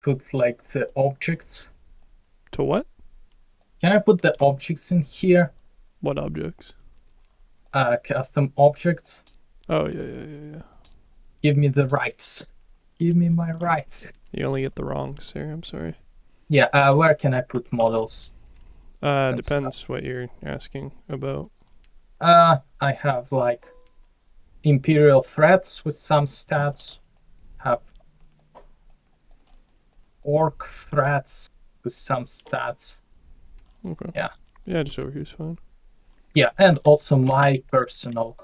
put like the objects? To what? Can I put the objects in here? What objects? Custom objects. Oh, yeah. Give me the rights. Give me my rights. You only get the wrongs here, I'm sorry. Yeah, where can I put models and stuff? Depends what you're asking about. I have like Imperial threats with some stats. Have Orc threats with some stats. Okay. Yeah. Yeah, just over here's fine. Yeah, and also my personal.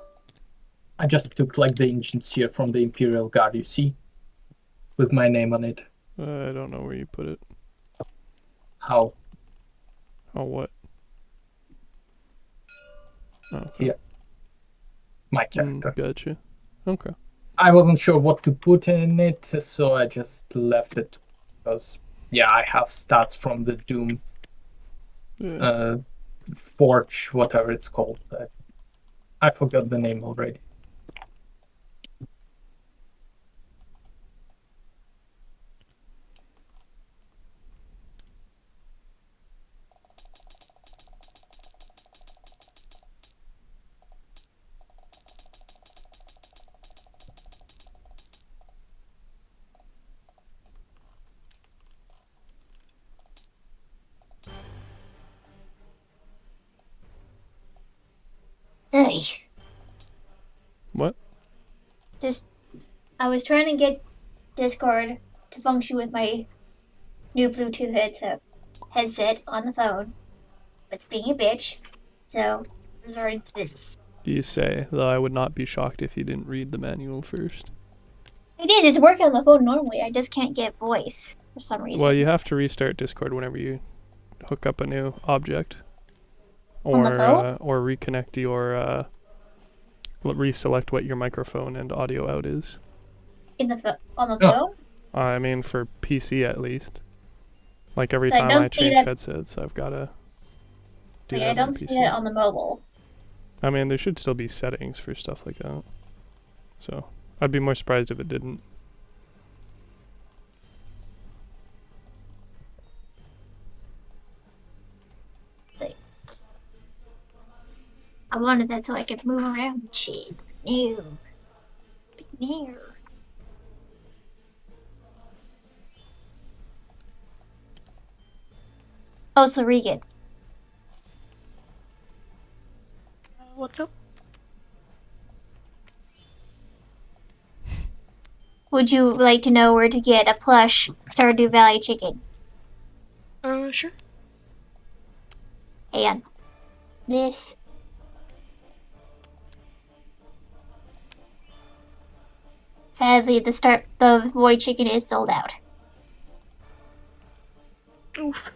I just took like the engines here from the Imperial Guard, you see? With my name on it. I don't know where you put it. How? Oh, what? Oh, okay. Yeah. My character. Gotcha. Okay. I wasn't sure what to put in it, so I just left it. Because, yeah, I have stats from the Doom Yeah. Forge, whatever it's called. I forgot the name already. Hey, What? just I was trying to get Discord to function with my new Bluetooth headset on the phone. But it's being a bitch, so resorting to this. Do you say? Though I would not be shocked if you didn't read the manual first. It is. It's working on the phone normally. I just can't get voice for some reason. Well, you have to restart Discord whenever you hook up a new object. On the phone? Or reconnect your reselect what your microphone and audio out is. On the Oh. phone? I mean, for PC at least. Like every So I time don't I see change that- headsets, I've got to do Like, that I on don't the see PC. that on the mobile. I mean, there should still be settings for stuff like that. So, I'd be more surprised if it didn't. I wanted that so I could move around and shit. No. No. Oh, so Regan. What's up? Would you like to know where to get a plush Stardew Valley chicken? Sure. And this. Sadly, the void chicken is sold out. Oof.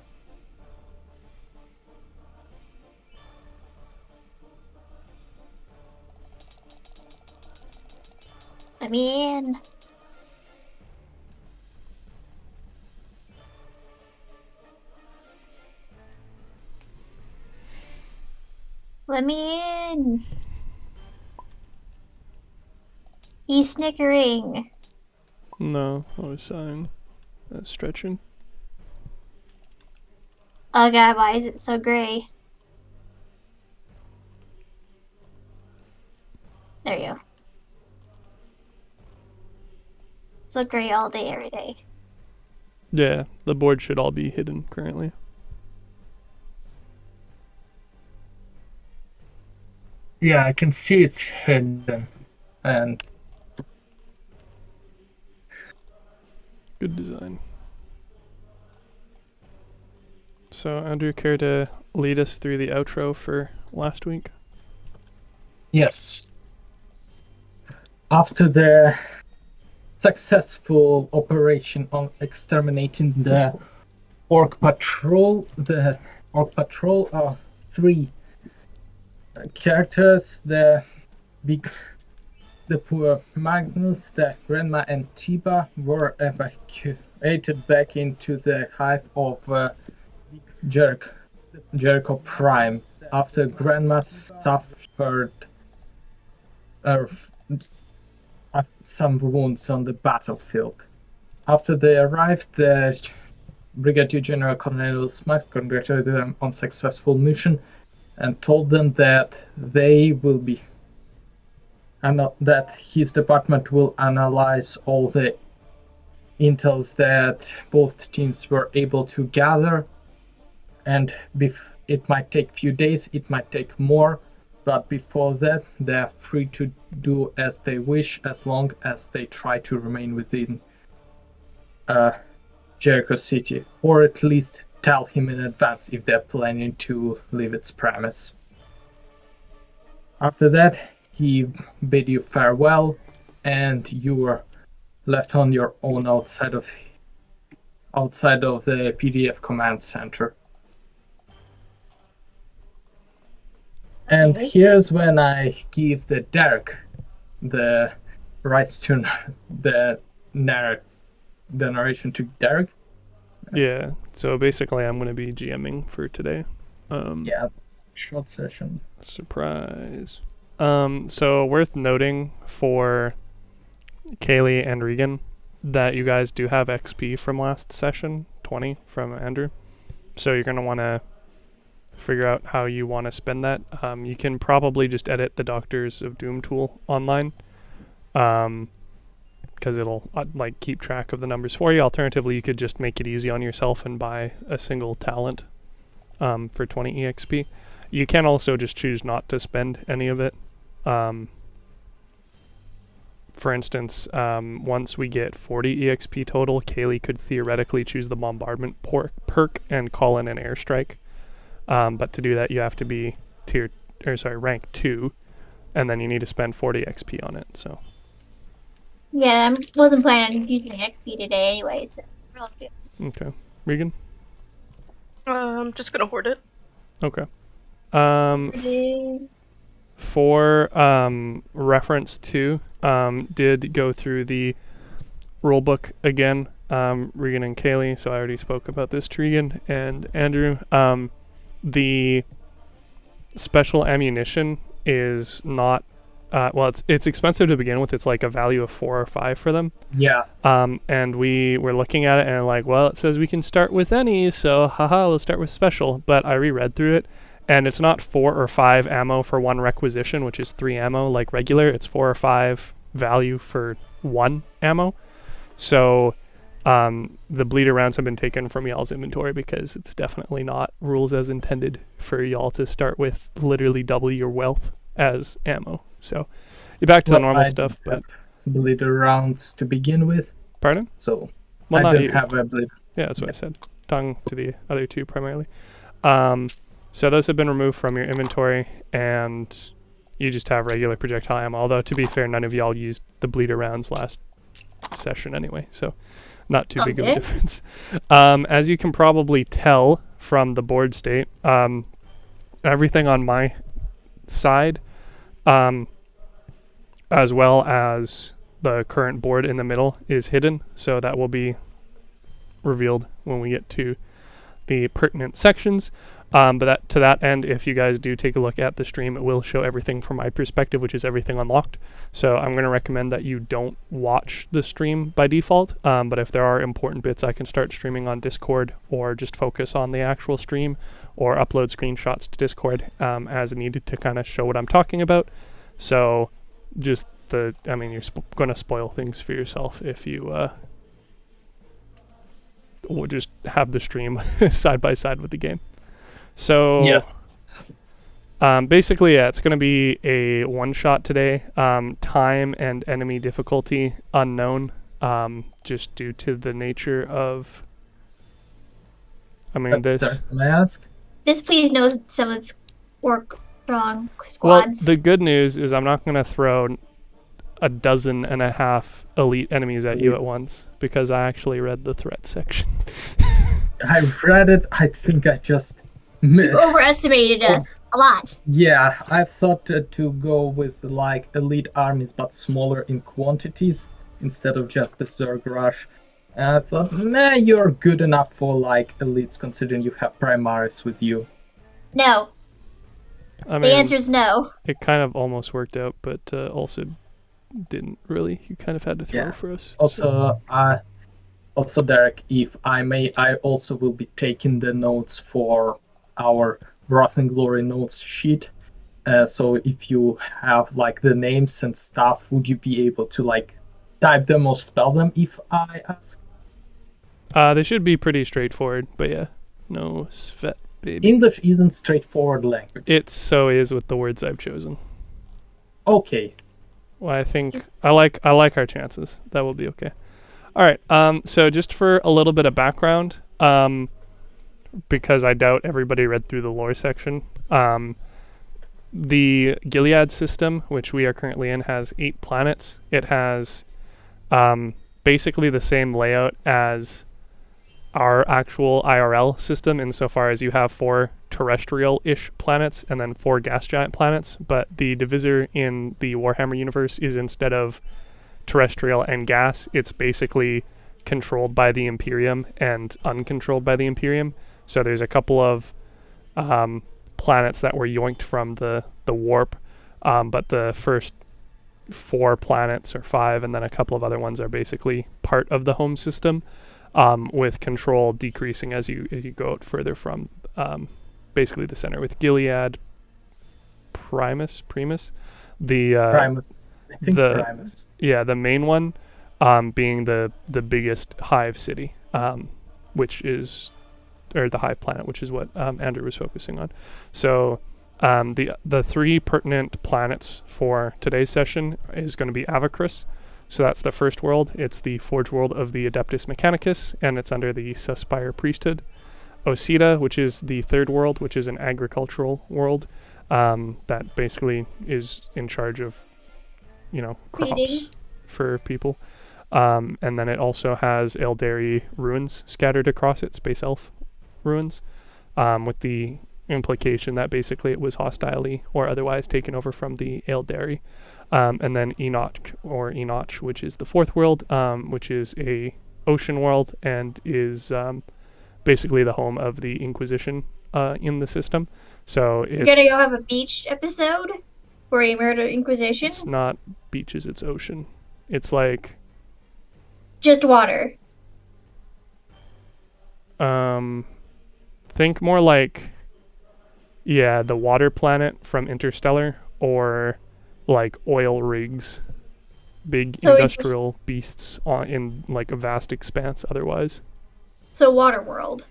Let me in. Let me in. He's snickering. No, I was stretching. Oh god, why is it so gray? There you go. So gray all day, every day. Yeah, the board should all be hidden currently. Yeah, I can see it's hidden. And Good design. So, Andrew, care to lead us through the outro for last week? yes, after the successful operation on exterminating the Orc Patrol, are three characters: the poor Magnus, the Grandma, and Tiba were evacuated back into the hive of Jericho Prime after Grandma suffered some wounds on the battlefield. After they arrived, the Brigadier General Cornelius Smith congratulated them on successful mission and told them that they will be that his department will analyze all the intels that both teams were able to gather, and it might take few days, it might take more, but before that they're free to do as they wish, as long as they try to remain within Jericho City, or at least tell him in advance if they're planning to leave its premise. After that, he bid you farewell, and you were left on your own outside of the PDF command center. And Okay. here's when I give the Derek the rights to the narration to Derek. Yeah. So basically, I'm going to be GMing for today. Yeah, short session. Surprise. So worth noting for Kaylee and Regan that you guys do have XP from last session, 20 from Andrew. So you're going to want to figure out how you want to spend that. You can probably just edit the Doctors of Doom tool online, because it'll like keep track of the numbers for you. Alternatively, you could just make it easy on yourself and buy a single talent for 20 EXP. You can also just choose not to spend any of it. For instance, once we get 40 EXP total, Kaylee could theoretically choose the bombardment perk and call in an airstrike. But to do that, you have to be rank 2, and then you need to spend 40 XP on it. So Yeah, I wasn't planning on using XP today anyway, so we're all good. okay, Regan. I'm just gonna hoard it. Okay. For reference to, did go through the rulebook again, Regan and Kaylee, so I already spoke about this to Regan and Andrew. The special ammunition is not, it's expensive to begin with. It's like a value of 4 or 5 for them. Yeah. And we were looking at it and like, well, it says we can start with any, so haha, we'll start with special. But I reread through it, and it's not 4 or 5 ammo for 1 requisition, which is 3 ammo like regular. It's 4 or 5 value for 1 ammo. So the bleeder rounds have been taken from y'all's inventory because it's definitely not rules as intended for y'all to start with literally double your wealth as ammo. So you're back to the normal stuff, but bleeder rounds to begin with. Pardon? So Well, I not don't you. have a bleeder. Yeah, that's what I said. Tongue to the other 2 primarily. So those have been removed from your inventory, and you just have regular projectile ammo. Although, to be fair, none of y'all used the bleeder rounds last session anyway, so not too big of a Okay. difference. As you can probably tell from the board state, everything on my side, as well as the current board in the middle, is hidden, so that will be revealed when we get to the pertinent sections. But to that end, if you guys do take a look at the stream, it will show everything from my perspective, which is everything unlocked. So I'm going to recommend that you don't watch the stream by default. But if there are important bits, I can start streaming on Discord, or just focus on the actual stream, or upload screenshots to Discord as needed to kind of show what I'm talking about. So just you're going to spoil things for yourself if you will just have the stream side by side with the game. So Yes. basically, yeah, it's going to be a one-shot today. Time and enemy difficulty unknown, just due to the nature of... this... May I ask? This please knows some of its work wrong Well, squads. the good news is I'm not going to throw 12.5 elite enemies at you at once, because I actually read the threat section. I read it. I think I just missed. You overestimated us a lot. Yeah, I thought to go with like elite armies, but smaller in quantities instead of just the Zerg Rush. And I thought, nah, you're good enough for like elites, considering you have primaries with you. No. The answer is no. It kind of almost worked out, but also didn't really. You kind of had to throw Yeah. for us. Also, Also, Derek, if I may, I also will be taking the notes for our Wrath and Glory notes sheet. So if you have like the names and stuff, would you be able to like type them or spell them if I ask? They should be pretty straightforward, but yeah, no sweat, baby. English isn't straightforward language. It so is with the words I've chosen. Okay. Well, I think I like our chances. That will be okay. All right. So just for a little bit of background, because I doubt everybody read through the lore section. The Gilead system, which we are currently in, has 8 planets. It has basically the same layout as our actual IRL system, insofar as you have 4 terrestrial-ish planets and then 4 gas giant planets. But the divisor in the Warhammer universe is, instead of terrestrial and gas, it's basically controlled by the Imperium and uncontrolled by the Imperium. So there's a couple of planets that were yoinked from the warp, but the first 4 planets, or 5, and then a couple of other ones, are basically part of the home system, with control decreasing as you go out further from basically the center, with Gilead Primus, the Primus. I think the Primus. yeah, the main one being the biggest hive city, which is, or the hive planet, which is what Andrew was focusing on. So the 3 pertinent planets for today's session is going to be Avacrus. So that's the first world. It's the forge world of the Adeptus Mechanicus, and it's under the Suspire priesthood. Osita, which is the third world, which is an agricultural world that basically is in charge of, crops Feeding. for people. And then it also has Eldari ruins scattered across it, space elf ruins, with the implication that basically it was hostilely or otherwise taken over from the Eldari. And then Enoch, which is the fourth world, which is a ocean world and is basically the home of the Inquisition in the system. So it's, You're gonna go have a beach episode where you murder Inquisition? it's not beaches, it's ocean. It's like Just water. think more like, yeah, the water planet from Interstellar, or like oil rigs, big So it was- industrial beasts in like a vast expanse otherwise. So Waterworld.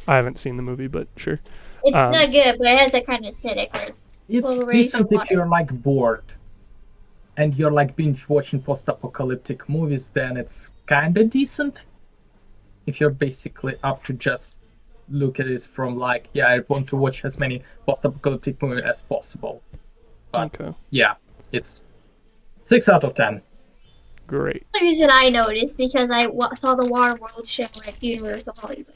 I haven't seen the movie, but sure. It's not good, but it has that kind of aesthetic. Where It's Well, raise decent the if water. you're like bored and you're like binge watching post-apocalyptic movies, then it's kind of decent. If you're basically up to just look at it from like, yeah, I want to watch as many post-apocalyptic movies as possible. But Okay, yeah, it's 6 out of 10. great. the reason I noticed because I saw the Waterworld show at Universal Hollywood.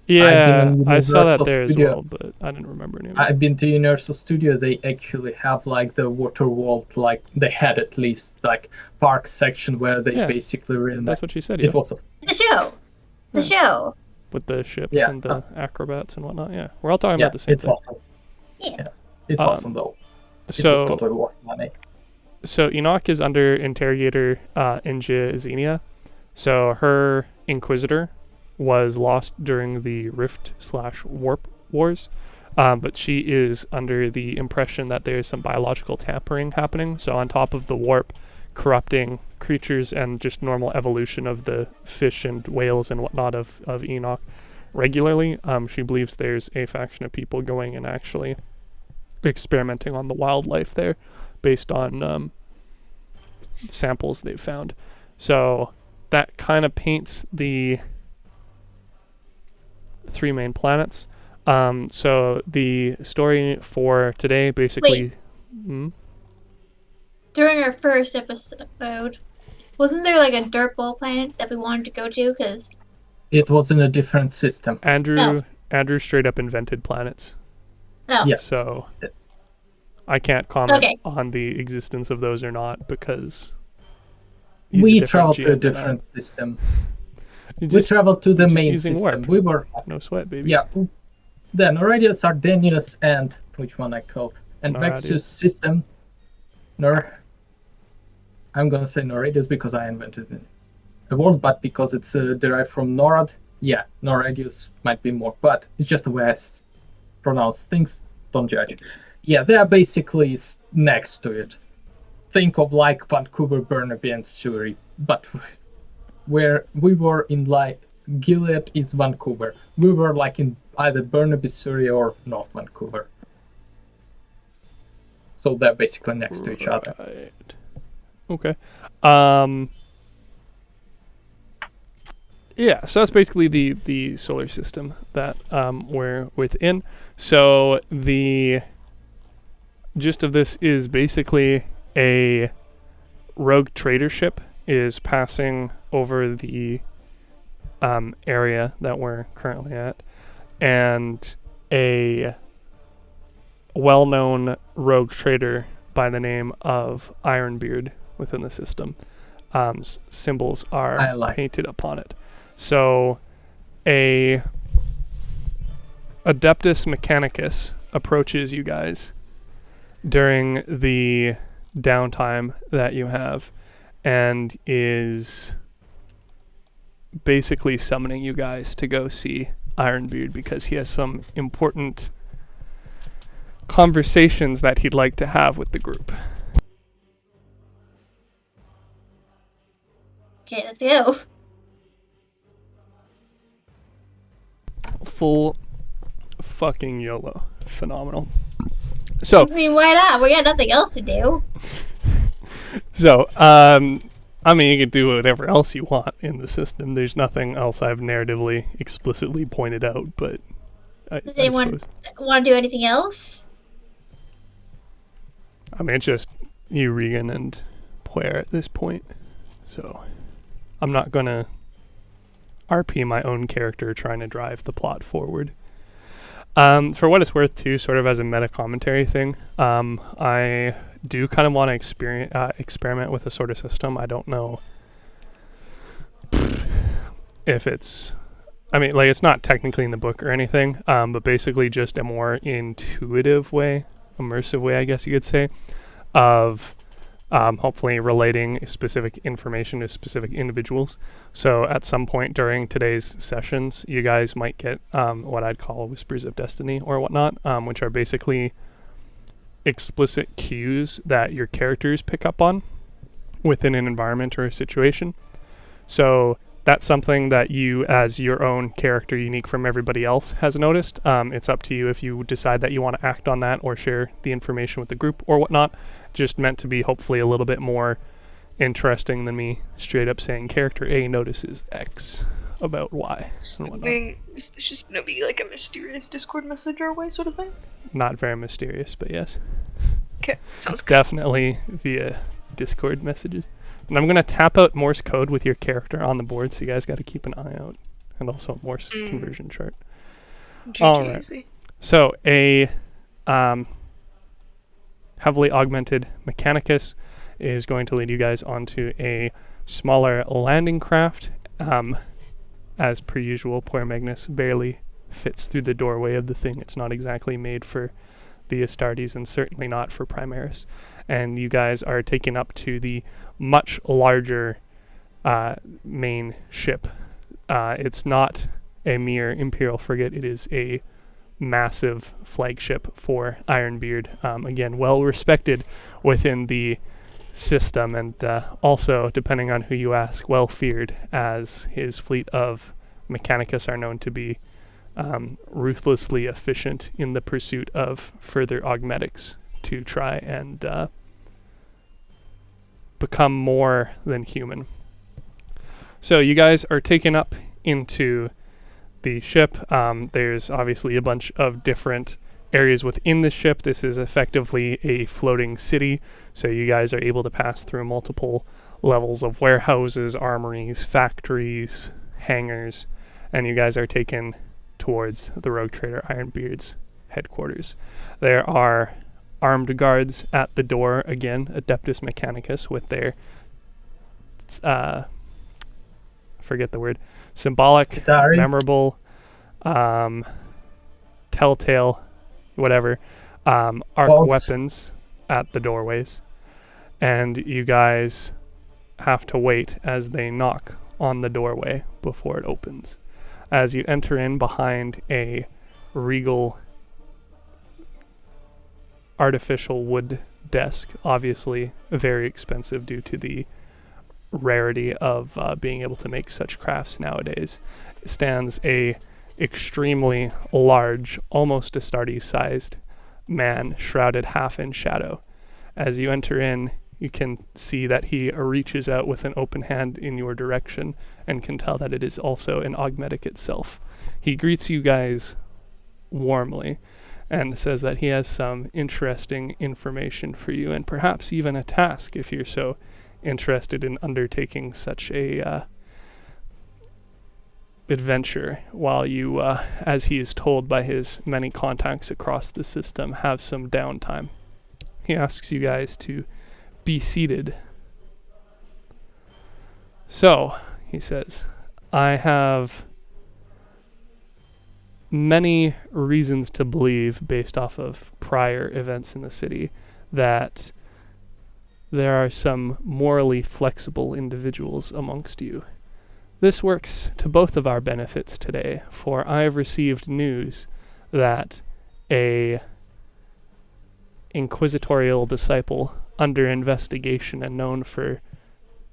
Yeah, been in I saw that Universal there as Studio. well, but I didn't remember any of it. I've been to Universal Studio. They actually have like the water world, like they had at least like park section where they Yeah, basically reenact. That's what she said, yeah. It was The show. The show. With the ship Yeah. and the acrobats and whatnot. Yeah, we're all talking yeah, about the same it's thing. awesome. Yeah. It's awesome though. It was So, totally worth money. so Enoch is under interrogator Inja Xenia. So her Inquisitor was lost during the Rift/Warp Wars, but she is under the impression that there's some biological tampering happening. So on top of the warp corrupting creatures and just normal evolution of the fish and whales and whatnot of Enoch regularly, she believes there's a faction of people going and actually experimenting on the wildlife there based on samples they've found. So that kind of paints the 3 main planets. So the story for today basically... During our first episode, wasn't there like a dirt ball planet that we wanted to go to? Because It was in a different system. Andrew straight up invented planets. oh, Yeah. So I can't comment Okay. on the existence of those or not because he's We different traveled to a GM than I am. different system. You We just traveled to the just main using system. warp. We were, no sweat, baby. yeah. The Noradius, Ardenius, and which one I called? And Noradius. Vexus system. I'm gonna say Noradius because I invented it. a word, but because it's derived from NORAD, yeah, NORAD might be more, but it's just the way I pronounce things. Don't judge. Yeah, they are basically next to it. Think of like Vancouver, Burnaby, and Surrey, but where we were in like Gilead is Vancouver. We were like in either Burnaby, Surrey, or North Vancouver. So they're basically next to each other. Right. Okay. Yeah, so that's basically the solar system that we're within. So the gist of this is basically a rogue trader ship is passing over the area that we're currently at, and a well-known rogue trader by the name of Ironbeard within the system. Symbols are painted upon it. So a Adeptus Mechanicus approaches you guys during the downtime that you have and is basically summoning you guys to go see Ironbeard because he has some important conversations that he'd like to have with the group. Okay, let's go. Full fucking YOLO. Phenomenal. So, I mean, why not? We got nothing else to do. So, I mean, you can do whatever else you want in the system. There's nothing else I've narratively explicitly pointed out, but Does anyone want to do anything else? I mean, it's just you, Regan, and Puer at this point. So, I'm not going to RP my own character trying to drive the plot forward. For what it's worth, too, sort of as a meta commentary thing, I do kind of want to experiment with a sort of system. I don't know if it's... I mean, like, it's not technically in the book or anything, but basically just a more intuitive way, immersive way, I guess you could say, of hopefully relating specific information to specific individuals. So at some point during today's sessions, you guys might get what I'd call Whispers of Destiny or whatnot, which are basically explicit cues that your characters pick up on within an environment or a situation. So that's something that you, as your own character, unique from everybody else, has noticed. It's up to you if you decide that you want to act on that or share the information with the group or whatnot. Just meant to be hopefully a little bit more interesting than me straight up saying character A notices X about Y and whatnot. It's just gonna be like a mysterious Discord message or way sort of thing? Not very mysterious, but yes. Okay, sounds good. Definitely via Discord messages. And I'm going to tap out Morse code with your character on the board, so you guys got to keep an eye out. And also a Morse conversion chart. All right. So a heavily augmented Mechanicus is going to lead you guys onto a smaller landing craft. As per usual, Puer Magnus barely fits through the doorway of the thing. It's not exactly made for the Astartes and certainly not for Primaris. And you guys are taken up to the much larger main ship. It's not a mere Imperial frigate. It is a massive flagship for Ironbeard. Again, well respected within the system, and also, depending on who you ask, well feared, as his fleet of Mechanicus are known to be ruthlessly efficient in the pursuit of further augmetics to try and become more than human. So you guys are taken up into the ship. There's obviously a bunch of different areas within the ship. This is effectively a floating city, so you guys are able to pass through multiple levels of warehouses, armories, factories, hangars, and you guys are taken towards the Rogue Trader Ironbeard's headquarters. There are armed guards at the door, again, Adeptus Mechanicus, with their forget the word, symbolic, memorable, telltale, whatever, arc weapons at the doorways. And you guys have to wait as they knock on the doorway before it opens. As you enter in behind a regal artificial wood desk, obviously very expensive due to the rarity of being able to make such crafts nowadays, stands a extremely large, almost Astartes-sized man shrouded half in shadow. As you enter in, you can see that he reaches out with an open hand in your direction and can tell that it is also an augmetic itself. He greets you guys warmly and says that he has some interesting information for you, and perhaps even a task if you're so interested in undertaking such a adventure while you, as he is told by his many contacts across the system, have some downtime. He asks you guys to be seated. So, he says, I have many reasons to believe, based off of prior events in the city, that there are some morally flexible individuals amongst you. This works to both of our benefits today, for I have received news that a inquisitorial disciple under investigation and known for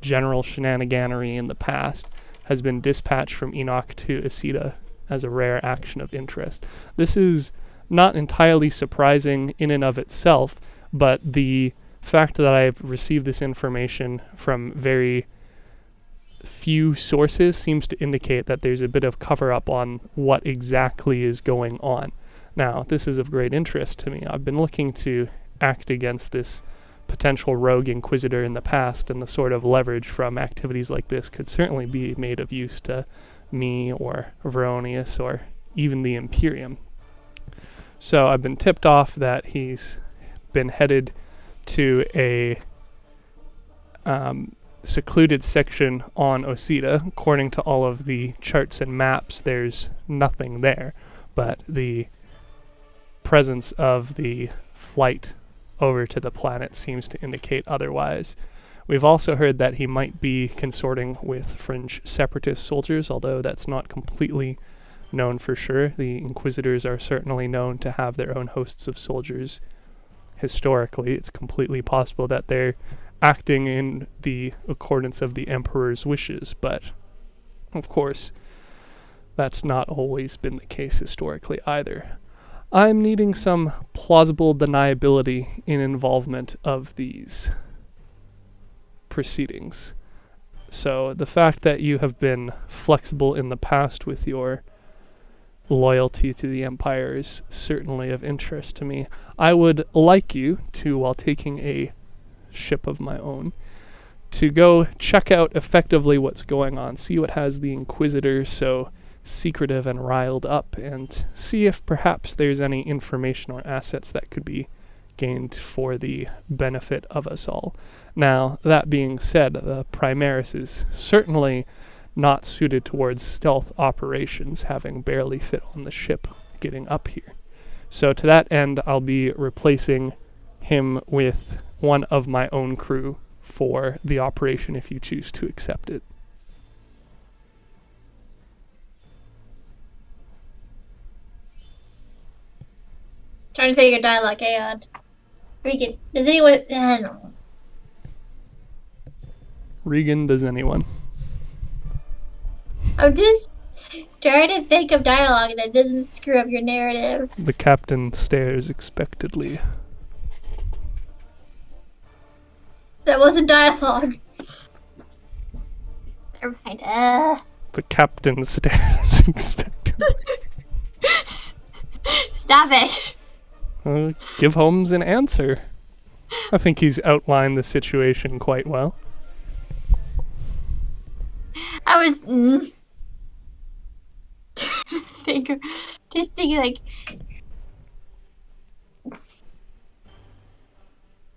general shenaniganery in the past has been dispatched from Enoch to Isida as a rare action of interest. This is not entirely surprising in and of itself, but the fact that I've received this information from very few sources seems to indicate that there's a bit of cover-up on what exactly is going on. Now, this is of great interest to me. I've been looking to act against this potential rogue inquisitor in the past, and the sort of leverage from activities like this could certainly be made of use to me or Veronius or even the Imperium. So I've been tipped off that he's been headed to a secluded section on Osida. According to all of the charts and maps, there's nothing there, but the presence of the flight over to the planet seems to indicate otherwise. We've also heard that he might be consorting with fringe separatist soldiers, although that's not completely known for sure. The Inquisitors are certainly known to have their own hosts of soldiers. Historically, it's completely possible that they're acting in the accordance of the Emperor's wishes, but of course, that's not always been the case historically either. I'm needing some plausible deniability in involvement of these proceedings. So the fact that you have been flexible in the past with your loyalty to the Empire is certainly of interest to me. I would like you to, while taking a ship of my own, to go check out effectively what's going on, see what has the Inquisitor so secretive and riled up, and see if perhaps there's any information or assets that could be gained for the benefit of us all. Now, that being said, the Primaris is certainly not suited towards stealth operations, having barely fit on the ship getting up here. So to that end, I'll be replacing him with one of my own crew for the operation if you choose to accept it. Trying to think of dialogue, hang on. Regan, does anyone... no. Regan, does anyone? I'm just trying to think of dialogue that doesn't screw up your narrative. The captain stares expectantly. That wasn't dialogue. Never mind. The captain stares expectantly. Stop it. Give Holmes an answer. I think he's outlined the situation quite well. I was just thinking like,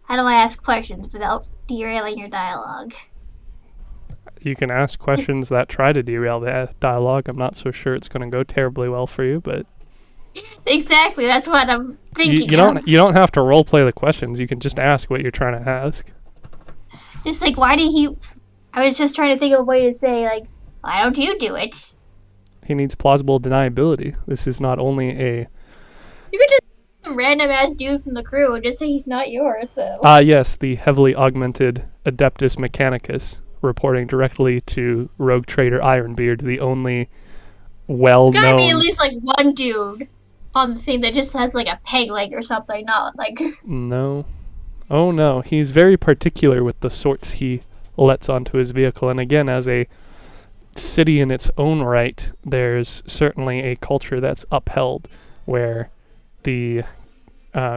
how do I ask questions without derailing your dialogue? You can ask questions that try to derail the dialogue. I'm not so sure it's going to go terribly well for you, but exactly, that's what I'm thinking. You don't have to role play the questions. You can just ask what you're trying to ask. Just like, why did he? I was just trying to think of a way to say like, Why don't you do it? He needs plausible deniability. This is not only a... You could just some random ass dude from the crew and just say he's not yours. So. Yes, the heavily augmented Adeptus Mechanicus, reporting directly to Rogue Trader Ironbeard, the only well-known... There's gotta be at least like one dude on the thing that just has like a peg leg or something, not like... No. Oh no, he's very particular with the sorts he lets onto his vehicle, and again, as a city in its own right, there's certainly a culture that's upheld where the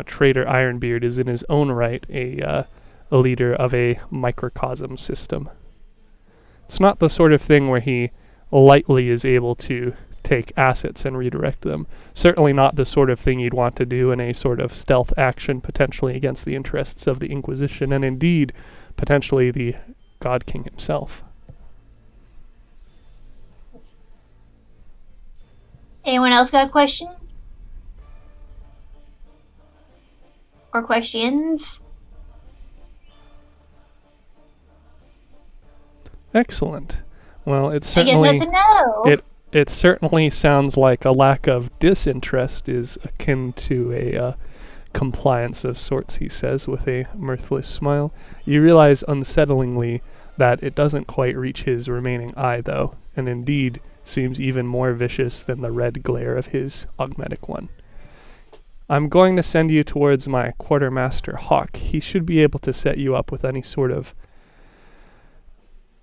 Trader Ironbeard is in his own right a leader of a microcosm system. It's not the sort of thing where he lightly is able to take assets and redirect them. Certainly not the sort of thing you'd want to do in a sort of stealth action, potentially against the interests of the Inquisition, and indeed, potentially the God King himself. Anyone else got a question? Or questions? Excellent. Well, it I certainly... guess that's a no. It certainly sounds like a lack of disinterest is akin to a compliance of sorts, he says, with a mirthless smile. You realize unsettlingly that it doesn't quite reach his remaining eye, though, and indeed seems even more vicious than the red glare of his augmetic one. I'm going to send you towards my quartermaster Hawk. He should be able to set you up with any sort of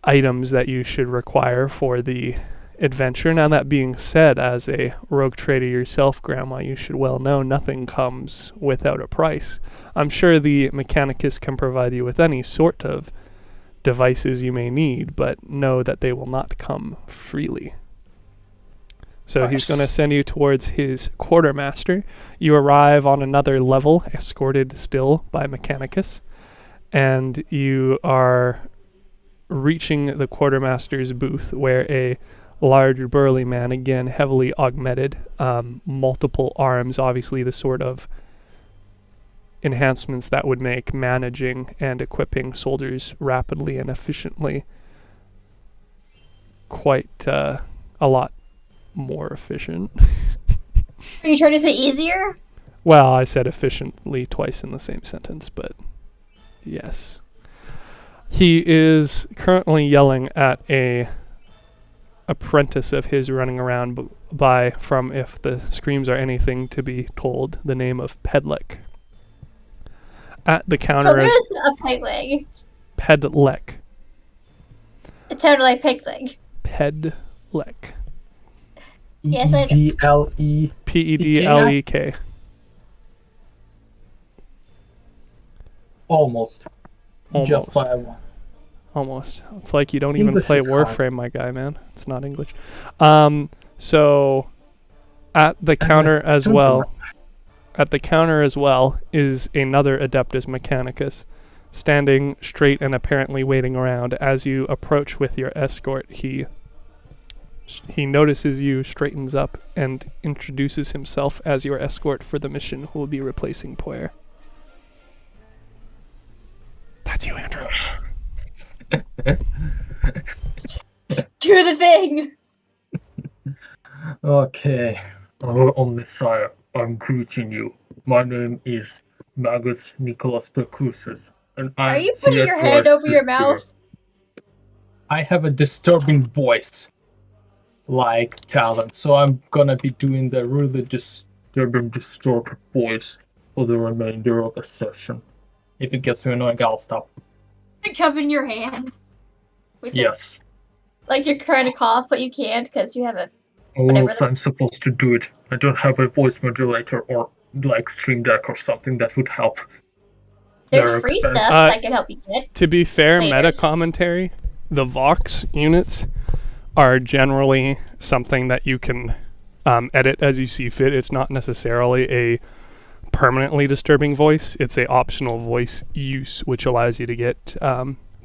items that you should require for the adventure. Now, that being said, as a rogue trader yourself, Grandma, you should well know nothing comes without a price. I'm sure the Mechanicus can provide you with any sort of devices you may need, but know that they will not come freely. So Nice. He's going to send you towards his quartermaster. You arrive on another level, escorted still by Mechanicus, and you are reaching the quartermaster's booth, where a large burly man, again heavily augmented, multiple arms, obviously the sort of enhancements that would make managing and equipping soldiers rapidly and efficiently quite a lot more efficient. Are you trying to say easier? Well, I said efficiently twice in the same sentence, but yes. He is currently yelling at a apprentice of his running around by, from, if the screams are anything to be told, the name of Pedlek. At the counter... So there's a peg leg. Pedlek. It sounded like peg leg. Pedlek. Yes, I know. D-L-E. Pedlek. Almost. Almost. Just by one. Almost. It's like you don't even English play is hard. Warframe, my guy, man. It's not English. So at the counter as well, is another Adeptus Mechanicus, standing straight and apparently waiting around. As you approach with your escort, he notices you, straightens up, and introduces himself as your escort for the mission who will be replacing Poyer. That's you, Andrew. Do the thing! Okay. Oh, Messiah, I'm greeting you. My name is Magus Nicholas Percussus, and I'm Are you putting here your to hand over your assist mouth? I have a disturbing voice, like Talon, so I'm gonna be doing the really disturbing, distorted voice for the remainder of the session. If it gets too annoying, I'll stop. Cupping your hand. With it. Yes. Like you're trying to cough, but you can't because you have a... Or Whatever else the- I'm supposed to do it. I don't have a voice modulator or like Stream Deck or something that would help. There's They're free expensive. stuff that can help you get. To be fair, Laters. meta commentary, the Vox units are generally something that you can edit as you see fit. It's not necessarily a permanently disturbing voice. It's a optional voice use, which allows you to get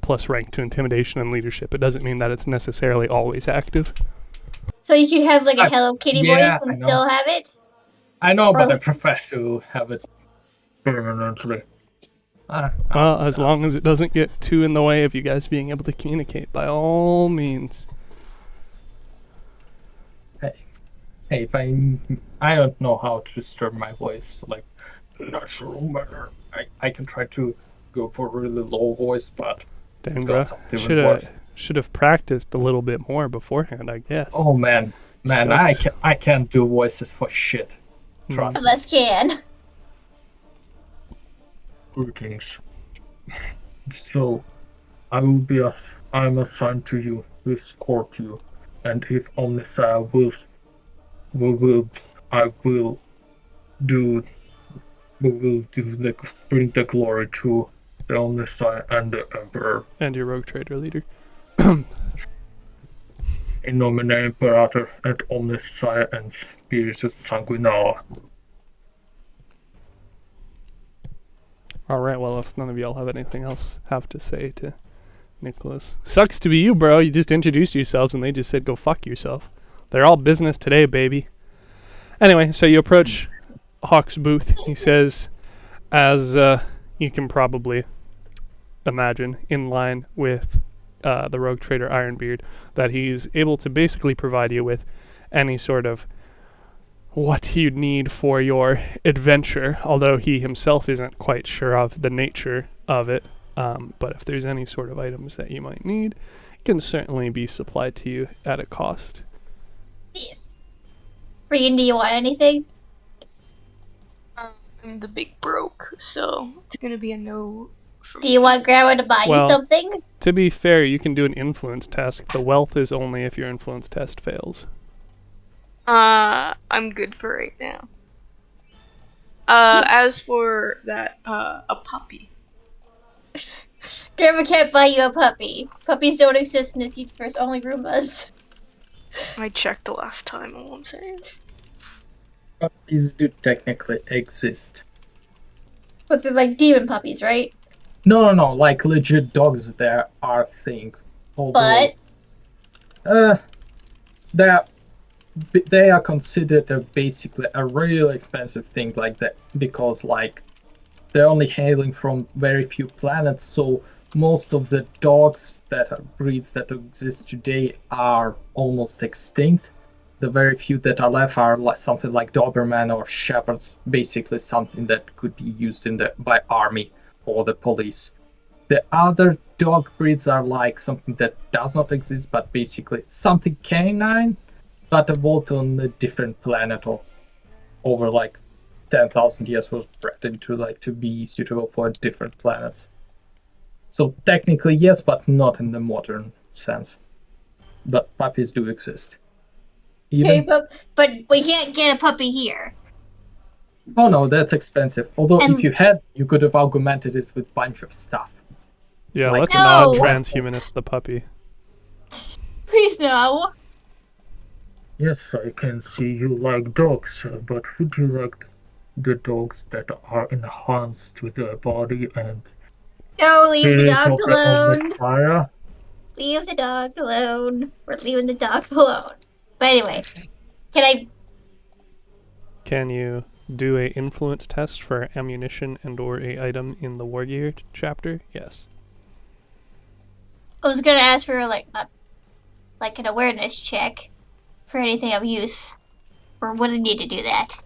plus rank to Intimidation and Leadership. It doesn't mean that it's necessarily always active. So you could have like a I- Hello Kitty yeah, voice and I know. still have it? I know, but Or- I prefer to have it permanently. Well, as long as it doesn't get too in the way of you guys being able to communicate, by all means. Hey, if I don't know how to disturb my voice like natural manner. I can try to go for a really low voice, but Dang, it's bro. got something even worse. Should have practiced a little bit more beforehand, I guess. Oh man, Shucks. I can't do voices for shit. Trust Some of us can. Greetings. So, I'm assigned to you, to escort you, and if Omniscient will, I will do, we will do bring the glory to the Omniscient and the Emperor. And your rogue trader leader. In nomine Imperator et Omniscient and Spiritus Sanguinara. Alright, well, if none of y'all have anything else have to say to Nicholas. Sucks to be you, bro. You just introduced yourselves and they just said go fuck yourself. They're all business today, baby. Anyway, so you approach Hawk's booth. He says, as you can probably imagine, in line with the rogue trader Ironbeard, that he's able to basically provide you with any sort of what you'd need for your adventure, although he himself isn't quite sure of the nature of it. But if there's any sort of items that you might need, it can certainly be supplied to you at a cost. Yes. Regan, do you want anything? I'm the big broke, so it's gonna be a no for Do you want Grandma to buy Well- you something? To be fair, you can do an influence test. The wealth is only if your influence test fails. I'm good for right now. As for that, a puppy. Grandma can't buy you a puppy. Puppies don't exist in this universe, only Roombas. I checked the last time, all I'm saying. Puppies do technically exist. But they're like demon puppies, right? No, like legit dogs there are a thing. Although, But they are considered basically a really expensive thing like that, because like they're only hailing from very few planets, so most of the dogs that are breeds that exist today are almost extinct. The very few that are left are like something like Doberman or Shepherds, basically something that could be used by army or the police. The other dog breeds are like something that does not exist, but basically something canine, but evolved on a different planet or over like 10,000 years was bred into like to be suitable for different planets. So technically yes, but not in the modern sense. But puppies do exist. hey, Even but we can't get a puppy here. oh no, that's expensive. Although And- if you had, you could have augmented it with a bunch of stuff. Yeah, Like- let's No! not transhumanist the puppy. Please no. Yes, I can see you like dogs, but would you like the dogs that are enhanced with their body and No, leave the spirit dogs of the alone. Messiah? Leave the dog alone. We're leaving the dog alone. But anyway, can I? Can you do a influence test for ammunition and or a item in the war gear chapter? Yes. I was gonna ask for like an awareness check for anything of use, or would I need to do that?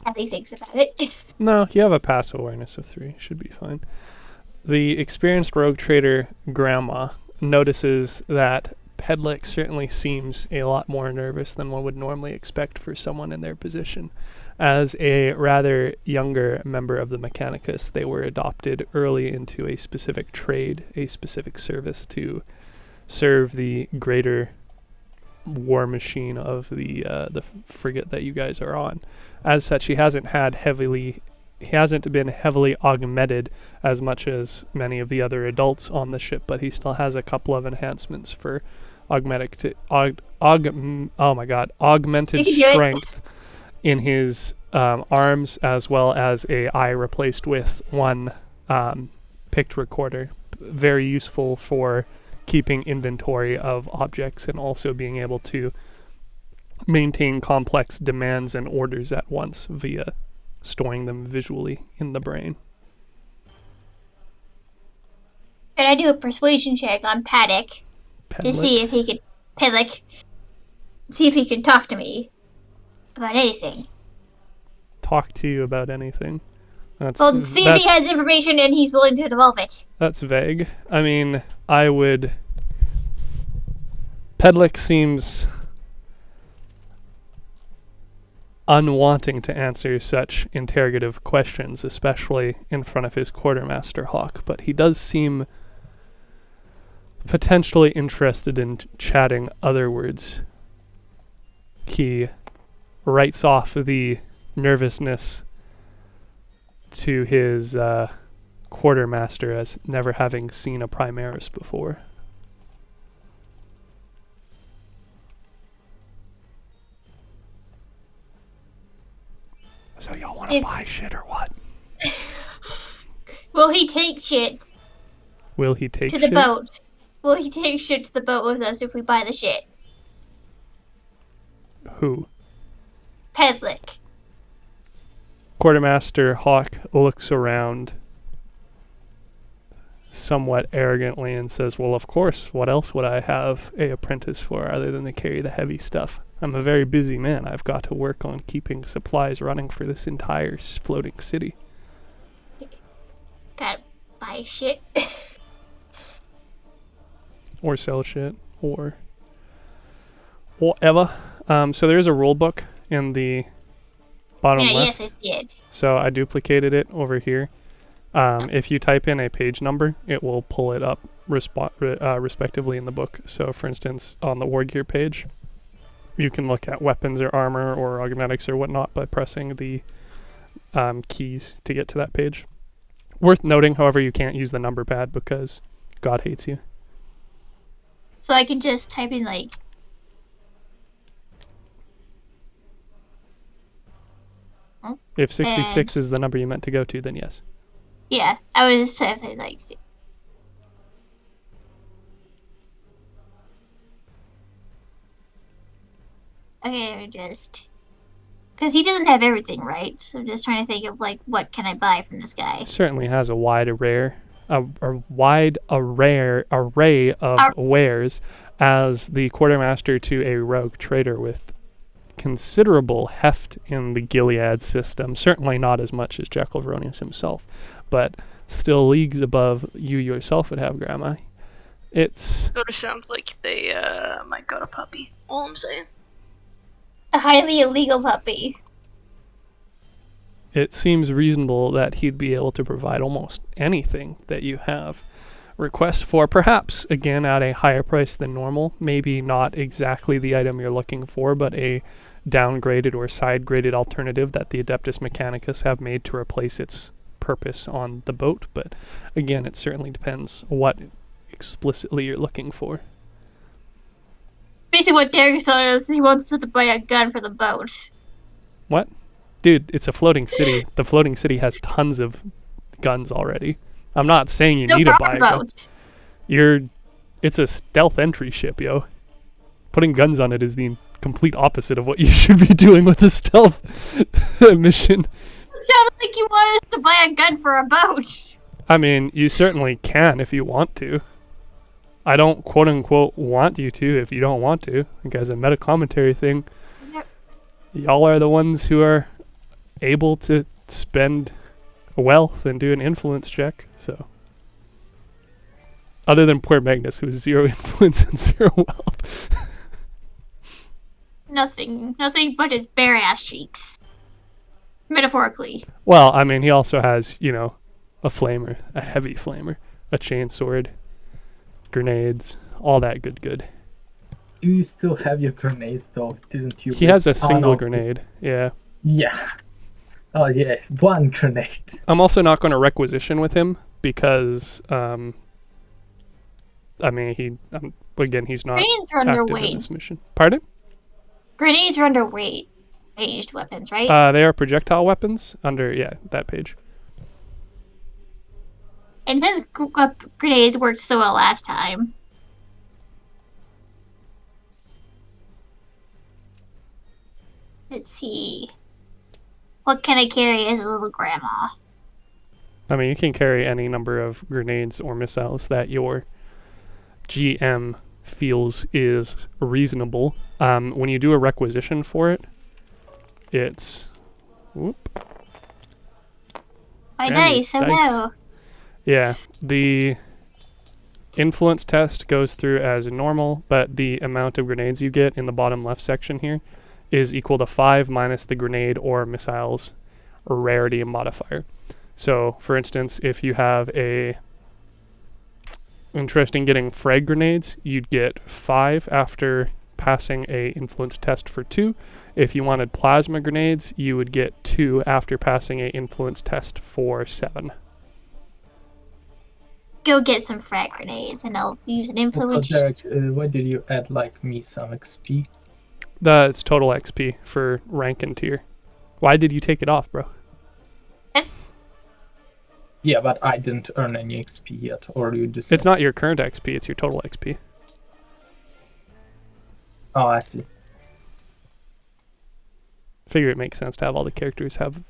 Kathy thinks about it. No, you have a passive awareness of 3. Should be fine. The experienced rogue trader Grandma notices that Pedlick certainly seems a lot more nervous than one would normally expect for someone in their position. As a rather younger member of the Mechanicus, they were adopted early into a specific trade, a specific service to serve the greater war machine of the frigate that you guys are on. As such, he hasn't been heavily augmented as much as many of the other adults on the ship, but he still has a couple of enhancements for augmented You can do it. strength in his arms, as well as a eye replaced with one picked recorder. Very useful for keeping inventory of objects and also being able to maintain complex demands and orders at once via storing them visually in the brain. Can I do a persuasion check on Paddock to see if he could see if he can talk to me about anything? Talk to you about anything? Well, see if he has information and he's willing to divulge it. That's vague. I mean, Pedlick seems unwanting to answer such interrogative questions, especially in front of his quartermaster Hawk, but he does seem potentially interested in chatting otherwards. He writes off the nervousness to his quartermaster as never having seen a Primaris before. So y'all want to buy shit or what? Will he take shit? Will he take to shit? the boat? Will he take shit to the boat with us if we buy the shit? Who? Pedlick. Quartermaster Hawk looks around somewhat arrogantly and says, well, of course, what else would I have a apprentice for other than to carry the heavy stuff? I'm a very busy man. I've got to work on keeping supplies running for this entire floating city. Gotta buy shit. Or sell shit, or whatever. So there's a rule book in the bottom left. Yes, I did. So I duplicated it over here. If you type in a page number, it will pull it up respectively in the book. So for instance, on the war gear page, you can look at weapons or armor or augmentics or whatnot by pressing the keys to get to that page. Worth noting, however, you can't use the number pad because God hates you. So I can just type in like... If 66 is the number you meant to go to, then yes. Yeah, I was just typing like... Okay, just... Because he doesn't have everything, right? So I'm just trying to think of, like, what can I buy from this guy? Certainly has a wide array of wares as the quartermaster to a rogue trader with considerable heft in the Gilead system. Certainly not as much as Jekyll Veronius himself, but still leagues above you yourself would have, Grandma. It's... Sort of sounds like they might got a puppy. All I'm saying. A highly illegal puppy. It seems reasonable that he'd be able to provide almost anything that you have requests for, perhaps, again, at a higher price than normal. Maybe not exactly the item you're looking for, but a downgraded or side-graded alternative that the Adeptus Mechanicus have made to replace its purpose on the boat. But again, it certainly depends what explicitly you're looking for. Basically what Derek's telling us is he wants us to buy a gun for the boat. What? Dude, it's a floating city. The floating city has tons of guns already. I'm not saying you need to buy a gun. It's a stealth entry ship, yo. Putting guns on it is the complete opposite of what you should be doing with a stealth mission. It sounded like you want us to buy a gun for a boat. I mean, you certainly can if you want to. I don't quote-unquote want you to if you don't want to. I think as a meta-commentary thing, Yep. Y'all are the ones who are able to spend wealth and do an influence check, so. Other than poor Magnus, who has 0 influence and 0 wealth. Nothing but his bare-ass cheeks. Metaphorically. Well, I mean, he also has, a flamer, a heavy flamer, a chainsword, grenades, all that good. Do you still have your grenades, though? Didn't you? He has a single grenade, yeah. Yeah. Oh, yeah, 1 grenade. I'm also not going to requisition with him because, he's not Grenades are active in underweight. this mission. Pardon? Grenades are underweight. Ranged weapons, right? They are projectile weapons under, that page. And since grenades worked so well last time. Let's see. What can I carry as a little grandma? I mean, you can carry any number of grenades or missiles that your GM feels is reasonable. When you do a requisition for it, it's... Whoop. My And dice, these so dice. no. Yeah, the influence test goes through as normal, but the amount of grenades you get in the bottom left section here is equal to 5 minus the grenade or missiles rarity modifier. So, for instance, if you have a interest in getting frag grenades, you'd get 5 after passing a influence test for 2. If you wanted plasma grenades, you would get 2 after passing a influence test for 7. Go get some frag grenades and I'll use an Also, influence. Derek, why did you add like me some XP? That's total XP for rank and tier. Why did you take it off, bro? Yeah, but I didn't earn any XP yet, or you just... It's not your current XP, it's your total XP. Oh, I see. Figure it makes sense to have all the characters have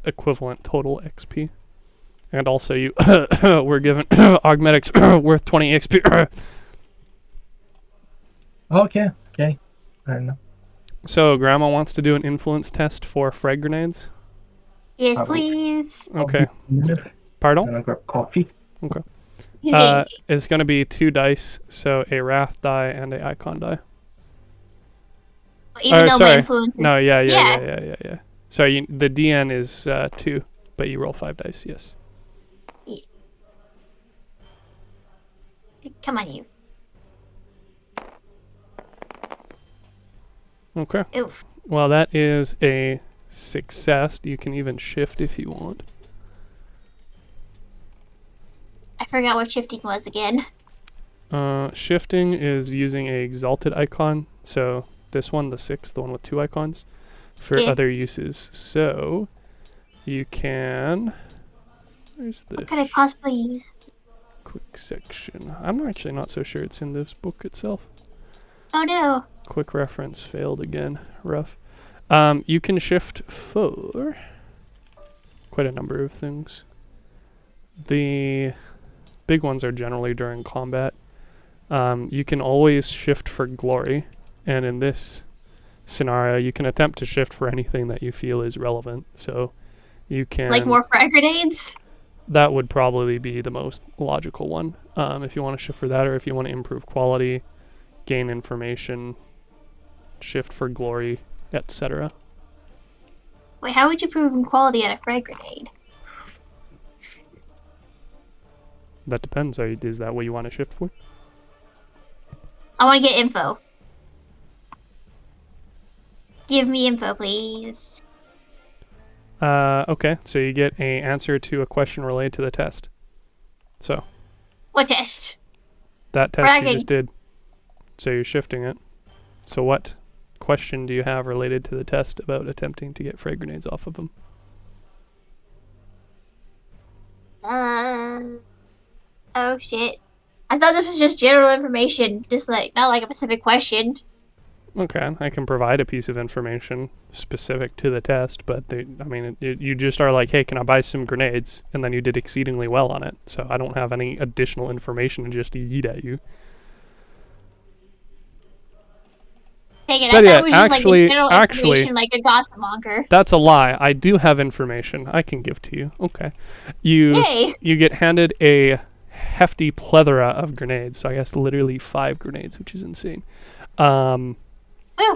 equivalent total XP. And also you were given augmetics worth 20 XP. Okay, okay. Fair enough. So Grandma wants to do an influence test for frag grenades. Yes, please. Okay. I'm Pardon? gonna grab coffee. Okay. Yay. It's going to be 2 dice, so a wrath die and a icon die. Even though my sorry. influence. No, yeah. Yeah. Sorry, the DN is 2, but you roll 5 dice, yes. Come on, you. Okay. Oof. Well, that is a success. You can even shift if you want. I forgot what shifting was again. Shifting is using a exalted icon. So this one, the 6th, the one with 2 icons, for Yeah. other uses. So you can... Where's the What could I possibly use? quick section? I'm actually not so sure it's in this book itself. Oh no. Quick reference failed again. Rough. You can shift for quite a number of things. The big ones are generally during combat. You can always shift for glory, and in this scenario, you can attempt to shift for anything that you feel is relevant. So you can... Like more frag grenades? That would probably be the most logical one. If you want to shift for that, or if you want to improve quality, gain information, shift for glory, etc. Wait, how would you prove quality on a frag grenade? That depends. Is that what you want to shift for? I want to get info. Give me info, please. Okay, so you get a answer to a question related to the test. So What test? that test Bragging. you just did. So you're shifting it. So what question do you have related to the test about attempting to get frag grenades off of them? Oh shit. I thought this was just general information, just like, not like a specific question. Okay, I can provide a piece of information specific to the test, but you just are like, hey, can I buy some grenades? And then you did exceedingly well on it. So I don't have any additional information to just yeet at you. Dang it, But I yeah, thought it was just actually- like general information, like a gossip monger. That's a lie. I do have information I can give to you. Okay. Yay! You get handed a hefty plethora of grenades. So I guess literally 5 grenades, which is insane. Woo!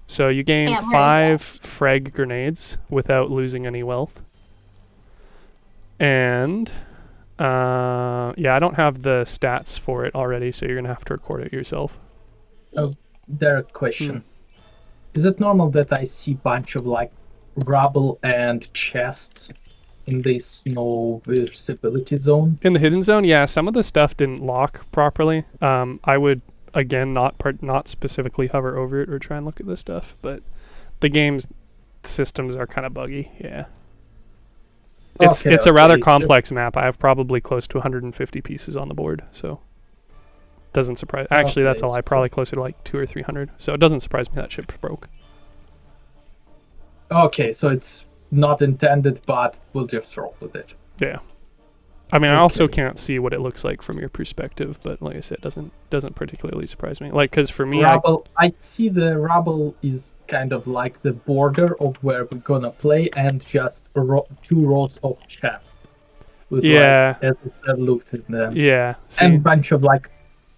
So you gain Damn, where 5 is that? frag grenades without losing any wealth. And yeah, I don't have the stats for it already, so you're gonna have to record it yourself. Derek, question. Is it normal that I see bunch of like rubble and chests in this no visibility zone? In the hidden zone, yeah, some of the stuff didn't lock properly. I would again not specifically hover over it or try and look at this stuff, but the game's systems are kind of buggy. Yeah. It's a rather complex map. I have probably close to 150 pieces on the board, so doesn't surprise. Actually, that's a lie. Probably closer to like 200 or 300. So it doesn't surprise me that ship broke. Okay, so it's not intended, but we'll just roll with it. Yeah. I mean, I also Okay. can't see what it looks like from your perspective, but like I said, it doesn't particularly surprise me. Like, because for me, Rubble, I see the rubble is kind of like the border of where we're gonna play, and just 2 rows of chests with Yeah. like, as if they're loot in them, yeah, see, and bunch of like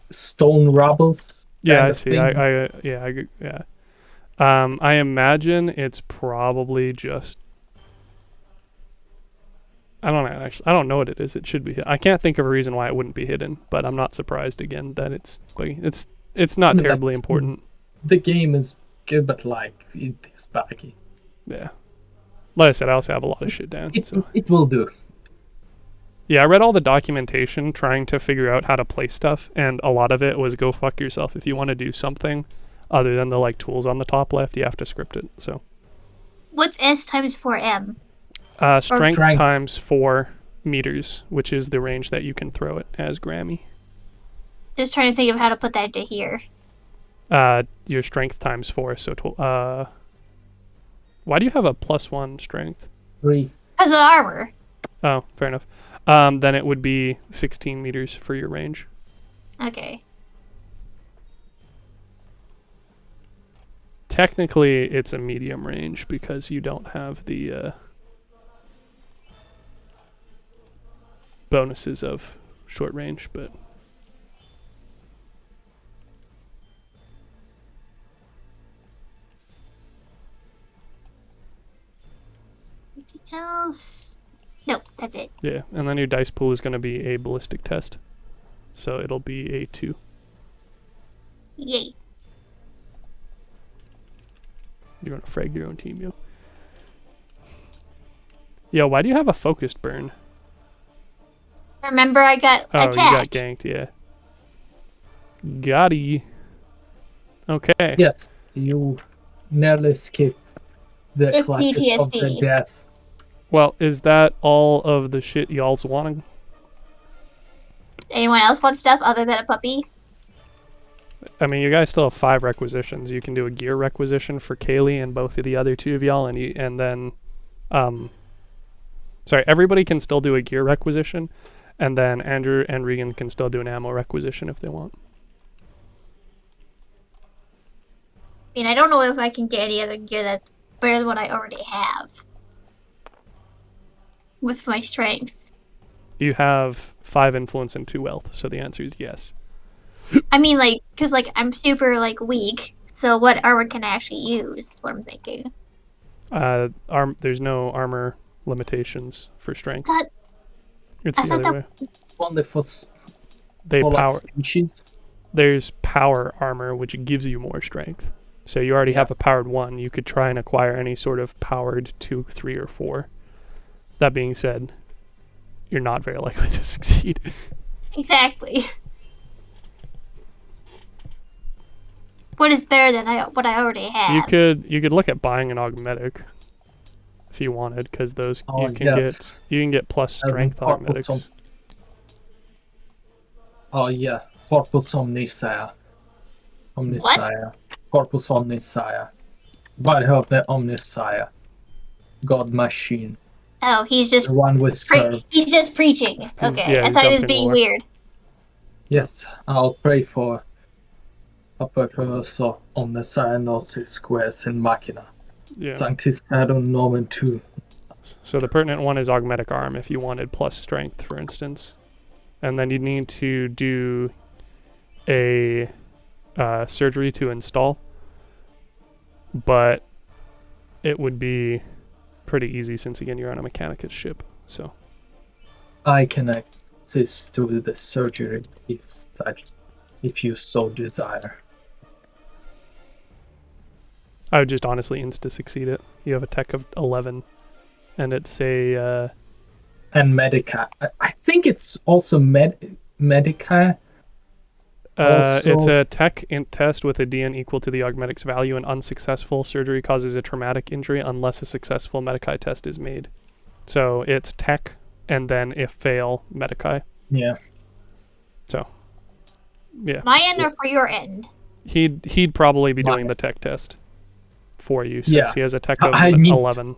stone rubbles. yeah, kind I of see. thing. I imagine it's probably just. I don't know. Actually, I don't know what it is. It should be. I can't think of a reason why it wouldn't be hidden, but I'm not surprised again that it's not Like, terribly important. The game is good, but like it is baggy. Yeah. Like I said, I also have a lot of shit down. So It will do. yeah, I read all the documentation trying to figure out how to play stuff, and a lot of it was go fuck yourself. If you want to do something other than the like tools on the top left, you have to script it. So What's S times 4M? strength strength. times 4 meters, which is the range that you can throw it as Grammy. Just trying to think of how to put that into here. Your strength times 4, so why do you have a +1 strength? 3. Because of armor. Oh, fair enough. Then it would be 16 meters for your range. Okay. Technically, it's a medium range because you don't have the bonuses of short range, but Anything else? Nope, that's it. yeah. And then your dice pool is going to be a ballistic test, so it'll be a 2. Yay. You're going to frag your own team, yo. Yo, why do you have a focused burn? Remember, I got Oh, attacked. you got ganked, yeah. Gotti. Okay. Yes, you nearly escaped the With clutches of the PTSD. death. Well, is that all of the shit y'all's wanting? Anyone else want stuff other than a puppy? I mean, you guys still have 5 requisitions. You can do a gear requisition for Kaylee and both of the other 2 of y'all, and then, sorry, everybody can still do a gear requisition, and then Andrew and Regan can still do an ammo requisition if they want. I mean, I don't know if I can get any other gear that's better than what I already have. With my strength. You have 5 influence and 2 wealth, so the answer is yes. I mean, like, because, like, I'm super, like, weak. So what armor can I actually use? Is what I'm thinking. There's no armor limitations for strength. That, It's I the thought other way. Only for They like power. species. There's power armor, which gives you more strength. So you already have a powered 1. You could try and acquire any sort of powered 2, 3, or 4. That being said, you're not very likely to succeed. exactly. What is better than what I already have? You could look at buying an augmetic if you wanted, because those Oh, you can get plus strength Corpus augmetics. Oh yeah, Corpus Omnisaia. Omnisaia. Corpus Omnisaia. Body of the Omnisaia. God machine. Oh, he's just The one with serve. he's just preaching. Okay, yeah, I he's thought he was dumping being lore. weird. Yes, I'll pray for so Omnisaia Nostris Quaes in Machina. Yeah. Sanctis Adon Nomen 2. So the pertinent one is augmetic arm if you wanted plus strength, for instance. And then you need to do a surgery to install. But it would be pretty easy since, again, you're on a Mechanicus ship. So I can assist with the surgery if you so desire. I would just honestly insta-succeed it. You have a tech of 11. And it's a... And Medica. I think it's also Medica. it's Also- a tech int test with a DN equal to the augmetic's value. An unsuccessful surgery causes a traumatic injury unless a successful Medicae test is made. So it's tech, and then if fail, Medicae. Yeah. So, yeah. My end or for your end? He'd probably be doing Mine. the tech test for you since Yeah. he has a tech So of I need- 11.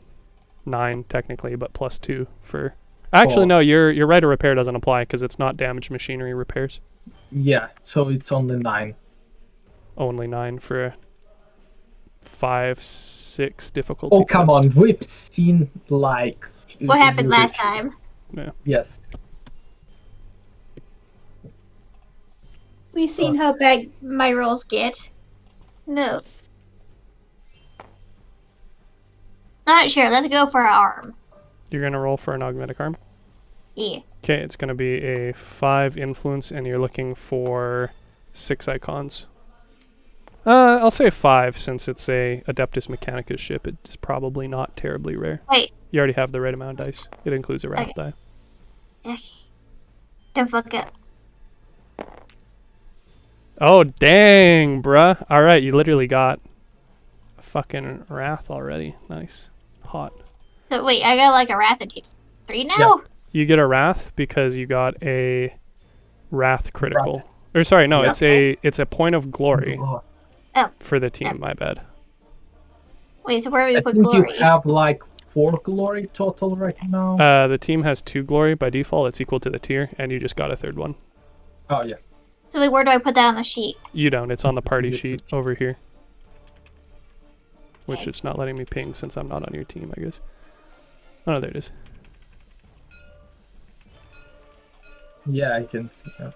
9 technically, but +2 for. Actually, no, your right of repair doesn't apply because it's not damaged machinery repairs. Yeah, so it's only 9. Only 9 for a 5, 6 difficulty. Oh, come on, we've seen like. What happened last time? Yeah. Yes. We've seen how bad my rolls get. No. Not sure. Let's go for arm. You're gonna roll for an augmetic arm. Yeah. Okay, it's gonna be a 5 influence, and you're looking for 6 icons. I'll say 5 since it's a Adeptus Mechanicus ship. It's probably not terribly rare. Wait. You already have the right amount of dice. It includes a wrath die. Okay. Don't fuck up. Oh, dang, bruh. Alright, you literally got a fucking wrath already. Nice. Hot. So wait, I got like a wrath of 3 now? Yeah. You get a wrath because you got a wrath critical. Or sorry, no, Yeah. it's a point of glory Oh, for the team, Yeah. my bad. Wait, so where do we I put think glory? you have like 4 glory total right now. The team has 2 glory by default. It's equal to the tier, and you just got a 3rd one. Oh yeah. So like, where do I put that on the sheet? You don't. It's on the party sheet over here. Which it's not letting me ping since I'm not on your team, I guess. Oh, no, there it is. Yeah, I can see that.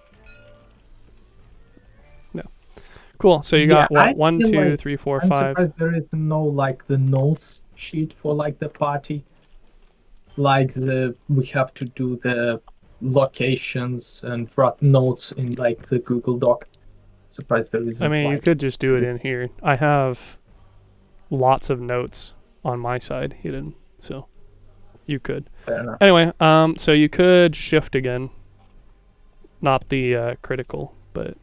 Cool. So you Yeah, got what? I 1, feel 2, like 3, 4, I'm 5. surprised there is no like the notes sheet for like the party. Like we have to do the locations and write notes in like the Google Doc. Surprised there isn't. I mean, you like, could just do it in here. I have lots of notes on my side hidden, so you could. fair enough. Anyway, so you could shift again. Not the critical, but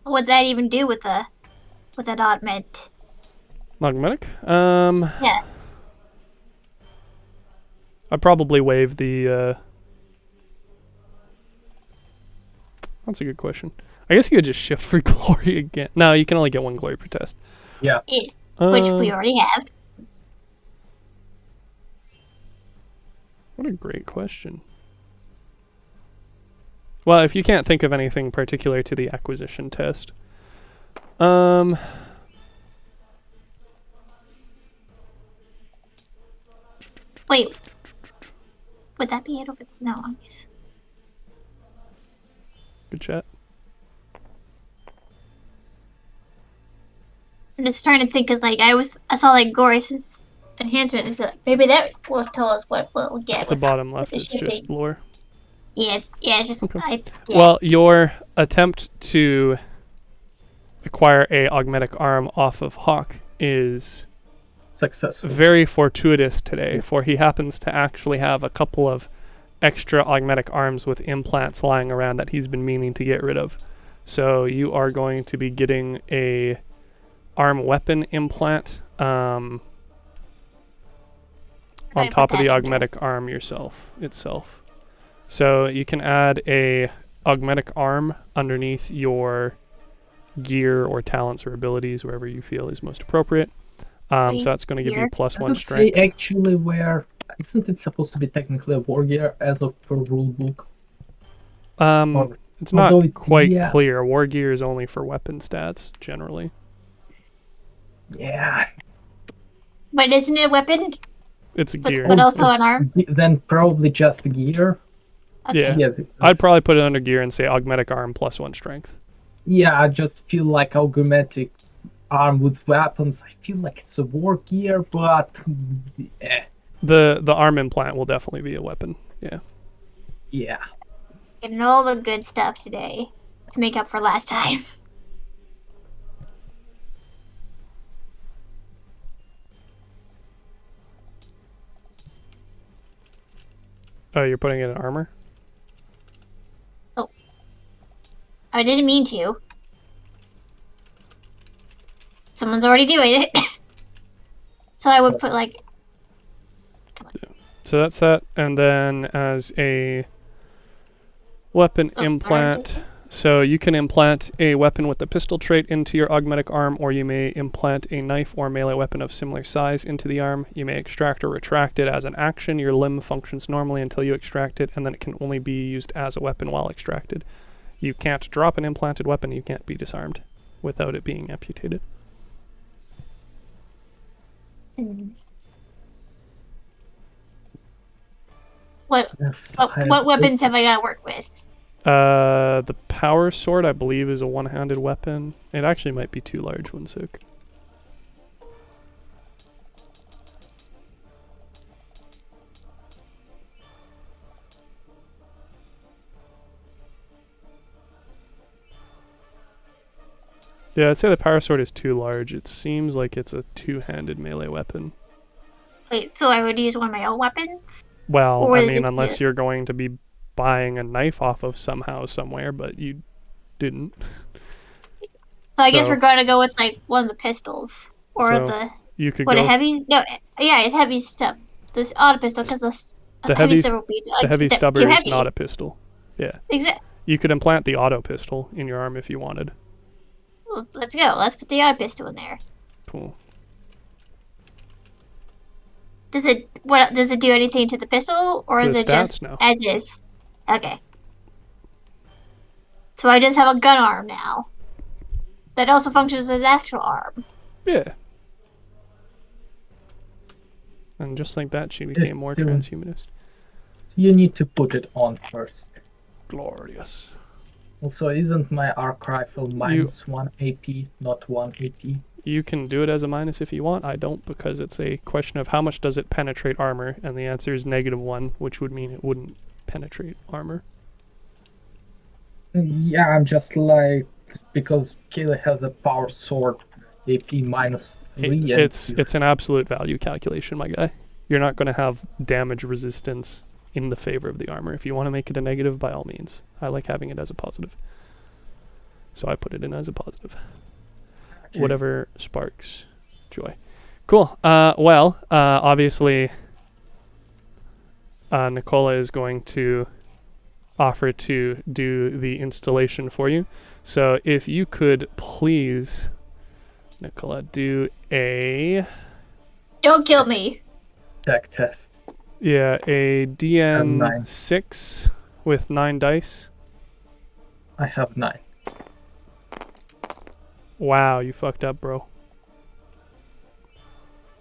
What'd that even do with that augment? augmetic. Yeah. I'd probably waive the. That's a good question. I guess you could just shift for glory again. No, you can only get 1 glory per test. Yeah. Which we already have. What a great question. Well, if you can't think of anything particular to the acquisition test, Wait. Would that be it over? No, I guess. good chat. I'm just trying to think, cause like I saw like glorious enhancement, and so maybe that will tell us what we'll get. It's the with- bottom left. the It's just shipping. lore. Yeah, it's just Okay. yeah. Well, your attempt to acquire a augmetic arm off of Hawk is Successful. very fortuitous today, for he happens to actually have a couple of extra augmetic arms with implants lying around that he's been meaning to get rid of. So you are going to be getting a arm weapon implant on Right, top of put the that into- augmetic arm itself. So you can add a augmetic arm underneath your gear or talents or abilities, wherever you feel is most appropriate. So that's going to give you Gear. +1 Does it say strength. actually where? Isn't it supposed to be technically a war gear as of per rule book? Or- It's not although quite yeah. clear. War gear is only for weapon stats, generally. Yeah. But isn't it a weapon? It's a But, gear. but also It's- an arm? Then probably just gear. Okay. Yeah. Yeah. I'd probably put it under gear and say augmetic arm +1 strength. Yeah, I just feel like augmetic arm with weapons. I feel like it's a war gear, but The arm implant will definitely be a weapon. Yeah. yeah. Getting all the good stuff today to make up for last time. Oh, you're putting it in armor? I didn't mean to. Someone's already doing it. So I would put like. So that's that. And then as a weapon Oh, implant, So you can implant a weapon with the pistol trait into your augmetic arm, or you may implant a knife or melee weapon of similar size into the arm. You may extract or retract it as an action. Your limb functions normally until you extract it, and then it can only be used as a weapon while extracted. You can't drop an implanted weapon. You can't be disarmed without it being amputated. What Yes, what weapons have I got to work with? The power sword, I believe, is a one-handed weapon. It actually might be too large. One sec. Yeah, I'd say the power sword is too large. It seems like it's a two-handed melee weapon. Wait, so I would use one of my own weapons? Well, Or I is mean, it- unless you're going to be buying a knife off of somehow, somewhere, but you didn't. So I guess So- we're going to go with like one of the pistols or So, the You could what a go. heavy it's heavy stub. This auto pistol because The heavy heavy- stub would be like, The heavy too stubber is heavy. not a pistol. Yeah. Exactly. You could implant the auto pistol in your arm if you wanted. Well, let's go. Let's put the auto pistol in there. Cool. Does it do anything to the pistol or To is the it just stats? No. as is? Okay. So I just have a gun arm now. That also functions as an actual arm. Yeah. And just like that, she became more do- transhumanist. You need to put it on first. Glorious. Also, isn't my arc rifle minus 1 AP, not 1 AP? You can do it as a minus if you want. I don't, because it's a question of how much does it penetrate armor, and the answer is -1, which would mean it wouldn't penetrate armor. Yeah, I'm just like, because Kayla has a power sword AP minus 3. It's an absolute value calculation, my guy. You're not going to have damage resistance in the favor of the armor. If you want to make it a negative, by all means. I like having it as a positive. So I put it in as a positive. Okay. Whatever sparks joy. Cool. Obviously, Nicola is going to offer to do the installation for you. So if you could please, Nicola, do a Don't kill me. Tech test. a nine. DN6 with 9 dice. I have 9. Wow, you fucked up, bro.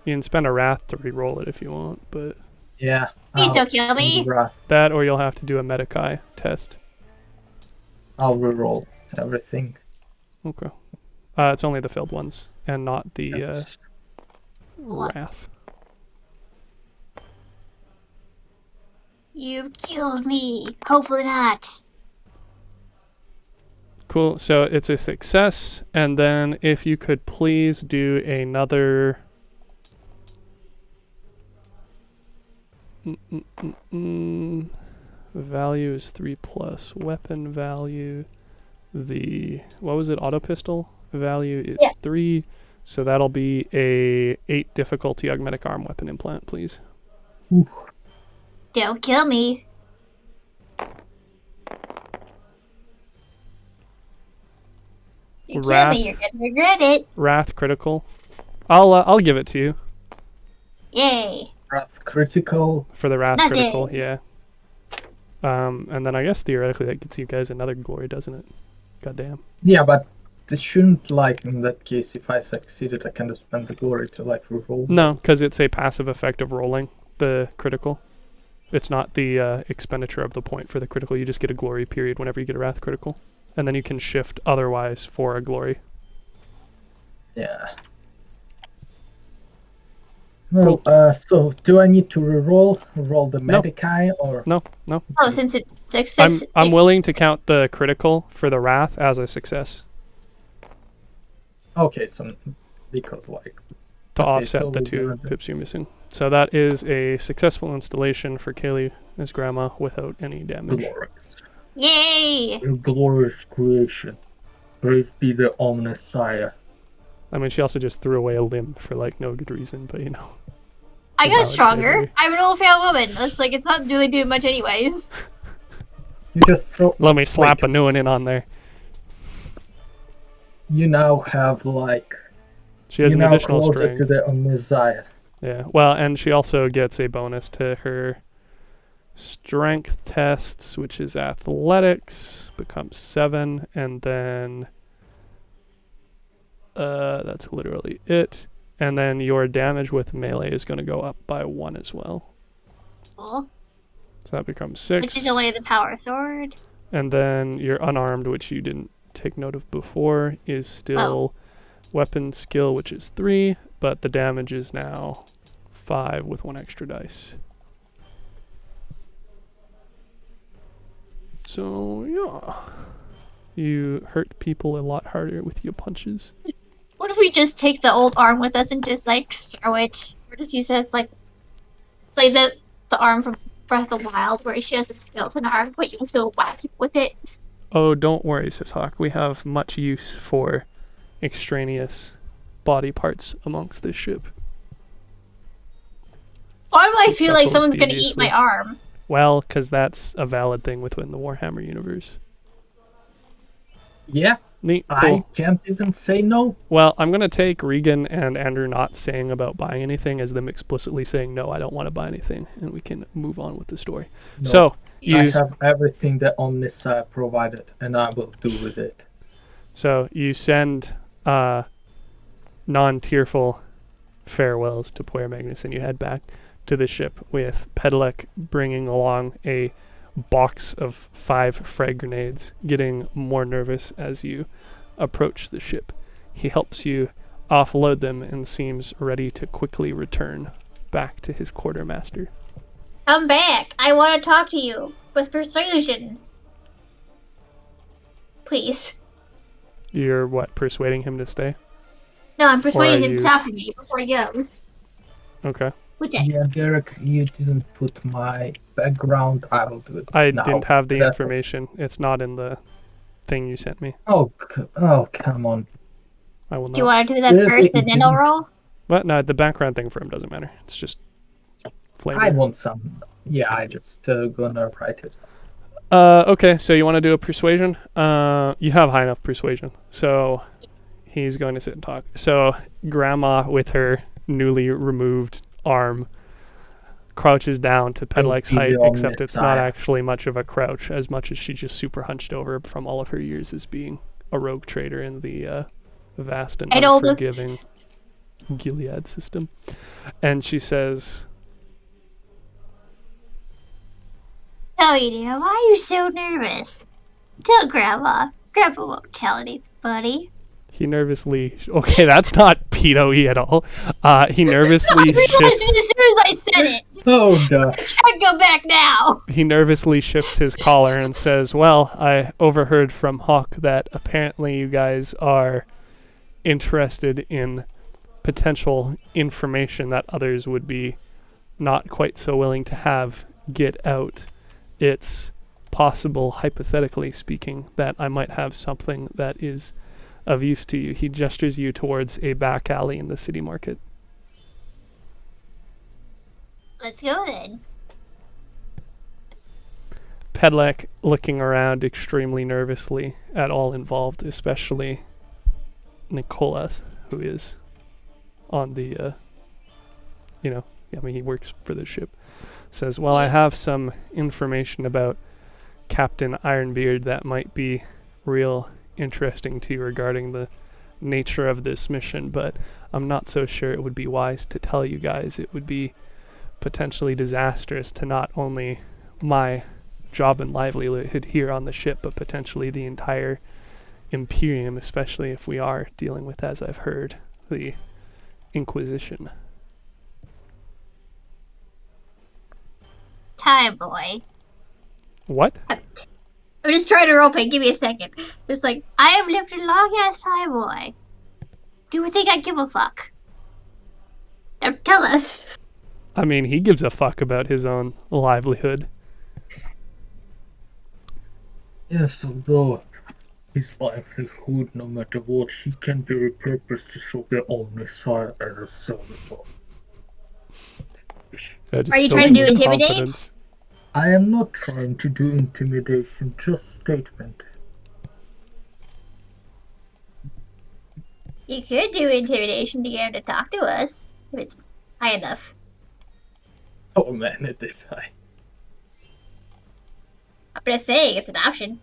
You can spend a wrath to re-roll it if you want, but Yeah. Please don't kill me. that or you'll have to do a Medikai test. I'll reroll everything. Okay. It's only the filled ones and not the Yes. What? wrath. You killed me. Hopefully not. Cool. So it's a success, and then if you could please do another. Value is 3+. Weapon value. What was it? Auto pistol value is 3. So that'll be a 8 difficulty augmetic arm weapon implant, please. Ooh. Don't kill me. You kill Wrath. me, you're gonna regret it. Wrath critical. I'll give it to you Yay. Wrath critical. for the wrath Not critical. dead. Yeah. And then I guess theoretically that gets you guys another glory, doesn't it? Goddamn. Yeah, but it shouldn't, like, in that case, if I succeeded, I can just spend the glory to, like, reroll. No, because it's a passive effect of rolling the critical. It's not the expenditure of the point for the critical. You just get a glory period whenever you get a wrath critical. And then you can shift otherwise for a glory. Yeah. Well, so do I need to roll the No. Medikai, or? No. Oh, since it's success. I'm willing to count the critical for the wrath as a success Okay, so because, like, to Okay, offset so the we're 2 gonna do- pips you're missing. So that is a successful installation for Kaylee as grandma without any damage. glorious. Yay! Your glorious creation. Praise be the Omnissiah. I mean, she also just threw away a limb for like no good reason, but you know. I got Valid stronger. bravery. I'm an old female woman. It's like it's not really doing much anyways. You just throw. Let me slap a new one in on there. you now have like She has you're an now additional closer strength. to the Omnisire. Yeah. Well, and she also gets a bonus to her strength tests, which is athletics, becomes 7, and then that's literally it. And then your damage with melee is going to go up by 1 as well. Cool. So that becomes 6. Which is only the power sword. And then your unarmed, which you didn't take note of before, is still weapon skill, which is 3, but the damage is now 5 with 1 extra dice. So, yeah. You hurt people a lot harder with your punches. What if we just take the old arm with us and just like throw it, or just use it as like the arm from Breath of the Wild, where she has a skeleton arm, but you can still whack people with it. Oh, don't worry, Sishawk. We have much use for extraneous body parts amongst this ship. Why do I feel like Chuckles someone's gonna eat deviously. my arm? Well, because that's a valid thing within the Warhammer universe. Yeah, Neat, I cool. can't even say no. Well, I'm going to take Regan and Andrew not saying about buying anything as them explicitly saying, no, I don't want to buy anything, and we can move on with the story. No, So, I have everything that Omnisire provided, and I will do with it. So you send non-tearful farewells to Puer Magnus, and you head back to the ship with Pedalec bringing along a box of 5 frag grenades, getting more nervous as you approach the ship. He helps you offload them and seems ready to quickly return back to his quartermaster. Come back! I want to talk to you with persuasion. Please. You're what, persuading him to stay? No, I'm persuading him you- to talk to me before he goes. Okay. Which I Yeah, Derek, you didn't put my background. I will do it I now. didn't have the That's- information. It's not in the thing you sent me. Oh, come on. I will Do you not. want to do that Seriously, first and then I'll roll? But no, the background thing for him doesn't matter. It's just flavor. I want some. Yeah, I just gonna write it. Okay, so you want to do a persuasion? You have high enough persuasion. So he's going to sit and talk. So Grandma, with her newly removed arm, crouches down to Pedalec's be height, on except that it's not side. actually much of a crouch, as much as she just super hunched over from all of her years as being a rogue trader in the vast and I don't look- unforgiving Gilead system. And she says, Tell me, dear, why are you so nervous? Tell Grandma. Grandpa won't tell anybody. he nervously, okay, that's not pedo-y at all. He I nervously realized shifts. it as soon as I said it. Oh, duh. Try to go back now. He nervously shifts his collar and says, well, I overheard from Hawk that apparently you guys are interested in potential information that others would be not quite so willing to have get out. It's possible, hypothetically speaking, that I might have something that is of use to you. He gestures you towards a back alley in the city market. Let's go then. Pedlec looking around extremely nervously at all involved, especially Nicolas, who is on the, he works for the ship, says, well, I have some information about Captain Ironbeard that might be real interesting to you regarding the nature of this mission, but I'm not so sure it would be wise to tell you guys. It would be potentially disastrous to not only my job and livelihood here on the ship, but potentially the entire Imperium, especially if we are dealing with, as I've heard, the Inquisition. Time, boy. What? I'm just trying to roleplay. Give me a second. Just like, I have lived a long ass time, boy. Do you think I give a fuck? Now tell us. I mean, he gives a fuck about his own livelihood. Yes, although his livelihood, no matter what, he can be repurposed to show the Omnisire as a servitor. Are you trying to do intimidate? Confidence. I am not trying to do intimidation, just statement. You could do intimidation to get him to talk to us if it's high enough. Oh man, it is high. I'm just saying, it's an option.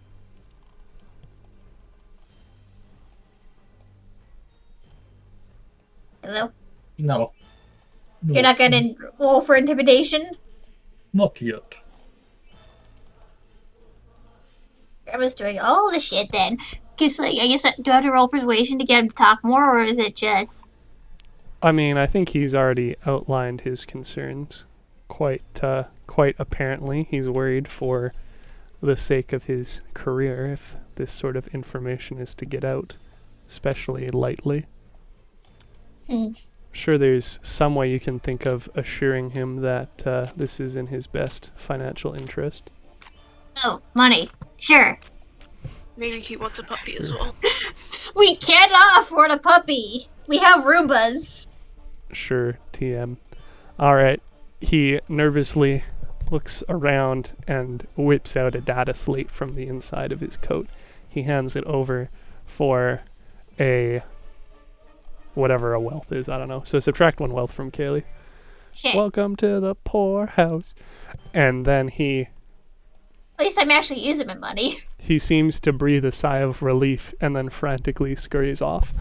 Hello? No. You're not gonna roll for intimidation? Not yet. Grandma's doing all the shit then. Cause like, I guess, do I have to roll persuasion to get him to talk more, or is it just... I mean, I think he's already outlined his concerns quite apparently. He's worried for the sake of his career if this sort of information is to get out, especially lightly. Sure, there's some way you can think of assuring him that this is in his best financial interest. Oh, money. Sure. Maybe he wants a puppy as well. We cannot afford a puppy. We have Roombas. Sure, TM. Alright, he nervously looks around and whips out a data slate from the inside of his coat. He hands it over for a... whatever a wealth is, I don't know. So subtract 1 wealth from Kaylee. Okay. Welcome to the poorhouse. And then he At least I'm actually using my money. seems to breathe a sigh of relief and then frantically scurries off.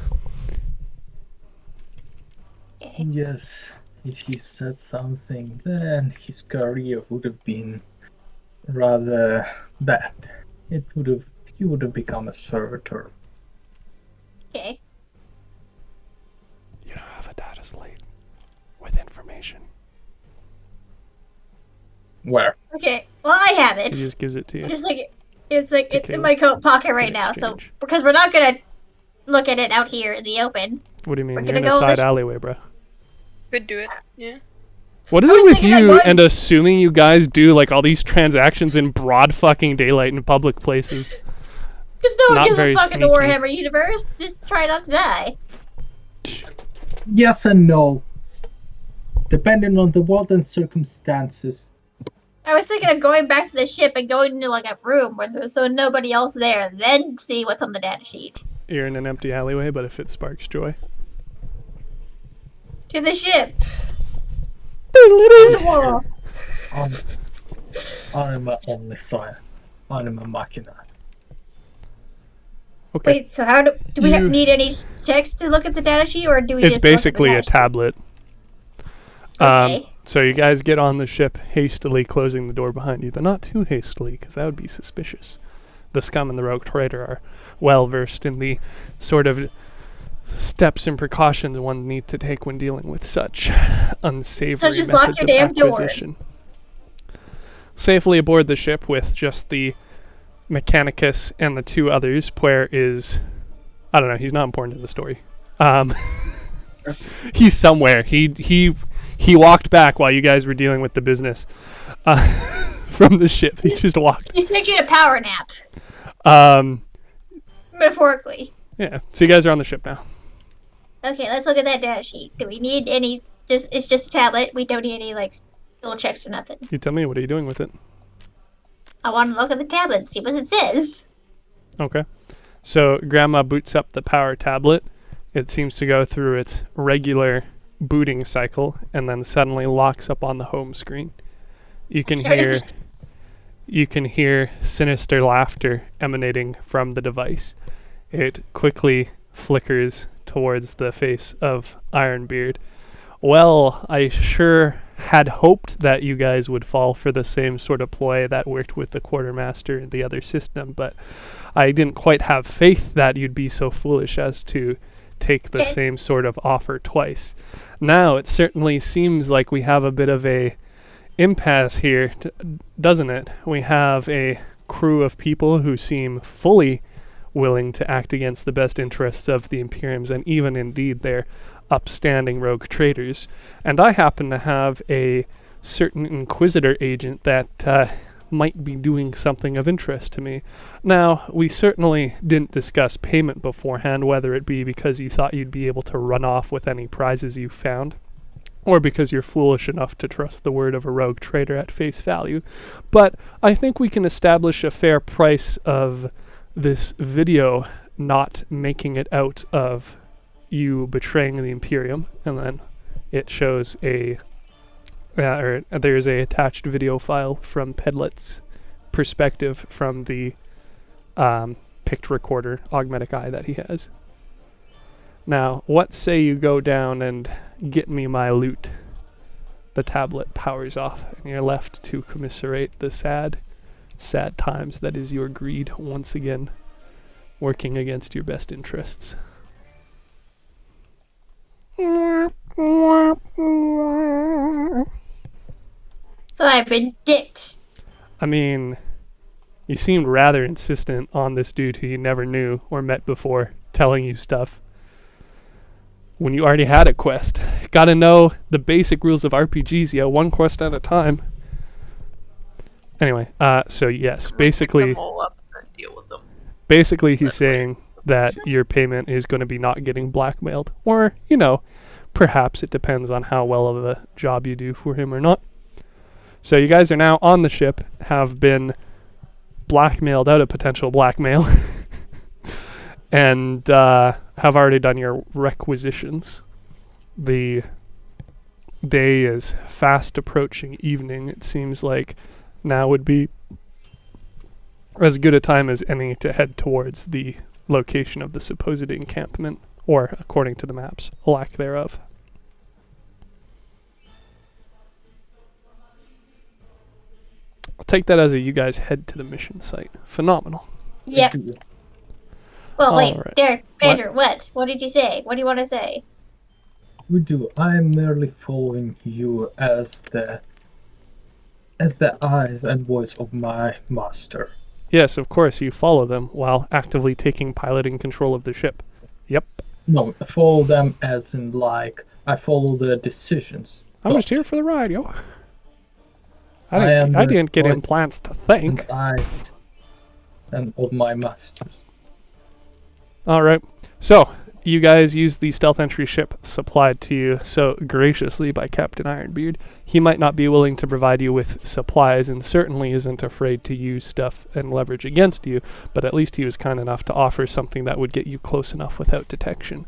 Okay. Yes, if he said something, then his career would have been rather bad. He would have become a servitor. Okay. You don't have a data slate with information. Where? Okay. Well, I have He it. just gives it to you. It's in my coat pocket right now. So exchange. because we're not gonna look at it out here in the open. What do you mean? We're You're in gonna a go side this- alleyway, bro. Could do it. Yeah. What is I it was with thinking of you going- and assuming you guys do like all these transactions in broad fucking daylight in public places? Because no one Not gives very a fuck in the sneaky. Warhammer universe. Just try not to die. Yes and no. Depending on the world and circumstances. I was thinking of going back to the ship and going into like a room where there's so nobody else there, then see what's on the data sheet. You're in an empty alleyway, but if it sparks joy. To the ship. To the wall. I'm only sire. I'm a machina. Okay. Wait, so how do we You- need any checks to look at the data sheet, or do we It's just look at the basically a data sheet? tablet. Okay. So you guys get on the ship, hastily closing the door behind you, but not too hastily, because that would be suspicious. The scum and the rogue trader are well versed in the sort of steps and precautions one needs to take when dealing with such unsavory So just lock methods your of damn door. acquisition. Safely aboard the ship with just the Mechanicus and the 2 others, Puer is... I don't know, he's not important to the story. He's somewhere. He walked back while you guys were dealing with the business from the ship. He just walked. He's taking a power nap, Um, metaphorically. yeah. So you guys are on the ship now. Okay, let's look at that data sheet. Do we need any? It's just a tablet. We don't need any like skill checks or nothing. You tell me, what are you doing with it? I want to look at the tablet and see what it says. Okay. So Grandma boots up the power tablet. It seems to go through its regular booting cycle and then suddenly locks up on the home screen. You can hear sinister laughter emanating from the device. It quickly flickers towards the face of Ironbeard. Well, I sure had hoped that you guys would fall for the same sort of ploy that worked with the quartermaster and the other system, but I didn't quite have faith that you'd be so foolish as to take the same sort of offer twice. Now it certainly seems like we have a bit of a impasse here, doesn't it? We have a crew of people who seem fully willing to act against the best interests of the Imperiums and even indeed their upstanding rogue traders. And I happen to have a certain Inquisitor agent that might be doing something of interest to me. Now, we certainly didn't discuss payment beforehand, whether it be because you thought you'd be able to run off with any prizes you found, or because you're foolish enough to trust the word of a rogue trader at face value. But I think we can establish a fair price of this video not making it out of you betraying the Imperium, and then it shows there's a attached video file from Pedlet's perspective from the picked recorder augmetic eye that he has. Now, what say you go down and get me my loot? The tablet powers off, and you're left to commiserate the sad times that is your greed once again working against your best interests. So I predict. I mean, you seemed rather insistent on this dude who you never knew or met before telling you stuff when you already had a quest. Gotta know the basic rules of RPGs, yeah, one quest at a time. Anyway, so yes, basically, Pick them all up and deal with them. basically he's saying that your payment is going to be not getting blackmailed. Or, perhaps it depends on how well of a job you do for him or not. So you guys are now on the ship, have been blackmailed out of potential blackmail, and have already done your requisitions. The day is fast approaching evening. It seems like now would be as good a time as any to head towards the location of the supposed encampment, or, according to the maps, lack thereof. I'll take that as you guys head to the mission site. Phenomenal. Yep. Well, wait, Alright. there, Andrew, what? What did you say? What do you want to say? Udo, I'm merely following you as the eyes and voice of my master. Yes, of course, you follow them while actively taking piloting control of the ship. Yep. No, I follow them as in I follow the decisions. I'm just here for the ride, yo. I I am didn't get the- implants to thank. And eyes and of my masters. Alright, so you guys use the stealth entry ship supplied to you so graciously by Captain Ironbeard. He might not be willing to provide you with supplies and certainly isn't afraid to use stuff and leverage against you, but at least he was kind enough to offer something that would get you close enough without detection.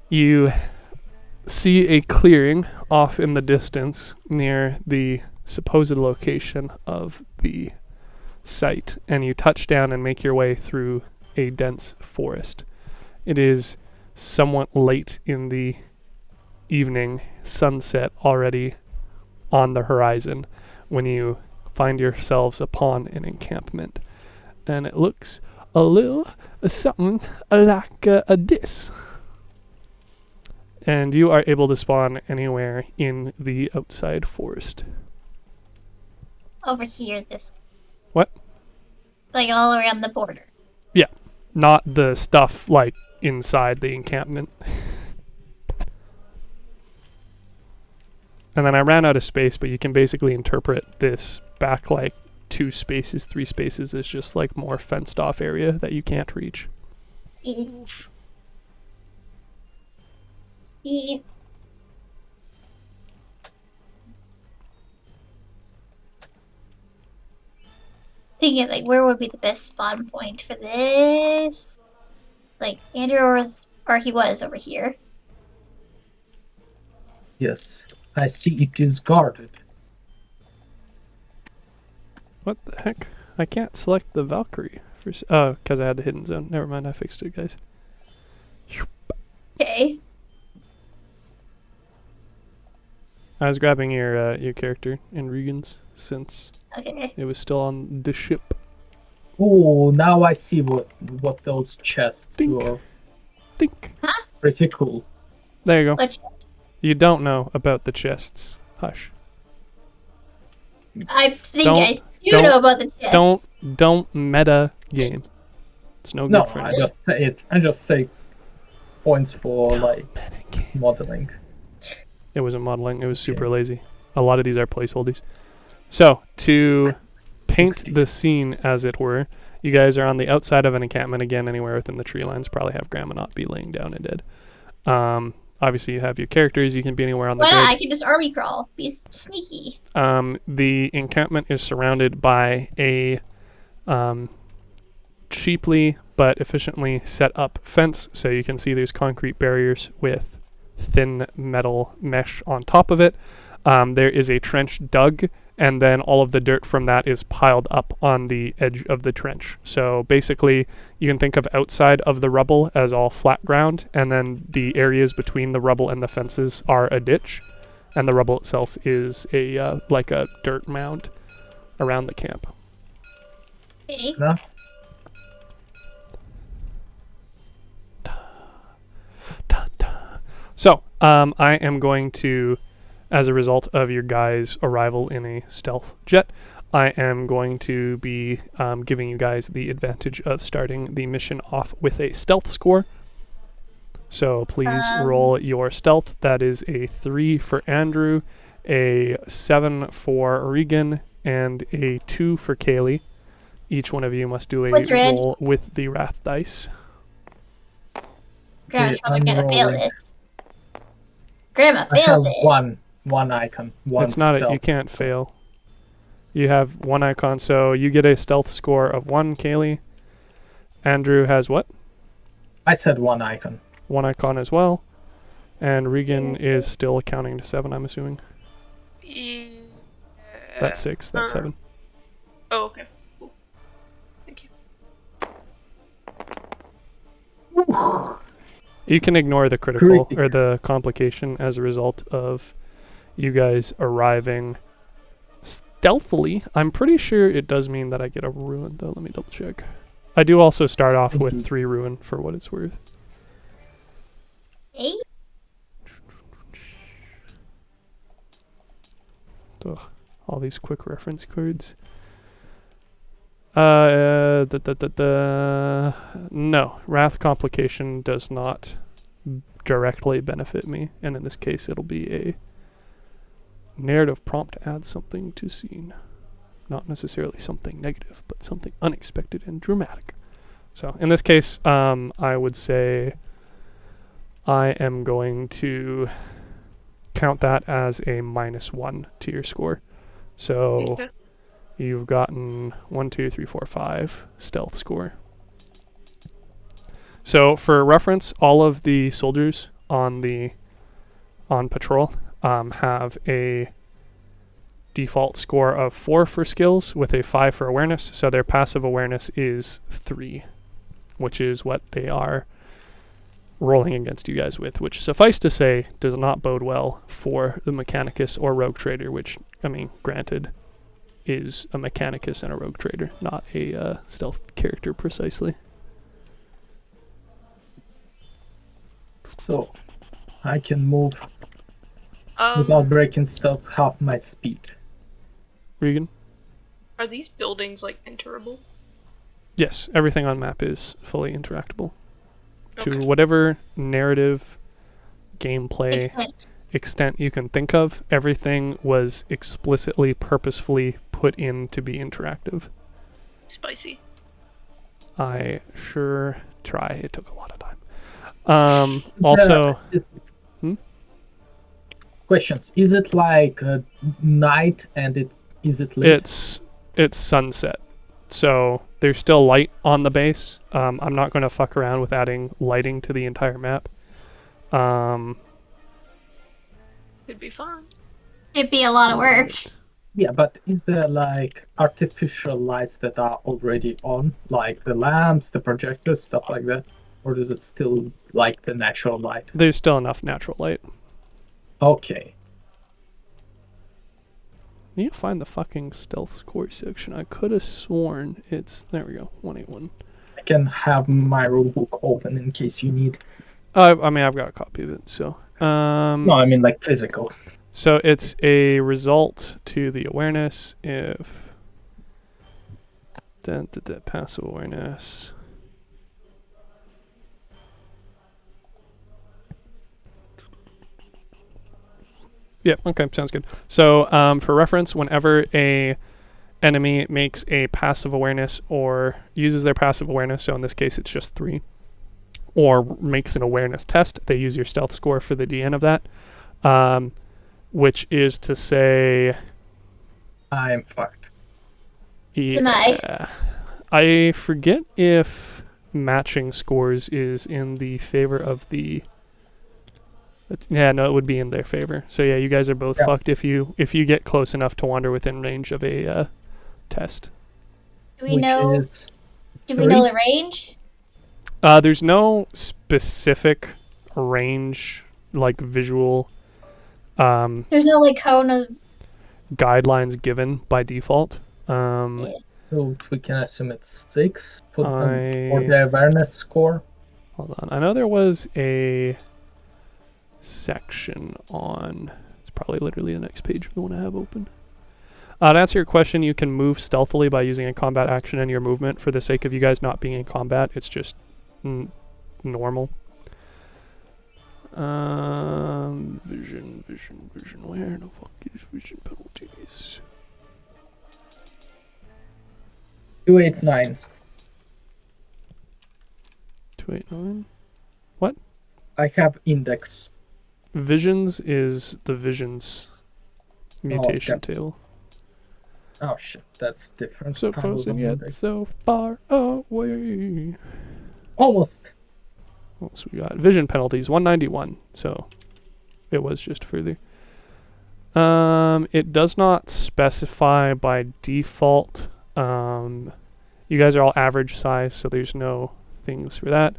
You see a clearing off in the distance near the supposed location of the site, and you touch down and make your way through a dense forest. It is somewhat late in the evening, sunset already on the horizon, when you find yourselves upon an encampment. And it looks a little something like this. And you are able to spawn anywhere in the outside forest. Over here, this. What? Like all around the border. Not the stuff like inside the encampment. And then I ran out of space, but you can basically interpret this back like 2 spaces, 3 spaces as just like more fenced off area that you can't reach. Thinking like where would be the best spawn point for this? It's like Andrew or he was over here. Yes, I see it is guarded. What the heck? I can't select the Valkyrie. Because I had the hidden zone. Never mind, I fixed it, guys. Okay. I was grabbing your character in Regan's since Okay. it was still on the ship. Oh, now I see what those chests Dink. were. Think. Pretty cool. There you go. Which You don't know about the chests. Hush. I think Don't- I do don't- know about the chest. Don't meta game. It's no good No, for I anyone. just say it. I just say points for modeling. It wasn't modeling. It was super lazy. A lot of these are placeholders. So, to paint the scene, as it were, you guys are on the outside of an encampment, again, anywhere within the tree lines. Probably have Grandma not be laying down and dead. Obviously, you have your characters. You can be anywhere on the Why not? grid. I can just army crawl. Be sneaky. The encampment is surrounded by a cheaply but efficiently set up fence. So you can see there's concrete barriers with thin metal mesh on top of it. There is a trench dug, and then all of the dirt from that is piled up on the edge of the trench. So basically, you can think of outside of the rubble as all flat ground, and then the areas between the rubble and the fences are a ditch, and the rubble itself is a like a dirt mound around the camp. Okay. No? So, I am going to, as a result of your guys' arrival in a stealth jet, I am going to be giving you guys the advantage of starting the mission off with a stealth score. So please roll your stealth. That is a 3 for Andrew, a 7 for Regan, and a 2 for Kaylee. Each one of you must do a roll with the Wrath dice. Grandma's probably I'm gonna fail rolling. this. Grandma I have failed this. one icon. One It's not stealth. you can't fail. You have one icon, so you get a stealth score of 1, Kaylee. Andrew has what? I said one icon. 1 icon as well. And Regan is still accounting to 7, I'm assuming. Yeah. That's 6, that's 7. Oh, okay. Cool. Thank you. You can ignore the critical Critical. or the complication as a result of you guys arriving stealthily. I'm pretty sure it does mean that I get a ruin, though. Let me double check. I do also start off with 3 ruin for what it's worth. Hey? Ugh, all these quick reference cards. No, Wrath complication does not directly benefit me, and in this case it'll be a narrative prompt to add something to scene. Not necessarily something negative, but something unexpected and dramatic. So in this case, I would say I am going to count that as a -1 to your score. So Okay. you've gotten 1, 2, 3, 4, 5 stealth score. So for reference, all of the soldiers on patrol have a default score of 4 for skills with a 5 for awareness. So their passive awareness is 3, which is what they are rolling against you guys with, which suffice to say does not bode well for the Mechanicus or Rogue Trader, which, I mean, granted, is a Mechanicus and a Rogue Trader, not a stealth character precisely. So I can move Um, without breaking stealth half my speed. Regan? are these buildings like enterable? Yes, everything on map is fully interactable. Okay. To whatever narrative, gameplay extent you can think of, everything was explicitly, purposefully put in to be interactive. Spicy. I sure try. It took a lot of time. Also, Questions. Is it like night and is it lit? it's sunset, so there's still light on the base. I'm not going to fuck around with adding lighting to the entire map. Could be fun. It'd be a lot of work. Yeah, but is there like artificial lights that are already on, like the lamps, the projectors, stuff like that? Or is it still like the natural light? There's still enough natural light. Okay. I need to find the fucking stealth score section. I could have sworn it's... There we go, 181. I can have my rulebook open in case you need. I mean, I've got a copy of it, so... No, I mean like physical. So it's a result to the awareness if... passive awareness... Yeah, okay, sounds good. So for reference, whenever a enemy makes a passive awareness or uses their passive awareness, so in this case it's just 3, or makes an awareness test, they use your stealth score for the DN of that, which is to say... I'm fucked. So am I. Yeah, I forget if matching scores is in the favor of the. Yeah, no, it would be in their favor. So yeah, you guys are both fucked if you get close enough to wander within range of a test. Do we know the range? There's no specific range, like visual. There's no like cone of guidelines given by default. So we can assume it's 6 for the awareness score. Hold on. I know there was a section on. It's probably literally the next page of the one I have open. To answer your question, you can move stealthily by using a combat action in your movement. For the sake of you guys not being in combat, it's just normal. Vision. Where the fuck is vision penalties? 289. 289? What? I have index. Visions is the visions mutation table. Oh shit, that's different. So close and yet so far away. Almost. What else we got? Vision penalties, 191. So it was just further. It does not specify by default. You guys are all average size, so there's no things for that.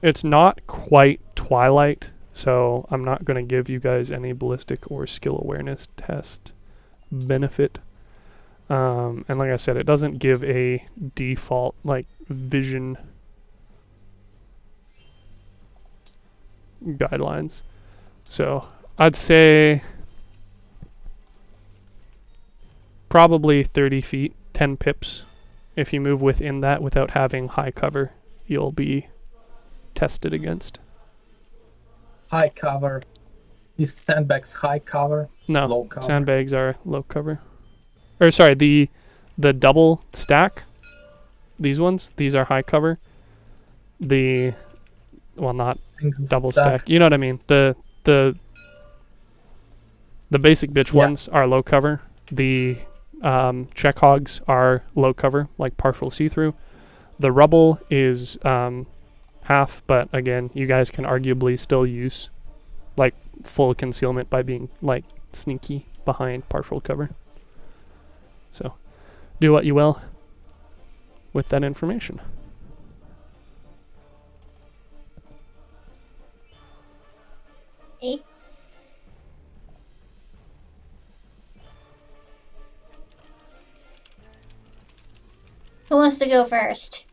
It's not quite Twilight, so I'm not going to give you guys any ballistic or skill awareness test benefit. And like I said, it doesn't give a default like vision guidelines. So I'd say probably 30 feet, 10 pips. If you move within that without having high cover, you'll be tested against. High cover. Is sandbags high cover? No, low cover? Sandbags are low cover. Or sorry, the double stack. These ones, these are high cover. Not double stack. You know what I mean? The basic bitch ones are low cover. The check hogs are low cover, like partial see-through. The rubble is half, but again, you guys can arguably still use like full concealment by being like sneaky behind partial cover. So do what you will with that information. Hey. Who wants to go first?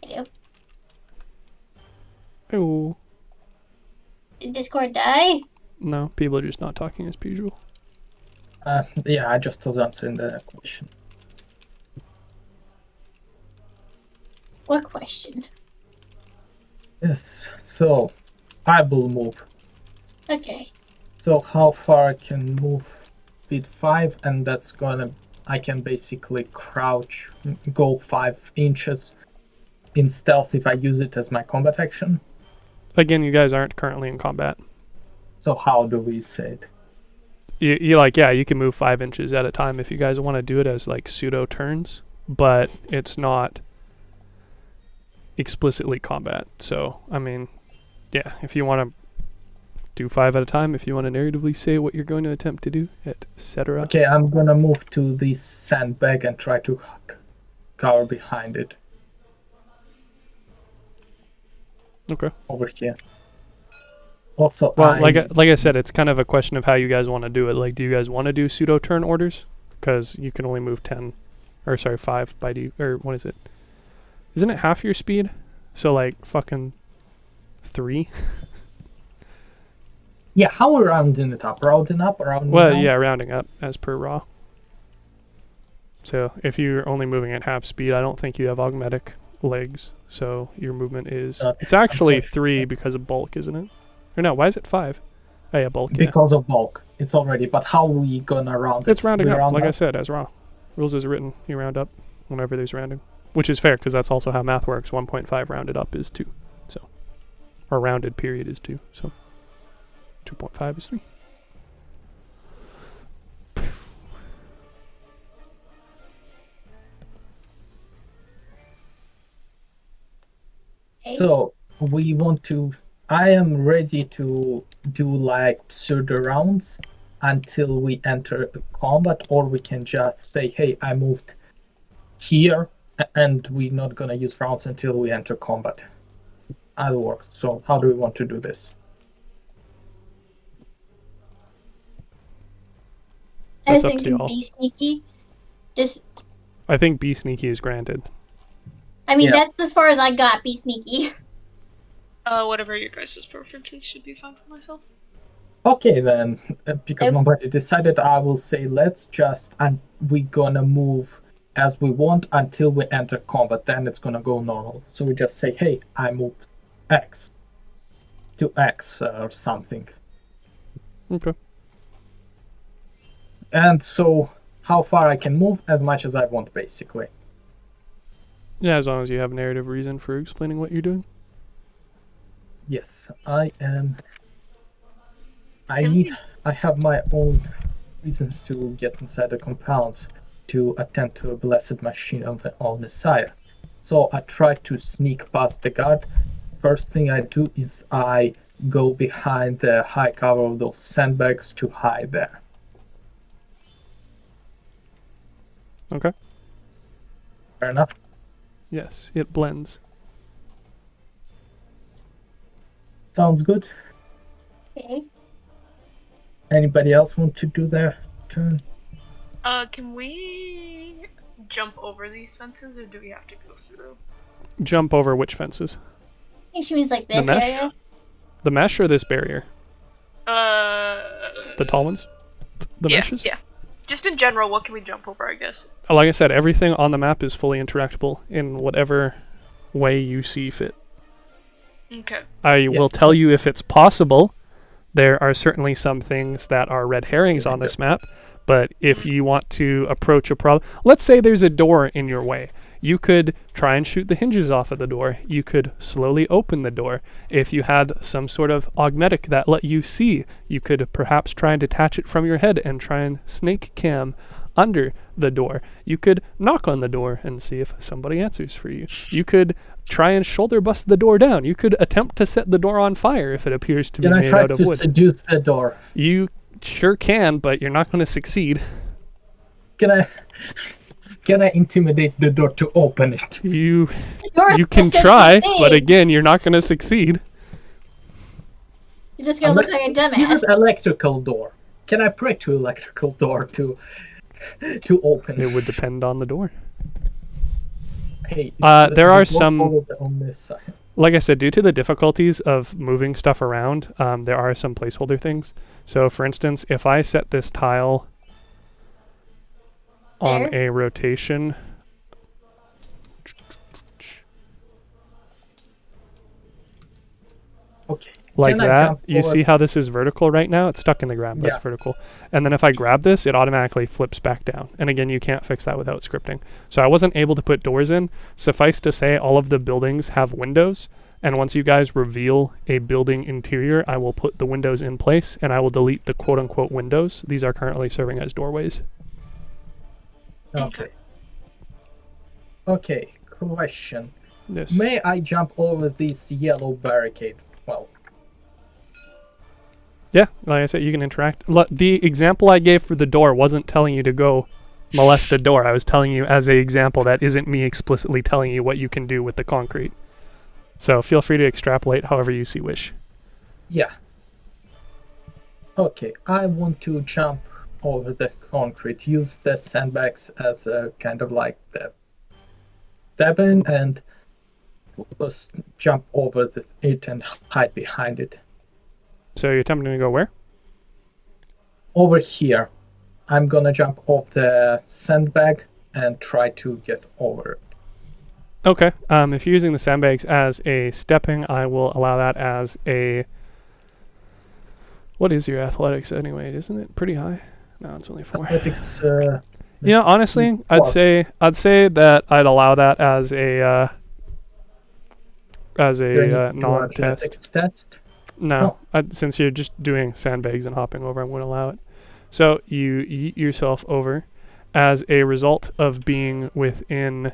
I do. Oh. Did Discord die? No, people are just not talking as per usual. Yeah, I just was answering the question. What question? Yes, so I will move. Okay. So how far I can move? Speed 5, and that's gonna... I can basically crouch, go 5 inches in stealth if I use it as my combat action. Again, you guys aren't currently in combat. So how do we say it? You can move 5 inches at a time if you guys want to do it as like pseudo turns, but it's not explicitly combat. So, I mean, yeah, if you want to do 5 at a time, if you want to narratively say what you're going to attempt to do, etc. Okay, I'm gonna move to this sandbag and try to cover behind it. Okay. Over here. Also, well, like I said, it's kind of a question of how you guys want to do it. Like, do you guys want to do pseudo turn orders? Because you can only move 5 by or what is it? Isn't it half your speed? So like fucking 3. Yeah, how are we rounding it up? Rounding up, rounding Well, down? yeah, rounding up as per raw. So if you're only moving at half speed, I don't think you have augmetic legs. So your movement is... it's actually 3 because of bulk, isn't it? Or no, why is it 5? Oh yeah, bulk, Because of bulk. It's already... But how are we gonna round it? It's rounding up, like up? I said, as raw. Rules is written. You round up whenever there's rounding. Which is fair, because that's also how math works. 1.5 rounded up is 2. So Or rounded period is 2. So 2.5 is 3. Okay. So we want to. I am ready to do like pseudo rounds until we enter combat, or we can just say, "Hey, I moved here," and we're not gonna use rounds until we enter combat. Either works. So how do we want to do this? I was That's up to thinking y'all. be sneaky. Just, I think be sneaky is granted. I mean, Yeah. that's as far as I got. Be sneaky. Whatever your guys' preferences should be fine for myself. Okay, then, because Yep. nobody decided, I will say let's just, and we're gonna move as we want until we enter combat. Then it's gonna go normal. So we just say, "Hey, I moved X to X or something." Okay. And so, how far I can move? As much as I want, basically. Yeah, as long as you have narrative reason for explaining what you're doing. Yes, I am. I Can need. we- I have my own reasons to get inside the compounds to attend to a blessed machine of all Messiah. So I try to sneak past the guard. First thing I do is I go behind the high cover of those sandbags to hide there. Okay. Fair enough. Yes, it blends. Sounds good. Okay. Anybody else want to do their turn? Can we jump over these fences, or do we have to go through? Jump over which fences? I think she means like this mesh? area. The mesh or this barrier? The tall ones? The yeah, meshes? Yeah. Just in general, what can we jump over, I guess? Like I said, everything on the map is fully interactable in whatever way you see fit. Okay. I will tell you if it's possible. There are certainly some things that are red herrings on this map, but if you want to approach a problem, let's say there's a door in your way. You could try and shoot the hinges off of the door. You could slowly open the door. If you had some sort of augmetic that let you see, you could perhaps try and detach it from your head and try and snake cam under the door. You could knock on the door and see if somebody answers for you. You could try and shoulder bust the door down. You could attempt to set the door on fire if it appears to be Can I made try out of to wood. seduce the door? You sure can, but you're not going to succeed. Can I intimidate the door to open it? You You're can essentially try, big. but again, you're not going to succeed. You're just gonna look like a This dumbass. is electrical door. Can I pray to electrical door to open It would depend on the door. Hey, there are the door some- on this side. Like I said, due to the difficulties of moving stuff around, there are some placeholder things. So, for instance, if I set this tile on There? a rotation, Okay. like Can I that, jump you forward? see how this is vertical right now? It's stuck in the ground. That's Yeah. vertical. And then if I grab this, it automatically flips back down. And again, you can't fix that without scripting. So I wasn't able to put doors in. Suffice to say, all of the buildings have windows. And once you guys reveal a building interior, I will put the windows in place and I will delete the quote-unquote windows. These are currently serving as doorways. Okay. Okay, question. Yes. May I jump over this yellow barricade? Well, Yeah, like I said, you can interact. The example I gave for the door wasn't telling you to go molest a door. I was telling you as an example that isn't me explicitly telling you what you can do with the concrete. So feel free to extrapolate however you see wish. yeah. Okay, I want to jump over the concrete, use the sandbags as a kind of like the stepping, and just jump over it and hide behind it. So you're attempting to go where? Over here, I'm gonna jump off the sandbag and try to get over it. Okay. If you're using the sandbags as a stepping, I will allow that as a... What is your athletics anyway? Isn't it pretty high? No, it's only 4. Athletics, You know, honestly, see, I'd four. say that I'd allow that as a as Do I need to a do non-test. athletics test? No, since you're just doing sandbags and hopping over, I wouldn't allow it. So you yeet yourself over. As a result of being within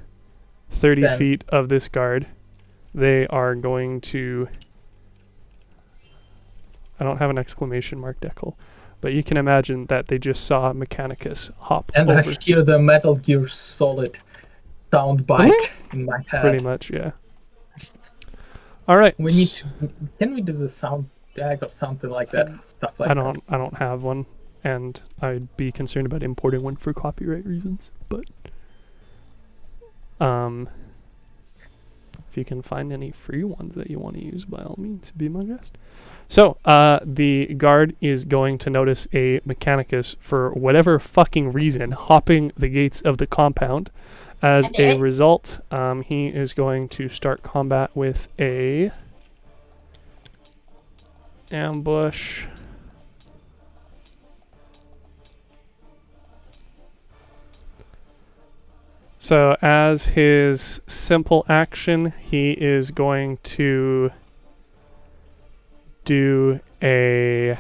30 Then- feet of this guard, they are going to... I don't have an exclamation mark decal, but you can imagine that they just saw Mechanicus hop And over. I hear the Metal Gear Solid sound bite in my head. Pretty much, yeah. All right. We need to. Can we do the sound gag or something like that? Stuff like I don't have one, and I'd be concerned about importing one for copyright reasons. But if you can find any free ones that you want to use, by all means, be my guest. So the guard is going to notice a Mechanicus for whatever fucking reason hopping the gates of the compound. As a result, he is going to start combat with a ambush. So as his simple action, he is going to do a...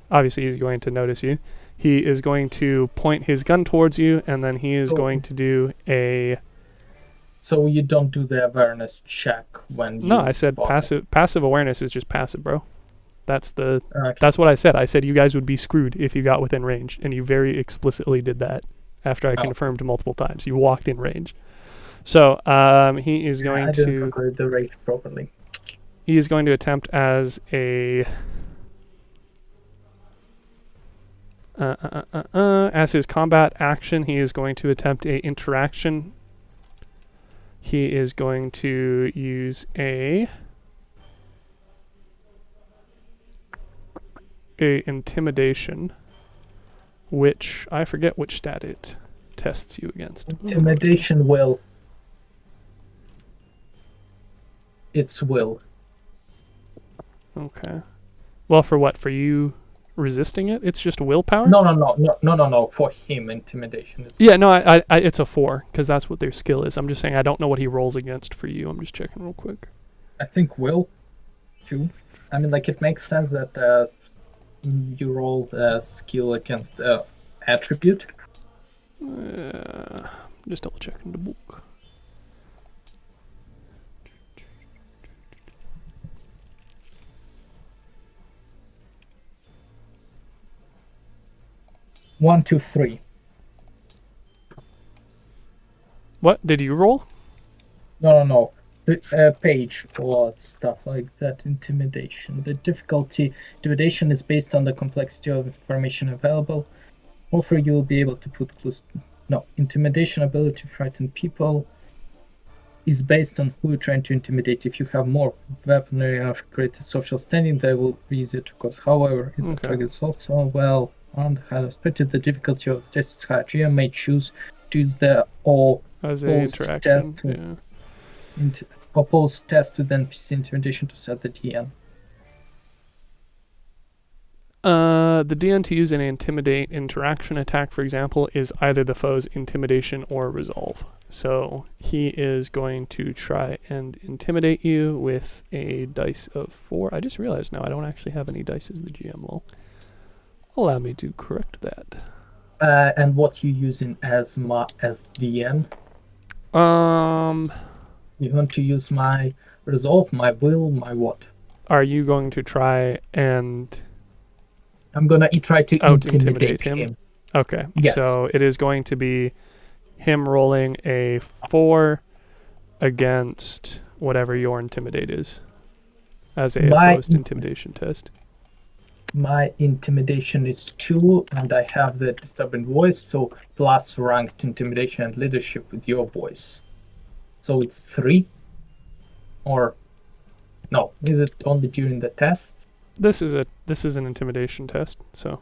Obviously, he's going to notice you. He is going to point his gun towards you, and then he is going to do a... So you don't do the awareness check when you... No, I said spot it. passive awareness is just passive, bro. That's the... Okay. That's what I said. I said you guys would be screwed if you got within range, and you very explicitly did that after I confirmed multiple times. You walked in range. So he is going I didn't to... calculate the rate properly. He is going to attempt as a... as his combat action, he is going to attempt a interaction. He is going to use a intimidation, which I forget which stat it tests you against. Intimidation will. It's will. Okay. Well, for what? For you resisting it? It's just willpower? No. For him, intimidation is. Yeah, no, I it's a 4 because that's what their skill is. I'm just saying I don't know what he rolls against for you. I'm just checking real quick. I think will, too. I mean, like, it makes sense that you roll a skill against the attribute. Just double checking the book. One, two, three. What did you roll? No. Page for stuff like that. Intimidation. The difficulty. Intimidation is based on the complexity of information available. Offer you will be able to put clues. No. Intimidation ability to frighten people is based on who you're trying to intimidate. If you have more weaponry or greater social standing, they will be easier to cause. However, if the target is also well armed, high respected, the difficulty of the test is high. GM may choose the or As a interaction. test Yeah. oppose test with NPC intimidation to set the DN. The DN to use an intimidate interaction attack, for example, is either the foe's intimidation or resolve. So he is going to try and intimidate you with a dice of 4. I just realized now I don't actually have any dice as the GM lol. Allow me to correct that. And what you using as DN? You want to use my resolve, my will, my what? Are you going to try and I'm gonna try to intimidate him? him. Okay. Yes. So it is going to be him rolling a 4 against whatever your intimidate is as a opposed intimidation test. My intimidation is 2, and I have the disturbing voice, so plus ranked intimidation and leadership with your voice. So it's 3? Or no, is it only during the tests? This is an intimidation test, so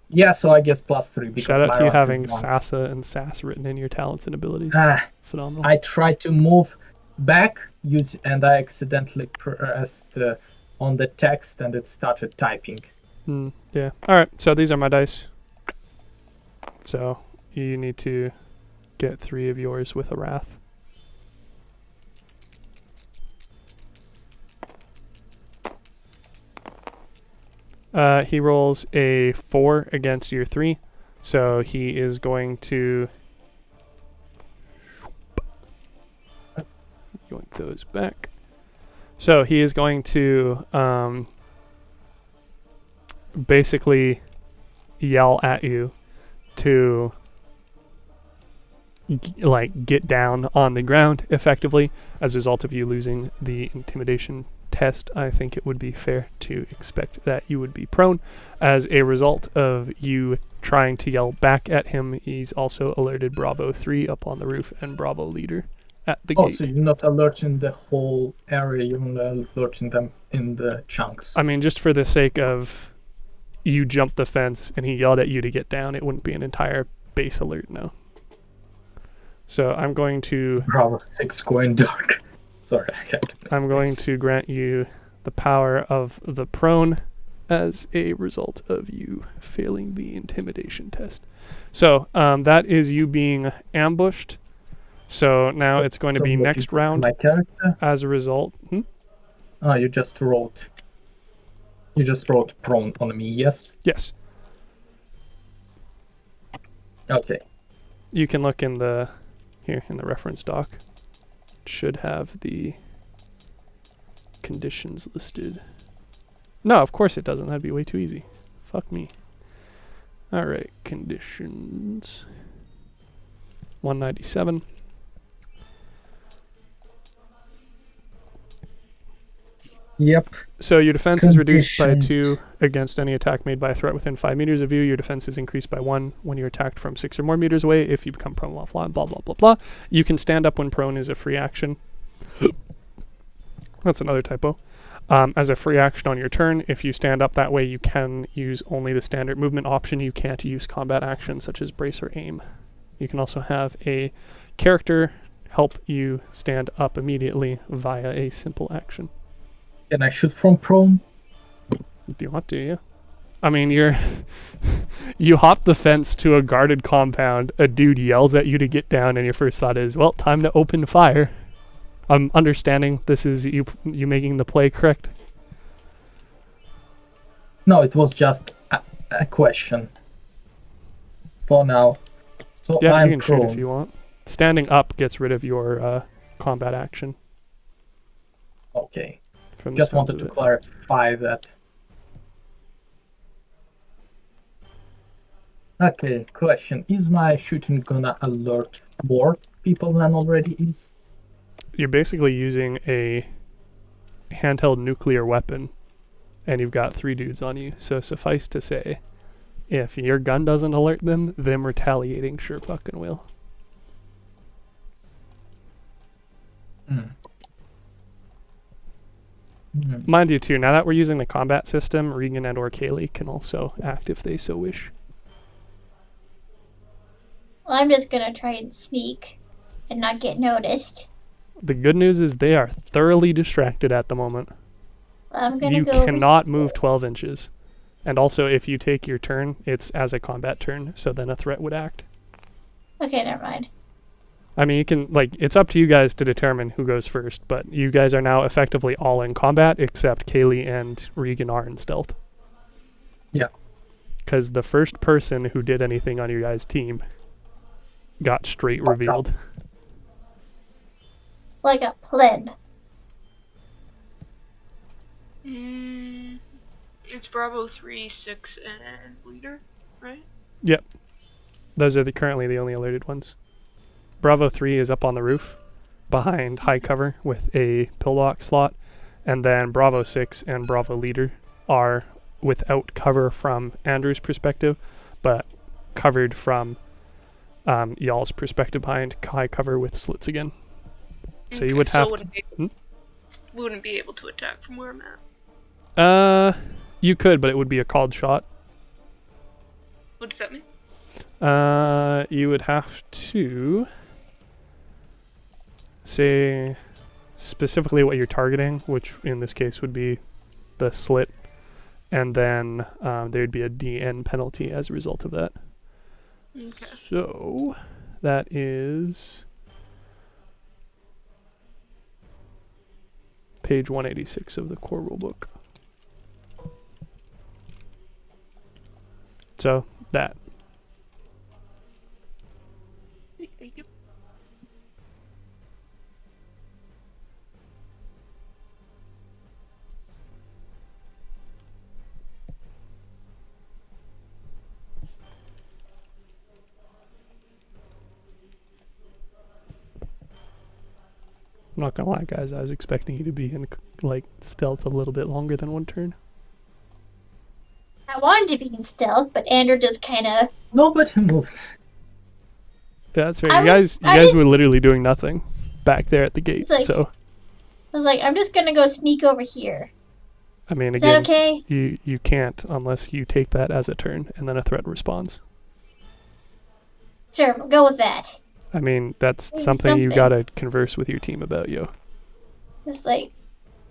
Yeah, so I guess plus 3. shout out to you having rank is 1. SASA and SAS written in your talents and abilities. Phenomenal. I tried to move back, and I accidentally pressed on the text, and it started typing. Yeah. All right. So these are my dice. So you need to get 3 of yours with a wrath. He rolls a 4 against your 3, so he is going to yoink those back. So he is going to basically yell at you to get down on the ground effectively as a result of you losing the intimidation test. I think it would be fair to expect that you would be prone. As a result of you trying to yell back at him, he's also alerted Bravo 3 up on the roof and Bravo leader at the gate. So you're not alerting the whole area, you're only alerting them in the chunks. I mean, just for the sake of you jumped the fence and he yelled at you to get down, it wouldn't be an entire base alert, no. So I'm going to... Bravo 6 going dark. Sorry, I can't. I'm going to grant you the power of the prone as a result of you failing the intimidation test. So that is you being ambushed. So now it's going to be next round. My character? As a result. Oh, you just wrote prone on me, yes? Yes. Okay. You can look in the reference doc. It should have the conditions listed. No, of course it doesn't. That'd be way too easy. Fuck me. All right, conditions. 197. Yep. So your defense is reduced by 2 against any attack made by a threat within 5 meters of you. Your defense is increased by 1 when you're attacked from 6 or more meters away. If you become prone while flying, blah, blah, blah, blah. You can stand up when prone is a free action. That's another typo. As a free action on your turn, if you stand up that way, you can use only the standard movement option. You can't use combat actions such as brace or aim. You can also have a character help you stand up immediately via a simple action. Can I shoot from prone? If you want to, yeah. I mean, you hop the fence to a guarded compound, a dude yells at you to get down, and your first thought is, well, time to open fire. I'm understanding this is you making the play correct? No, it was just a question. For now. So yeah, I'm you can prone. shoot if you want. Standing up gets rid of your combat action. Okay. Just wanted to clarify that. Okay, question. Is my shooting gonna alert more people than already is? You're basically using a handheld nuclear weapon, and you've got 3 dudes on you. So suffice to say, if your gun doesn't alert them retaliating sure fucking will. Mind you, too, now that we're using the combat system, Regan and or Kaylee can also act if they so wish. Well, I'm just gonna try and sneak and not get noticed. The good news is they are thoroughly distracted at the moment. Well, I'm gonna You go cannot move 12 inches. And also, if you take your turn, it's as a combat turn, so then a threat would act. Okay, never mind. I mean, you can, it's up to you guys to determine who goes first, but you guys are now effectively all in combat, except Kaylee and Regan are in stealth. Yeah. Because the first person who did anything on your guys' team got straight revealed. Like a pleb. It's Bravo 3, 6, and leader, right? Yep. Those are currently the only alerted ones. Bravo 3 is up on the roof behind high cover with a pillbox slot, and then Bravo 6 and Bravo leader are without cover from Andrew's perspective, but covered from y'all's perspective behind high cover with slits again. So you would have we wouldn't be able to attack from where I'm at. You could, but it would be a called shot. What does that mean? You would have to say specifically what you're targeting, which in this case would be the slit, and then there'd be a DN penalty as a result of that. Okay. So that is page 186 of the core rulebook. So that. Thank you. I'm not gonna lie, guys. I was expecting you to be in like stealth a little bit longer than one turn. I wanted to be in stealth, but Andrew just kind of. Nobody moved. Yeah, that's fair. I You was- I guys didn't- were literally doing nothing back there at the gate. It's like- So I was like, I'm just gonna go sneak over here. I mean, Is again, that okay? you can't unless you take that as a turn and then a threat responds. Sure, we'll go with that. I mean, that's Maybe something you something. gotta converse with your team about, yo. It's like,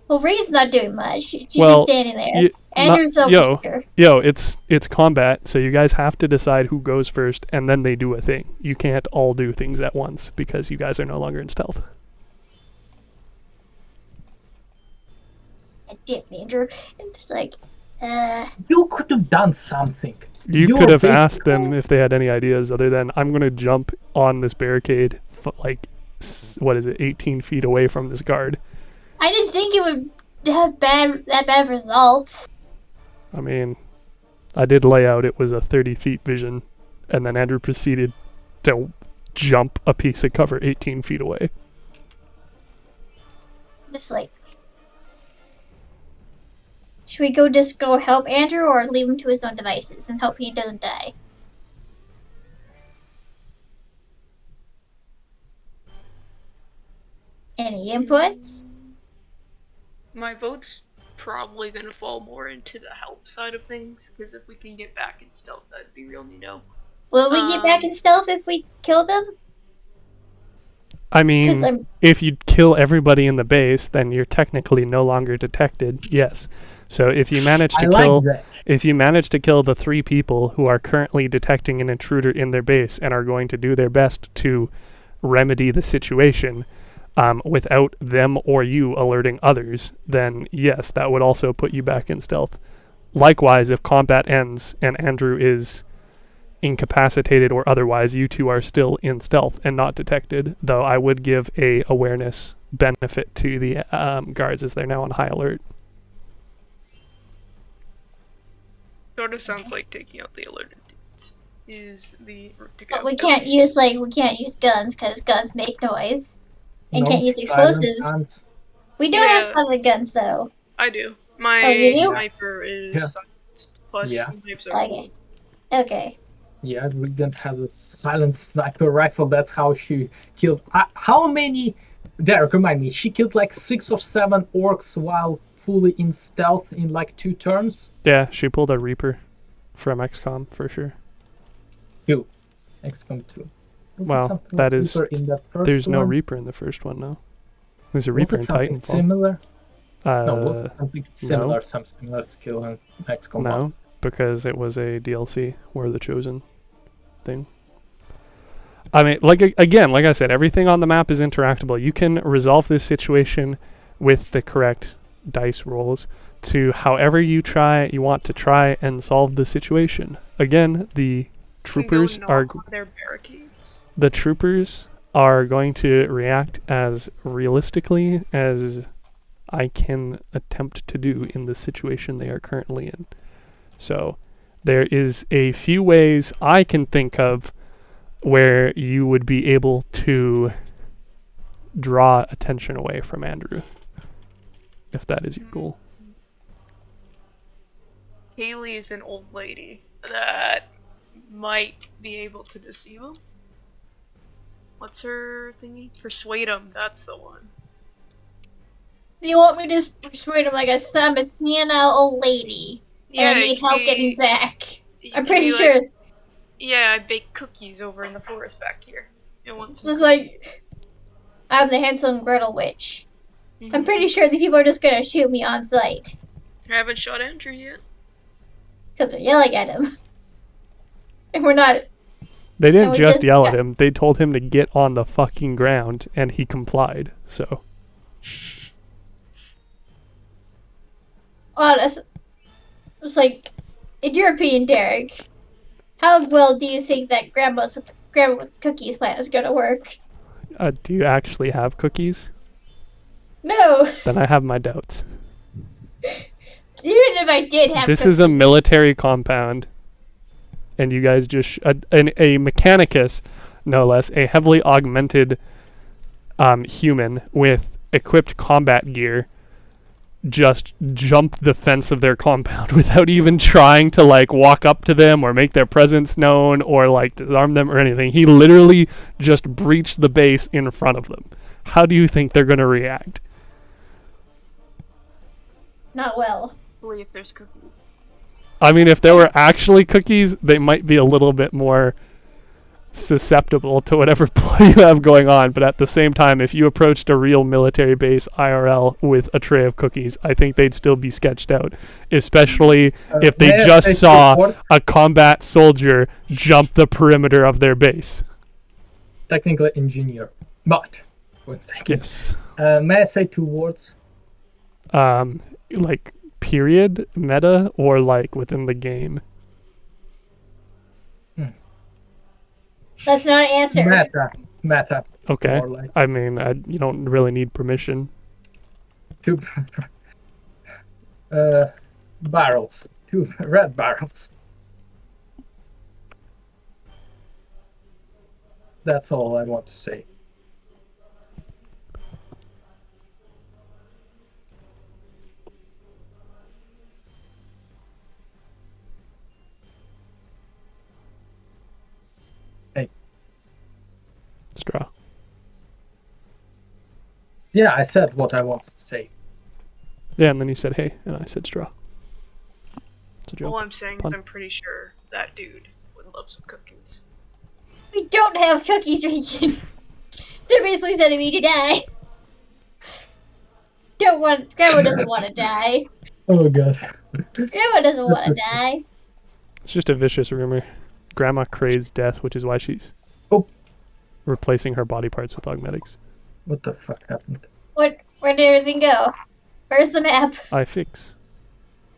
well, Reed's not doing much. She's Well, just standing there. you- Andrew's not- over here. Yo, it's combat, so you guys have to decide who goes first, and then they do a thing. You can't all do things at once because you guys are no longer in stealth. I did, Andrew. And just like, You could have done something. You You're could have big- asked them if they had any ideas other than I'm gonna jump on this barricade, what is it, 18 feet away from this guard. I didn't think it would have that bad results. I mean, I did lay out it was a 30 feet vision, and then Andrew proceeded to jump a piece of cover 18 feet away. Just like, should we just go help Andrew or leave him to his own devices and hope he doesn't die? Any inputs? My vote's probably gonna fall more into the help side of things, because if we can get back in stealth, that'd be real neato. Will we get back in stealth if we kill them? I 'Cause mean, I'm- if you kill everybody in the base, then you're technically no longer detected. Yes. So if you manage to I kill, like that. if you manage to kill the 3 people who are currently detecting an intruder in their base and are going to do their best to remedy the situation, without them or you alerting others, then yes, that would also put you back in stealth. Likewise, if combat ends and Andrew is incapacitated or otherwise, you two are still in stealth and not detected, though I would give a awareness benefit to the guards as they're now on high alert. Sort of sounds like taking out the alerted dudes is the route to go. But we can't use guns because guns make noise. And No, can't use silent explosives. guns. We don't have Yeah. silent guns though. I do. My Oh, you do? sniper is Yeah. silenced, plus Yeah. snipes are Okay. Okay. Yeah, we don't have a silent sniper rifle. That's how she killed. How many? Derek, remind me. She killed like 6 or 7 orcs while fully in stealth in like 2 turns. Yeah, she pulled a Reaper from XCOM for sure. 2. XCOM 2. Was it Well, something that like is- Reaper in the first There's no one? Reaper in the first one, no. There's a Was Reaper it in something Titanfall. similar? No, was Uh, it something similar? no. Some similar skill in XCOM 1? no, because it was a DLC, War of the Chosen thing. I mean, like I said, everything on the map is interactable. You can resolve this situation with the correct dice rolls to however you want to try and solve the situation. Again, the troopers Go are knock on their barricades. the troopers are going to react as realistically as I can attempt to do in the situation they are currently in. So there is a few ways I can think of where you would be able to draw attention away from Andrew, if that is your goal. Haley is an old lady that might be able to deceive him. What's her thingy? Persuade him, that's the one. You want me to persuade him like I'm a Sienna old lady and I need help getting back? I'm pretty sure. Yeah, I baked cookies over in the forest back here. It wants Just like I'm the Hansel and Gretel witch. Mm-hmm. I'm pretty sure the people are just gonna shoot me on sight I haven't shot Andrew yet. because they're yelling at him. And we're not. They didn't And we just just- yell at yeah. him, they told him to get on the fucking ground, and he complied, so. Honest. It's like in European Derek. How well do you think that grandma with cookies plan is gonna work? Do you actually have cookies? No. Then I have my doubts. Even if I did have This cookies. is a military compound, and you guys just a mechanicus, no less, a heavily augmented human with equipped combat gear, just jumped the fence of their compound without even trying to like walk up to them or make their presence known or like disarm them or anything. He literally just breached the base in front of them. How do you think they're going to react? Not well. Only if there's cookies. I mean, if there were actually cookies, they might be a little bit more susceptible to whatever play you have going on. But at the same time, if you approached a real military base IRL with a tray of cookies, I think they'd still be sketched out, especially if they just saw a combat soldier jump the perimeter of their base. Technically engineer, but 1 second. Yes. May I say 2 words? Like period, meta, or like within the game? That's not an answer. Meta. Okay. More like I mean, you don't really need permission. 2 barrels. 2 red barrels. That's all I want to say. Straw. Yeah, I said what I wanted to say. Yeah, and then you said hey, and I said straw. It's a joke. All I'm saying Pun. is I'm pretty sure that dude would love some cookies. We don't have cookies, Regan. So you're basically sending me to die. Grandma doesn't want to die. Oh god. Grandma doesn't want to die. It's just a vicious rumor. Grandma craves death, which is why she's replacing her body parts with augmetics. What the fuck happened? Where did everything go? Where's the map? I fix.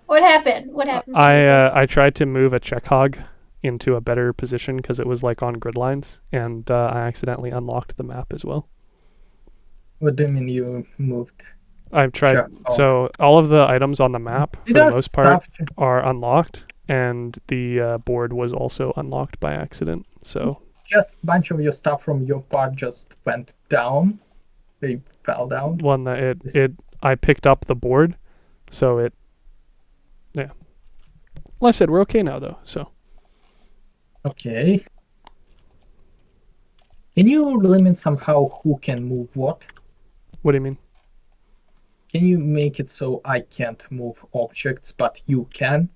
What happened? What happened? I tried to move a check hog into a better position because it was like on grid lines, and I accidentally unlocked the map as well. What do you mean you moved? I've tried. Sure. So all of the items on the map, for the most part, are unlocked, and the board was also unlocked by accident. So just a bunch of your stuff from your part just went down. They fell down. one that I picked up the board, so it. Yeah. Well, I said we're okay now though. So. Okay. Can you limit somehow who can move what? What do you mean? Can you make it so I can't move objects, but you can?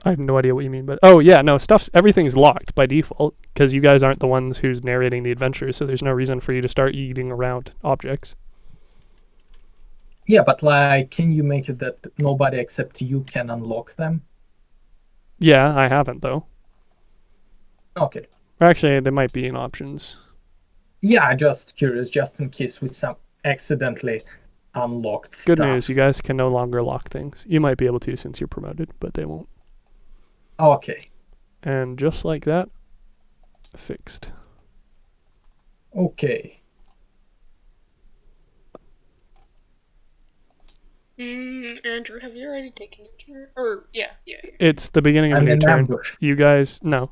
I have no idea what you mean, but oh yeah, no, everything's locked by default because you guys aren't the ones who's narrating the adventure, so there's no reason for you to start eating around objects. Yeah, but like, can you make it that nobody except you can unlock them? Yeah, I haven't though. Okay. Actually, there might be in options. Yeah, just curious, just in case we some accidentally unlocked Good stuff. news, you guys can no longer lock things. You might be able to since you're promoted, but they won't. Okay. And just like that, fixed. Okay. Andrew, have you already taken your turn? Or yeah. It's the beginning of a I'm new in turn. ambush. You guys, no.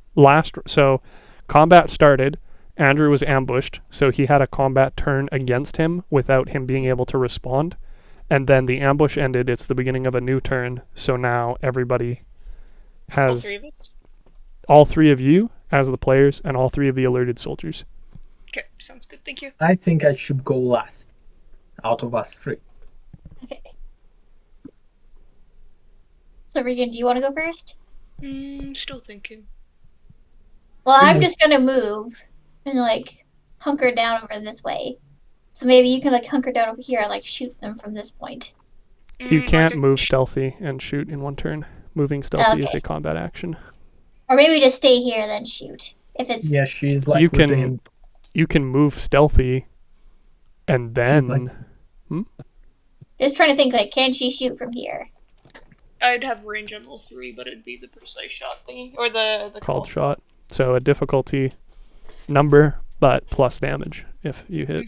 So combat started. Andrew was ambushed, so he had a combat turn against him without him being able to respond. And then the ambush ended. It's the beginning of a new turn. So now everybody has All 3 of us? all 3 of you as the players and all 3 of the alerted soldiers. Okay, sounds good. Thank you. I think I should go last out of us 3. Okay. So Regan, do you want to go first? Still thinking. Well, I'm just gonna move and like hunker down over this way. So maybe you can like hunker down over here and like shoot them from this point. You can't Okay. move stealthy and shoot in one turn. Moving stealthy is Okay. a combat action. Or maybe just stay here and then shoot. If it's Yeah, she's like You can- within. You can move stealthy and then like- just trying to think like, can she shoot from here? I'd have range on all 3, but it'd be the precise shot thingy. Or the Called shot. So a difficulty number, but plus damage if you hit.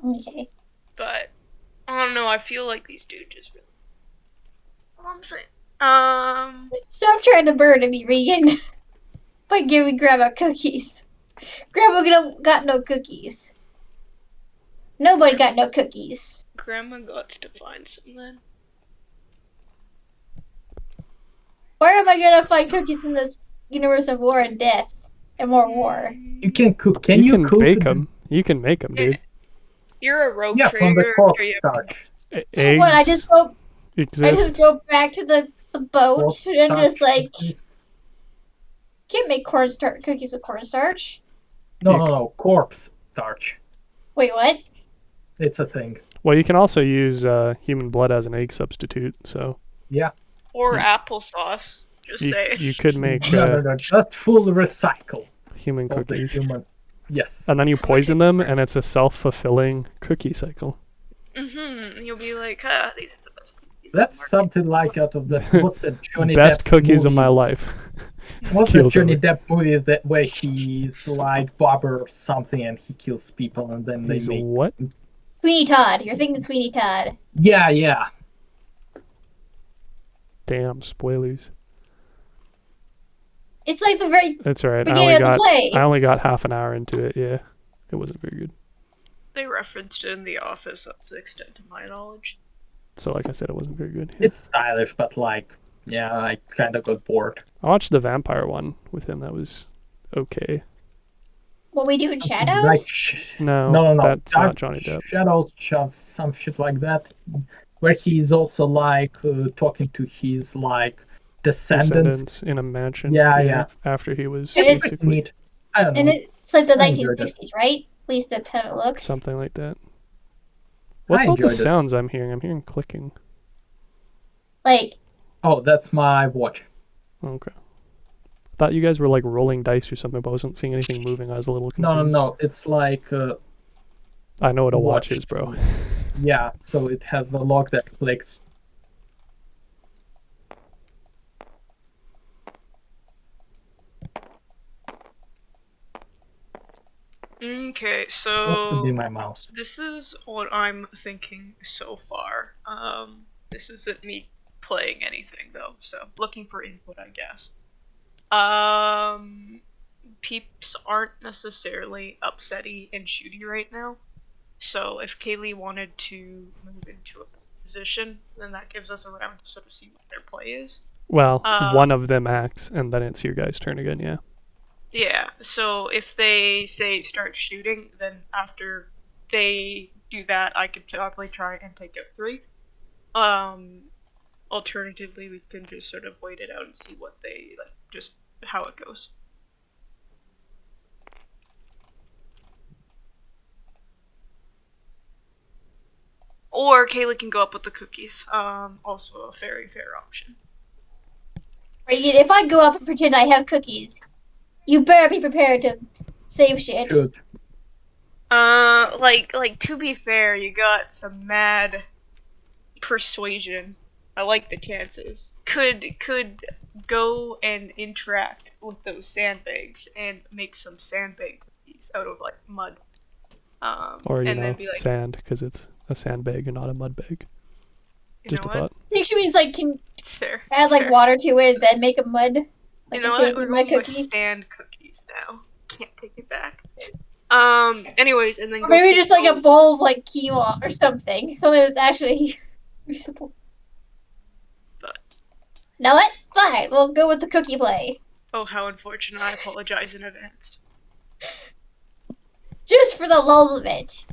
Okay. But, I don't know, I feel like these dudes just really... What I'm saying. Stop trying to burn me, Regan. By giving Grandma cookies. Grandma got no cookies. Nobody got no cookies. Grandma got to find some then. Where am I gonna find cookies in this universe of war and death? And more war. You can cook. Can you you can cook? bake them. You can make them, dude. You're a rogue Yeah, trader. from the I'm corpse sure you- starch. So what? I just go exist. back to the boat Corpse and just starch like is- can't make cookies with cornstarch. No, corpse starch. Wait, what? It's a thing. Well, you can also use human blood as an egg substitute. So Yeah. Or Yeah. applesauce. Just you, say. you could make No, just full recycle human of the cookies. human. Yes. And then you poison them, and it's a self-fulfilling cookie cycle. You'll be like, ah, these are the best cookies. on the That's market." something like out of the what's the Johnny Best Depp's cookies of movie? my life. What's the Kills Johnny every- Depp movie that where he's like barber or something and he kills people and then they He's make what? Sweeney Todd. You're thinking Sweeney Todd. yeah. Damn spoilers. It's like the very That's all right. beginning of the play. I only got half an hour into it. Yeah, it wasn't very good. They referenced it in The Office, that's the extent of my knowledge. So, like I said, it wasn't very good. Yeah. It's stylish, but like, yeah, I kind of got bored. I watched the vampire one with him. That was okay. What we do in Shadows? Like, No, that's Dark not Johnny Depp. Shadows, some shit like that, where he's also like talking to his like descendants. In a mansion. Yeah. After he was It's basically Neat. I don't And know. it's like the I enjoyed 1960s, right? At least that's how it looks. something like that. What's I all the enjoyed it. sounds I'm hearing? I'm hearing clicking. Like, Oh, that's my watch. Okay. Thought you guys were like rolling dice or something, but I wasn't seeing anything moving. I was a little confused. No. It's like I know what a watch watch. is, bro. yeah. So it has the lock that clicks. Okay, What so would be my mouse? this is what I'm thinking so far. This isn't me playing anything though, so looking for input, I guess. Peeps aren't necessarily upsetty and shooty right now, so if Kaylee wanted to move into a position, then that gives us a round to sort of see what their play is. Well, one of them acts, and then it's your guys' turn again. Yeah. Yeah, so if they say start shooting, then after they do that, I could probably try and take out 3. Alternatively, we can just sort of wait it out and see what they, like, just how it goes. Or Kaylee can go up with the cookies. Also a very fair option. if I go up and pretend I have cookies, you better be prepared to save shit. Shoot. Like to be fair, you got some mad persuasion. I like the chances. Could go and interact with those sandbags and make some sandbag cookies out of like mud. Or and then be like, sand, because it's a sandbag and not a mud bag. you Just know a what? thought. I think she means like can It's fair. add It's like fair. water to it, then make a mud. Like You a know what? sand We're in my going with cookie. stand cookies now. Can't take it back. Anyways, and then Or go maybe take just like a those- bowl of like quinoa or something. Something that's actually reasonable. But- Know what? Fine, we'll go with the cookie play. Oh, how unfortunate! I apologize in advance. Just for the lulz of it.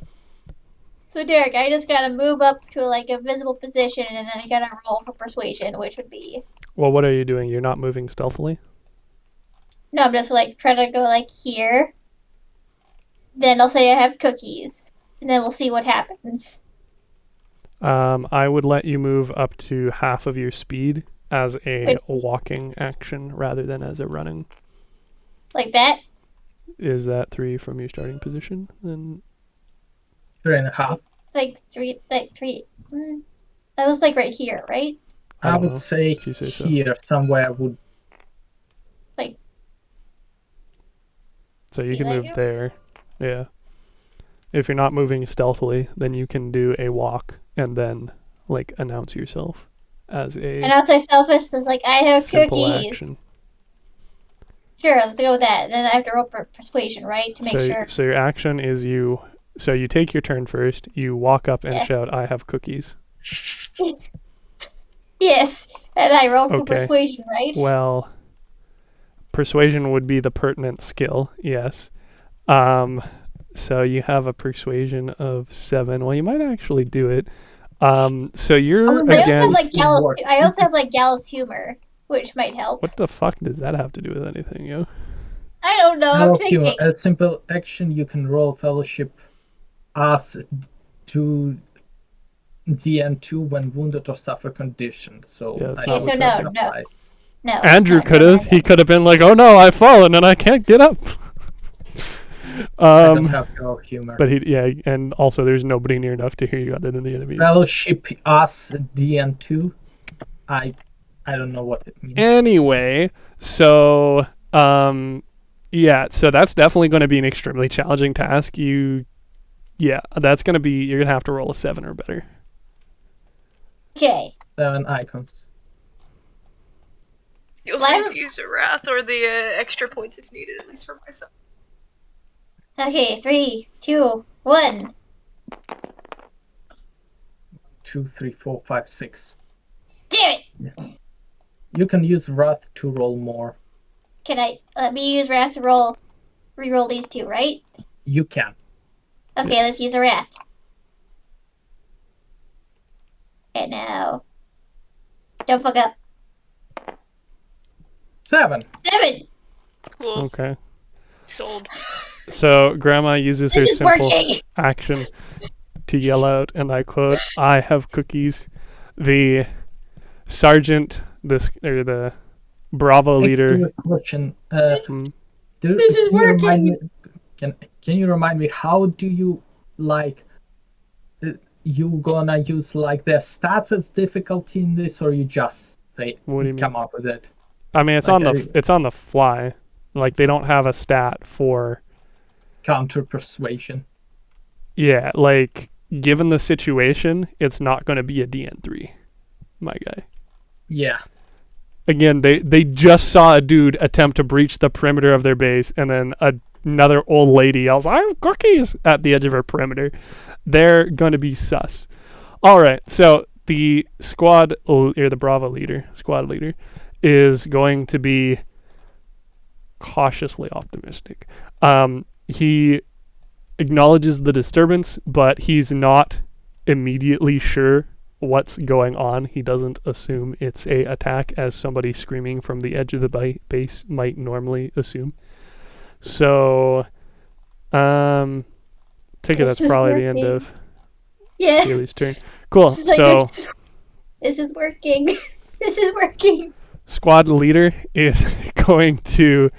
So Derek, I just gotta move up to like a visible position and then I gotta roll for persuasion, which would be Well, what are you doing? You're not moving stealthily? no, I'm just like trying to go like here. Then I'll say I have cookies. And then we'll see what happens. I would let you move up to half of your speed as a Which- walking action rather than as a running. Like that? Is that 3 from your starting position? Then 3.5. Like three. That was like right here, right? I I don't would know say if you say so. here somewhere would. Like, So you Be can like move you? there. Yeah. If you're not moving stealthily, then you can do a walk and then like announce yourself as and a outside selfish is like, I have simple cookies. action. Sure, let's go with that. Then I have to roll persuasion, right? To make So sure. so your action is you take your turn first, you walk up and Yeah. shout, I have cookies. Yes. And I roll for Okay. persuasion, right? Well, persuasion would be the pertinent skill, yes. So you have a persuasion of 7. Well, you might actually do it. So you're Oh, I also have against. like Gallus. I also have like Gallus humor, which might help. What the fuck does that have to do with anything, yo? I don't know. I'm Now, humor, thinking. a simple action you can roll fellowship as to DN2 when wounded or suffer conditions. So Yeah, that's I not Okay, so what's no, happening. no, no. Andrew no, could no, have. no. He could have been like, "Oh no, I've fallen and I can't get up." I don't have your humor. But and also there's nobody near enough to hear you other than the enemies. Fellowship as DN2. I don't know what it means. Anyway, so so that's definitely going to be an extremely challenging task. That's going to be, you're going to have to roll a 7 or better. Okay. 7 icons. You'll Well, have to use a wrath or the extra points if needed, at least for myself. Okay, 3, 2, 1. 2, 3, 4, 5, 6. Damn it! You can use Wrath to roll more. Can I let me use Wrath to re-roll these two, right? You can. Okay, let's use a Wrath. Okay, now. Don't fuck up. 7. 7! Cool. Okay. Sold. So Grandma uses her This is simple working! action to yell out, and I quote, "I have cookies." The sergeant, the Bravo leader. Question. This is working! Can you remind me, how do you you gonna use like the stats as difficulty in this, or you just say What do you come mean? up with it? I mean, it's on the fly. Like they don't have a stat for. Counter persuasion. Yeah, like given the situation, it's not going to be a DN3, my guy. Yeah. Again, they just saw a dude attempt to breach the perimeter of their base, and then another old lady yells, "I have cookies!" at the edge of her perimeter. They're going to be sus. All right, so the squad squad leader, is going to be cautiously optimistic. He acknowledges the disturbance, but he's not immediately sure what's going on. He doesn't assume it's a attack as somebody screaming from the edge of the base might normally assume. So, take it This that's is probably the end working. of Yeah, Haley's turn. Cool. this is like So, this is working. This is working. squad leader is going to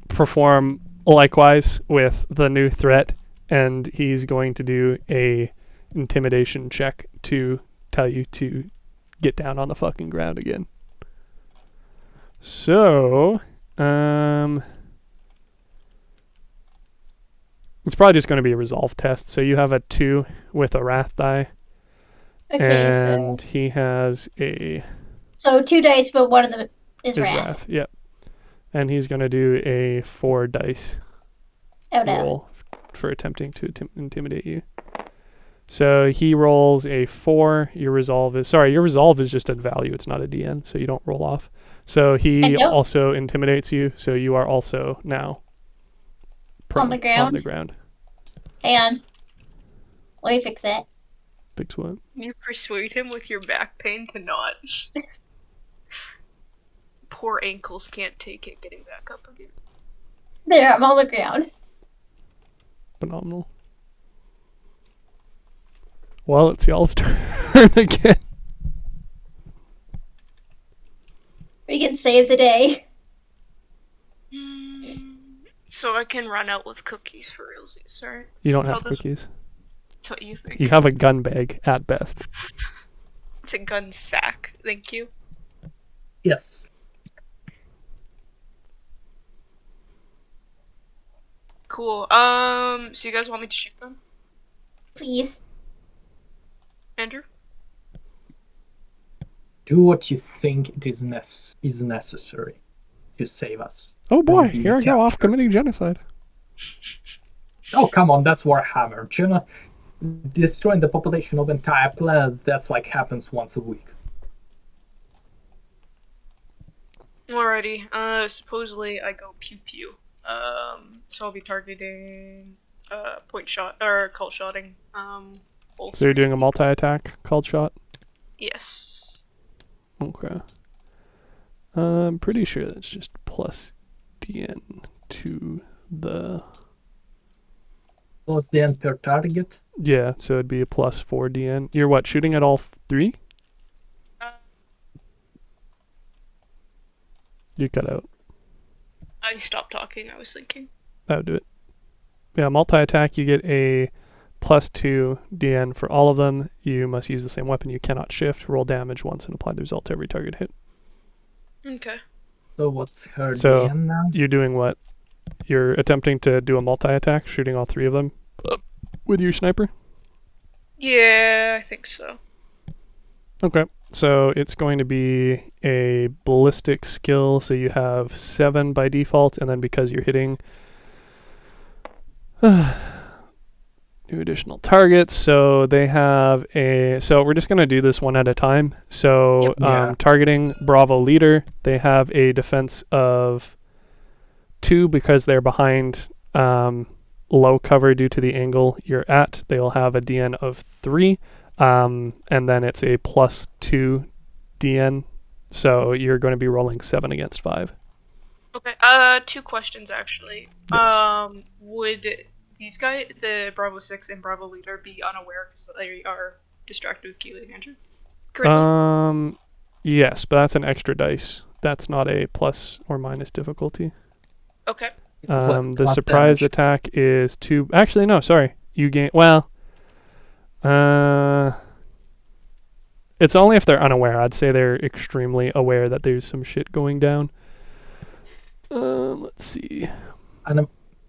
perform likewise with the new threat, and he's going to do a intimidation check to tell you to get down on the fucking ground again. So, it's probably just going to be a resolve test. So you have a 2 with a wrath die, Okay, and he has a so 2 dice, but one of them is his Wrath. Yep. And he's going to do a 4 dice Oh no. roll for attempting to intimidate you. So he rolls a 4. Your resolve is just a value. It's not a DN, so you don't roll off. So he also intimidates you. So you are also now On the ground? On the ground. Hang on. Let me fix that. Fix what? You persuade him with your back pain to not. Poor ankles can't take it getting back up again. There, I'm on the ground. Phenomenal. Well, it's y'all's turn again. We can save the day. So I can run out with cookies for realsies, right? You don't That's have how this- cookies. That's what you think. You have a gun bag at best. It's a gun sack. Thank you. Yes. Cool. So you guys want me to shoot them? Please. Andrew? Do what you think it is necessary to save us. Oh boy, Don't be here I go off captured. committing genocide. Oh, come on, that's Warhammer. Destroying the population of entire planets, that's like happens once a week. Alrighty. Supposedly I go pew pew. So I'll be targeting, point shot, or cult shotting, all So you're doing a three. multi-attack called shot? Yes. Okay. I'm pretty sure that's just plus DN to the... What's the end per target? Yeah, so it'd be a plus 4 DN. You're what, shooting at all three? Uh, You cut out. I stopped talking, I was thinking. That would do it. Yeah, multi-attack, you get a plus 2 DN for all of them. You must use the same weapon. You cannot shift. Roll damage once and apply the result to every target hit. Okay. So what's her So- DN now? You're doing what? You're attempting to do a multi-attack, shooting all three of them with your sniper? Yeah, I think so. Okay. So it's going to be a ballistic skill. So you have 7 by default, and then because you're hitting new additional targets, so they have a... So we're just going to do this one at a time. So Yep. Yeah. targeting Bravo leader, they have a defense of 2 because they're behind low cover due to the angle you're at. They'll have a DN of 3. And then it's a plus 2 DN. So you're going to be rolling 7 against 5. Okay. 2 questions actually. Yes. Would these guys, the Bravo 6 and Bravo leader, be unaware because they are distracted with Keely and Andrew? Currently? Yes, but that's an extra dice. That's not a plus or minus difficulty. Okay. The Plus surprise damage. attack is 2. Actually, no, sorry. You gain... Well... It's only if they're unaware. I'd say they're extremely aware that there's some shit going down. Let's see.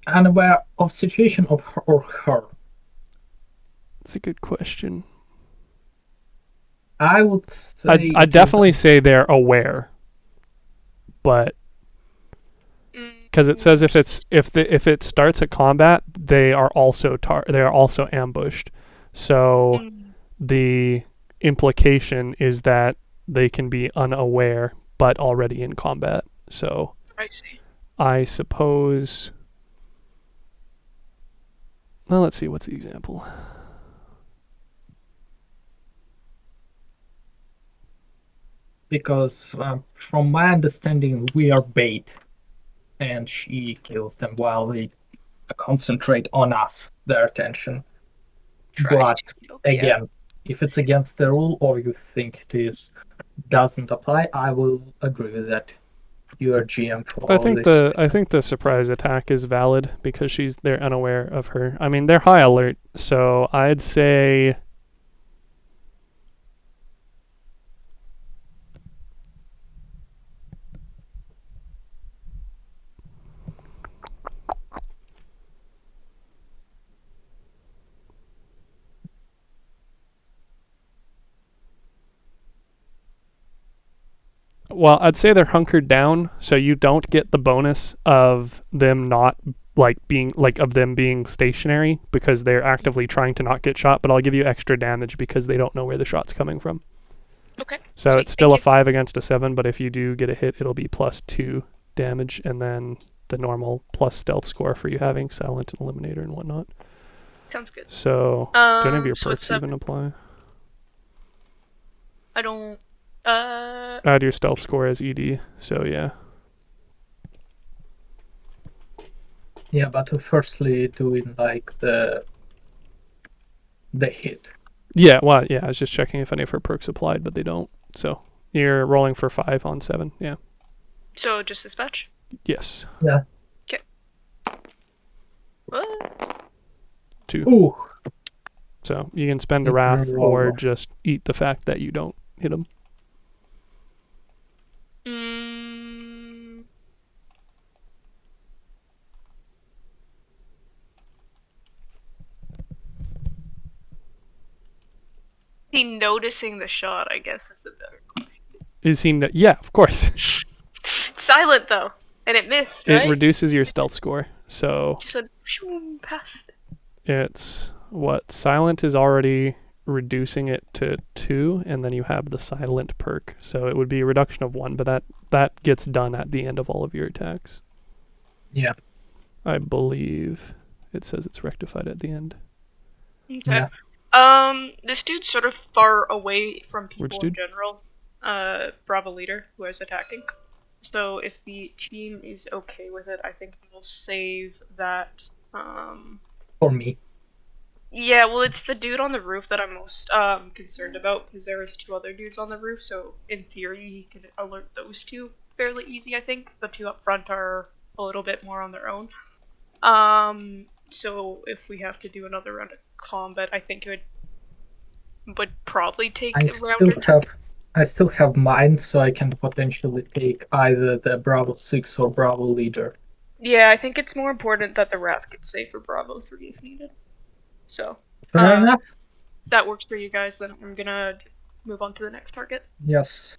Unaware of situation of her or her. That's a good question. I would say I'd definitely say they're aware, but because it says if it starts a combat, they are also ambushed. So the implication is that they can be unaware but already in combat. So I see. I suppose. Well, let's see. What's the example? because from my understanding, we are bait, and she kills them while they concentrate on us, their attention. Tries But to, yeah. again, if it's against the rule or you think this doesn't apply, I will agree with that. You're GM for I all think this. I think the surprise attack is valid because they're unaware of her. I mean, they're high alert, so I'd say. Well, I'd say they're hunkered down, so you don't get the bonus of them not of them being stationary because they're actively trying to not get shot. But I'll give you extra damage because they don't know where the shot's coming from. Okay. So Sweet, it's still a thank you. 5 against a 7, but if you do get a hit, it'll be plus 2 damage, and then the normal plus stealth score for you having silent and eliminator and whatnot. Sounds good. So do any of your So it's perks even apply? I don't. Add your stealth score as ED. So yeah. Yeah, but firstly doing like the hit. Yeah, well, yeah, I was just checking if any of her perks applied, but they don't. So you're rolling for 5 on 7. Yeah. So just dispatch. Yes. Yeah. What? 2. Ooh, So you can spend a You can wrath re-roll or one. just eat the fact that you don't hit him. Mm, he noticing the shot, I guess, is the better question. Is he? Yeah, of course. It's silent though, and it missed, It right? reduces your stealth score. So Just said shoom, past. it's what silent is already reducing it to 2, and then you have the silent perk. So it would be a reduction of 1, but that gets done at the end of all of your attacks. Yeah. I believe it says it's rectified at the end. Okay. Yeah. This dude's sort of far away from people Which in dude? general. Bravo leader who is attacking. So if the team is okay with it, I think we'll save that. For me. Yeah, well, it's the dude on the roof that I'm most concerned about because there is 2 other dudes on the roof. So in theory, he could alert those 2 fairly easy. I think the 2 up front are a little bit more on their own. So if we have to do another round of combat, I think it would probably take I a round or 2. still have mine, so I can potentially take either the Bravo 6 or Bravo leader. Yeah, I think it's more important that the Wrath gets saved for Bravo 3 if needed. So, Fair enough. if that works for you guys, then I'm gonna move on to the next target. Yes.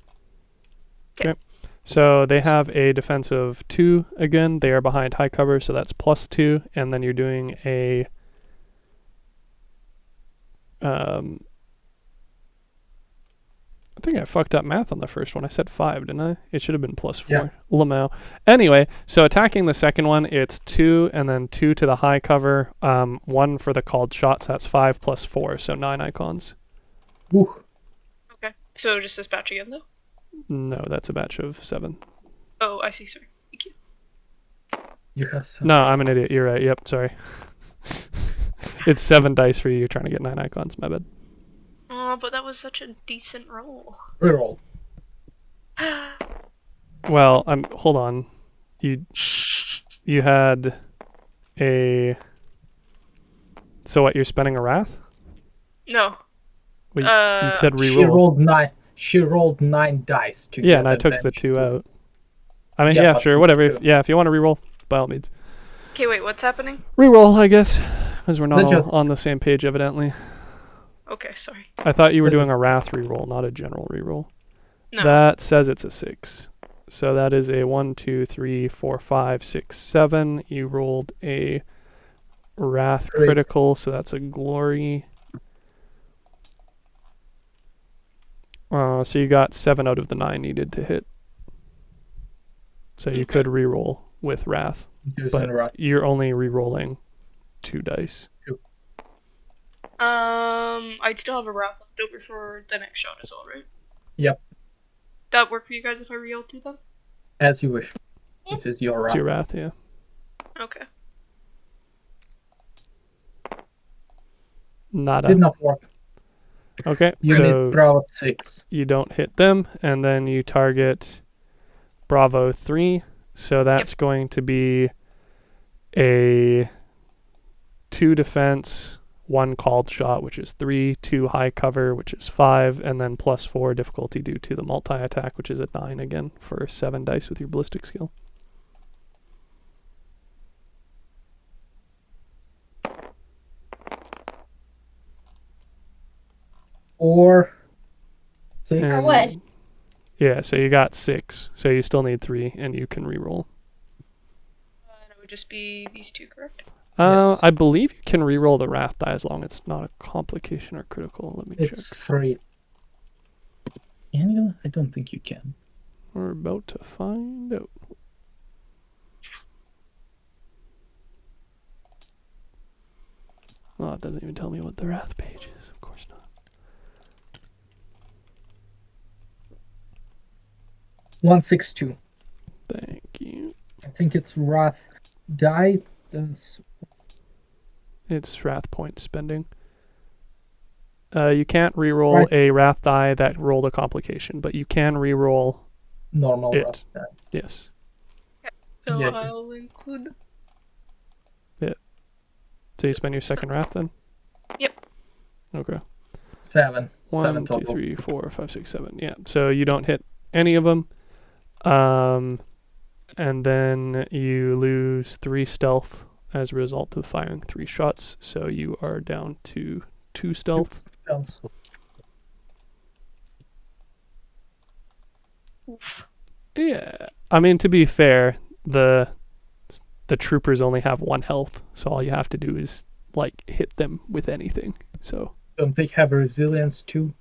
So they have a defense of 2 again. They are behind high cover, so that's +2, and then you're doing a I think I fucked up math on the first one. I said 5, didn't I? It should have been +4. Yeah. Lamau. Anyway, so attacking the second one, it's 2 and then 2 to the high cover, 1 for the called shots. That's 5 + 4, so 9 icons. Ooh. Okay. So just this batch again, though? No, that's a batch of 7. Oh, I see, sorry. Thank you. You have some. No, I'm an idiot. You're right. Yep, sorry. It's 7 dice for you. You're trying to get 9 icons. My bad. Oh, but that was such a decent roll. Reroll. Well, hold on. You had a. So what? You're spending a wrath? No. Well, you said She reroll. rolled 9. She rolled 9 dice to Yeah, get and I took the advantage 2 to- out. I mean, Yeah, yeah, but sure, the whatever. two. If you want to reroll, by all means. Okay, wait, what's happening? Reroll, I guess, because we're not Let's all just- on the same page, evidently. Okay, sorry. I thought you were Let's doing just- a wrath reroll, not a general reroll. No. That says it's a 6. So that is a 1, 2, 3, 4, 5, 6, 7. You rolled a wrath Great. critical, so that's a glory. So you got 7 out of the 9 needed to hit. So you could reroll with wrath, Using but right. you're only rerolling 2 dice. I'd still have a Wrath left over for the next shot as well, right? Yep. That work for you guys if I reroll 2 then? As you wish. It is your It's right. your wrath, yeah. Okay. Nada. Did not work. Okay, You so need Bravo 6. you don't hit them, and then you target Bravo 3. So that's going to be a 2 defense, 1 called shot, which is 3, 2 high cover, which is 5, and then +4 difficulty due to the multi-attack, which is at 9 again for 7 dice with your ballistic skill. Or 6. And- Or what? Yeah, so you got 6, so you still need 3, and you can reroll. And it would just be these 2, correct? Yes. I believe you can reroll the wrath die as long as it's not a complication or critical. Let me It's check. 3. Can you? I don't think you can. We're about to find out. Oh, it doesn't even tell me what the wrath page is. Of course not. 162. Thank you. I think it's Wrath die. That's It's wrath point spending. You can't reroll Right. a wrath die that rolled a complication, but you can reroll. normal It. Wrath die. Yes. So Yeah. I'll include. So you spend your second wrath then? Yep. Okay. Seven 1, 2, total. 3, 4, 5, 6, 7. Yeah. So you don't hit any of them. And then you lose 3 stealth as a result of firing 3 shots. So you are down to 2 stealth. Oof. Yeah. I mean, to be fair, the troopers only have 1 health, so all you have to do is like hit them with anything. So. Don't they have resilience too?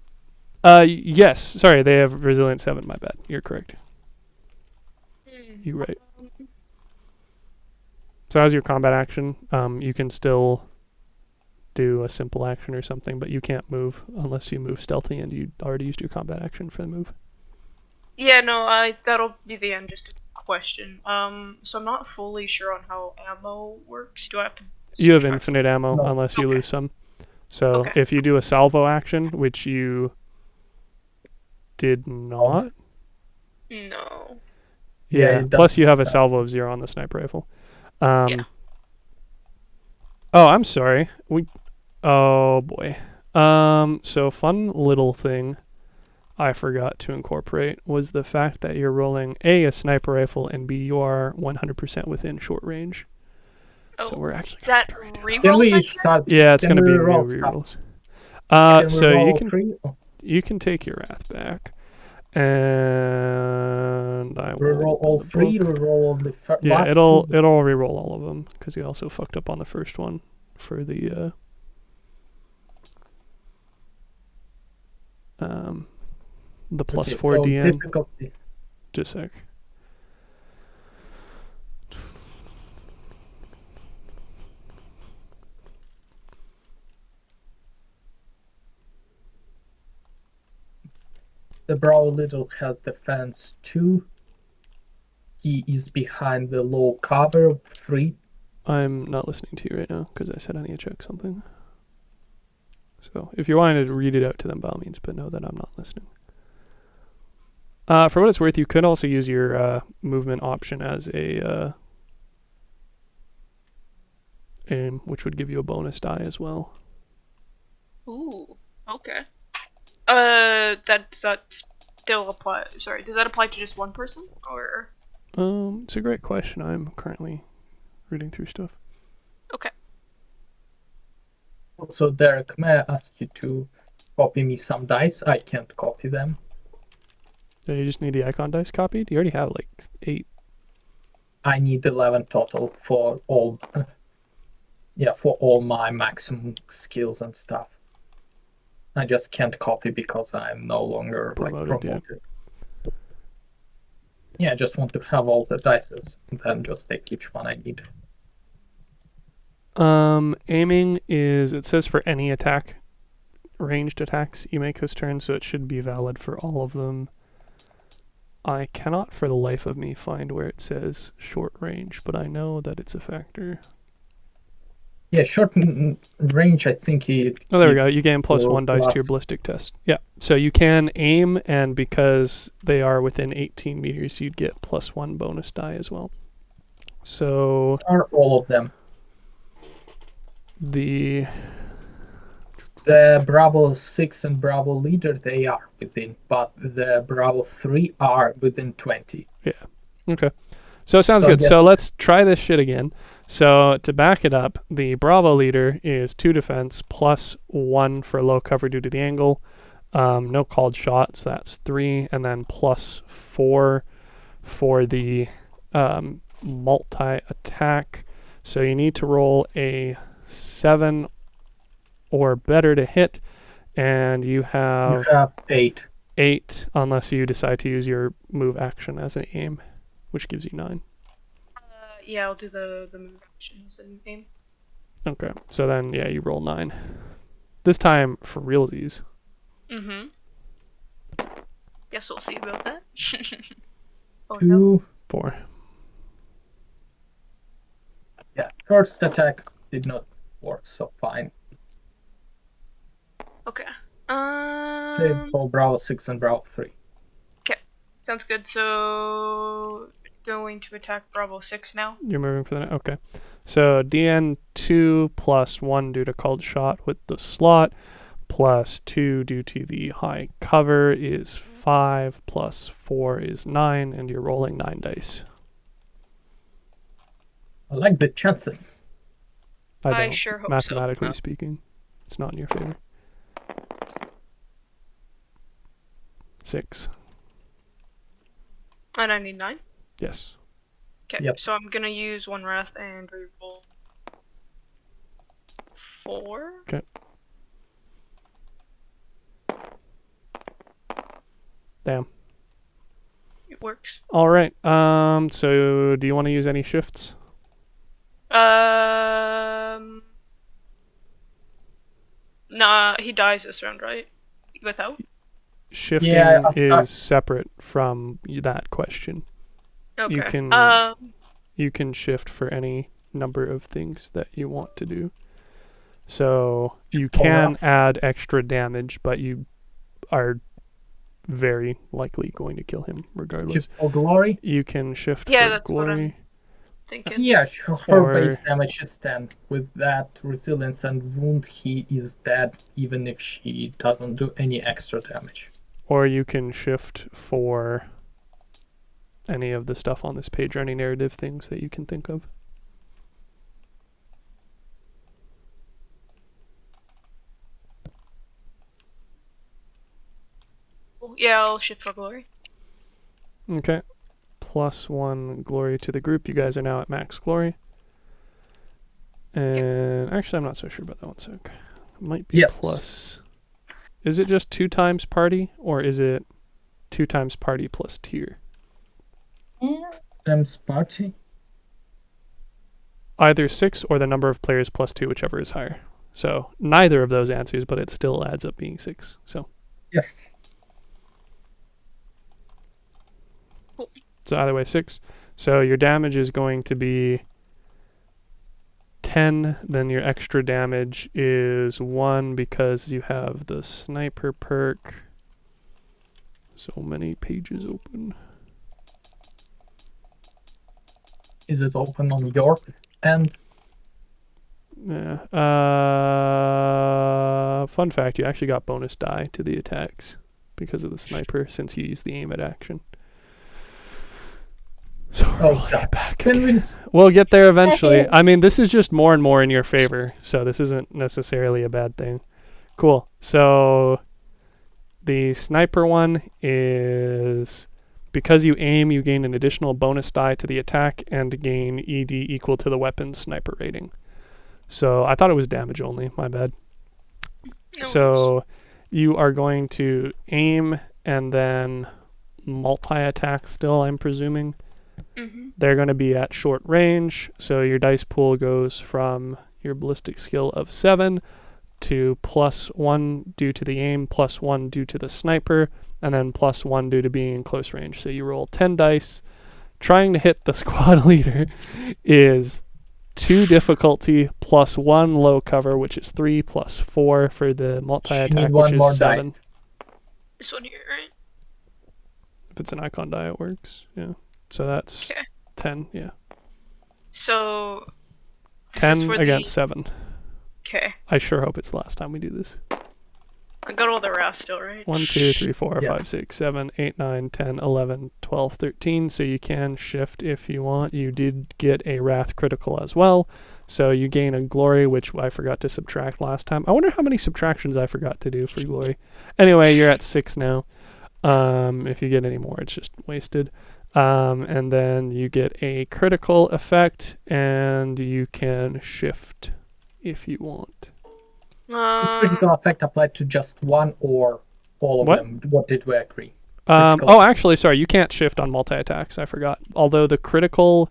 Yes. Sorry, they have resilience 7. My bad. You're correct. You're right. So as your combat action, you can still do a simple action or something, but you can't move unless you move stealthy, and you already used your combat action for the move. Yeah, no, that'll be the end. Just a question. So I'm not fully sure on how ammo works. Do I have to? You have subtract infinite ammo No. unless you Okay. lose some. So Okay. if you do a salvo action, which you did not, No. Yeah, yeah. it Plus you have a does. salvo of 0 on the sniper rifle. Yeah. Oh, I'm sorry. Oh boy. So fun little thing I forgot to incorporate was the fact that you're rolling A, sniper rifle, and B, you are 100% within short range. Oh, So we're actually is that gonna have to Can rerolls we I get? start? Yeah, it's Can gonna we be new reroll stuff? rerolls. Can we So roll 3? you can take your wrath back, and I will Reroll open all the 3. book. Reroll all the Yeah, last it'll 2. reroll all of them because you also fucked up on the first one for the plus Okay, 4 so DM. difficulty. Just a sec. The Brow Little has defense 2. He is behind the low cover 3. I'm not listening to you right now because I said I need to check something. So if you're wanting to read it out to them, by all means, but know that I'm not listening. For what it's worth, you could also use your movement option as a aim, which would give you a bonus die as well. Ooh. Okay. Does that still apply? Sorry, does that apply to just one person or? It's a great question. I'm currently reading through stuff. Okay. Also, Derek, may I ask you to copy me some dice? I can't copy them. So you just need the icon dice copied? You already have like 8. I need 11 total for all. For all my maximum skills and stuff. I just can't copy because I'm no longer Promoted, promoted. Yeah, I just want to have all the dices and then just take each one I need. Aiming is, it says for any attack, ranged attacks you make this turn, so it should be valid for all of them. I cannot for the life of me find where it says short range, but I know that it's a factor. Yeah, short range, I think it. Oh, there we go. You gain plus for 1 dice to your ballistic test. Yeah. So you can aim, and because they are within 18 meters, you'd get plus 1 bonus die as well. So Are all of them. the Bravo 6 and Bravo Leader, they are within, but the Bravo 3 are within 20. Okay. So it sounds good. So let's try this shit again. So to back it up, the Bravo Leader is 2 defense plus 1 for low cover due to the angle. No called shots, that's 3. And then plus 4 for the multi-attack. So you need to roll a 7 or better to hit. And you have 8. 8 unless you decide to use your move action as an aim, which gives you 9. Yeah, I'll do the move actions and aim. Okay, so then yeah, you roll 9. This time for realsies. Mm-hmm. Guess we'll see about that. Oh 2. no. 4. Yeah, first attack did not work, so fine. Okay. Same for Bravo 6 and Bravo 3. Sounds good. So going to attack Bravo 6 now. You're moving for that. Okay. So DN 2 plus 1 due to called shot with the slot, plus 2 due to the high cover is 5, plus 4 is 9, and you're rolling 9 dice. I like the chances. I I don't, sure hope so. mathematically speaking. It's not in your favor. 6. And I need 9. Yes. Okay, Yep. so I'm gonna use 1 wrath and reroll 4. Okay. Damn. It works. All right. So do you want to use any shifts? Nah, he dies this round, right? Without? Shifting Yeah, I'll start- is separate from that question. Okay. You can shift for any number of things that you want to do. So you can add extra damage, but you are very likely going to kill him regardless. Shift for glory? You can shift Yeah, for that's what I'm glory. thinking. Yeah, sure. Her Or- base damage is 10. With that resilience and wound, he is dead, even if she doesn't do any extra damage. Or you can shift for any of the stuff on this page or any narrative things that you can think of. Yeah, I'll shift for glory. Okay. Plus 1 glory to the group. You guys are now at max glory. And actually, I'm not so sure about that one sec. It might be Yes. plus. Is it just 2 times party, or is it 2 times party plus tier? Party? Either 6 or the number of players plus 2, whichever is higher. So neither of those answers, but it still adds up being 6. So. Yes. So either way, 6. So your damage is going to be 10. Then your extra damage is 1 because you have the sniper perk. So many pages open. Is it open on your end? Yeah. Fun fact, you actually got bonus die to the attacks because of the sniper since you used the aim at action. So we're rolling it back again. We'll get there eventually. I mean, this is just more and more in your favor, so this isn't necessarily a bad thing. Cool. So the sniper one is because you aim, you gain an additional bonus die to the attack and gain ED equal to the weapon's sniper rating. So I thought it was damage only. My bad. No So you are going to aim and then multi-attack still, I'm presuming. Mm-hmm. They're going to be at short range, so your dice pool goes from your ballistic skill of 7 to +1 due to the aim, +1 due to the sniper, and then +1 due to being in close range. So you roll 10 dice. Trying to hit the squad leader is 2 difficulty +1 low cover, which is 3, +4 for the multi-attack, which is 7. This one here, right? If it's an icon die, it works. Yeah. So that's 10, yeah. So 10 against 7. Okay. I sure hope it's the last time we do this. I got all the wrath still, right? 1, 2, 3, 4, Yeah. 5, 6, 7, 8, 9, 10, 11, 12, 13. So you can shift if you want. You did get a wrath critical as well. So you gain a glory, which I forgot to subtract last time. I wonder how many subtractions I forgot to do for glory. Anyway, you're at 6 now. If you get any more, it's just wasted. And then you get a critical effect, and you can shift if you want. Is critical effect applied to just one or all of What? them? What did we agree? Oh, actually, sorry, you can't shift on multi-attacks. I forgot. Although the critical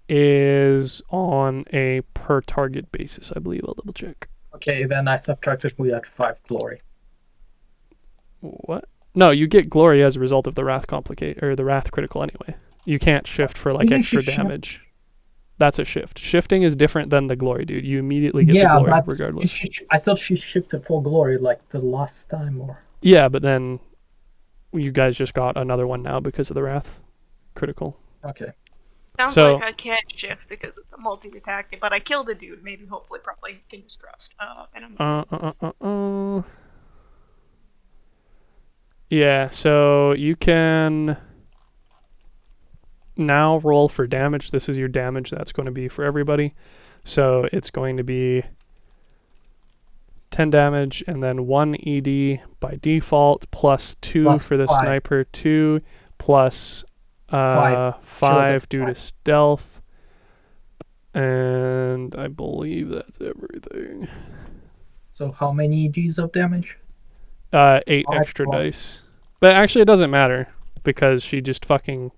is on a per target basis, I believe. I'll double check. Okay, then I subtracted. We had 5 glory. What? No, you get glory as a result of the wrath the wrath critical anyway. You can't shift for like Didn't extra you shift? damage. That's a shift. Shifting is different than the glory, dude. You immediately get the glory but regardless. I thought she shifted for glory like the last time, or Yeah, but then you guys just got another one now because of the wrath critical. okay. Sounds So- like I can't shift because of the multi-attack, but I killed a dude. Maybe, hopefully, probably. Fingers crossed. And I'm Yeah, so you can now roll for damage. This is your damage that's going to be for everybody. So it's going to be 10 damage and then 1 ED by default plus 2 Plus for the 5. sniper, 2 plus 5. 5 due to five. stealth. And I believe that's everything. So how many EDs of damage? 8 5 extra plus. dice. But actually it doesn't matter because she just fucking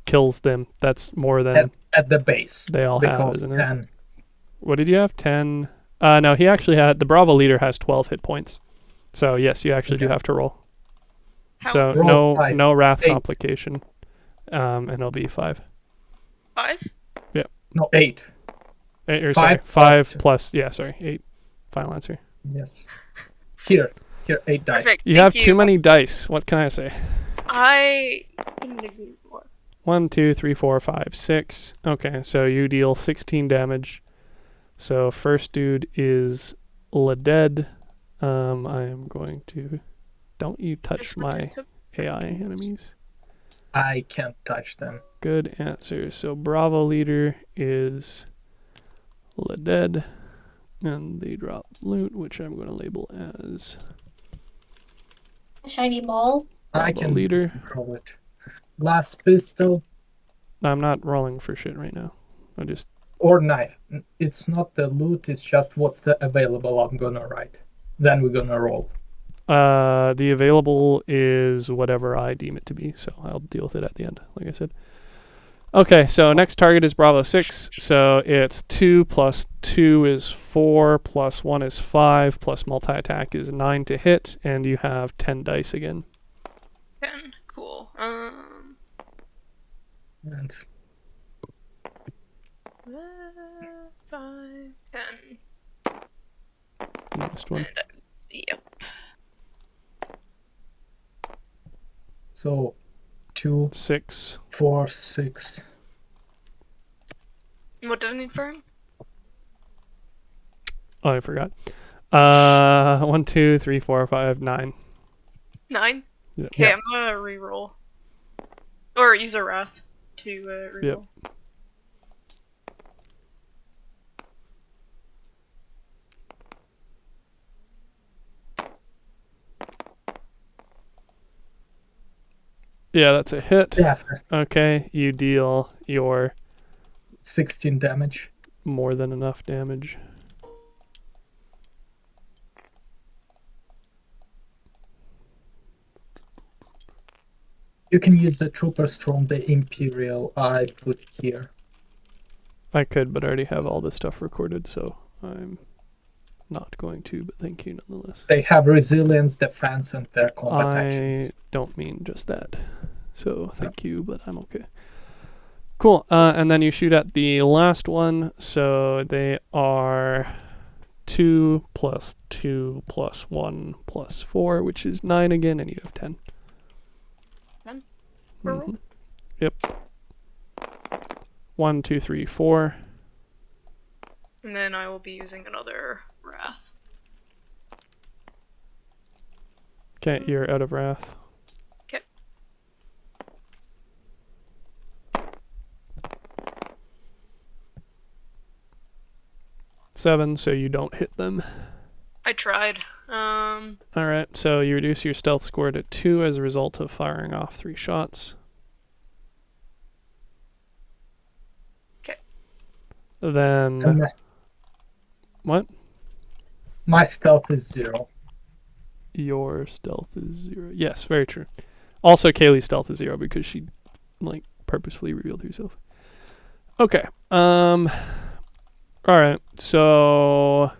kills them. That's more than At the base. they all have, Because isn't it? 10. What did you have? 10? No, he actually had... The Bravo leader has 12 hit points. So, yes, you actually do Okay. have to roll. How So, many? Roll five. no wrath 8. complication. And it'll be 5. 5? No, 8. 8, or 5 sorry, plus 5 plus... Yeah, sorry, 8. Final answer. Yes. Here, 8 dice. Perfect. You Thank have too many dice. What can I say? I couldn't agree more. 1, 2, 3, 4, 5, 6. Okay, so you deal 16 damage. So first dude is dead. I am going to... Don't you touch That's what my that took. AI enemies. I can't touch them. Good answer. So Bravo leader is dead. And they drop loot, which I'm going to label as A shiny ball. I Bravo can leader. roll it. Last pistol I'm not rolling for shit right now. I just... or knife. It's not the loot, it's just what's the available I'm gonna write. Then we're gonna roll. The available is whatever I deem it to be, so I'll deal with it at the end, like I said. Okay, so next target is Bravo 6, so it's 2 plus 2 is 4, plus 1 is 5, plus multi-attack is 9 to hit, and you have 10 dice again. 10. Cool. And 5, 10. You missed one. Yep. so 2, 6. 4, 6. What did I need for him? Oh, I forgot. 1, 2, 3, 4, 5, 9. 9? Yep. Okay, I'm gonna reroll. Or use a wrath to reroll. Yep. Yeah, that's a hit. Yeah, Okay, you deal your 16 damage. more than enough damage. You can use the troopers from the Imperial I put here. I could, but I already have all this stuff recorded, so I'm not going to, but thank you nonetheless. They have resilience, defense, and their combat action. I don't mean just that. So thank you, but I'm okay. Cool. And then you shoot at the last one. So they are 2 plus 2 plus 1 plus 4, which is 9 again, and you have 10. 10? Per roll? Yep. 1, 2, 3, 4. And then I will be using another wrath. Okay, you're out of wrath. Okay. Seven, so you don't hit them. I tried. Alright, so you reduce your stealth score to 2 as a result of firing off 3 shots. Okay. Then... And What? my stealth is 0. Your stealth is 0. Yes, very true. Also, Kaylee's stealth is 0 because she, like, purposefully revealed herself. Okay. Alright, so...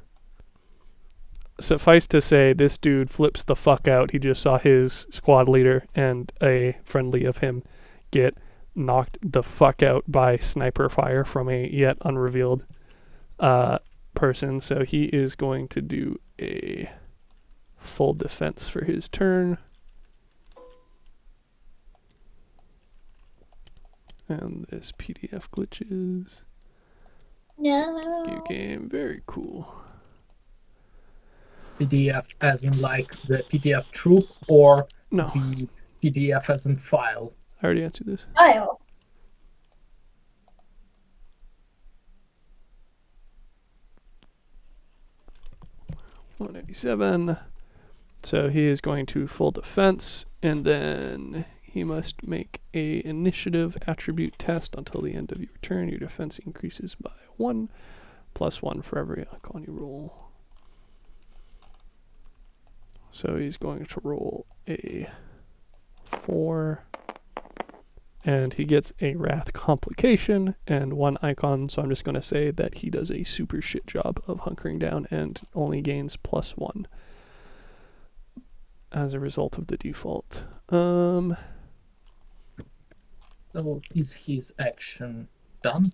Suffice to say, this dude flips the fuck out. He just saw his squad leader and a friendly of him get knocked the fuck out by sniper fire from a yet unrevealed person. So he is going to do a full defense for his turn. And this PDF glitches. No. New game, very cool. PDF as in like the PDF troop or No, the PDF as in file? I already answered this. File. 187. So he is going to full defense, and then he must make a initiative attribute test until the end of your turn. Your defense increases by 1, +1 for every icon you roll. So he's going to roll a 4, and he gets a Wrath complication and 1 icon, so I'm just going to say that he does a super shit job of hunkering down and only gains +1 as a result of the default. So is his action done?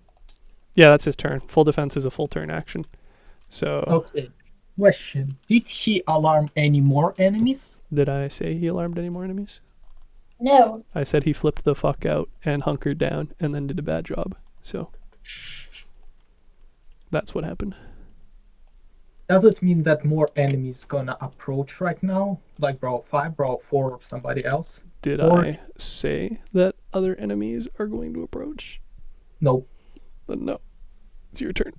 Yeah, that's his turn. Full defense is a full turn action. So Okay. Question. Did he alarm any more enemies? did I say he alarmed any more enemies? No. I said he flipped the fuck out and hunkered down and then did a bad job. So that's what happened. Does it mean that more enemies gonna approach right now? Like Brawl 5, Brawl 4, or somebody else? Did Or- I say that other enemies are going to approach? No. Then no. It's your turn.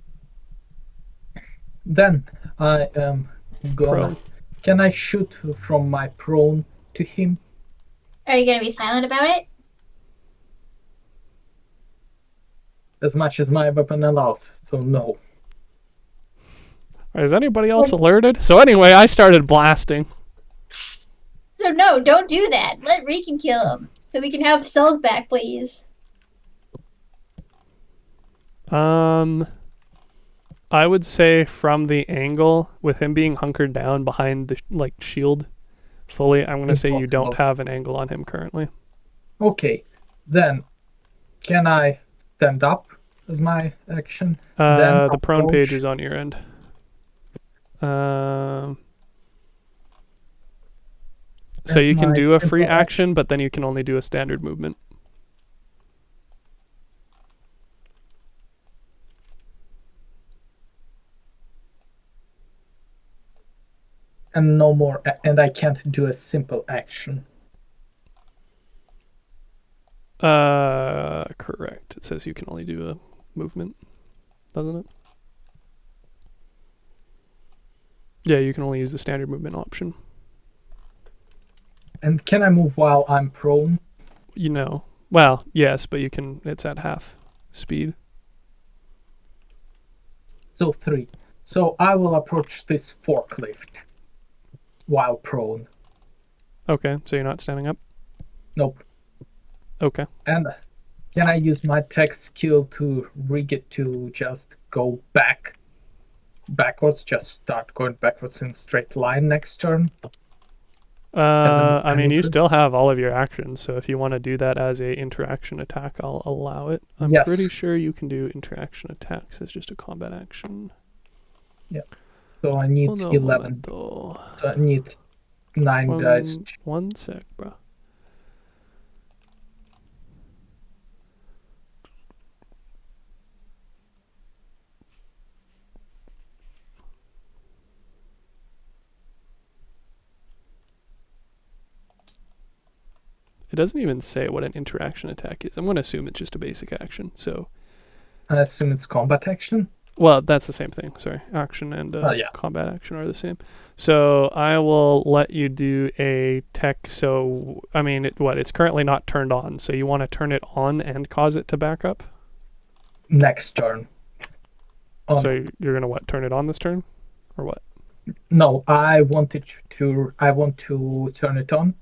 Then I am gonna... Prone. Can I shoot from my prone to him? Are you gonna be silent about it? As much as my weapon allows, so no. Is anybody else alerted? So anyway, I started blasting. So no, don't do that. Let Reekin kill him. So we can have stealth back, please. I would say from the angle, with him being hunkered down behind the shield fully, I'm going to say you don't Impossible. have an angle on him currently. Okay, then can I stand up as my action? Then The prone approach. page is on your end. So As you can my do a free simple action, but then you can only do a standard movement. And no more, and I can't do a simple action. Correct. It says you can only do a movement, doesn't it? Yeah, you can only use the standard movement option. And can I move while I'm prone? You know, well, yes, but you can. It's at half speed. So 3. So I will approach this forklift while prone. Okay, so you're not standing up. Nope. Okay. And can I use my tech skill to rig it to just go backwards, just start going backwards in a straight line next turn? I mean, you maneuver? still have all of your actions, so if you want to do that as a interaction attack, I'll allow it. I'm Yes. pretty sure you can do interaction attacks as just a combat action. So I need Oh, no, 11. momento. So I need 9 dice. One sec, bro. It doesn't even say what an interaction attack is. I'm going to assume it's just a basic action. So, I assume it's combat action. well, that's the same thing. Sorry, action and Yeah. combat action are the same. So I will let you do a tech. So I mean, it's currently not turned on. So you want to turn it on and cause it to back up. Next turn. So you're gonna turn it on this turn, or what? No, I want to turn it on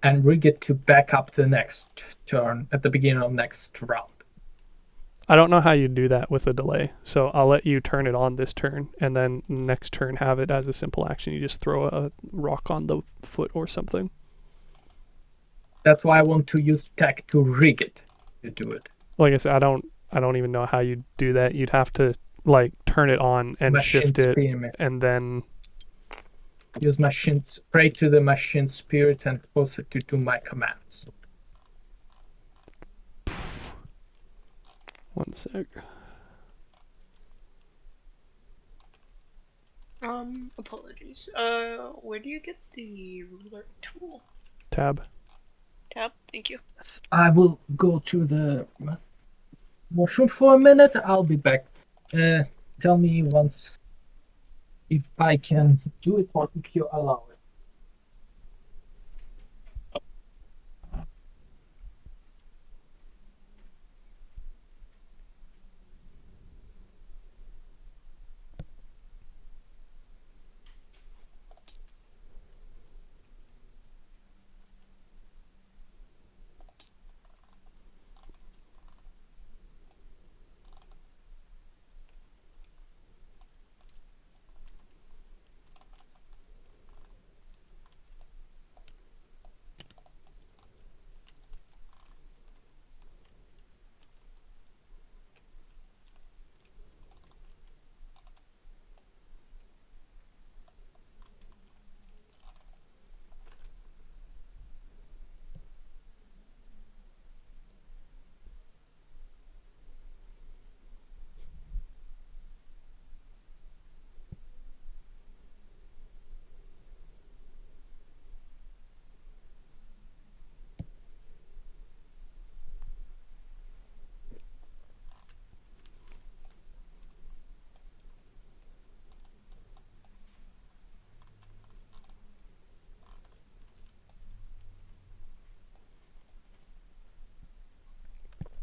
and rig it to back up the next turn at the beginning of next round. I don't know how you do that with a delay. So I'll let you turn it on this turn, and then next turn have it as a simple action. You just throw a rock on the foot or something. That's why I want to use tech to rig it to do it. Like I said, I don't even know how you do that. You'd have to turn it on and Machine shift it, spirit. and then Use pray to the machine spirit and force it to do my commands. one sec. Apologies. Where do you get the ruler tool? Tab. Tab. Thank you. Yes, I will go to the washroom for a minute. I'll be back. Tell me once if I can do it or if you allow it.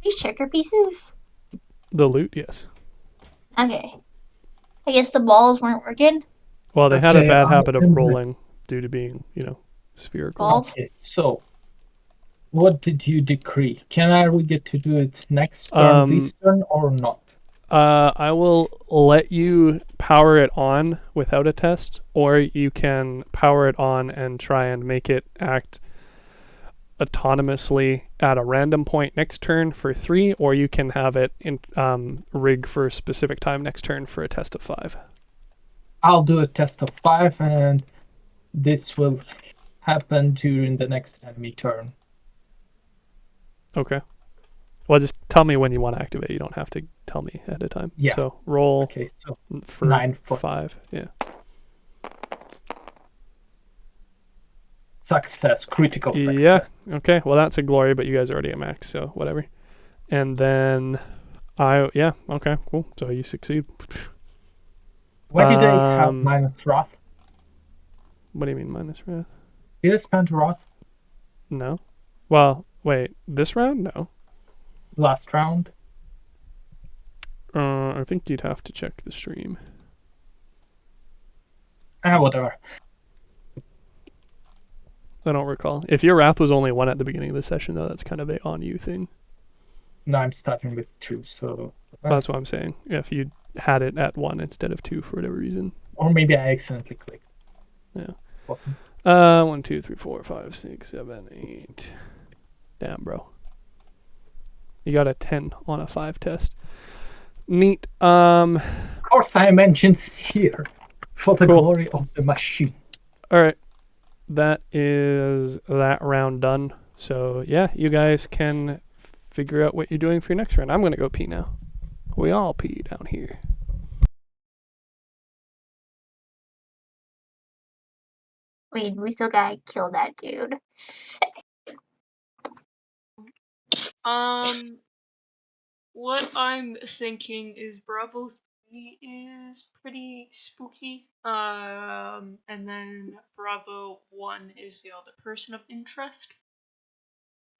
These checker pieces? The loot, yes. Okay. I guess the balls weren't working. Well, they had a Okay, bad I habit of am rolling due to being, spherical. Balls? Okay, so what did you decree? Can I get to do it next turn, this turn, or not? I will let you power it on without a test, or you can power it on and try and make it act autonomously at a random point next turn for 3, or you can have it in rig for a specific time next turn for a test of 5. I'll do a test of 5, and this will happen during the next enemy turn. Okay. Well, just tell me when you want to activate. You don't have to tell me ahead of time. Yeah. So roll Okay, so for 9 for 5. Yeah. success, critical success. Yeah. Okay. Well, that's a glory, but you guys are already at max, so whatever. And then okay, cool. So you succeed. Why did I have minus wrath? What do you mean minus wrath? Did I spend wrath No. Well, wait. This round? No. last round? I think you'd have to check the stream. Whatever. I don't recall. If your wrath was only 1 at the beginning of the session, though, that's kind of a on you thing. No, I'm starting with 2, so... That's what I'm saying. If you had it at 1 instead of 2 for whatever reason. Or maybe I accidentally clicked. Yeah. Awesome. 1, 2, 3, 4, 5, 6, 7, 8. Damn, bro. You got a 10 on a 5 test. Neat. Of course I mentioned here for the glory of the machine. All right. That is that round done. So, yeah, you guys can figure out what you're doing for your next round. I'm going to go pee now. We all pee down here. Wait, we still gotta kill that dude. What I'm thinking is Bravo 3 is pretty spooky. And then Bravo 1 is the other person of interest.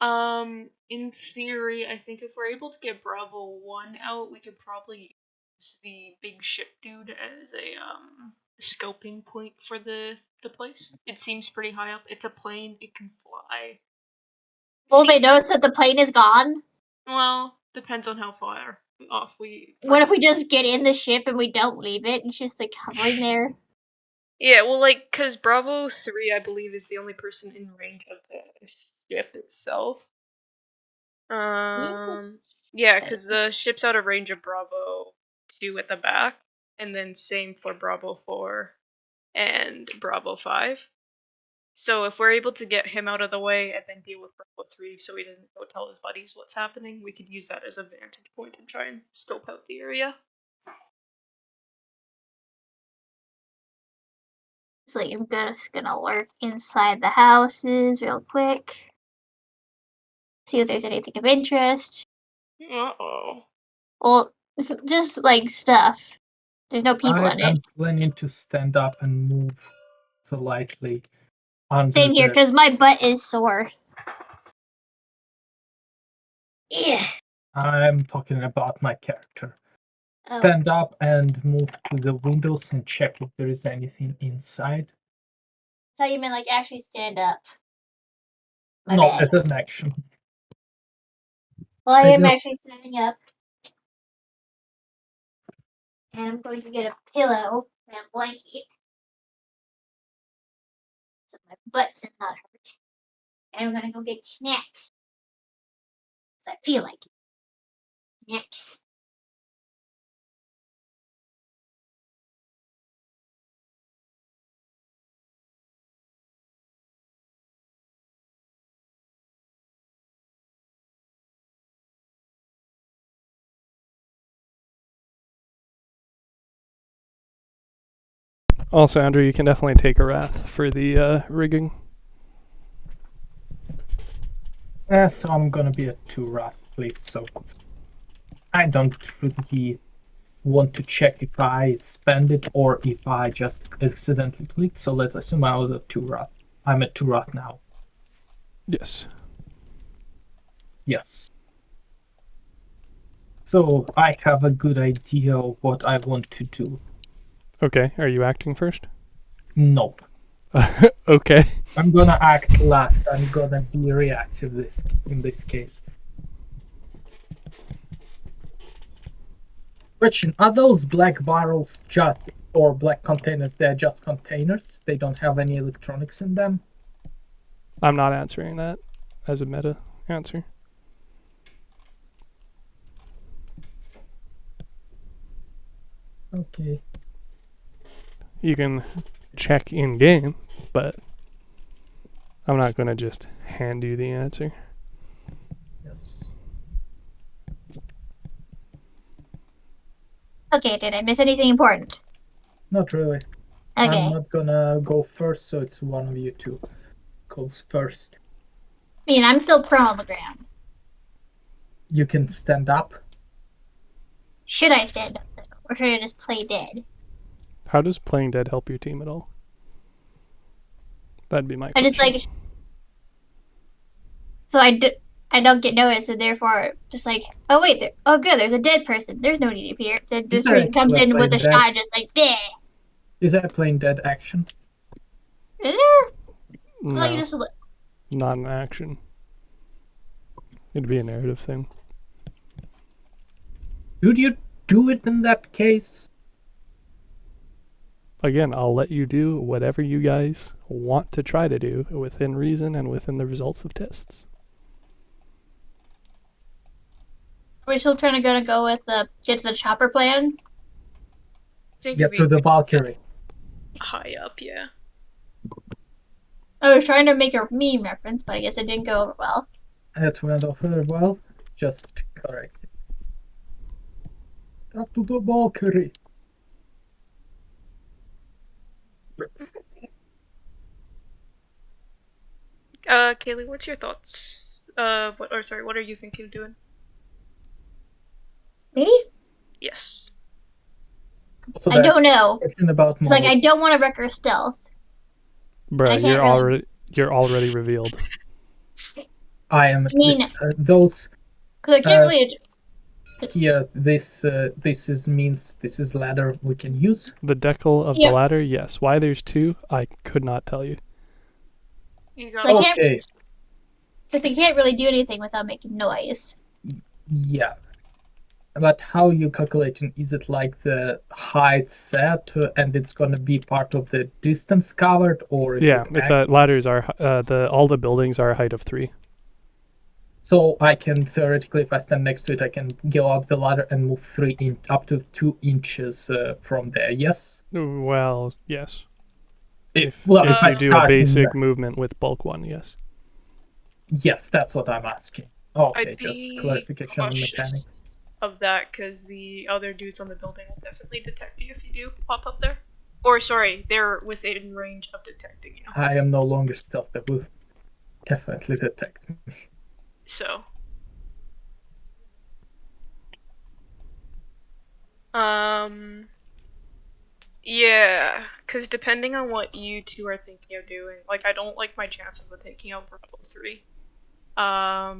In theory, I think if we're able to get Bravo 1 out, we could probably use the big ship dude as a scoping point for the place. It seems pretty high up. It's a plane, it can fly. Will they notice that the plane is gone? Well, depends on how far off we... What if we just get in the ship and we don't leave it? It's just like hovering there. Yeah, well, like, because Bravo 3, I believe, is the only person in range of the ship itself. Yeah, because the ship's out of range of Bravo 2 at the back, and then same for Bravo 4 and Bravo 5. So if we're able to get him out of the way and then deal with Bravo 3 so he doesn't go tell his buddies what's happening, we could use that as a vantage point and try and scope out the area. So I'm just gonna lurk inside the houses real quick. See if there's anything of interest. Uh-oh. Well, it's just like stuff. There's no people in I am it. planning to stand up and move slightly under Same here, the... because my butt is sore. Yeah. I'm talking about my character. Oh. Stand up and move to the windows and check if there is anything inside. I thought you meant like actually stand up. My No, bad. as an action. Well, I I am don't- actually standing up. And I'm going to get a pillow and a blanket. So my butt does not hurt. And I'm gonna go get snacks. 'Cause I feel like it. Snacks. Also, Andrew, you can definitely take a wrath for the rigging. So I'm gonna be a 2 rat, please. So I don't really want to check if I spend it or if I just accidentally clicked. So let's assume I was a 2 rat. I'm a 2 rat now. Yes. Yes. So I have a good idea of what I want to do. Okay, are you acting first? Nope. Okay. I'm gonna act last. I'm gonna be reactive in this case. Question: are those black barrels just, or black containers? They're just containers. They don't have any electronics in them. I'm not answering that as a meta answer. Okay. You can check in game, but I'm not going to just hand you the answer. Yes. Okay, did I miss anything important? Not really. Okay. I'm not gonna go first, so it's one of you two goes first. I mean, I'm still prone on the ground. You can stand up. Should I stand up though? Or should I just play dead? How does playing dead help your team at all? That'd be my I question. just like... So I don't get noticed, and therefore just like, oh wait, oh good, there's a dead person. There's no need to here. Then just Is that comes in playing with a dead? shot, just like, dead. Is that playing dead action? Is there? No, Well, you just not an action. It'd be a narrative thing. Would you do it in that case? Again, I'll let you do whatever you guys want to try to do within reason and within the results of tests. Are we still trying to go with the get to the chopper plan? Think Get it'd to be the Valkyrie. high up, yeah. I was trying to make a meme reference, but I guess it didn't go over well. It went off very well. Just correct it. Up to the Valkyrie. Kaylee, what's your thoughts? What are you thinking of doing? Me? Yes. So I don't know. question about It's like I don't want to wreck her stealth. I Bruh, can't really- you're already revealed. I am. I mean- those Because I can't really. here. This means this is ladder we can use. The decal of Yep. the ladder, yes. Why there's two, I could not tell you. You got So I can't- Okay. Because I can't really do anything without making noise. Yeah. But how you calculating? Is it like the height set and it's gonna be part of the distance covered, or is Yeah, it it's ladders are all the buildings are a height of 3. So I can theoretically, if I stand next to it, I can go up the ladder and move up to 2 inches from there. Yes. Well, yes. If If I you do a start in basic movement with bulk 1, yes. yes, that's what I'm asking. Okay, I'd just be clarification on the mechanics. cautious of that because the other dudes on the building will definitely detect you if you do pop up there. Or sorry, they're within range of detecting you. I am no longer stealth. That will definitely detect me. So. Yeah, because depending on what you two are thinking of doing, like, I don't like my chances of taking out Bravo 3. How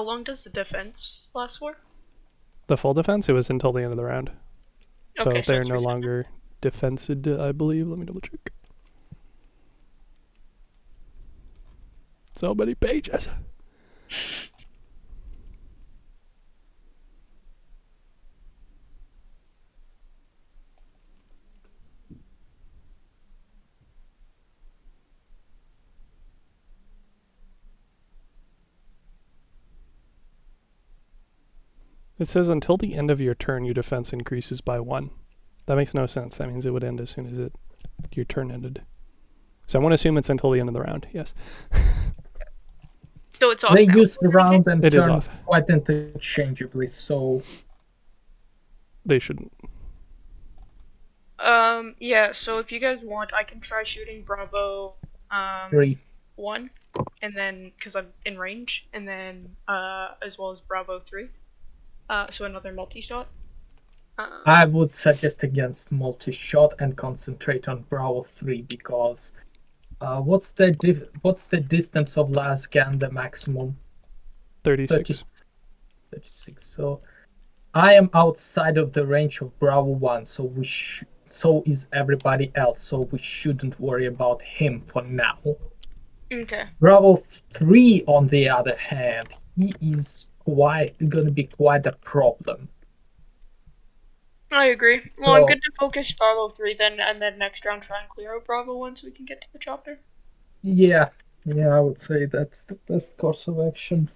long does the defense last for? The full defense, it was until the end of the round. Okay, So they're it's no reset. longer defensed, I believe. Let me double check. So many pages. It says until the end of your turn, your defense increases by 1. That makes no sense. That means it would end as soon as your turn ended. So I want to assume it's until the end of the round. Yes. So it's off They now. use the round and It is turn off. quite interchangeably, so They shouldn't. Yeah, so if you guys want, I can try shooting Bravo, 3. 1, and then, because I'm in range, and then, as well as Bravo 3. So another multi-shot. I would suggest against multi-shot and concentrate on Bravo 3 because what's the distance of Lasgan, the maximum? 36. 36. So I am outside of the range of Bravo 1, so so is everybody else, so we shouldn't worry about him for now. Okay. Bravo 3, on the other hand, he is gonna be quite a problem. I agree. Well, So, I'm good to focus Bravo 3 then, and then next round try and clear out Bravo 1 so we can get to the chopper. yeah, I would say that's the best course of action.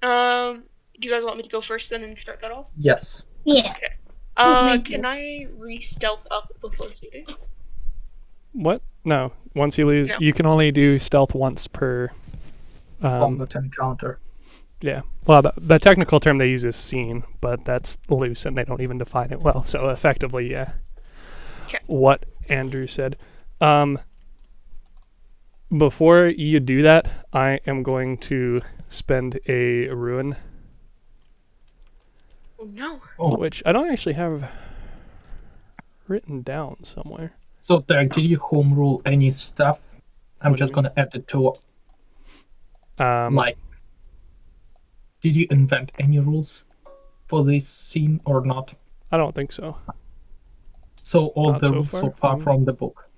Do you guys want me to go first then and start that off? Yes. Yeah. Okay. make Can I re-stealth up before shooting? What? No. Once you lose, No. you can only do stealth once per. Combat encounter. Yeah. Well, the technical term they use is seen, but that's loose and they don't even define it well. So effectively, yeah. Okay. What Andrew said. Before you do that, I am going to spend a ruin, Oh no. Oh, which I don't actually have written down somewhere. so Derek, did you home rule any stuff? I'm What do you just gonna add it to Like, did you invent any rules for this scene or not? I don't think so. So all Not the so rules so far. far from the book.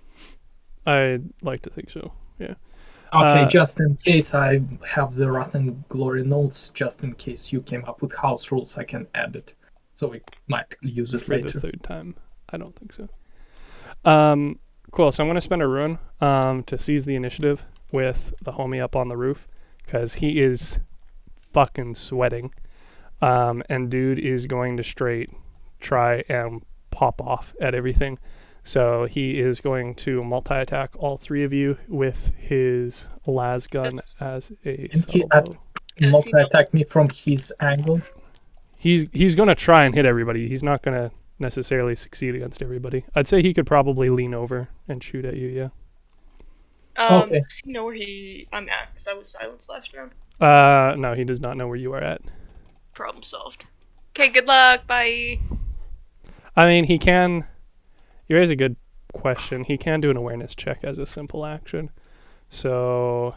I'd like to think so. Yeah. Okay, just in case I have the Wrath and Glory notes, just in case you came up with house rules, I can add it. So we might use it For later. the third time. I don't think so. Cool. So I'm going to spend a ruin to seize the initiative with the homie up on the roof because he is fucking sweating. And dude is going to straight try and pop off at everything. So he is going to multi-attack all 3 of you with his las gun as a salvo. Multi-attack me from his angle. He's going to try and hit everybody. He's not going to necessarily succeed against everybody. I'd say he could probably lean over and shoot at you, yeah. Okay. Does he know where I'm at? Because I was silenced last round. No, he does not know where you are at. Problem solved. Okay, good luck. Bye. I mean, he can... You raise a good question. He can do an awareness check as a simple action. So...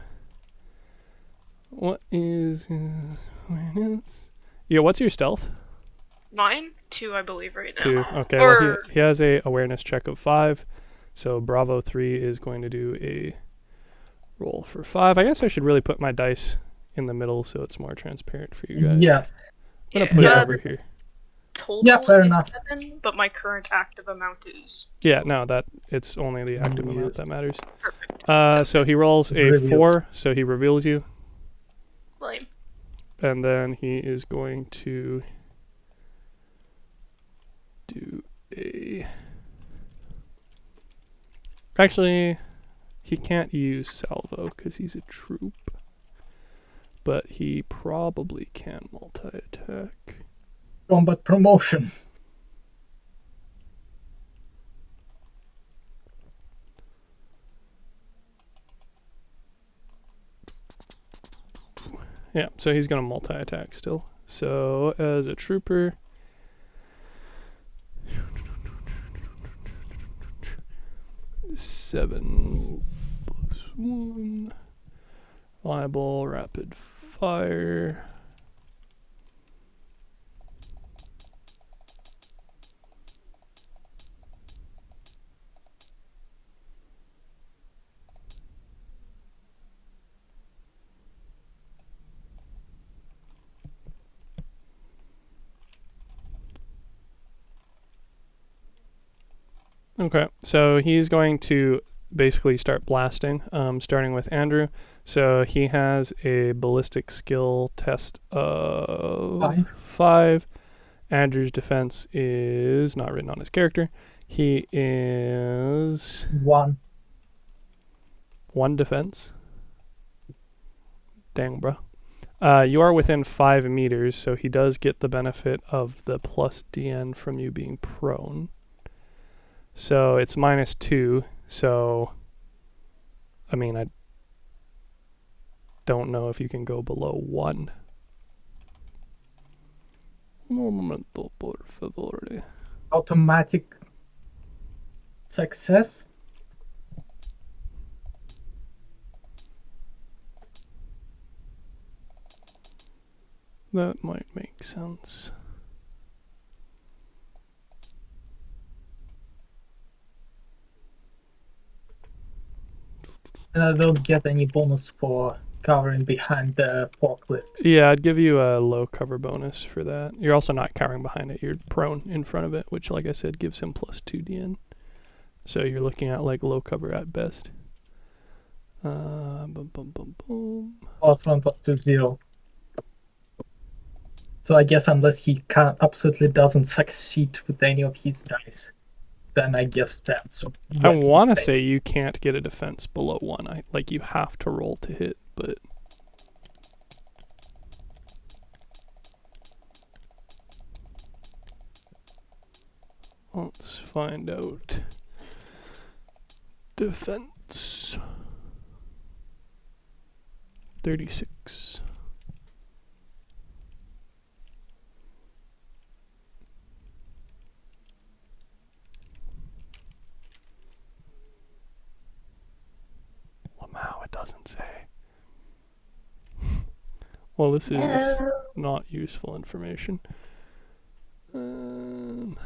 What is his awareness? Yeah, what's your stealth? Mine? 2, I believe, right now. 2. Okay, well, he has a awareness check of 5. So Bravo 3 is going to do a roll for 5. I guess I should really put my dice in the middle so it's more transparent for you guys. Yes. I'm going to put it over here. Total fair is enough. 7, but my current active amount is... Yeah, no, it's only the active amount that matters. Perfect. So he rolls a Reveals. 4, so he reveals you. Lame. And then he is going to do a... Actually, he can't use salvo because he's a troop. But he probably can multi-attack. Combat promotion. Yeah, so he's going to multi-attack still. So as a trooper, 7 + 1, liable, rapid fire. Okay, so he's going to basically start blasting, starting with Andrew. So he has a ballistic skill test of 5. Andrew's defense is not written on his character. He is 1. 1 defense. Dang, bro. You are within 5 meters, so he does get the benefit of the plus DN from you being prone. So it's -2. So, I mean, I don't know if you can go below 1. Un momento, por favor. Automatic success. That might make sense. And I don't get any bonus for covering behind the forklift. Yeah, I'd give you a low cover bonus for that. You're also not cowering behind it. You're prone in front of it, which, like I said, gives him +2 DN. So you're looking at like low cover at best. Boom, boom, boom, boom. +1 +2 0. So I guess unless he absolutely doesn't succeed with any of his dice, then I guess that's. I want to say you can't get a defense below 1. Like you have to roll to hit, but let's find out. Defense 36. Wow, it doesn't say. Well, this is not useful information. It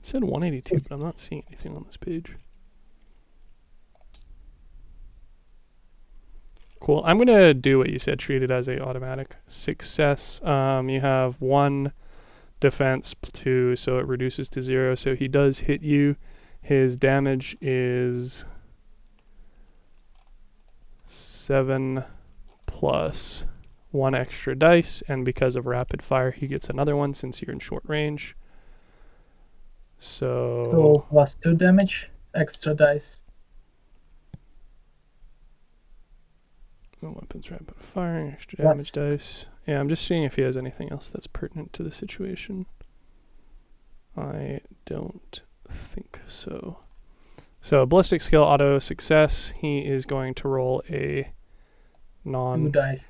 said 182, but I'm not seeing anything on this page. Cool. I'm going to do what you said, treat it as a automatic success. You have 1 defense, 2, so it reduces to 0. So he does hit you. His damage is 7 plus 1 extra dice, and because of rapid fire, he gets another one since you're in short range. So +2 damage, extra dice. Weapons rapid firing, extra damage dice. Yeah, I'm just seeing if he has anything else that's pertinent to the situation. I don't think so. So ballistic skill auto success. He is going to roll a non-wrath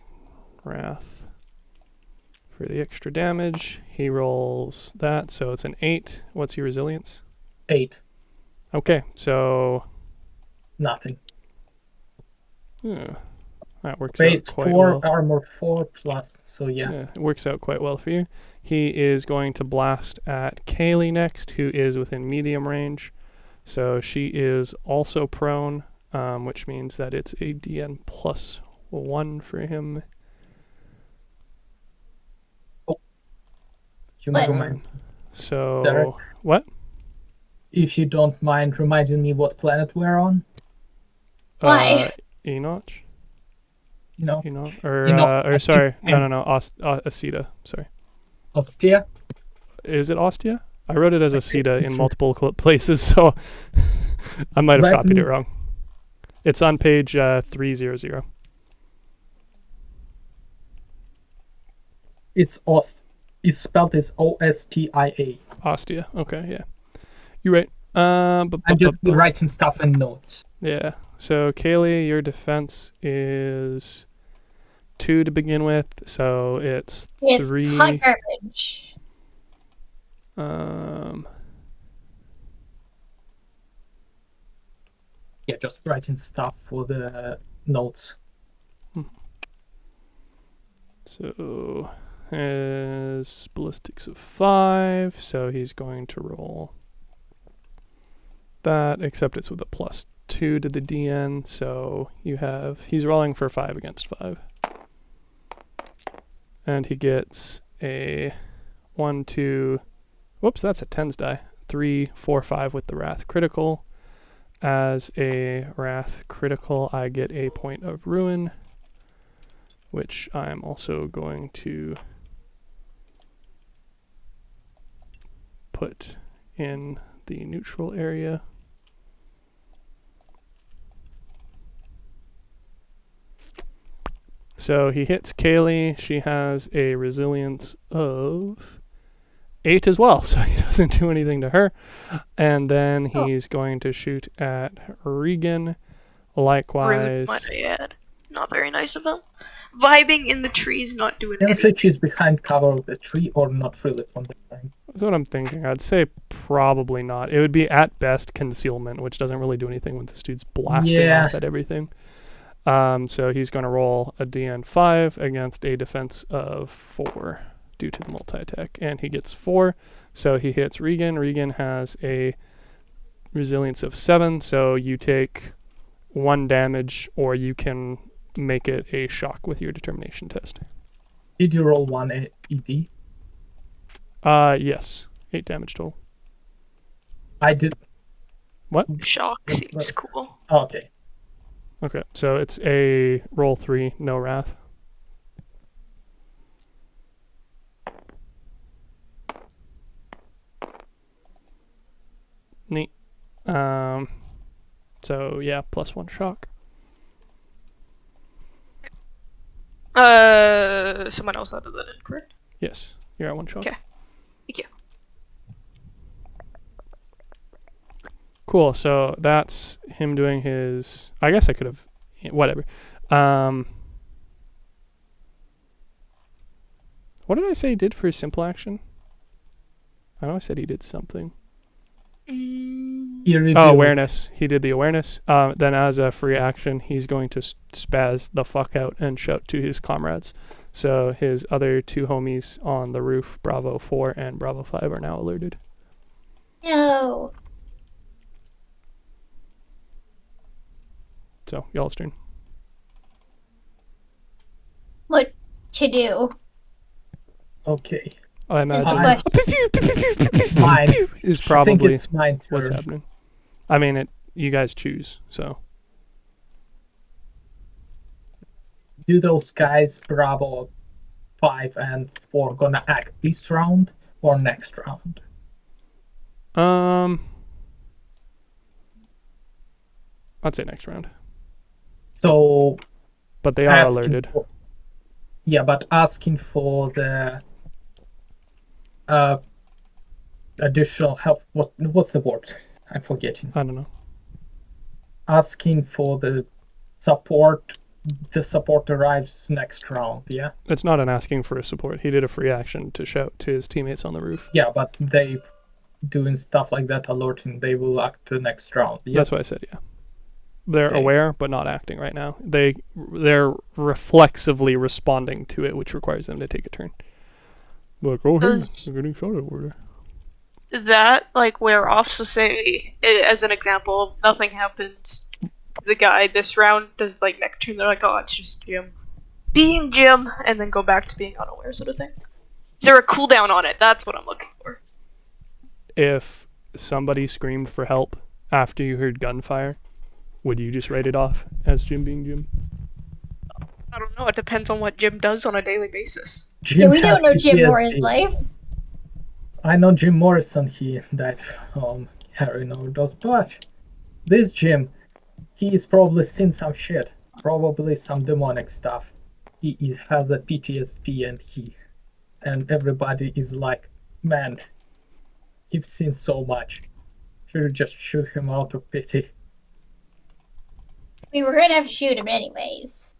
for the extra damage. He rolls that, so it's an 8. What's your resilience? 8. Okay, so Nothing. That works Base out quite 4, well. armor 4 plus. So yeah, It works out quite well for you. He is going to blast at Kaylee next, who is within medium range. So she is also prone, which means that it's a DN +1 for him. you might remind. So Derek? What? If you don't mind reminding me what planet we're on. Why? Enoch? No. Enoch? Enoch, Or sorry, no, Aceta. Sorry. Ostia? Is it Ostia? I wrote it as Aceta in multiple places, so I might have copied it wrong. It's on page 300. It's spelled as OSTIA. Ostia. Okay, yeah. You're right. I'm just writing stuff in notes. Yeah. So Kaylee, your defense is 2 to begin with, so it's It's 3. hot garbage. Yeah, just writing stuff for the notes. So his ballistics of 5, so he's going to roll that, except it's with a +2 to the DN, so he's rolling for 5 against 5. And he gets a 1, 2, whoops, that's a 10s die. 3, 4, 5 with the Wrath critical. As a Wrath critical, I get a point of ruin, which I'm also going to put in the neutral area. So he hits Kaylee. She has a resilience of 8 as well, so he doesn't do anything to her. And then he's going to shoot at Regan. Rude, Likewise. might I add. Not very nice of him. Vibing in the trees, not doing Can I anything. say she's behind cover of the tree or not really from the time? That's what I'm thinking. I'd say probably not. It would be at best concealment, which doesn't really do anything when this dude's blasting off at everything. So he's going to roll a DN5 against a defense of 4 due to the multi-attack. And he gets 4, so he hits Regan. Regan has a resilience of 7, so you take 1 damage, or you can make it a shock with your determination test. Did you roll 1 ED? Yes. 8 damage total. I did. What? Shock seems cool. Okay. Okay, so it's a roll 3, no wrath. Neat. So yeah, +1 shock. Someone else added that in, correct? Yes, you're at 1 shock. Okay. Thank you. Cool. So that's him doing his. I guess I could have. Whatever. What did I say he did for his simple action? I know I said he did something. He revealed. Oh, awareness. He did the awareness. Then as a free action, he's going to spaz the fuck out and shout to his comrades. So his other 2 homies on the roof, Bravo 4 and Bravo 5, are now alerted. No. So, y'all's turn. What to do? Okay. I imagine Mine. is I think probably it's mine what's turn. happening. I mean, you guys choose, so. Do those guys, Bravo 5 and 4, gonna act this round or next round? I'd say next round. So But they are asking alerted. yeah, but asking for the additional help. What's the word? I'm forgetting. I don't know. Asking for the support. The support arrives next round. Yeah. It's not an asking for a support. He did a free action to shout to his teammates on the roof. Yeah, but they doing stuff like that, alerting. They will act the next round. Yes. That's what I said, yeah. They're Okay. aware, but not acting right now. They're reflexively responding to it, which requires them to take a turn. Like, oh, hey, Does- they're getting shot at over there. That, like, wear off, so say, as an example, nothing happens to the guy this round, does, like, next turn, they're like, oh, it's just Jim being Jim, and then go back to being unaware, sort of thing. Is there a cooldown on it? That's what I'm looking for. If somebody screamed for help after you heard gunfire, would you just write it off as Jim being Jim? I don't know, it depends on what Jim does on a daily basis. Yeah, we don't know Jim PTSD. Moore's life. I know Jim Morrison. He died from heroin overdose, but this Jim, he's probably seen some shit. Probably some demonic stuff. He has a PTSD, and everybody is like, man, he's seen so much. Should just shoot him out of pity. We were gonna have to shoot him anyways.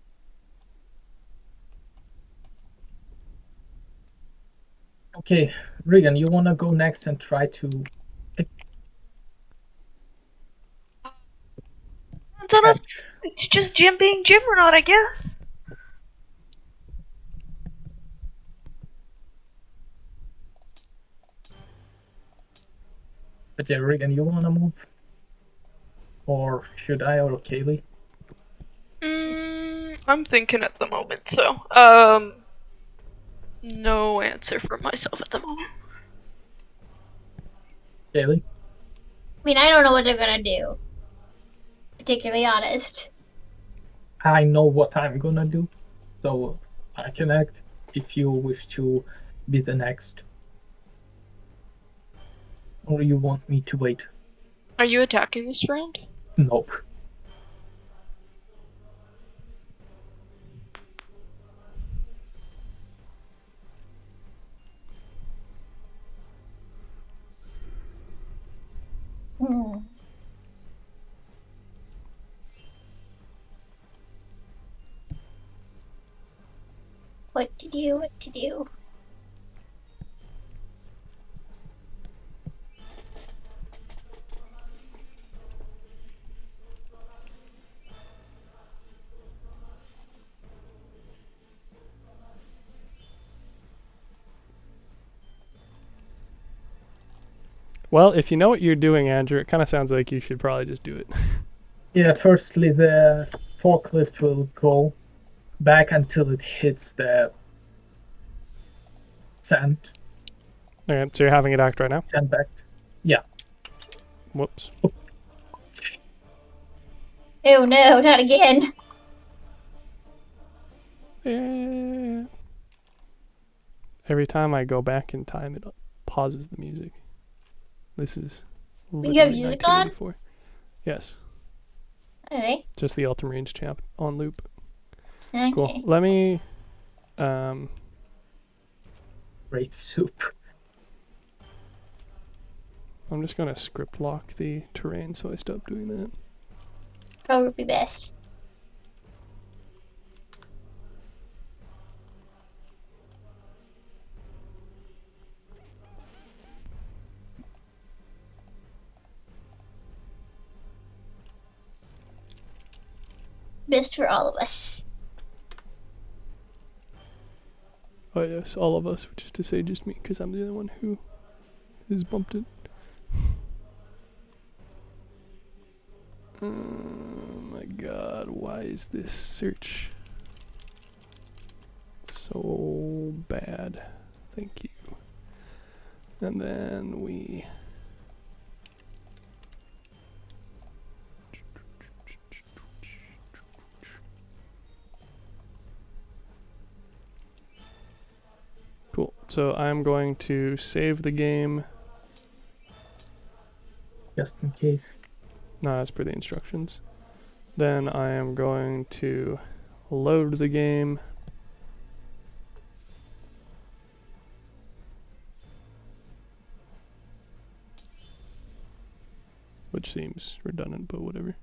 Okay, Regan, you wanna go next and try to Don't know if catch? it's just Jim being Jim or not, I guess. But yeah, Regan, you wanna move? Or should I or Kaylee? I'm thinking at the moment, so no answer from myself at the moment. Kaylee? I mean, I don't know what they're gonna do. Particularly honest. I know what I'm gonna do, so I can act if you wish to be the next. Or you want me to wait? Are you attacking this round? Nope. Hmm. What to do, what to do. Well, if you know what you're doing, Andrew, it kind of sounds like you should probably just do it. Yeah, firstly, the forklift will go back until it hits the sand, Okay, so you're having it act right now? sandbags. Yeah. Whoops. Oh no, not again. Yeah. Every time I go back in time, it pauses the music. This is You have literally music on? 1984. Yes, Okay. just the Ultramarines champ on loop. Okay. Cool. Let me. Great soup. I'm just gonna script lock the terrain so I stop doing that. Probably be best. Best for all of us. Oh yes, all of us, which is to say just me, because I'm the only one who has bumped it. Oh my god, why is this search so bad? Thank you. And then we... Cool. So I'm going to save the game. Just in case. No, as per the instructions. Then I am going to load the game. Which seems redundant, but whatever.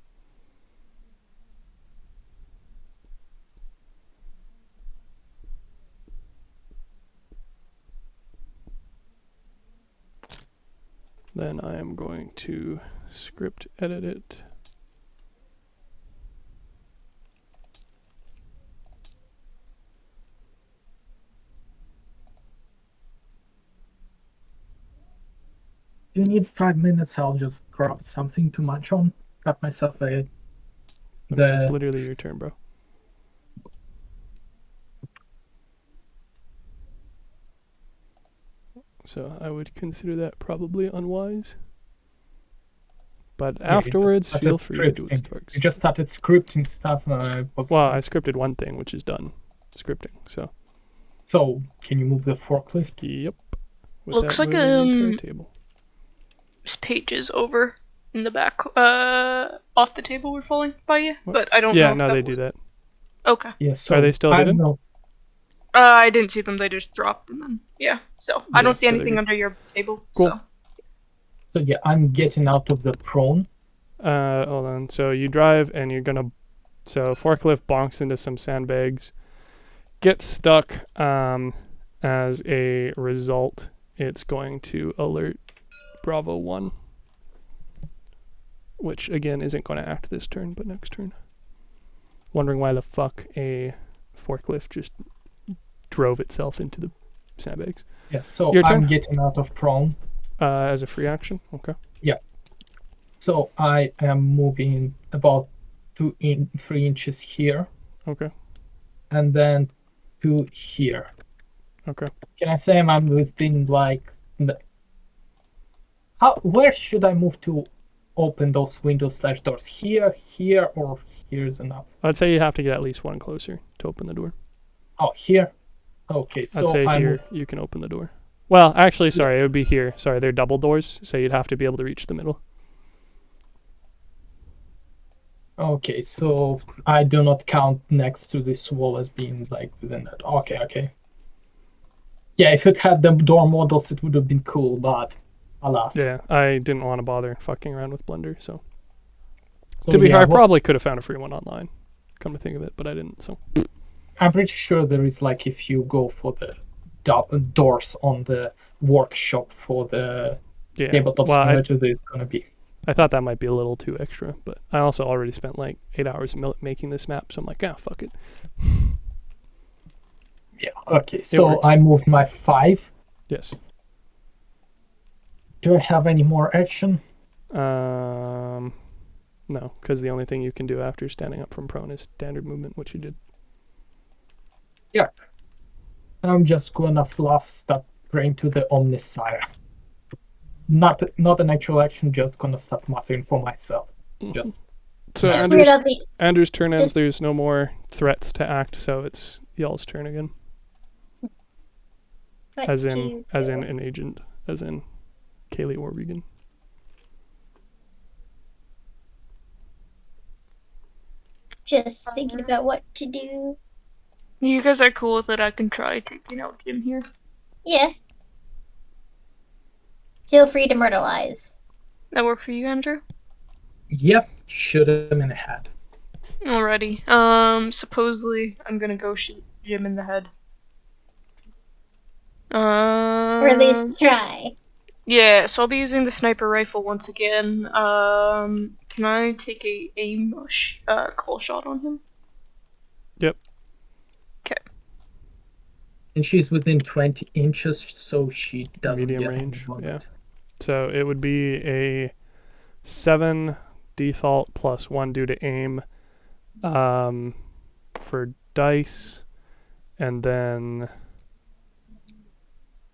Then I am going to script edit it. You need 5 minutes, I'll just grab something to munch on. Got myself a... I mean, it's The... literally your turn, bro. So I would consider that probably unwise. But Yeah, you just afterwards, started feel free to do what scripting. Starks. You just started scripting stuff. Well, I scripted one thing, which is done scripting. So, So, can you move the forklift? yep. Looks Without like, moving the entire table. There's pages over in the back, off the table were falling by you, What? but I don't know. Yeah, if no, that they was... do that. Okay. Yeah, so Are they still I hidden? know. I didn't see them. They just dropped, and then yeah. So I Yeah, don't see so they're anything good. under your table. Cool. So So yeah, I'm getting out of the prone. Hold on. So you drive and you're gonna So forklift bonks into some sandbags, gets stuck. As a result, it's going to alert Bravo 1, which again isn't going to act this turn, but next turn. Wondering why the fuck a forklift just drove itself into the sandbags. Yeah, so Your turn. I'm getting out of prone. As a free action, okay. So I am moving about 3 inches here, Okay. and then 2 here. Okay. Can I say I'm within like the... Where should I move to open those windows/doors? Here, or here's enough? I'd say you have to get at least one closer to open the door. Oh, here? Okay, so I'd say here you can open the door. Well, actually, sorry, it would be here. Sorry, they're double doors, so you'd have to be able to reach the middle. Okay, so I do not count next to this wall as being like within that. Okay. Yeah, if it had the door models, it would have been cool, but alas. Yeah, I didn't want to bother fucking around with Blender, so. So, To be fair, I what- probably could have found a free one online, come to think of it, but I didn't, so. I'm pretty sure there is like if you go for the doors on the workshop for the Yeah, tabletop well, simulator, there's gonna be. I thought that might be a little too extra, but I also already spent like 8 hours making this map, so I'm like, fuck it. Yeah. Okay. So works. I moved my 5. Yes. Do I have any more action? No, because the only thing you can do after standing up from prone is standard movement, which you did. I'm just gonna fluff stop praying to the Omnisire. Not an actual action. Just gonna stop muttering for myself. Just So Just Just weird out the Andrew's turn ends. just- There's no more threats to act, so it's y'all's turn again. what As do in, you as do? in an agent, as in Kaylee or Regan. Just thinking about what to do. You guys are cool with it. I can try taking out Jim here. Yeah. Feel free to myrtleize. That work for you, Andrew? yep. Shoot him in the head. Alrighty. Supposedly I'm gonna go shoot Jim in the head. Or at least try. Yeah, so I'll be using the sniper rifle once again. Can I take a aim call shot on him? Yep. Okay. And she's within 20 inches, so she doesn't Medium get any range, bonus. yeah. So it would be a 7 default plus 1 due to aim for dice, and then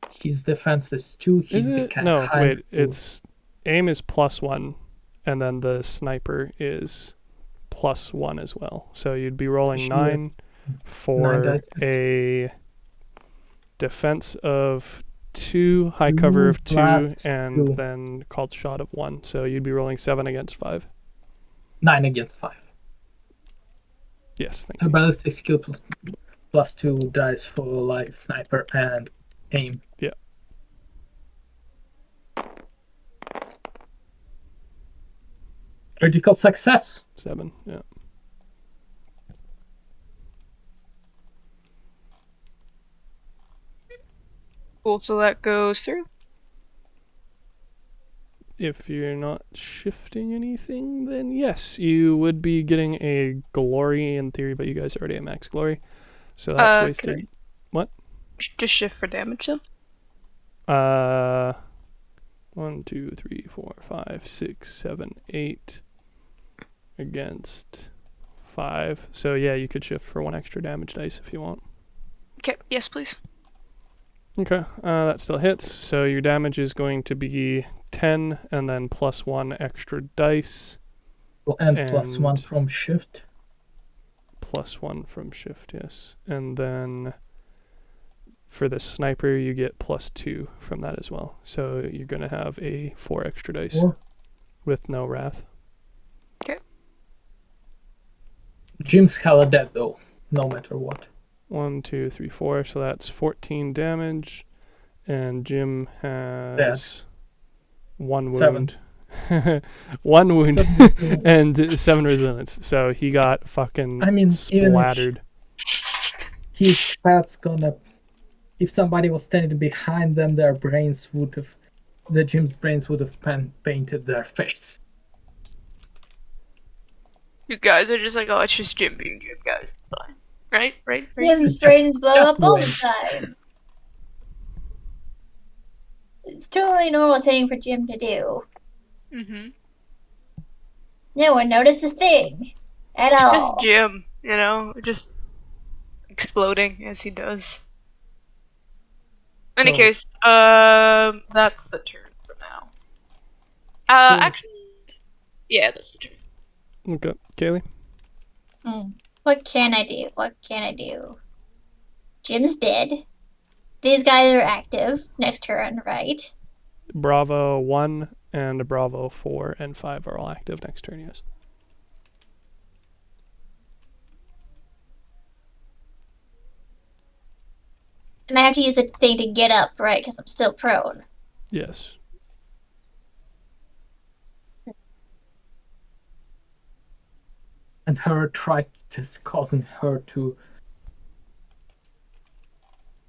His defense is 2. He's is it? kind No, of high. wait. It's aim is plus 1, and then the sniper is plus 1 as well. So you'd be rolling She 9 gets for 9 dice. a defense of 2, high cover of 2, plus and 2. then called shot of 1. So you'd be rolling 7 against 5. 9 against 5. Yes, thank Her you. ballistic skill plus 2 dice for like sniper and aim. Yeah. Critical success. 7, yeah. Cool, so that goes through. If you're not shifting anything, then yes, you would be getting a glory in theory, but you guys already have max glory, so that's Can wasted. I What? just shift for damage then? 1, 2, 3, 4, 5, 6, 7, 8 against 5. So yeah, you could shift for 1 extra damage dice if you want. Okay, yes please. Okay, that still hits. So your damage is going to be 10, and then plus 1 extra dice, And plus 1 And- from shift. plus 1 from shift, yes. And then for the sniper, you get plus 2 from that as well. So you're going to have a 4 extra dice 4. with no wrath. Jim's hella dead though, no matter what. 1, 2, 3, 4. So that's 14 damage. And Jim has 1 wound. Seven. 1 wound So, and 7 resilience. So he got fucking I mean, even splattered. his path's gonna. If somebody was standing behind them, their brains would have. The Jim's brains would have painted their face. You guys are just like, oh, it's just Jim being Jim, guys. Fine. Right? Jim's It's brains blow just up all the brain. time. It's totally a normal thing for Jim to do. Mm-hmm. No one noticed a thing at It's just all. Jim, you know? Just exploding as he does. In any So- case, that's the turn for now. Actually, yeah, that's the turn. Okay, Kaylee. What can I do? What can I do? Jim's dead. These guys are active. Next turn, right? Bravo 1 and Bravo 4 and 5 are all active next turn, yes. And I have to use a thing to get up, right? Because I'm still prone. Yes. And her arthritis causing her to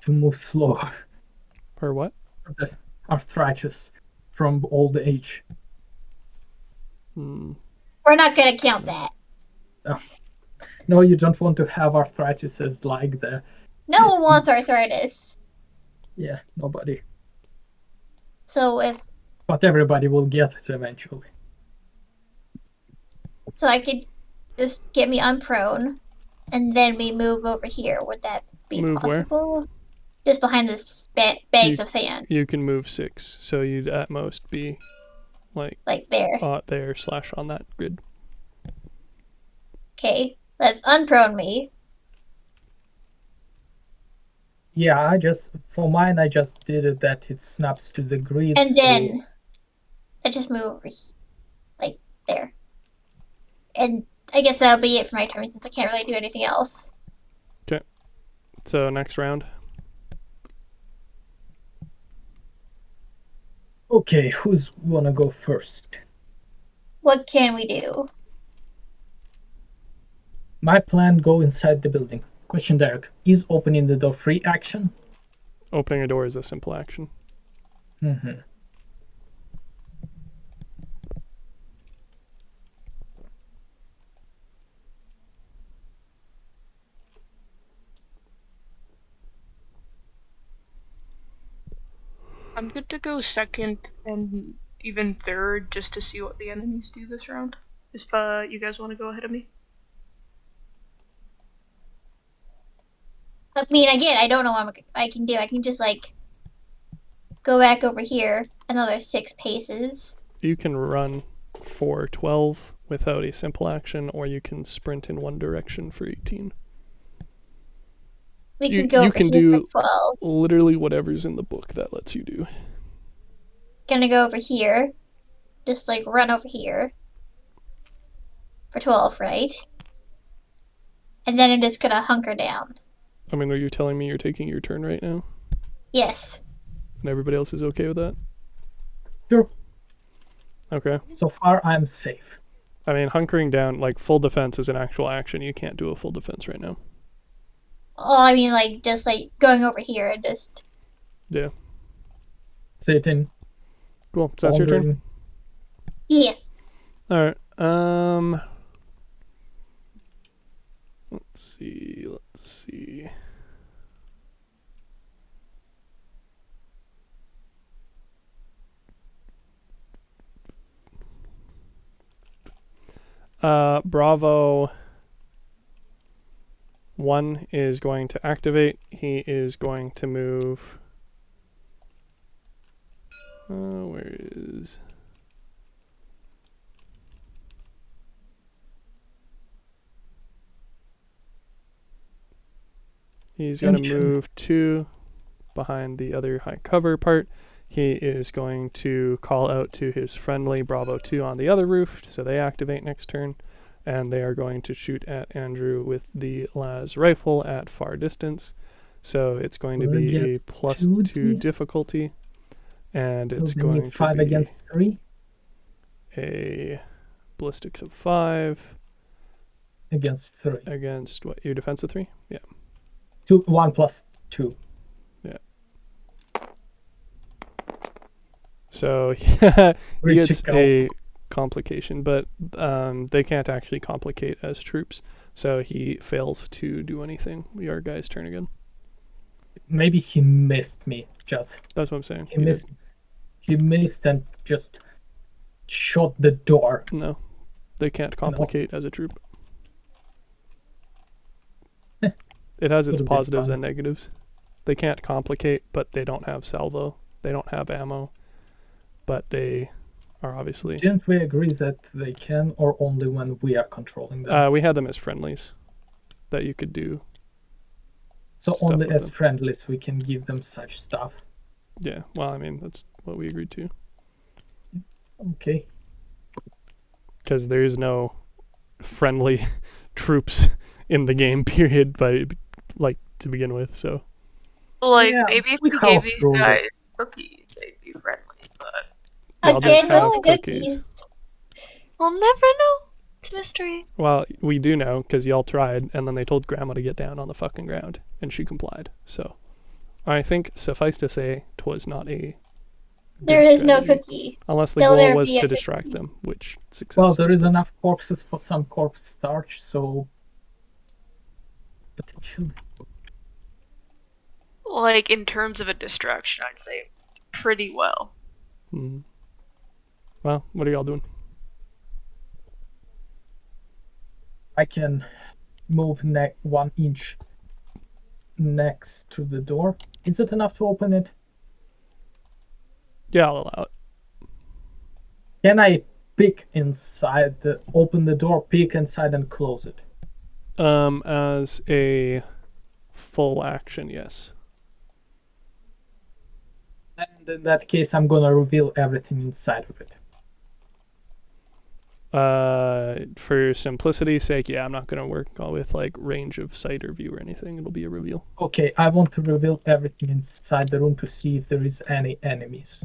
move slower. Her what? The arthritis from old age. Hmm. We're not gonna count that. No, you don't want to have arthritis as like the. No one wants arthritis. Yeah, nobody. So if But everybody will get it eventually. so, I could just get me unprone, and then we move over here. Would that be Move where? possible? Just behind this bags of sand, You can move 6, so you'd at most be like there. there / on that grid. Okay, let's unprone me. Yeah, for mine, I just did it that it snaps to the grid. And so- then I just move over there. And I guess that'll be it for my turn since I can't really do anything else. So next round. Okay, who's gonna go first? What can we do? My plan: go inside the building. Question, Derek: is opening the door free action? Opening a door is a simple action. Mm-hmm. I'm good to go second and even third just to see what the enemies do this round. If you guys want to go ahead of me. I mean, again, I don't know what I can do. I can just go back over here another 6 paces. You can run for 12 without a simple action, or you can sprint in one direction for 18. We You- can go you over can here do- for 12. Literally whatever's in the book that lets you do. Gonna go over here. Just run over here. For 12, right? And then I'm just gonna hunker down. I mean, are you telling me you're taking your turn right now? Yes. And everybody else is okay with that? Sure. Okay. So far, I'm safe. I mean, hunkering down, full defense is an actual action. You can't do a full defense right now. Oh, I mean, just going over here and just. Yeah. Sitting. Cool. So that's your turn? wandering. Yeah. Alright. Let's see. Bravo 1 is going to activate. He is going to move. Where is. He's going to move 2 behind the other high cover part. He is going to call out to his friendly Bravo 2 on the other roof, so they activate next turn. And they are going to shoot at Andrew with the las rifle at far distance. So it's going to be a +2 difficulty. And So it's they going need 5 to be against 3. a ballistics of 5 against 3. against what? Your defense of 3? Yeah. 1 plus 2. So he gets Critical. a complication, but they can't actually complicate as troops. So he fails to do anything. Your guy's turn again. Maybe he missed me. Just That's what I'm saying. he missed. He missed and just shot the door. No, they can't complicate as a troop. It has its Could've been positives fun. and negatives. They can't complicate, but they don't have salvo. They don't have ammo, but they are obviously. Didn't we agree that they can, or only when we are controlling them? We had them as friendlies that you could do. So stuff only with as them. friendlies we can give them such stuff. Yeah, well, I mean, that's what we agreed to. Okay. Because there's no friendly troops in the game, period, to begin with, so. Like, Yeah, maybe if we we gave house these ruled it. guys cookies, they'd be friendly, but They'll just Again have with the cookies. cookies. we'll never know. It's a mystery. Well, we do know, because y'all tried, and then they told Grandma to get down on the fucking ground, and she complied, so. I think, suffice to say, 'twas not a There good is no strategy. cookie. Unless the Though goal there was be a to distract cookie. them, which success. Well, there I is suppose. enough corpses for some corpse starch, so potentially. Like, in terms of a distraction, I'd say pretty well. Mhm. Well, what are y'all doing? I can move 1 inch next to the door. Is it enough to open it? Yeah, I'll allow it. Can I peek inside open the door, peek inside, and close it? As a full action, yes. And in that case, I'm gonna reveal everything inside of it. For simplicity's sake, yeah, I'm not gonna work with like range of sight or view or anything. It'll be a reveal. Okay, I want to reveal everything inside the room to see if there is any enemies.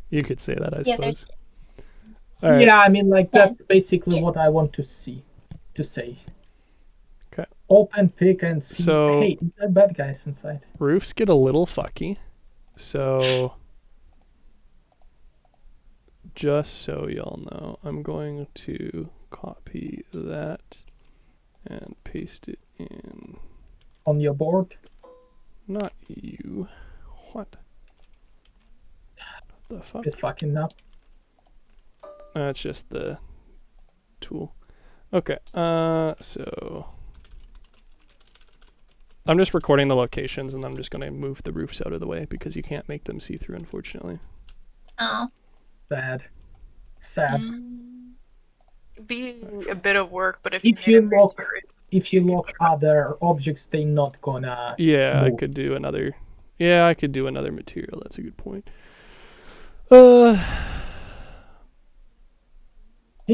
You could say that, I Yeah, suppose. All right. Yeah, I mean, like, Yeah. that's basically Yeah. what I want to say. Okay. Open, pick, and see. So- Hey, is there bad guys inside? Roofs get a little fucky, so just so y'all know, I'm going to copy that and paste it in. On your board? Not you. What? What the fuck? It's fucking up. That's just the tool. Okay, so I'm just recording the locations and then I'm just going to move the roofs out of the way because you can't make them see through, unfortunately. Oh. Sad. It'd be a bit of work, but if If you you made a lock- turret- If you lock other objects, they're not gonna. Yeah, I move. could do another. Yeah, I could do another material. That's a good point. Can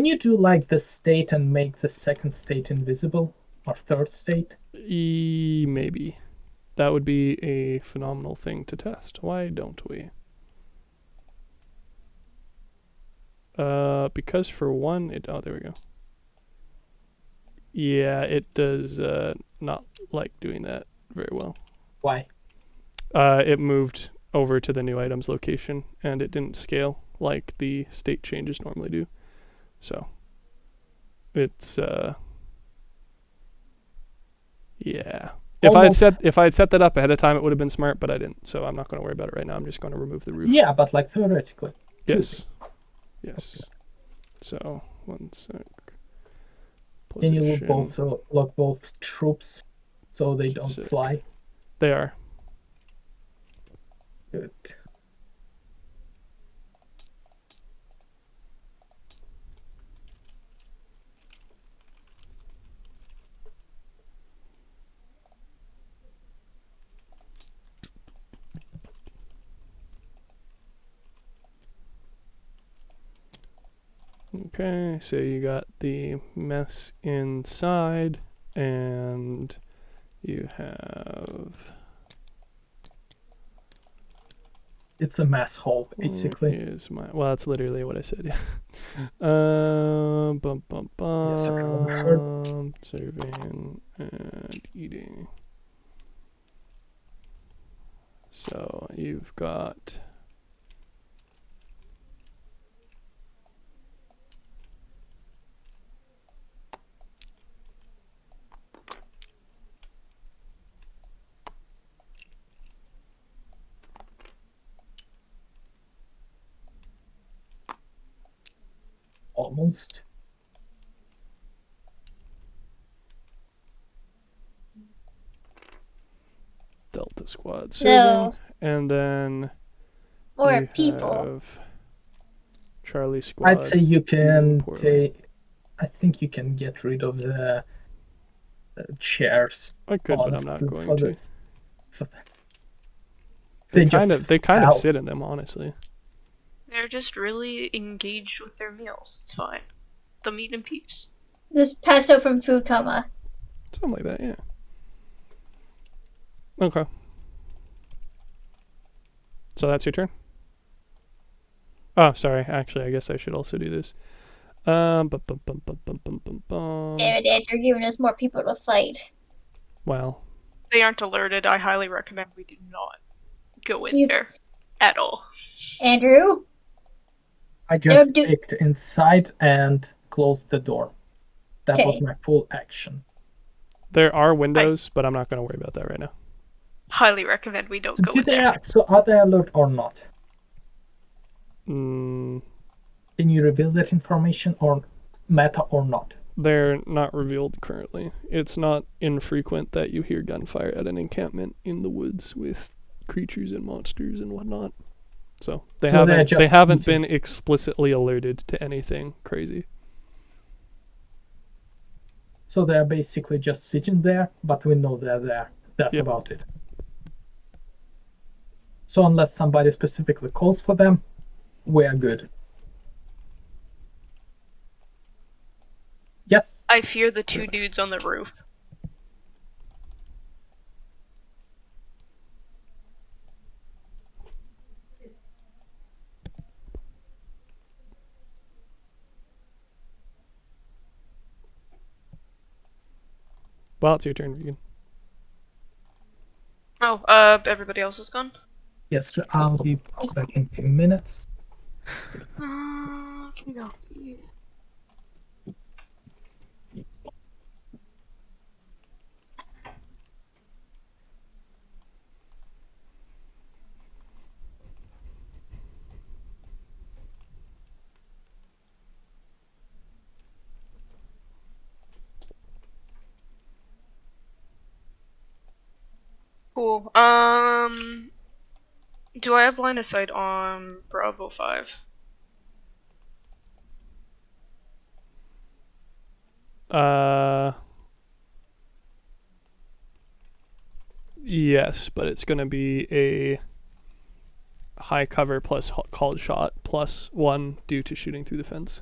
you do like the state and make the second state invisible? Or third state? Maybe. That would be a phenomenal thing to test. Why don't we? Because for one, oh, there we go. Yeah, it does not like doing that very well. Why? It moved over to the new items location, and it didn't scale like the state changes normally do. So, it's yeah. If I had set that up ahead of time, it would have been smart, but I didn't. So I'm not going to worry about it right now. I'm just going to remove the roof. Yeah, but like theoretically. Yes. Yes. So 1 sec. Can you Position. lock both troops so they don't Sick. fly? They are. Good. Okay, so you got the mess inside, and you have It's a mass hole, basically. Here's my. Well, that's literally what I said. Yeah. Bum bum Yes, okay, overheard. bum. Serving and eating. So you've got. Almost. Delta Squad serving, No, and then more you people. have Charlie Squad. I'd say you can Portland. take. I think you can get rid of the chairs. I could, but I'm honestly, not going for to. this. They kind of out. sit in them, honestly. They're just really engaged with their meals. It's fine. The meat and peace. Just passed out from food coma. Something like that, yeah. Okay. So that's your turn? Oh, sorry. Actually, I guess I should also do this. Damn it, Ed, you're giving us more people to fight. Well, They aren't alerted. I highly recommend we do not go in You- there at all. Andrew? I just do- clicked inside and closed the door. That was Okay. my full action. there are windows, but I'm not going to worry about that right now. Highly recommend we don't So, go in there. so are they alert or not? Mm, Can you reveal that information or meta or not? they're not revealed currently. It's not infrequent that you hear gunfire at an encampment in the woods with creatures and monsters and whatnot. So they So they're haven't just they haven't eating. been explicitly alerted to anything crazy. So they're basically just sitting there, but we know they're there. That's Yep. about it. So unless somebody specifically calls for them, we're good. Yes. I fear the two dudes on the roof. Well, it's your turn, Vegan. Oh, everybody else is gone? Yes, I'll be back in a few minutes. Okay. Cool. Do I have line of sight on Bravo 5? Yes, but it's going to be a high cover plus called shot plus 1 due to shooting through the fence.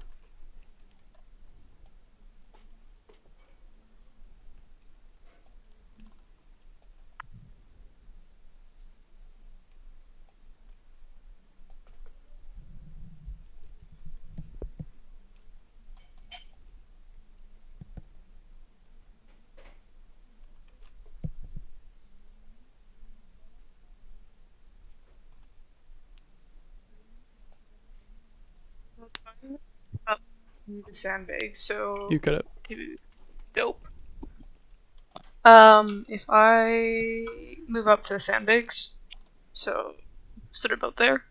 Up the sandbag, so You could have. dope. If I move up to the sandbags, so stood about there.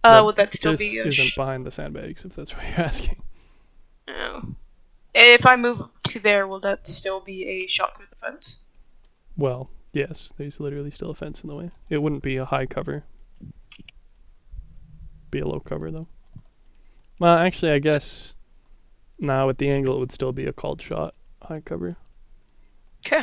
Would that still This be a isn't behind the sandbags, if that's what you're asking. No. If I move to there, will that still be a shot through the fence? Well, yes, there's literally still a fence in the way. It wouldn't be a high cover. Be a low cover, though. Well, actually, I guess now with the angle, it would still be a called shot high cover. Okay.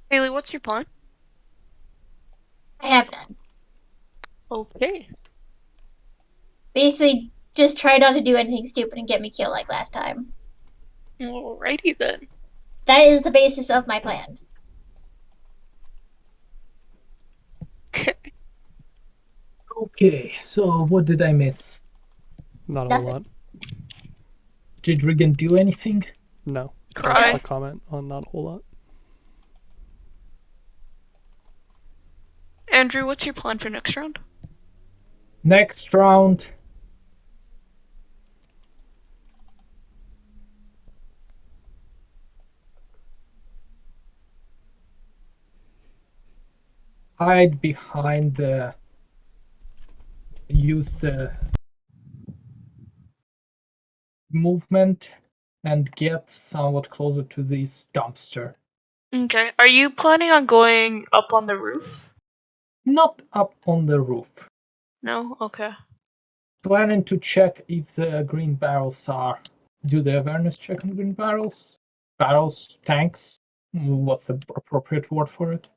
Haley, what's your plan? I have none. Okay. Basically, just try not to do anything stupid and get me killed like last time. Alrighty then. That is the basis of my plan. Okay. Okay, so what did I miss? Not a whole Nothing. lot. Did Regan do anything? No. Just Cry. the comment on not a whole lot. Andrew, what's your plan for next round? Next round. Hide behind the. Use the movement and get somewhat closer to this dumpster. Okay. Are you planning on going up on the roof? Not up on the roof. No? Okay. Planning to check if the green barrels are. Do the awareness check on green barrels? Barrels, tanks? What's the appropriate word for it?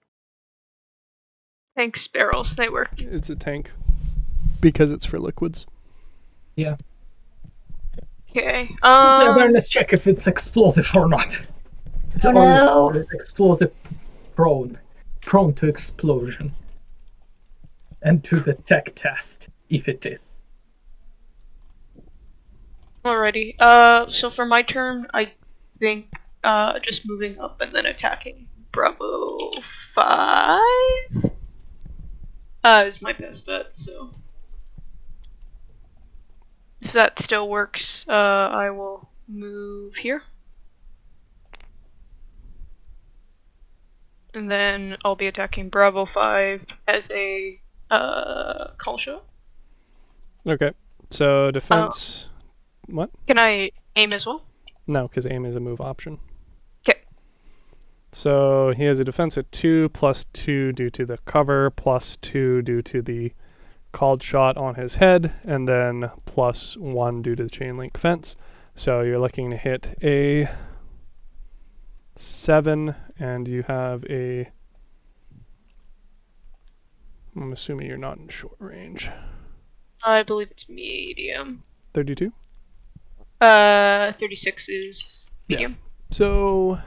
Thanks, barrels. They work. It's a tank. Because it's for liquids. Yeah. Okay. The awareness check if it's explosive or not. Oh no! Explosive prone to explosion. And to the tech test, if it is. Alrighty. So for my turn, I think just moving up and then attacking Bravo 5 is my best bet. So if that still works, I will move here. And then I'll be attacking Bravo 5 as a call shot. Okay. So defense. What? Can I aim as well? No, because aim is a move option. Okay. So he has a defense of 2 plus 2 due to the cover, plus 2 due to the called shot on his head, and then plus 1 due to the chain link fence. So you're looking to hit a 7, and you have a. I'm assuming you're not in short range. I believe it's medium. 32? 36 is medium. So,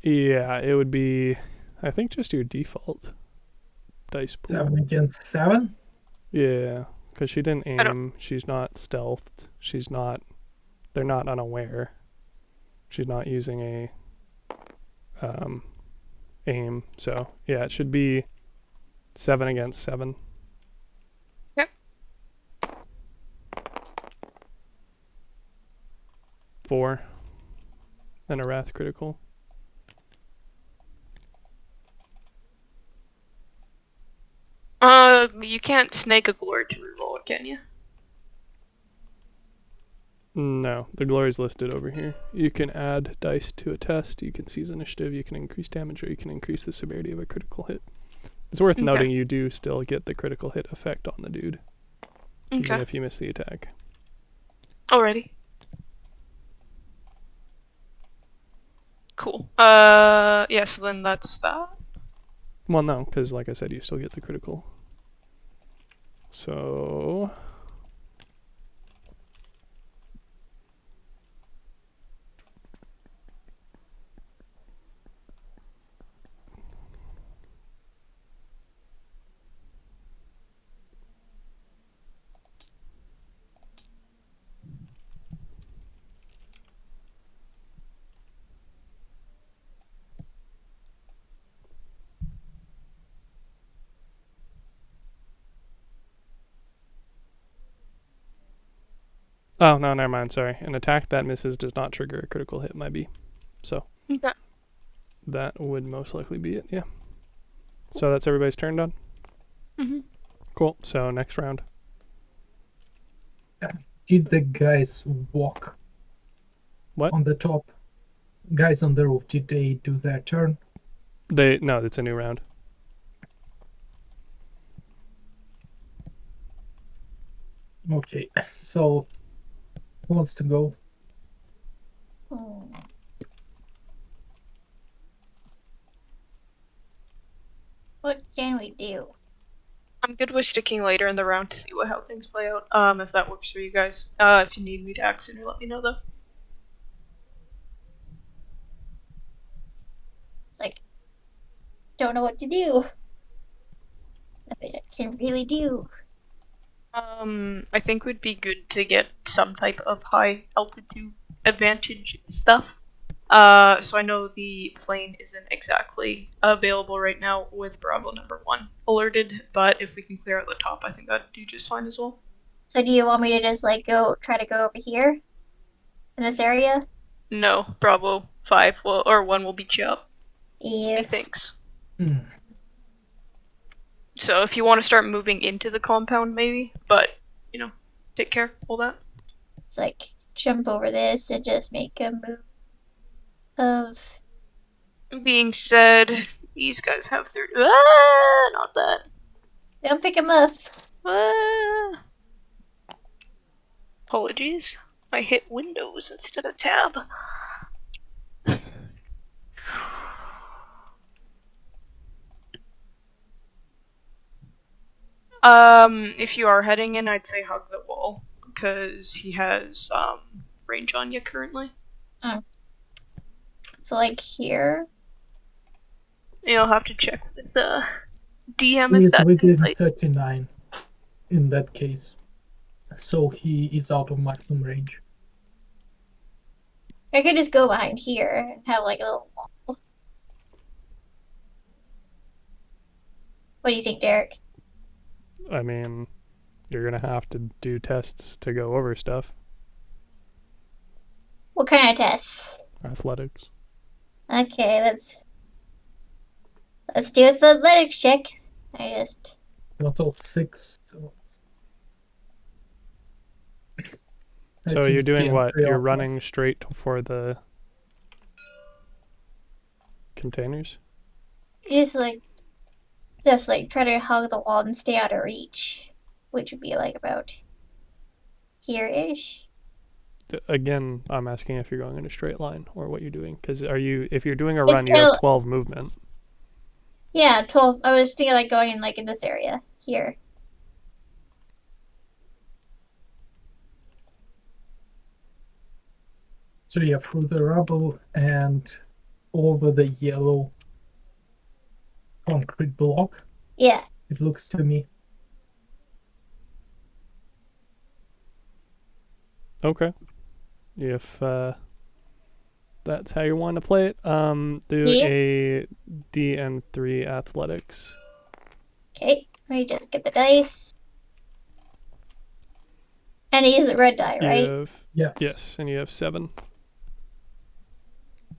yeah, it would be, I think, just your default dice pool. 7 against 7? Yeah, because she didn't aim. She's not stealthed. They're not unaware. She's not using a aim. So, yeah, it should be 7 against 7. Yep. 4. And a wrath critical. You can't snake a glory to reroll it, can you? No, the glory's listed over here. You can add dice to a test, you can seize initiative, you can increase damage, or you can increase the severity of a critical hit. It's worth noting you do still get the critical hit effect on the dude. Even if you miss the attack. Alrighty. Cool. Yeah, so then that's that. Well, no, because like I said, you still get the critical. So... Oh, no, never mind, sorry. An attack that misses does not trigger a critical hit, might be. So, that would most likely be it, yeah. So that's everybody's turn done? Mm-hmm. Cool, so next round. Did the guys walk? What? On the top? Guys on the roof, did they do their turn? No, it's a new round. Okay, so who wants to go? What can we do? I'm good with sticking later in the round to see how things play out. If that works for you guys. If you need me to act sooner, let me know though. It's like, don't know what to do. Nothing I can really do. I think it would be good to get some type of high altitude advantage stuff. So I know the plane isn't exactly available right now with Bravo number 1 alerted, but if we can clear out the top, I think that'd do just fine as well. So do you want me to just like try to go over here? In this area? No, Bravo 5 or 1 will beat you up. Yeah. Methinks. So if you want to start moving into the compound, maybe, but, take care, all that. It's like, jump over this and just make a move of... Being said, these guys have 30. Not that. Don't pick him up. Apologies. I hit Windows instead of Tab. If you are heading in, I'd say hug the wall, because he has, range on you currently. Oh. So like here? You'll have to check with, DM He if is that's within like 39 in that case. So he is out of maximum range. I could just go behind here and have like a little wall. What do you think, Derek? I mean, you're gonna have to do tests to go over stuff. What kind of tests? Athletics. Okay, let's do the athletics check. Total 6. So you're doing what? You're running. running straight for the containers? just like try to hug the wall and stay out of reach, which would be like about here-ish. Again, I'm asking if you're going in a straight line or what you're doing. Because if you're doing a run, you have 12 movement. Yeah, 12. I was thinking like going in like in this area here. So yeah, through the rubble and over the yellow concrete block. Yeah. It looks to me. Okay. If that's how you want to play it, do a DN3 athletics. Okay, let me just get the dice. And I use the red die, right? Yes, and you have 7.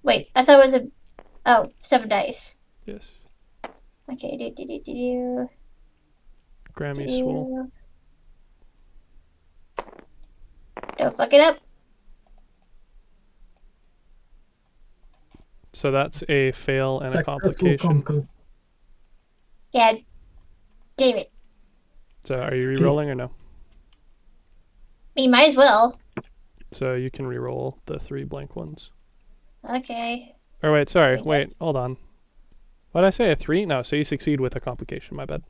Wait, I thought it was 7 dice. Yes. Okay, Grammy swole. Don't fuck it up. So that's a fail and a complication. Yeah, damn it. So are you re-rolling or no? Me, might as well. So you can re-roll the 3 blank ones. Okay. Or wait, sorry. Wait, hold on. What did I say? A 3? No, so you succeed with a complication. My bad.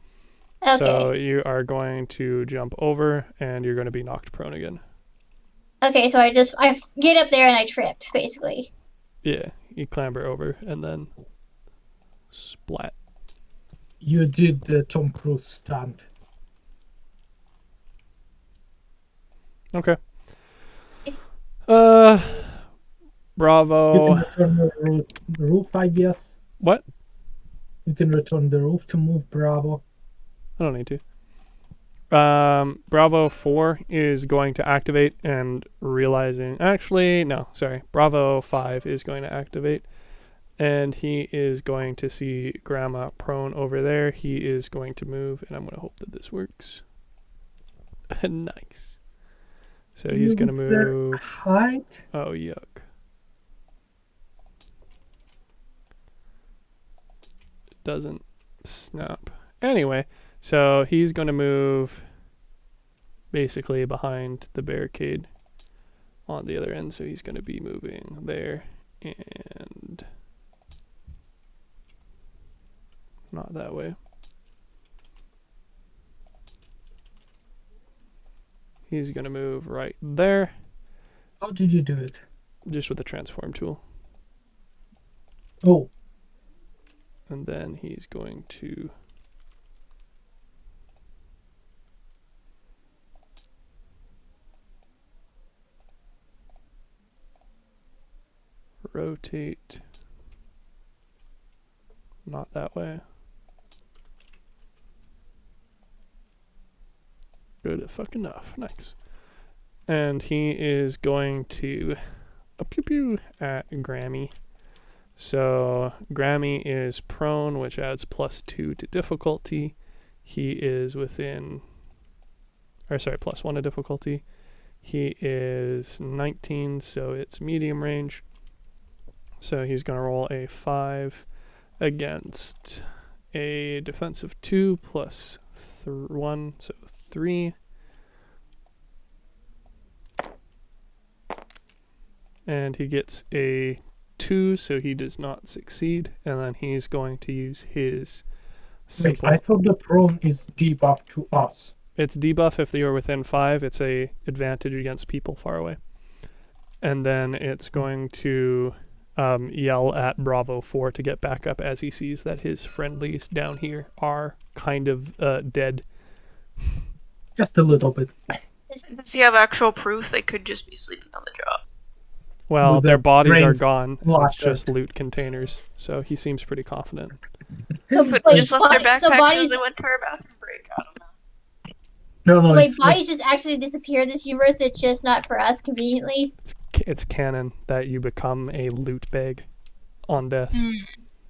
Okay. So you are going to jump over, and you're going to be knocked prone again. Okay, so I get up there and I trip, basically. Yeah, you clamber over, and then splat. You did the Tom Cruise stunt. Okay. Bravo. You can return the roof, I guess. What? You can return the roof to move Bravo. I don't need to. Bravo 4 is going to activate and realizing... Actually, no, sorry. Bravo 5 is going to activate. And he is going to see Grandma prone over there. He is going to move, and I'm going to hope that this works. Nice. So he's going to move... Height? Oh, yuck. It doesn't snap. Anyway, so he's going to move basically behind the barricade on the other end. So he's going to be moving there and not that way. He's going to move right there. How did you do it? Just with the transform tool. Oh, And then he's going to rotate. Not that way. Good fucking enough. Nice. And he is going to pew pew at Grammy. So Grammy is prone, which adds +2 to difficulty. He is within, +1 to difficulty. He is 19, so it's medium range. So he's going to roll a 5 against a defensive 2 plus 1, so 3. And he gets a 2, so he does not succeed. And then he's going to use his wait, simple. I thought the prone is debuff to us. It's debuff if you're within 5. It's a advantage against people far away. And then it's going to yell at Bravo 4 to get back up as he sees that his friendlies down here are kind of dead. Just a little bit. Does he have actual proof they could just be sleeping on the job? Well, With their their bodies are brains gone. It's locked just loot containers. So he seems pretty confident. So But wait, just left their backpacks so as bodies, they went to our bathroom break. I don't know. No, so wait, it's like, bodies just actually disappear in this universe. It's just not for us conveniently. It's canon that you become a loot bag on death.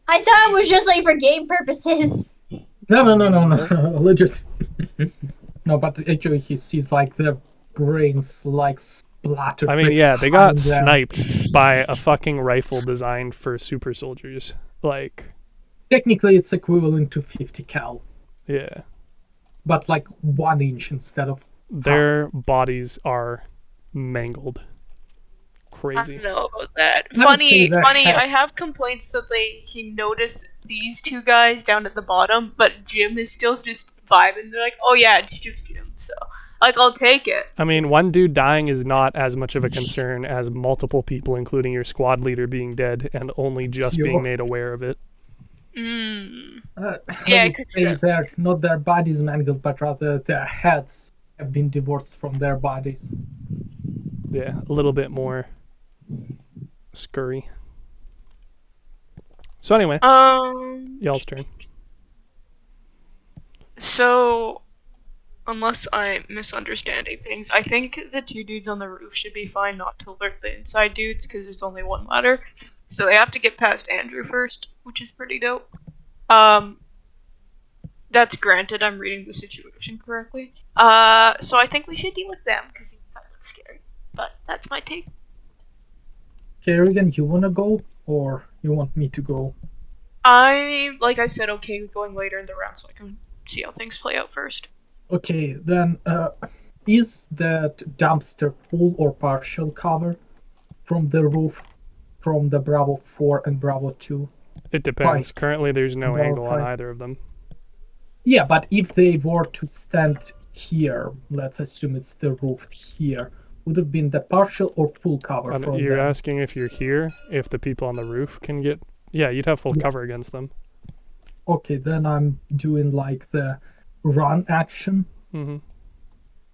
I thought it was just like for game purposes. no, legit. No, but actually he sees like their brains like splattered. I mean, with yeah, they got behind them. sniped by a fucking rifle designed for super soldiers. Like, Technically, it's equivalent to 50 cal, yeah. but like 1 inch instead of. Their bodies are mangled. I Crazy. don't know about that. I would say Funny. that- I have complaints that he noticed these two guys down at the bottom, but Jim is still just vibing. They're like, "Oh yeah, it's just Jim." So, like, I'll take it. I mean, one dude dying is not as much of a concern as multiple people, including your squad leader, being dead and only just Sure. being made aware of it. I Yeah, I would could see say that. they're not their bodies mangled, but rather their heads have been divorced from their bodies. Yeah, a little bit more scurry. So anyway, y'all's turn. So, unless I'm misunderstanding things, I think the two dudes on the roof should be fine not to alert the inside dudes because there's only one ladder. So they have to get past Andrew first, which is pretty dope. That's granted, I'm reading the situation correctly. So I think we should deal with them because he kind of looks scary. But that's my take. Okay, Regan, you wanna go or you want me to go? Like I said, okay with going later in the round so I can see how things play out first. Okay, then is that dumpster full or partial cover from the roof from the Bravo 4 and Bravo 2? It depends. Currently, there's no Well, angle on fine. either of them. Yeah, but if they were to stand here, let's assume it's the roof here, would have been the partial or full cover from You're them? asking if you're here, if the people on the roof can get... Yeah, you'd have full Yeah. cover against them. Okay, then I'm doing like the run action, Mm-hmm.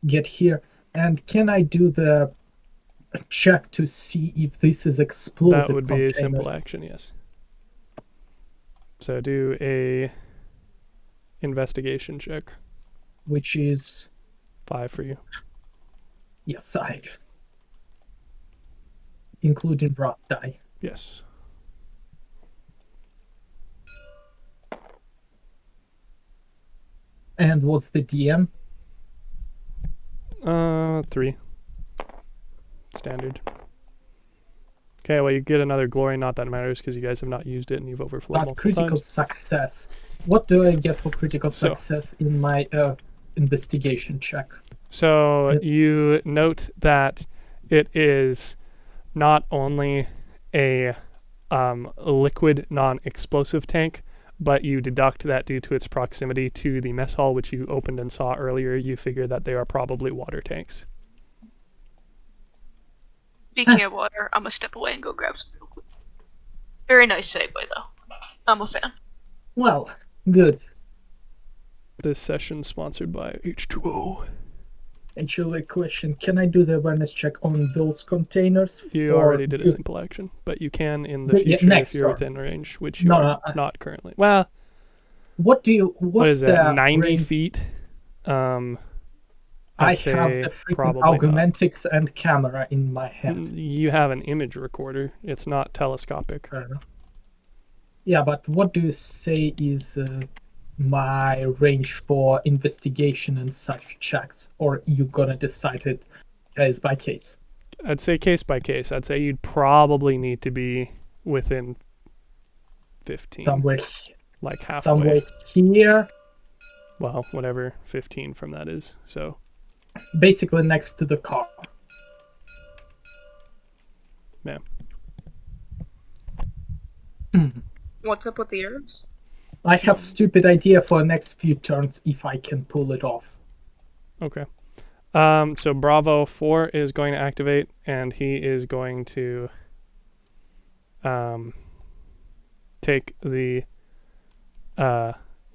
get here, and can I do the check to see if this is explosive That would be a containers, simple action, yes. So do a investigation check. which is 5 for you. yes side, including rot die. Yes. And what's the DM? 3. Standard. Okay, well, you get another glory. Not that it matters because you guys have not used it and you've overflowed But multiple critical times. success. What do I get for critical So- success in my investigation check? So Yep. you note that it is not only a liquid non-explosive tank, but you deduct that due to its proximity to the mess hall, which you opened and saw earlier, you figure that they are probably water tanks. Speaking of water, I'm gonna step away and go grab some real quick. Very nice segue, though. I'm a fan. Well, good. This session sponsored by H2O. Actually, question, can I do the awareness check on those containers? You or already did a simple action, but you can in the Yeah, future next if you're turn. within range, which you No, are not currently. Well, What what is that? the 90 range? feet? I'd I have say the freaking probably not. augmentics and camera in my hand. You have an image recorder. It's not telescopic. Fair enough. Yeah, but what do you say is my range for investigation and such checks? Or you gonna decide it case by case? I'd say case by case. I'd say you'd probably need to be within 15. Somewhere, Like halfway. somewhere here, Well, whatever 15 from that is. So basically next to the car. yeah. What's up with the arrows? I have stupid idea for next few turns if I can pull it off. Okay. So Bravo 4 is going to activate, and he is going to take the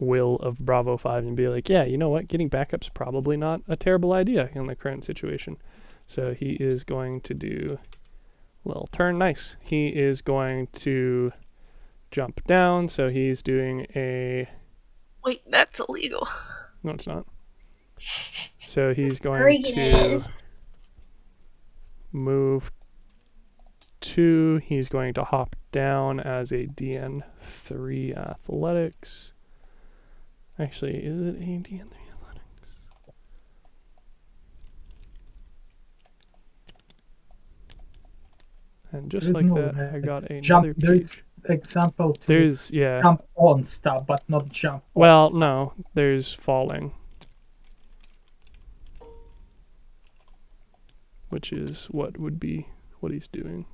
will of Bravo 5 and be like, yeah, you know what? Getting backup's probably not a terrible idea in the current situation. So he is going to do a little turn. Nice. He is going to jump down. So he's doing a... Wait, that's illegal. No, it's not. So he's going Regan to is. move 2. He's going to hop down as a DN3 athletics. Actually, is it a DN3 athletics? And just like that, I got another jump. page. There is example to There's, yeah. jump on stuff, but not jump off Well, stuff. no, there's falling. Which is what would be what he's doing.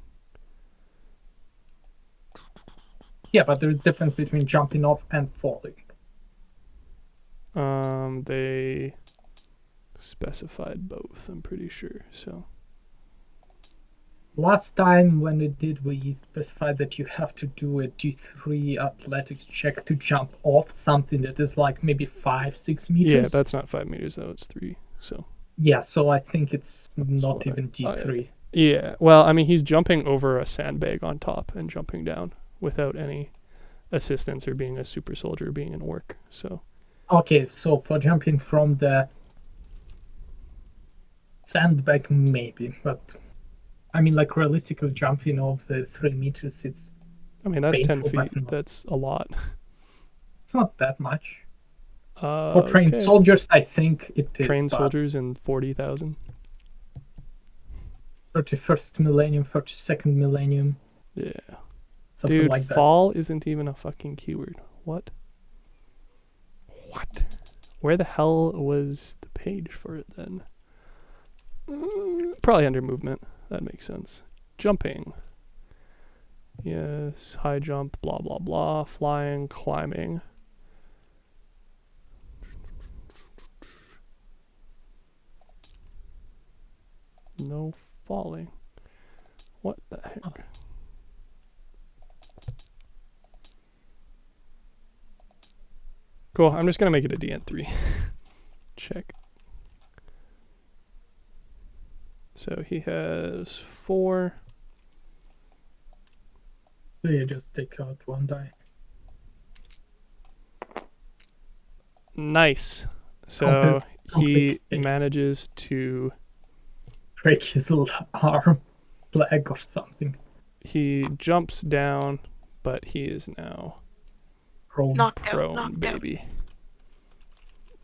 Yeah, but there is difference between jumping off and falling. They specified both, I'm pretty sure. So Last time when we did, we specified that you have to do a D3 athletics check to jump off something that is like maybe 5-6 meters. yeah, that's not 5 meters though, it's 3. So yeah, so I think it's not what even D3. yeah, well, I mean, he's jumping over a sandbag on top and jumping down without any assistance or being a super soldier, being an orc. So Okay, so for jumping from the sandbag, maybe, but I mean, like realistically jumping off the 3 meters, it's I mean, that's 10 painful, but feet. not- That's a lot. It's not that much. For trained Okay. soldiers, I think it is. Trained but soldiers in 40,000. 31st millennium, 32nd millennium, Yeah. something Dude, like that. fall isn't even a fucking keyword. What? What? Where the hell was the page for it then? Probably under movement. That makes sense. Jumping. Yes, high jump, blah, blah, blah. Flying, climbing. No falling. What the heck? Cool, I'm just going to make it a DN3. Check. So he has 4. So you just take out one die. Nice. So he Complicated. manages to... Break his little arm, leg, or something. He jumps down, but he is now Prone. Knocked out, prone, knocked out. baby.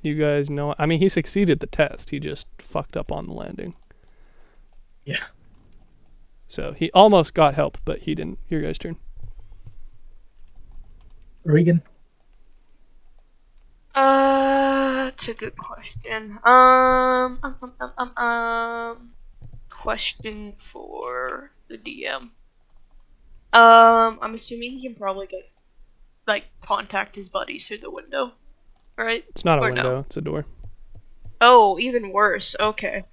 You guys know... I mean, he succeeded the test. He just fucked up on the landing. Yeah. So he almost got help, but he didn't. Your guys' turn. Regan. That's a good question. Question for the DM. I'm assuming he can probably get, like, contact his buddies through the window, right? It's not a Or window. no? It's a door. Oh, even worse. Okay.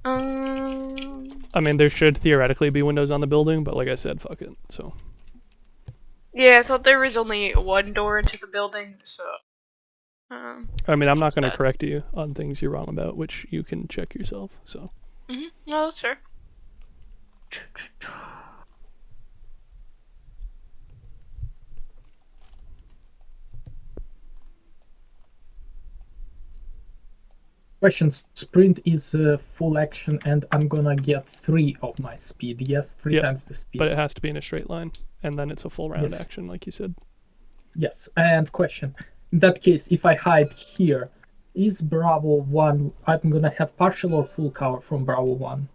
I mean, there should theoretically be windows on the building, but like I said, fuck it. So Yeah, I thought there was only one door into the building, so. I mean, I'm not going to Bad. correct you on things you're wrong about, which you can check yourself. So No, that's fair. Question: sprint is full action, and I'm gonna get 3 of my speed. Yes, 3 Yep, times the speed. but it has to be in a straight line, and then it's a full round Yes. action, like you said. Yes, and question: in that case, if I hide here, is Bravo 1? I'm gonna have partial or full cover from Bravo 1.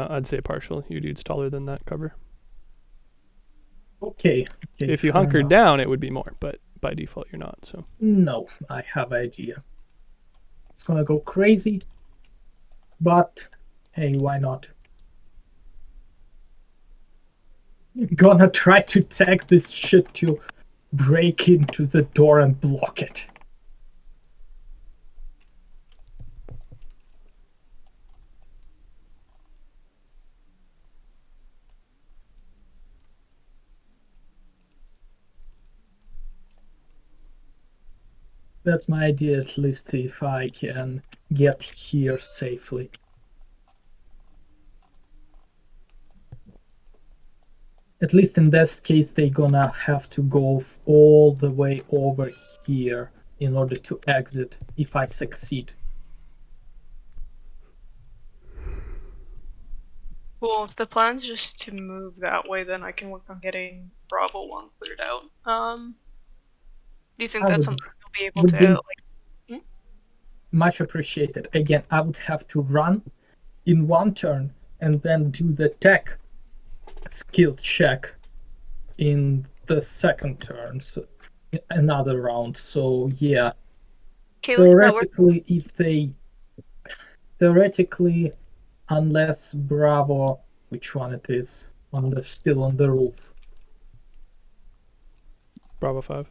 I'd say partial. Your dude's taller than that cover. Okay. If you fair hunkered enough. down, it would be more, but by default, you're not. So No, I have idea. It's gonna go crazy, but hey, why not? Gonna try to tag this shit to break into the door and block it. That's my idea, at least if I can get here safely. At least in this case, they're gonna have to go all the way over here in order to exit if I succeed. Well, if the plan's just to move that way, then I can work on getting Bravo 1 cleared out. Do you think I that's would- something you'll be able would to, be- like, Much appreciated. Again, I would have to run in one turn and then do the tech skill check in the second turn, so another round. So yeah, Kaylee, theoretically, unless Bravo, which one it is, still on the roof. Bravo 5.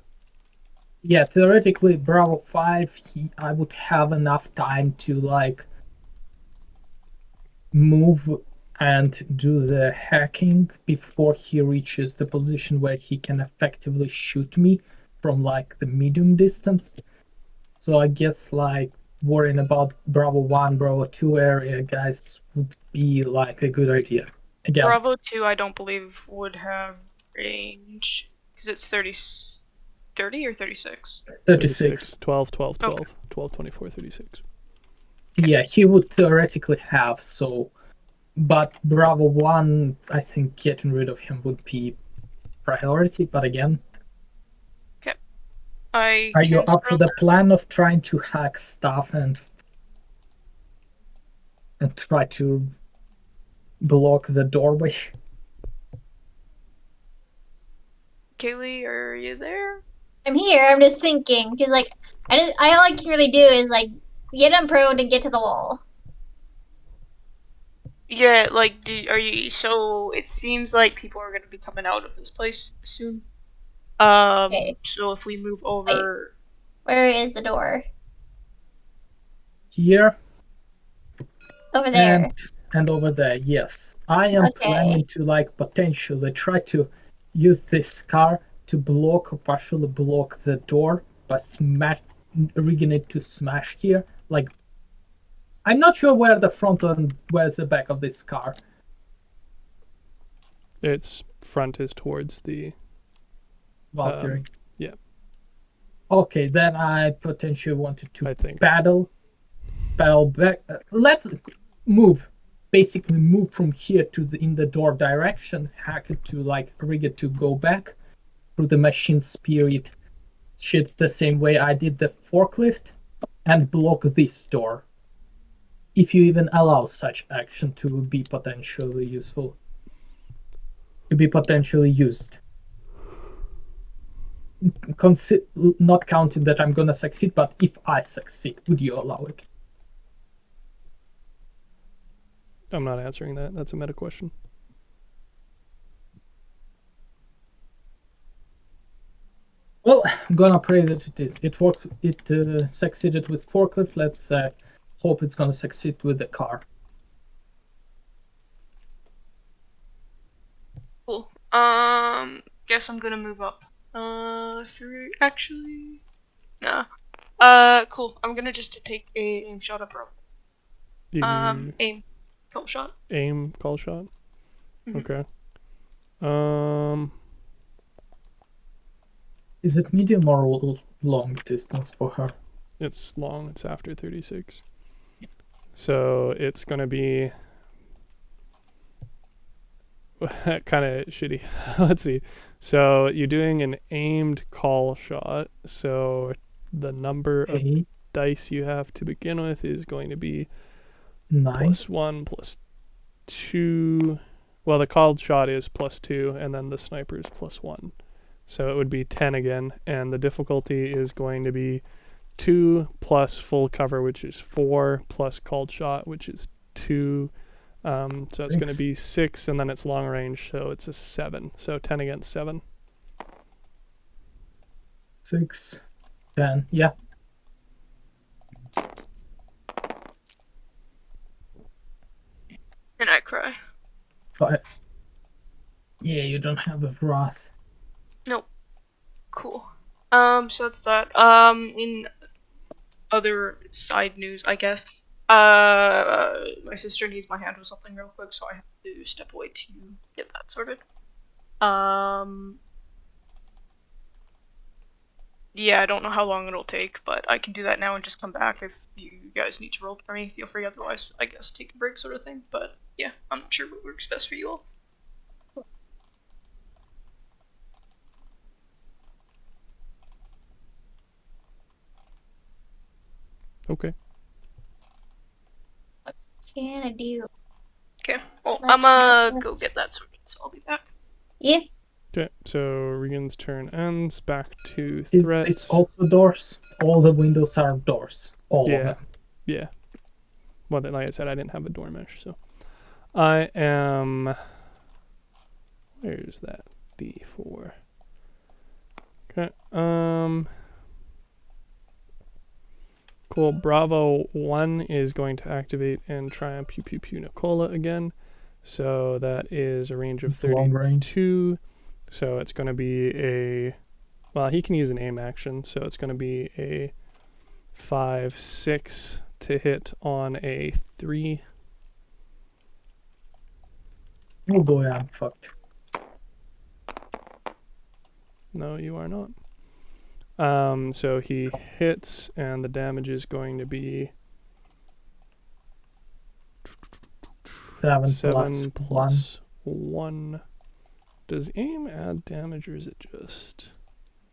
Yeah, theoretically, Bravo 5, I would have enough time to like move and do the hacking before he reaches the position where he can effectively shoot me from like the medium distance. So I guess like worrying about Bravo 1, Bravo 2 area guys would be like a good idea. Again, Bravo 2, I don't believe would have range, because it's 30 or 36? 36. 12, 12, 12, Okay. 12, 24, 36. Yeah, he would theoretically have, so. But Bravo 1, I think getting rid of him would be priority, but again. Are you up for the plan of trying to hack stuff and try to block the doorway? Kaylee, are you there? I'm here. I'm just thinking because like all I can really do is like get him prone and get to the wall. Yeah, like, are you, so it seems like people are gonna be coming out of this place soon. Okay. So if we move over... Where is the door? Here. Over there. And over there, yes. I am planning to like potentially try to use this car to block or partially block the door by rigging it to smash here. Like, I'm not sure where the front and where's the back of this car. Its front is towards the Valkyrie. Yeah. Okay, then I potentially wanted to I think. battle back. Let's move. Basically, move from here to in the door direction. Hack it to like rig it to go back through the machine spirit shit the same way I did the forklift, and block this door. If you even allow such action to be potentially useful, to be potentially used. Not counting that I'm gonna succeed, but if I succeed, would you allow it? I'm not answering that. That's a meta question. Well, I'm gonna pray that it is. It worked. It succeeded with forklift. Let's hope it's gonna succeed with the car. Cool. Guess I'm gonna move up. Three, actually, nah. Cool. I'm gonna just take a aim shot up rope. You Aim, call shot. aim, call shot. Mhm. Okay. Is it medium or long distance for her? It's long. It's after 36. So it's gonna be kind of shitty. Let's see. So you're doing an aimed call shot. So the number of Okay. dice you have to begin with is going to be 9. +1 +2. Well, the called shot is +2, and then the sniper is +1. So it would be 10 again, and the difficulty is going to be 2 plus full cover, which is 4, plus called shot, which is 2. So it's going to 6. be 6, and then it's long range, so it's a 7. So 10 against 7. 6, 10. Yeah. And I cry. But yeah, you don't have a wrath. Nope. Cool. So that's that. In other side news, I guess. My sister needs my hand with something real quick, so I have to step away to get that sorted. Yeah, I don't know how long it'll take, but I can do that now and just come back if you guys need to roll for me. Feel free, otherwise, I guess take a break sort of thing. But yeah, I'm not sure what works best for you all. Okay. Can I do? Okay, well, Let's I'm do go this. get that sorted, so I'll be back. Yeah. Okay, so Regan's turn ends. Back to Is threats. this also doors? All the windows are doors. All Yeah. of them. Yeah. Well, then, like I said, I didn't have a door mesh, so I am. Where's that D4? Okay. Cool. Bravo 1 is going to activate and try and pew pew pew Nicola again. So that is a range of It's long range. 32. So it's going to be a. Well, he can use an aim action, so it's going to be a 5-6 to hit on a 3. Oh boy, I'm fucked. No, you are not. So he hits, and the damage is going to be 7 7 plus 1. 1. Does aim add damage, or is it just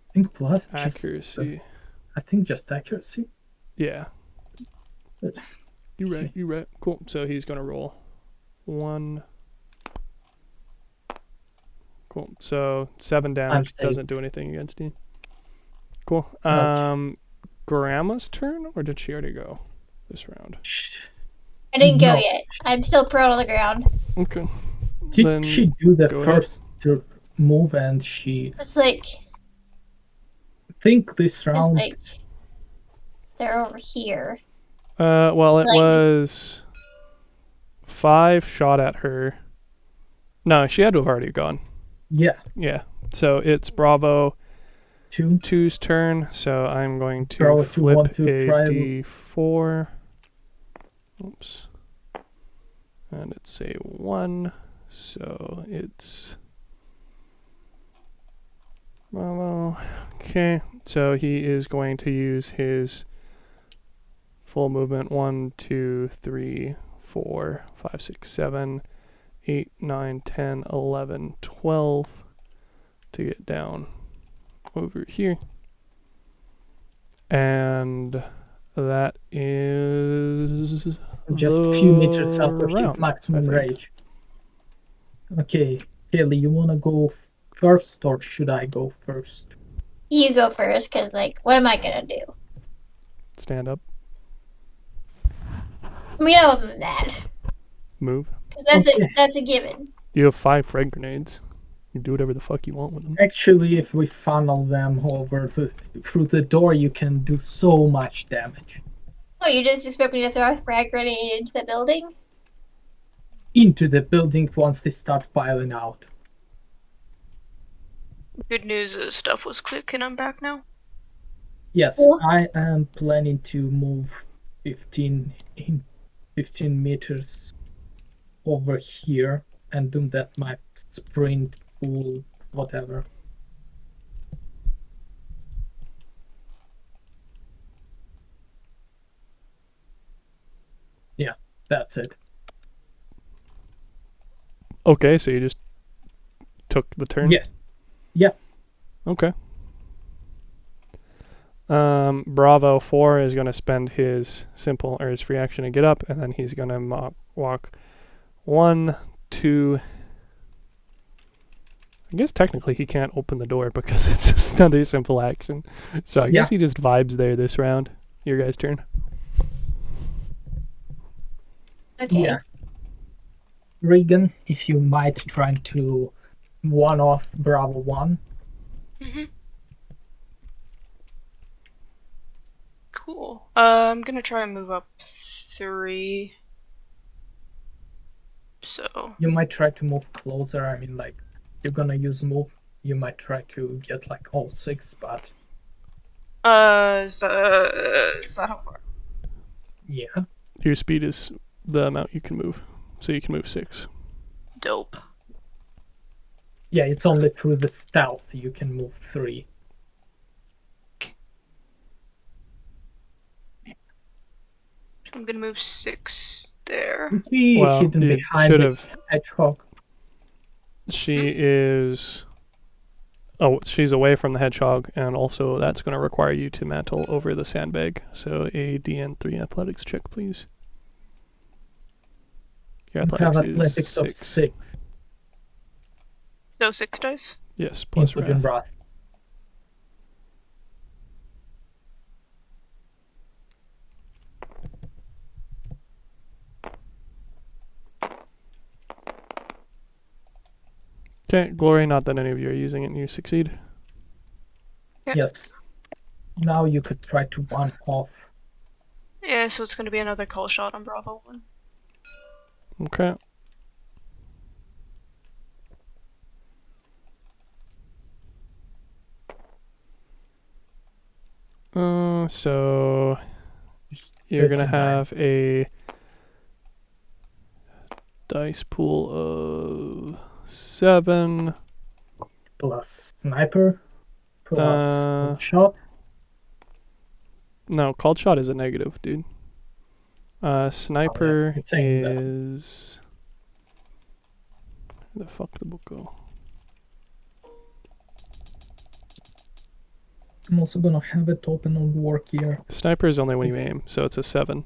I think plus accuracy? I think just accuracy. Yeah. But- You're right. You're right. Cool. So he's gonna roll 1. Cool. So 7 damage saved. doesn't do anything against you. Cool. Okay. Grandma's turn, or did she already go this round? I didn't go No. yet. I'm still prone on the ground. Okay. Did Then she do the go ahead. first move and she It's like think this it's round like they're over here. Well, it Like- was 5 shot at her. No, she had to have already gone. yeah, Yeah. So it's Bravo 2. 2's turn. So I'm going to Bravo 2 flip want to a try D4. Oops. And it's a 1. So it's Bravo. Okay. So he is going to use his full movement 1, 2, 3, 4, 5, 6, 7, 8, 9, 10, 11, 12 to get down over here. And that is Just a few meters the out of his round, maximum I think. range. Okay, Kelly, you wanna go first or should I go first? You go first, cause like, what am I gonna do? Stand up, I mean, other than that, move. cause that's Okay. that's a given. You have 5 frag grenades. You do whatever the fuck you want with them. Actually, if we funnel them through the door, you can do so much damage. Oh, you just expect me to throw a frag grenade into the building? Into the building once they start piling out. Good news is stuff was quick and I'm back now. Yes, Cool. I am planning to move 15 meters over here and do that my sprint full whatever. Yeah, that's it. Okay, so you just took the turn? Yeah. Yeah. Okay. Bravo 4 is going to spend his simple or his free action to get up, and then he's going to walk 1, 2. I guess technically he can't open the door because it's just another simple action. So I guess he just vibes there this round. Your guys' turn. Okay. Yeah. Regan, if you might try to one off Bravo 1. Mm-hmm. Cool. I'm gonna try and move up 3. So. You might try to move closer. I mean, like, you're gonna use move. You might try to get like all 6, but. Is that how far? Yeah. Your speed is the amount you can move. So you can move 6. Dope. Yeah, it's only through the stealth you can move 3. I'm gonna move 6 there. Be Well, hidden you behind should the have. hedgehog. She is. Oh, she's away from the hedgehog, and also that's going to require you to mantle over the sandbag. So a DN3 athletics check, please. Your You have athletics athletics is of 6. So 6 dice? Yes, plus Including wrath. wrath. Okay, glory, not that any of you are using it and you succeed. Yeah. Yes. Now you could try to one off. Yeah, so it's gonna be another call shot on Bravo 1. Okay. So you're gonna 39. have a dice pool of 7 Plus sniper. Plus Uh, shot. No, called shot is a negative, dude. Sniper it's saying that. is. Where the fuck did the book go? I'm also gonna have it open on work here. Sniper is only when you aim, so it's a 7.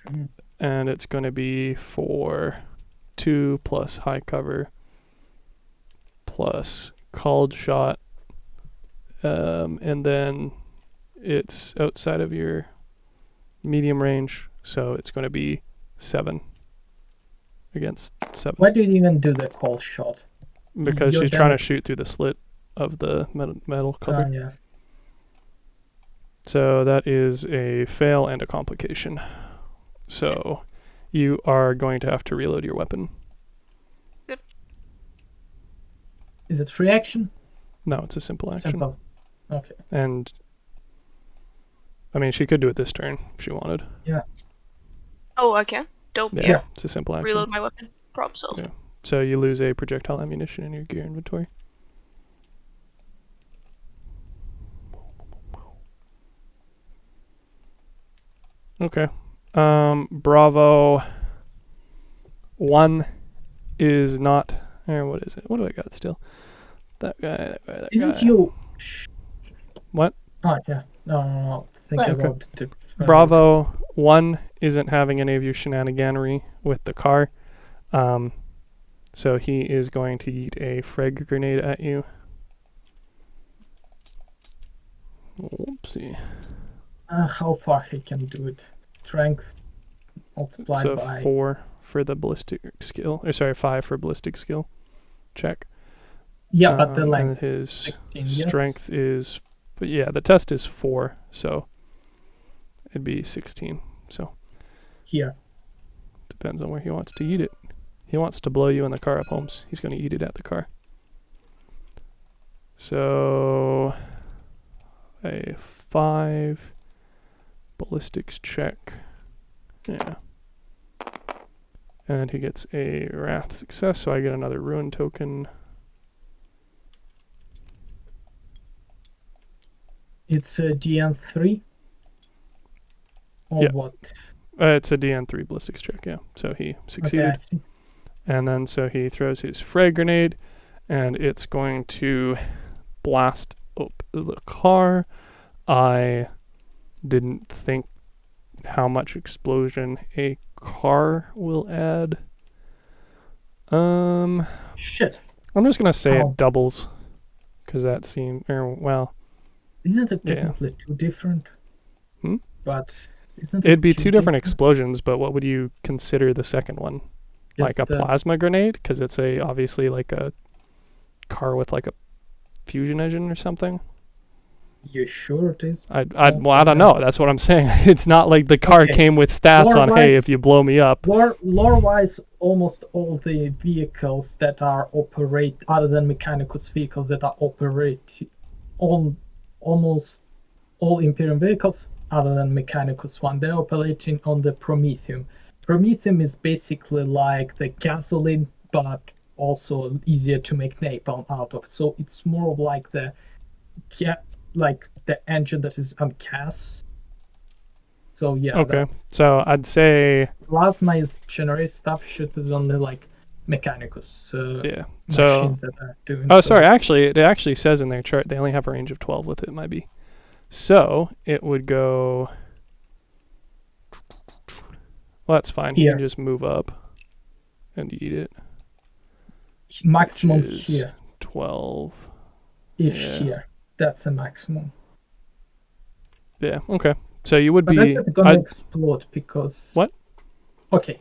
Mm. And it's going to be for 2 plus high cover plus called shot. And then it's outside of your medium range, so it's going to be 7 against 7. Why did you even do the call shot? Because You're she's trying to down. shoot through the slit of the metal cover. Yeah. So that is a fail and a complication. So you are going to have to reload your weapon. Is it free action? No, it's a simple action. Simple. Okay. And I mean, she could do it this turn if she wanted. Oh, I can? Dope, Yeah, yeah. it's a simple action. Reload my weapon. Problem solved. Yeah. So you lose a projectile ammunition in your gear inventory. Okay. Bravo 1 is not. What is it? What do I got still? That guy. Didn't you? What? Oh yeah. No. Think What? about it. Bravo 1 isn't having any of your shenaniganery with the car. So he is going to yeet a frag grenade at you. Whoopsie. How far he can do it? Strength multiplied So by. 4 for the ballistic skill. Or sorry, 5 for ballistic skill check. Yeah, but the And length. his 16, yes. strength is, but yeah, the test is 4, so it'd be 16. So Here. depends on where he wants to eat it. He wants to blow you in the car up, Holmes. He's going to eat it at the car. So a 5 ballistics check. Yeah. And he gets a wrath success, so I get another ruin token. It's a DN3? Or Yeah. what? It's a DN3 ballistics check, yeah. So he succeeded. Okay, I see. And then so he throws his frag grenade, and it's going to blast up the car. I didn't think how much explosion a car will add. Shit. I'm just gonna say Oh. it doubles, because that seemed, well, Isn't it Yeah. technically too different? Hmm? But isn't it it'd be too two different explosions. But what would you consider the second one? Like a It's the- plasma grenade, because it's obviously like a car with like a fusion engine or something. You sure it is? I don't know. That's what I'm saying. It's not like the car Okay. came with stats on, hey, Lore-wise- if you blow me up. Lore-wise, almost all the vehicles that are operate, other than Mechanicus vehicles that are operate, almost all Imperium vehicles, other than Mechanicus one, they're operating on the Promethium. Promethium is basically like the gasoline, but also easier to make napalm out of. So it's more of like the engine that is on gas. So yeah. Okay, so I'd say Plasma is generate stuff. Shit is only like Mechanicus yeah. So machines that are doing. oh, so. sorry. Actually, it actually says in their chart they only have a range of 12 with it. Might be. So it would go. Well, that's fine. He Here. can just move up and eat it. Maximum which is here. 12. If yeah. here, that's the maximum. Yeah. Okay. So you would But be. that's gonna explode because. What? Okay.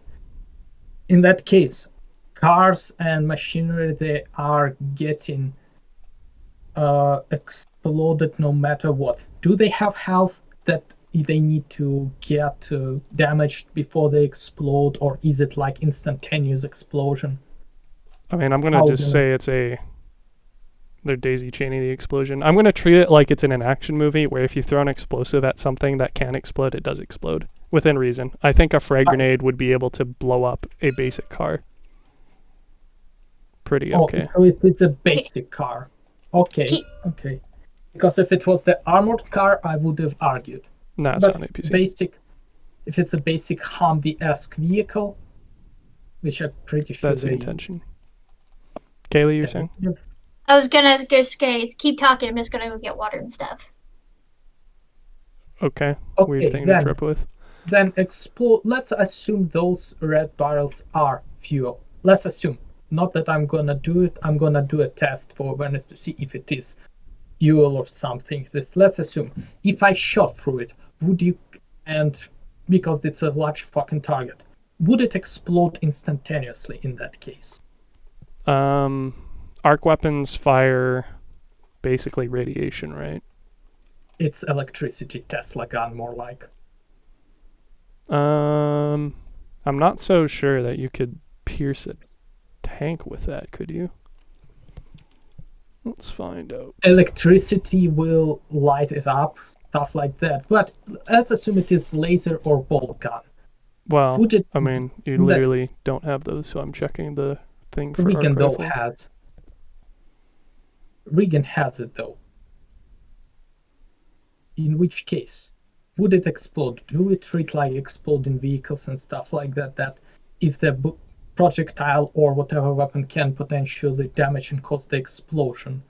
In that case, cars and machinery, they are getting exploded no matter what. Do they have health that they need to get damaged before they explode, or is it like instantaneous explosion? I mean, I'm gonna How just do- say it's they're daisy chaining the explosion. I'm gonna treat it like it's in an action movie where if you throw an explosive at something that can explode, it does explode within reason. I think a frag grenade would be able to blow up a basic car. Pretty okay. Oh, so it's a basic car. Okay, okay. Because if it was the armored car, I would have argued. No, it's But not APC. basic, if it's a basic Humvee-esque vehicle, which I'm pretty sure That's the they intention. Kaylee, you're saying? use. I was gonna just keep talking. I'm just gonna go get water and stuff. Okay. Okay, Weird thing then. to trip with. Then explode. Let's assume those red barrels are fuel. Let's assume. Not that I'm gonna do it. I'm gonna do a test for awareness to see if it is fuel or something. Let's assume. If I shot through it, would you? And because it's a large fucking target, would it explode instantaneously in that case? Arc weapons fire basically radiation, right? It's electricity Tesla gun, more like. I'm not so sure that you could pierce a tank with that, could you? Let's find out. Electricity will light it up, stuff like that. But let's assume it is laser or bolt gun. Well, Would it? I mean, you that- literally don't have those, so I'm checking the thing for Regan arc though rifle. has. Regan has it though. In which case, would it explode? Do we treat like exploding vehicles and stuff like that? That if the projectile or whatever weapon can potentially damage and cause the explosion,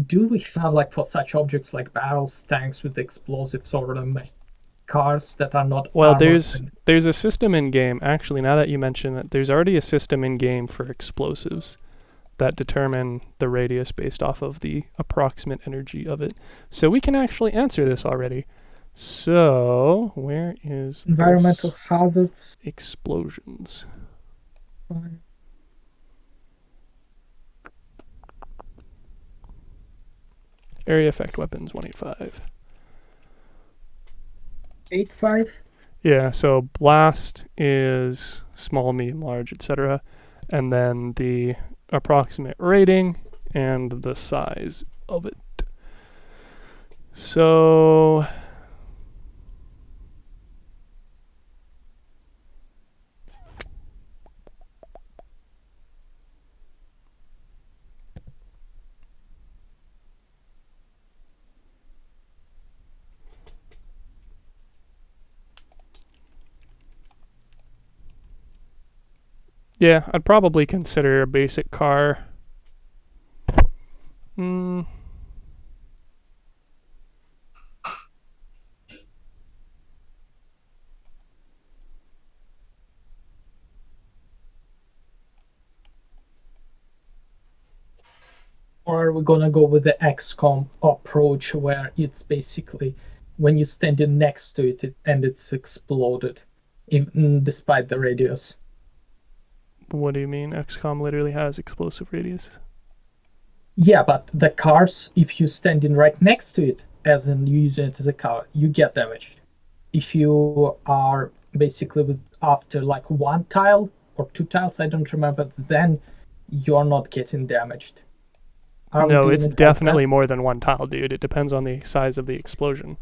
do we have like for such objects like barrels, tanks with explosives, or cars that are not? Well, armored there's a system in game. Actually, now that you mention it, there's already a system in game for explosives that determine the radius based off of the approximate energy of it. So we can actually answer this already. So where is environmental this hazards. explosions? Area effect weapons 185. 8.5. Yeah, so blast is small, medium, large, etc. And then the approximate rating and the size of it. So yeah, I'd probably consider a basic car. Or are we gonna go with the XCOM approach, where it's basically when you stand in next to it, and it's exploded, even despite the radius? What do you mean? XCOM literally has explosive radius. Yeah, but the cars, if you stand in right next to it, as in you use it as a car, you get damaged. If you are basically with after like one tile or two tiles, I don't remember, then you're not getting damaged. Are we No, doing it's it like definitely that? more than one tile, dude. It depends on the size of the explosion.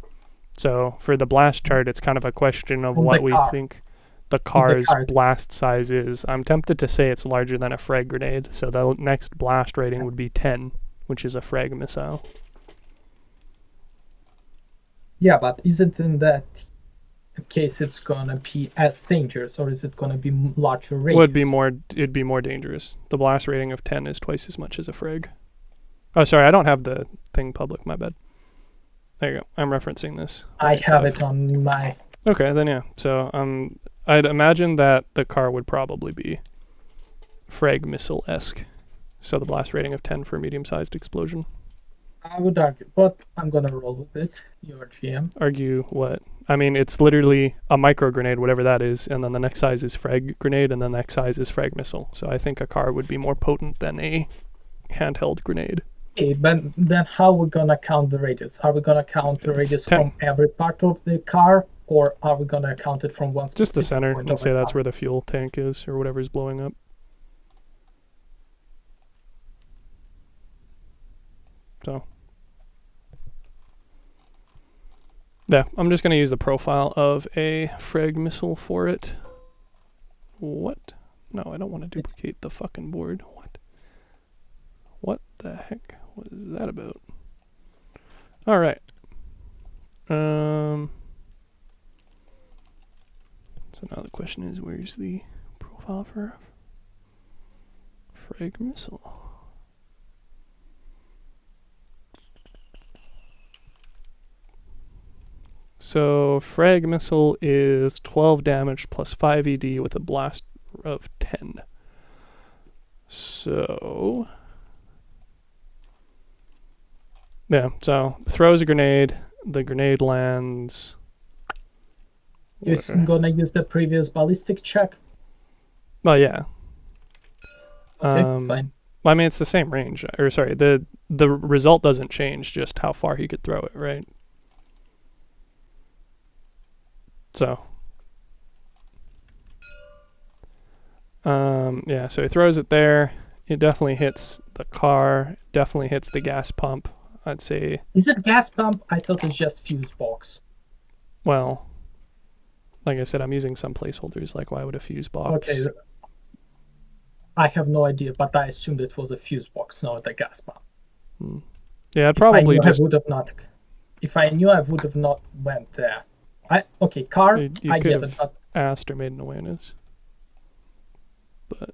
So for the blast chart, it's kind of a question of From what the we car. think the car's car. blast size is. I'm tempted to say it's larger than a frag grenade, so the next blast rating would be 10, which is a frag missile. Yeah, but isn't in that case it's gonna be as dangerous, or is it gonna be larger radius? It'd be more dangerous. The blast rating of 10 is twice as much as a frag. Oh, sorry, I don't have the thing public, my bad. There you go. I'm referencing this. I have it on my... Okay, then yeah. So I'd imagine that the car would probably be frag missile-esque. So the blast rating of 10 for a medium-sized explosion. I would argue, but I'm gonna roll with it. Your GM. Argue what? I mean, it's literally a micro grenade, whatever that is, and then the next size is frag grenade, and then the next size is frag missile. So I think a car would be more potent than a handheld grenade. Okay, but then how are we gonna count the radius? Are we gonna count the radius from every part of the car, or are we gonna count it from one specific just the center, point and of say the that's car? where the fuel tank is, or whatever's blowing up. So yeah, I'm just going to use the profile of a frag missile for it. What? No, I don't want to duplicate the fucking board. What? What the heck was that about? All right. So now the question is, where's the profile for frag missile? So frag missile is 12 damage plus 5 ED with a blast of 10. So yeah, so throws a grenade, the grenade lands. You're gonna use the previous ballistic check? Oh yeah. Okay, fine. I mean, it's the same range. Or sorry, the result doesn't change, just how far he could throw it, right? So yeah, so he throws it there. It definitely hits the car, definitely hits the gas pump, I'd say. Is it gas pump? I thought it's just fuse box. Well, like I said, I'm using some placeholders, like why would a fuse box? Okay. I have no idea, but I assumed it was a fuse box, not a gas pump. Yeah, I'd probably just... If I knew, I would have not went there. Okay, car, you I could get have it, but asked or made an awareness. But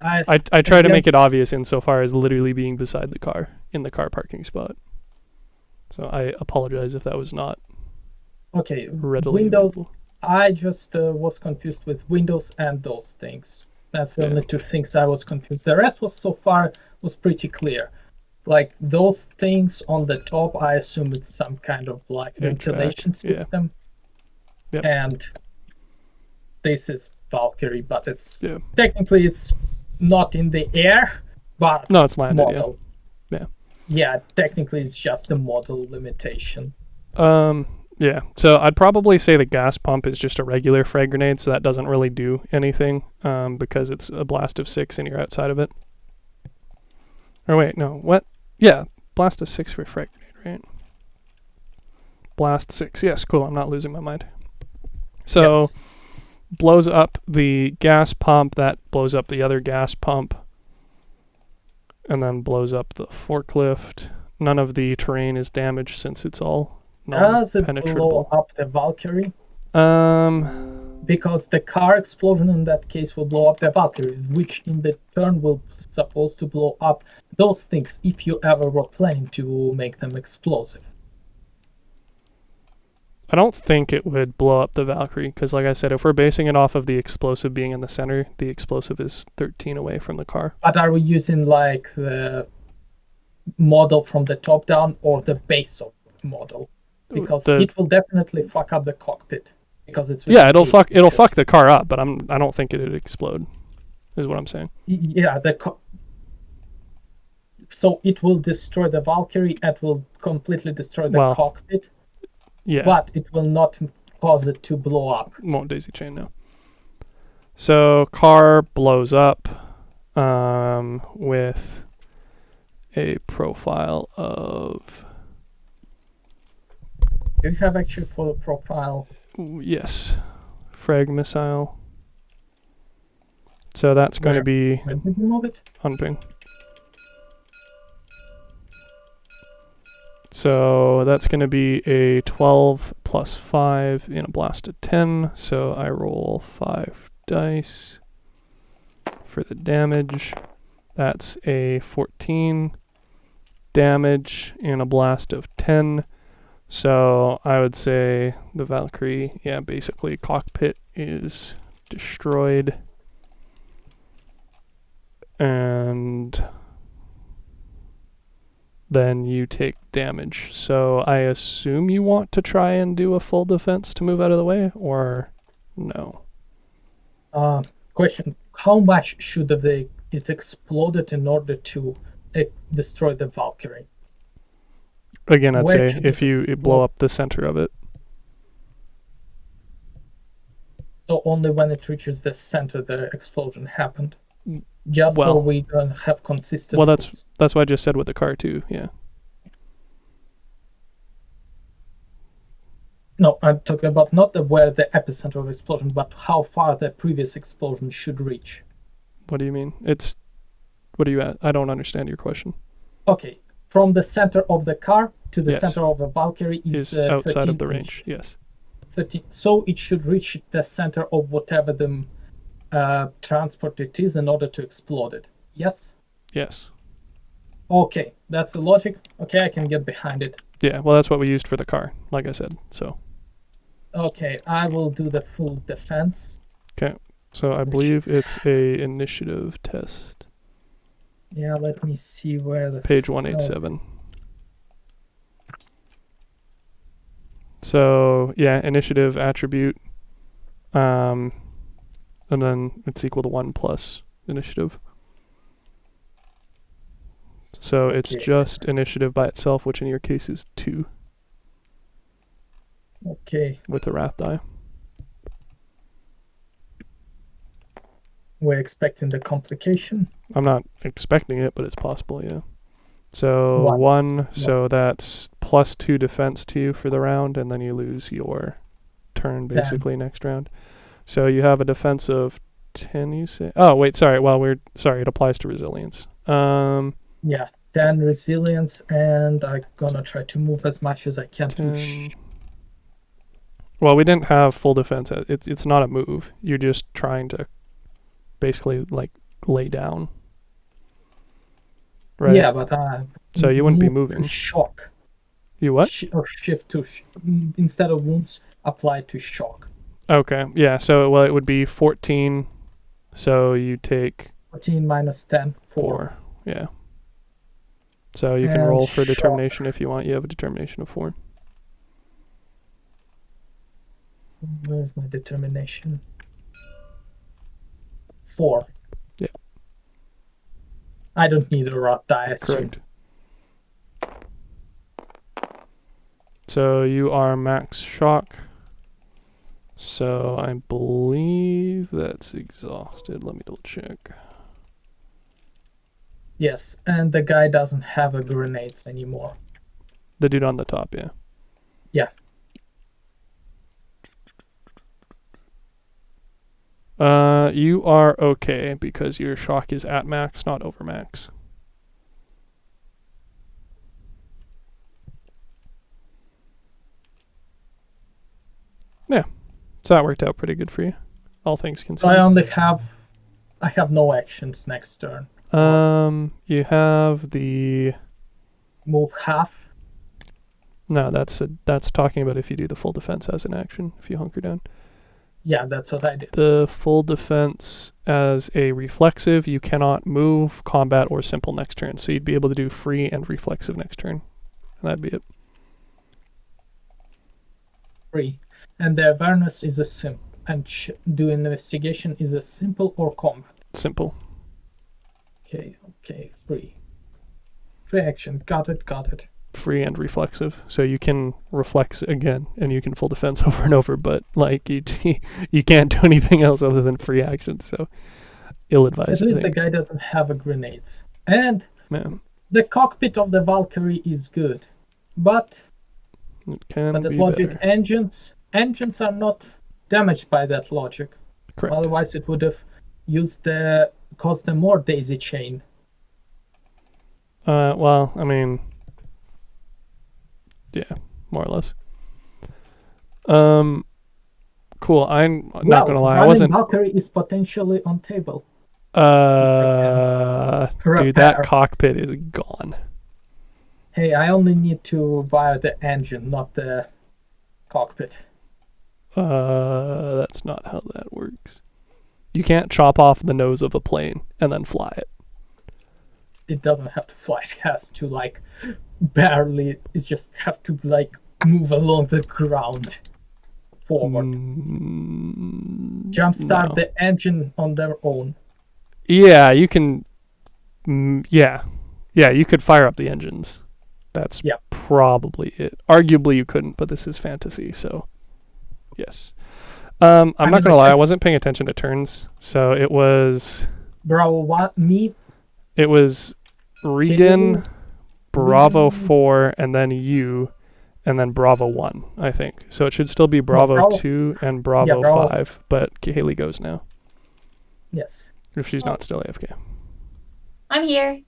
I try to make it obvious insofar as literally being beside the car, in the car parking spot. So I apologize if that was not readily Windows. available. I just was confused with Windows and those things. That's the only two things I was confused. The rest was so far was pretty clear. Like those things on the top, I assume it's some kind of like ventilation system. Yep. And this is Valkyrie, but it's technically it's not in the air, but no, it's landed. model. Yeah. Yeah, technically it's just a model limitation. Yeah. So I'd probably say the gas pump is just a regular frag grenade, so that doesn't really do anything because it's a blast of 6 and you're outside of it. Or wait, no, what? Yeah, blast of 6 for frag grenade, right? Blast 6. Yes, cool. I'm not losing my mind. So Yes. blows up the gas pump, that blows up the other gas pump, and then blows up the forklift. None of the terrain is damaged since it's all Does it blow non-penetrable. up the Valkyrie? Um, Because the car explosion in that case will blow up the Valkyrie, which in the turn will supposed to blow up those things if you ever were planning to make them explosive. I don't think it would blow up the Valkyrie because, like I said, if we're basing it off of the explosive being in the center, the explosive is 13 away from the car. But are we using like the model from the top down or the base of the model? Because it will definitely fuck up the cockpit. Because it's yeah, it'll fuck the car up, but I don't think it'd explode. Is what I'm saying. Yeah, so it will destroy the Valkyrie. It will completely destroy the cockpit. Yeah, but it will not cause it to blow up. Won't daisy chain, no. So car blows up with a profile of. Do you have actually for the profile? Yes, frag missile. So that's going to be. Where did you move it? On ping. So that's going to be a 12 plus 5 in a blast of 10. So I roll 5 dice for the damage. That's a 14 damage in a blast of 10. So I would say the Valkyrie, yeah, basically cockpit is destroyed. And then you take damage. So I assume you want to try and do a full defense to move out of the way, or no? Question: how much should it exploded in order to destroy the Valkyrie? Again, I'd say if you blow up the center of it. So only when it reaches the center, the explosion happened. Just so we don't have consistent. Well, that's what I just said with the car too. Yeah. No, I'm talking about not where the epicenter of explosion, but how far the previous explosion should reach. What do you mean? What are you at? I don't understand your question. Okay, from the center of the car to the center of the Valkyrie is outside of the range. Yes. 13. So it should reach the center of whatever the transport it is in order to explode it. Yes? Yes. Okay, that's the logic. Okay, I can get behind it. Yeah, well, that's what we used for the car, like I said, so. Okay, I will do the full defense. Okay, so I believe it's a initiative test. Yeah, let me see where the... Page 187. So, yeah, initiative attribute. And then it's equal to 1 plus initiative. So it's just initiative by itself, which in your case is 2. Okay. With the wrath die. We're expecting the complication. I'm not expecting it, but it's possible, yeah. So 1, so that's plus 2 defense to you for the round, and then you lose your turn basically next round. So you have a defense of 10, you say? Oh, wait, sorry. Well, it applies to resilience. Yeah, 10 resilience, and I'm gonna try to move as much as I can 10. to... Well, we didn't have full defense. It's not a move. You're just trying to basically, like, lay down. Right? Yeah, but so you wouldn't be moving. Shock. You what? Or shift to... instead of wounds, apply to shock. Okay, yeah, so, well, it would be 14, so you take... 14 minus 10, 4. Yeah. So you can roll for determination if you want. You have a determination of 4. Where's my determination? 4. Yeah. I don't need a rot die, I assume. Correct. So you are max shock. So I believe that's exhausted. Let me double check. Yes, and the guy doesn't have a grenades anymore. The dude on the top, yeah. Yeah. You are okay because your shock is at max, not over max. Yeah, so that worked out pretty good for you, all things So considered. I have no actions next turn. You have the Move half. no. That's talking about if you do the full defense as an action. If you hunker down. Yeah, that's what I did. The full defense as a reflexive, you cannot move, combat, or simple next turn. So you'd be able to do free and reflexive next turn. And that'd be it. 3. And the awareness is a simple. And do investigation is a simple or combat. Simple. Okay, 3. Free action. Got it. Free and reflexive. So you can reflex again, and you can full defense over and over, but like you can't do anything else other than free action. So ill-advised. At least the guy doesn't have a grenades. And Man, the cockpit of the Valkyrie is good. But it can the be logic better. engines are not damaged by that logic. Correct. Otherwise it would have caused them more daisy chain. Well, I mean, yeah, more or less. Cool. I'm not gonna lie, I wasn't. Valkyrie is potentially on table. Dude, Repair. that cockpit is gone. Hey, I only need to wire the engine, not the cockpit. That's not how that works. You can't chop off the nose of a plane and then fly it. It doesn't have to fly. It has to barely. It just have to move along the ground forward. Jumpstart No. the engine on their own. Yeah, you can. Yeah, you could fire up the engines. That's probably it. Arguably, you couldn't, but this is fantasy, so yes. I'm not gonna lie, I wasn't paying attention to turns, so it was. Bravo, what? Me? It was Regan, Bravo 4, and then you, and then Bravo 1, I think. So it should still be Bravo 2 and Bravo 5, but Haley goes now. Yes. If she's not still AFK. I'm here.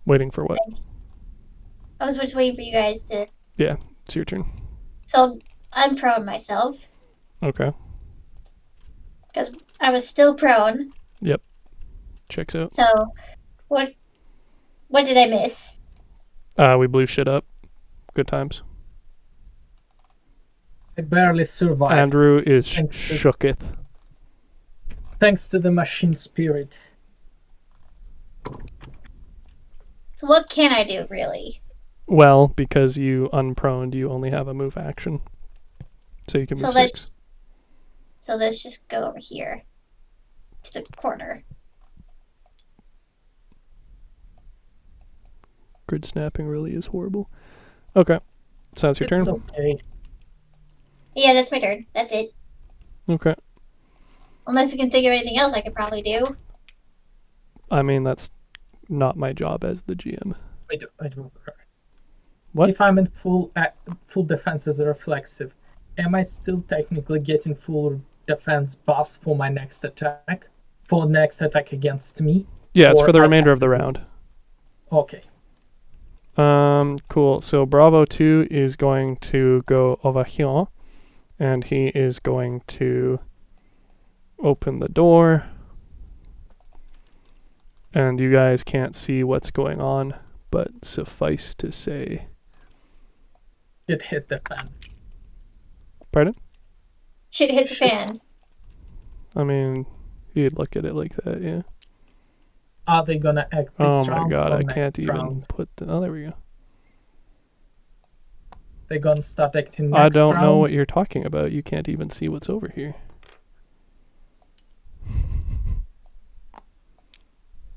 Waiting for what? I was just waiting for you guys to. Yeah, it's your turn. So I'm prone myself Okay. because I was still prone. Yep. Checks out. So what did I miss? We blew shit up. Good times. I barely survived. Andrew is shooketh. Thanks to the machine spirit. So what can I do really? Well, because you unproned, you only have a move action. So you can move 6. So let's just go over here to the corner. Grid snapping really is horrible. Okay. So that's your turn. Okay. Yeah, that's my turn. That's it. Okay. Unless you can think of anything else I could probably do. I mean, that's not my job as the GM. I do. What? If I'm in full defense as a reflexive, am I still technically getting full defense buffs for my next attack? For next attack against me? Yeah, it's for the remainder of the round. Okay. Cool. So Bravo 2 is going to go over here, and he is going to open the door. And you guys can't see what's going on, but suffice to say... It hit the fan. Pardon? Shit hit the fan. I mean, you'd look at it like that, yeah. Are they gonna act this Oh round? my god, or I next can't even round? put the... Oh, there we go. They're gonna start acting next I don't know round? what you're talking about. You can't even see what's over here.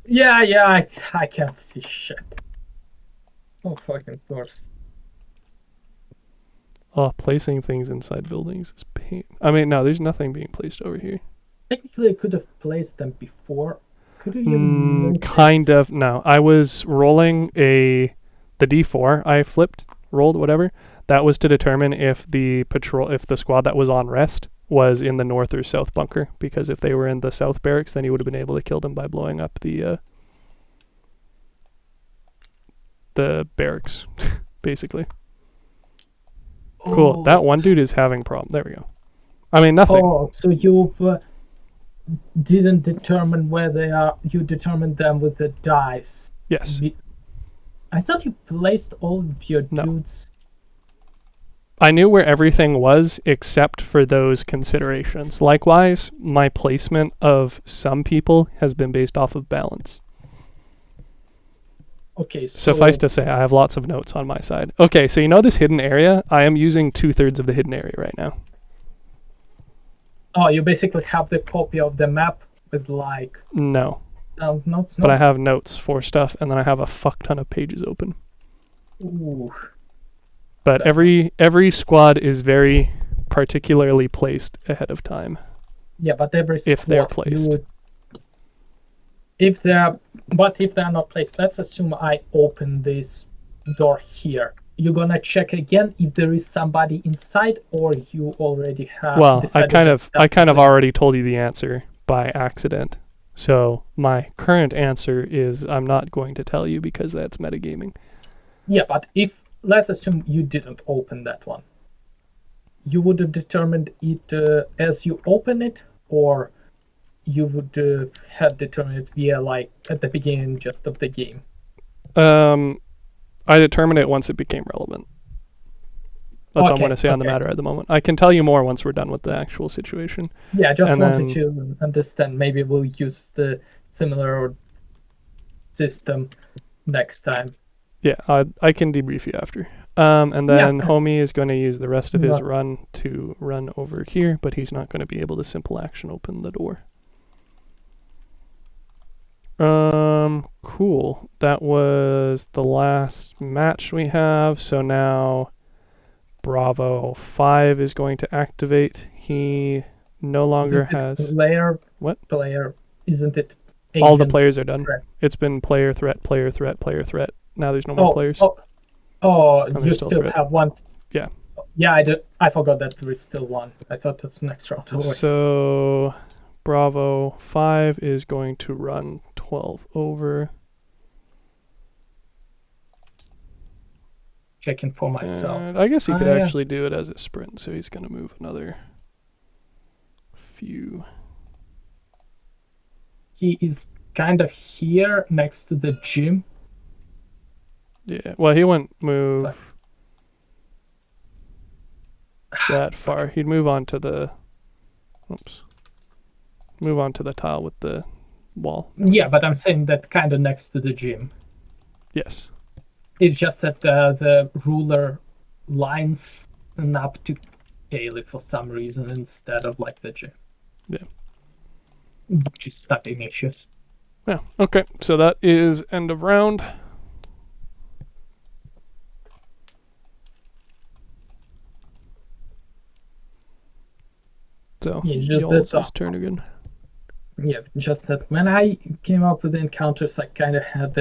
Yeah, I can't see shit. Oh, fucking course. Oh, placing things inside buildings is pain. I mean, no, there's nothing being placed over here. Technically, I could have placed them before. Could you even move Kind things? of. No, I was rolling the D4. I rolled whatever. That was to determine if the squad that was on rest was in the north or south bunker. Because if they were in the south barracks, then he would have been able to kill them by blowing up the barracks, basically. Cool. That one dude is having problem. There we go. I mean, nothing. Oh, so you didn't determine where they are. You determined them with the dice. Yes. I thought you placed all of your No. dudes. I knew where everything was except for those considerations. Likewise, my placement of some people has been based off of balance. Okay, so Suffice to say, I have lots of notes on my side. Okay, so you know this hidden area? I am using 2/3 of the hidden area right now. oh, you basically have the copy of the map with like No, notes. but I have notes for stuff, and then I have a fuck ton of pages open. Ooh. But every squad is very particularly placed ahead of time. Yeah, but every If they're squad, placed. if they're not placed, let's assume I open this door here. You're gonna check again if there is somebody inside, or you already have. Well, I decided kind of that- already told you the answer by accident. So my current answer is I'm not going to tell you because that's metagaming. Yeah, but if let's assume you didn't open that one, you would have determined it as you open it, or you would have determined it via like at the beginning just of the game. I determined it once it became relevant. That's all I'm going to say on the matter at the moment. I can tell you more once we're done with the actual situation. Yeah, I just And wanted then- to understand. Maybe we'll use the similar system next time. Yeah, I can debrief you after. And then Yeah. Homie is going to use the rest of his Yeah. run to run over here, but he's not going to be able to simple action open the door. Cool. That was the last match we have. So now Bravo 5 is going to activate. He no longer Isn't it has... player. What? Player? Isn't it? All the agent players are done. threat? It's been player, threat, player, threat, player, threat. Now there's no more players. You there's still still threat. have one. Yeah. Yeah, I forgot that there is still one. I thought that's next round. So Bravo 5 is going to run 12 over. Checking for myself. And I guess he could Yeah. actually do it as a sprint, so he's going to move another few. He is kind of here next to the gym. Yeah, well, he wouldn't move that far. He'd move on to the... Oops. Move on to the tile with the wall. Yeah, but I'm saying that kind of next to the gym. Yes. It's just that the ruler lines up to Kaylee for some reason instead of like the gym. Yeah. Just starting issues. Yeah, okay. So that is end of round. So, Yeah, just Y'all's that's turn again. Yeah, just that when I came up with the encounters, I kind of had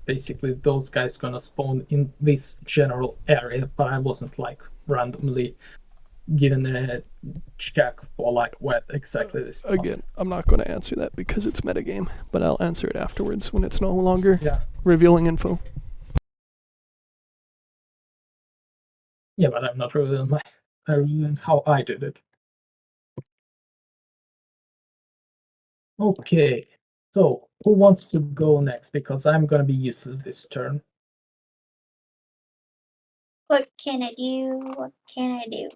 basically those guys gonna spawn in this general area, but I wasn't like randomly given a check for like what exactly this spawn. Again, I'm not going to answer that because it's metagame, but I'll answer it afterwards when it's no longer Yeah. revealing info. Yeah, but I'm not revealing how I did it. Okay, so who wants to go next? Because I'm gonna be useless this turn. What can I do? What can I do?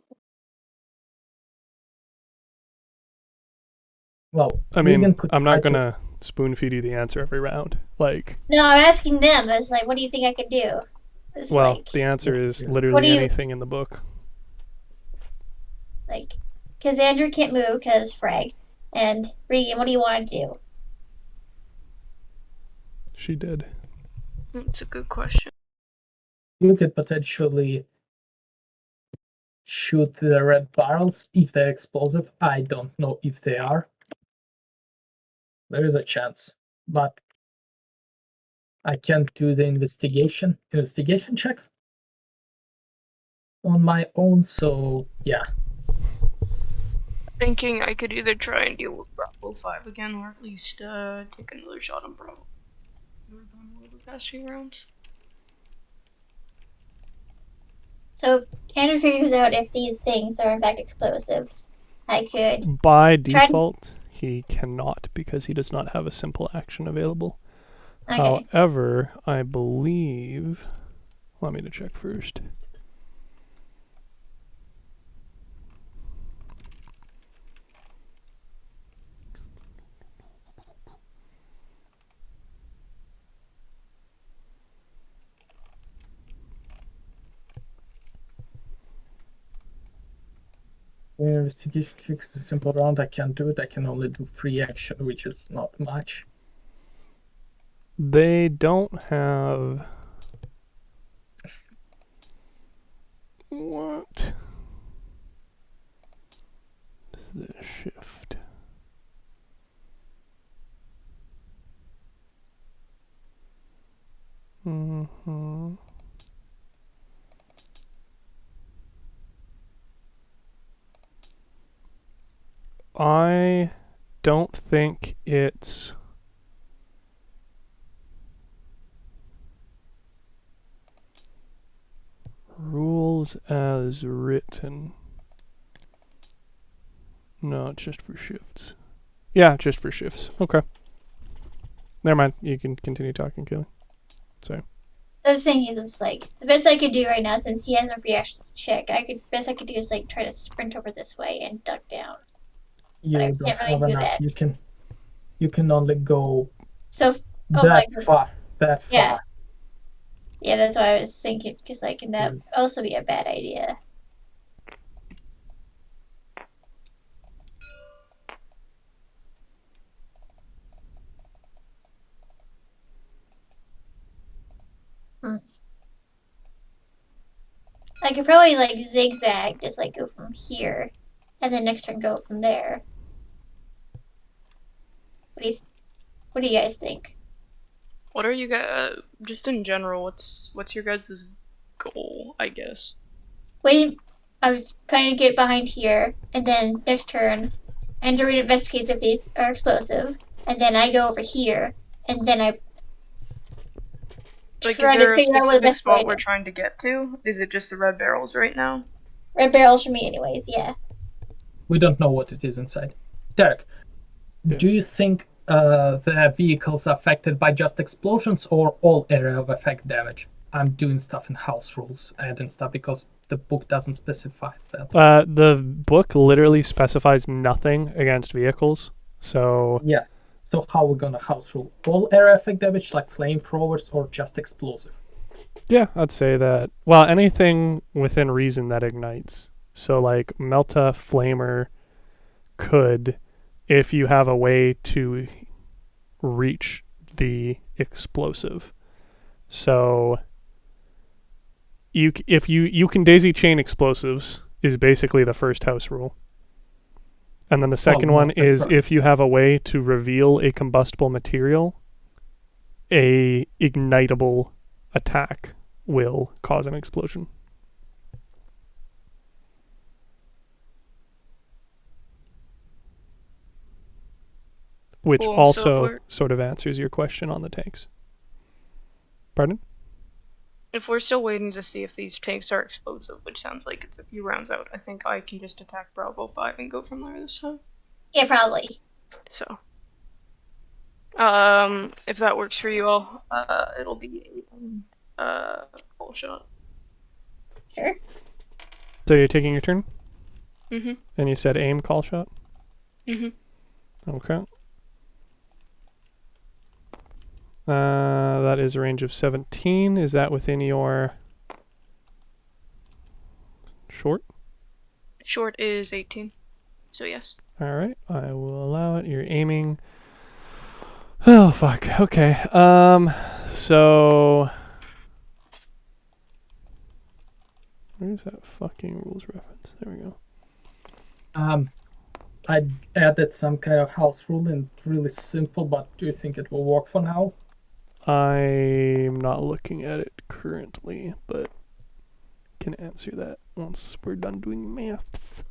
Well, I mean, Regan could I'm not try going to spoon feed you the answer every round. Like, No, I'm asking them. It's like, what do you think I could do? It's well, like, the answer is What literally do you- anything in the book. because Andrew can't move because frag. And Regan, what do you want to do? She did. It's a good question. You could potentially shoot the red barrels if they're explosive. I don't know if they are. There is a chance, but I can't do the investigation check on my own, so yeah. Thinking I could either try and deal with Bravo 5 again, or at least take another shot on Bravo. We're going over the past few rounds. So if Andrew figures out if these things are in fact explosive, I could By try. default, he cannot because he does not have a simple action available. Okay. However, I believe... Let me to check first. Investigation check is a simple round. I can't do it. I can only do free action, which is not much. They don't have... What is this shift? Mm-hmm. I don't think it's... Rules as written. No, it's just for shifts. Yeah, just for shifts. Okay. Never mind. You can continue talking, Kelly. Sorry. I was thinking it was like the best I could do right now, since he has no free actions to check. Best I could do is like try to sprint over this way and duck down. You I don't can't really have do enough. that. You can only go So that far. yeah. Yeah, that's what I was thinking, because like, and that Mm. would also be a bad idea. I could probably like zigzag, just like go from here, and then next turn go from there. What do you guys think? What are you guys, just in general, what's your guys' goal, I guess? I was trying to get behind here, and then next turn, Andrew investigates if these are explosive, and then I go over here, and then I Like, try is to there a figure out where the specific best way spot we're to. trying to get to? Is it just the red barrels right now? Red barrels for me, anyways. Yeah. We don't know what it is inside. Derek, Yes. do you think the vehicles are affected by just explosions or all area of effect damage? I'm doing stuff in house rules, adding stuff because the book doesn't specify that. The book literally specifies nothing against vehicles. So Yeah. So how are we gonna house rule? All area effect damage, like flamethrowers, or just explosive? yeah, I'd say that. Well, anything within reason that ignites. So like Melta Flamer could, if you have a way to reach the explosive. So if you can daisy chain explosives is basically the first house rule. And then the second one is if you have a way to reveal a combustible material, a ignitable attack will cause an explosion. Which Cool, so also sort of answers your question on the tanks. Pardon? if we're still waiting to see if these tanks are explosive, which sounds like it's a few rounds out, I think I can just attack Bravo 5 and go from there this time. Yeah, probably. So, if that works for you all, it'll be a full shot. Sure. So you're taking your turn? Mm-hmm. And you said aim call shot? Mm-hmm. Okay. That is a range of 17. Is that within your short? Short is 18. So yes. Alright, I will allow it. You're aiming. Oh fuck. Okay. So Where's that fucking rules reference? There we go. I added some kind of house rule and really simple, but do you think it will work for now? I'm not looking at it currently, but can answer that once we're done doing maths.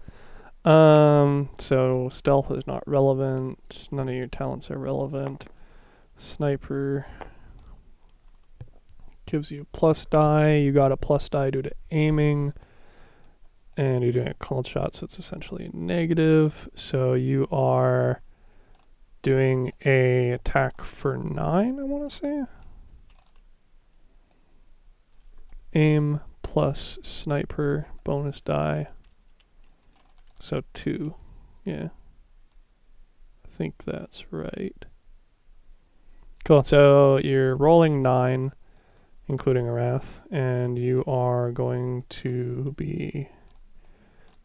So stealth is not relevant. None of your talents are relevant. Sniper gives you a plus die. You got a plus die due to aiming. And you're doing a called shot, so it's essentially negative. So you are doing a attack for 9, I want to say. Aim plus sniper bonus die. So 2. Yeah. I think that's right. Cool. So you're rolling 9, including a wrath, and you are going to be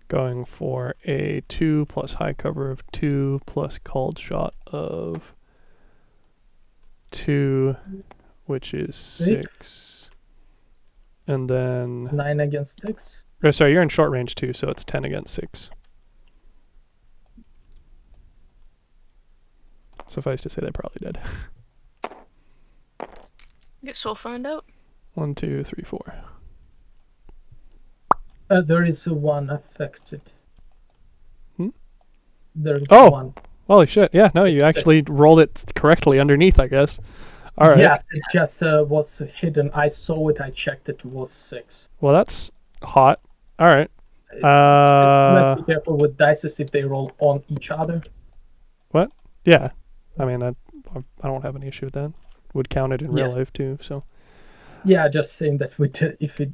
going for a 2 plus high cover of 2 plus called shot of 2, which is 6. And then 9 against 6. Oh, sorry, you're in short range too, so it's 10 against 6. Suffice to say, they're probably dead. Guess we'll find out. 1, 2, 3, 4. There is one affected. Hmm? There is Oh! one. Holy shit! Yeah, no, you actually rolled it correctly underneath, I guess. All right. Yes, it just was hidden. I saw it. I checked. It was 6. Well, that's hot. All right. Let's be careful with dice if they roll on each other. What? Yeah. I mean, that I don't have an issue with that. Would count it in real life too. So. Yeah, just saying that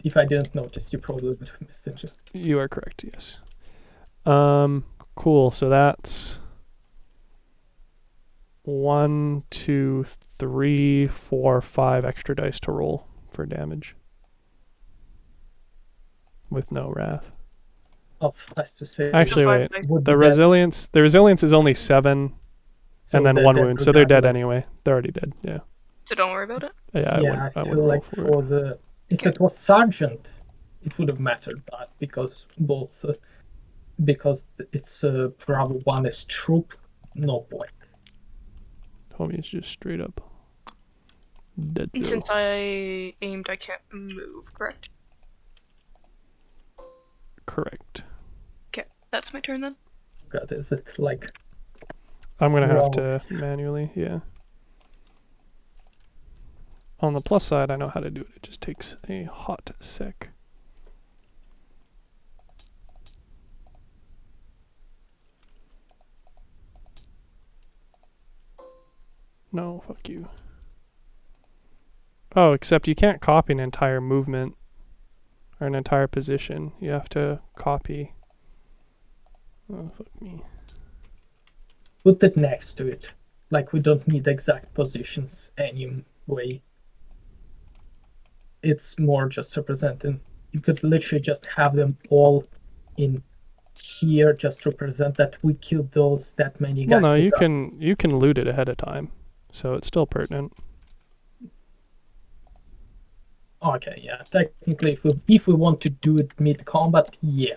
if I didn't notice, you probably would have missed it. You are correct. Yes. Cool. So that's 1, 2, 3, 4, 5 extra dice to roll for damage with no wrath. Not suffice to say. Actually, wait. would The be dead. resilience is only 7, So and then they're 1 dead wound, so they're dead regardless. anyway. They're already dead. Yeah. So don't worry about it. Yeah. I Yeah, wouldn't feel roll like for it. for the if it was sergeant, it would have mattered, but because both because it's Bravo 1 is troop, no point. Homie is just straight up dead. And since I aimed, I can't move, correct? Correct. Okay, that's my turn then. God, is it like I'm gonna have Roll. to manually, yeah. On the plus side, I know how to do it. It just takes a hot sec. No, fuck you. Oh, except you can't copy an entire movement or an entire position. You have to copy. Oh, fuck me. put it next to it? Like we don't need exact positions anyway. It's more just representing. You could literally just have them all in here, just represent that we killed those that many guys. Well, no, without- you can loot it ahead of time, so it's still pertinent. Okay, yeah. Technically, if we want to do it mid combat, yeah.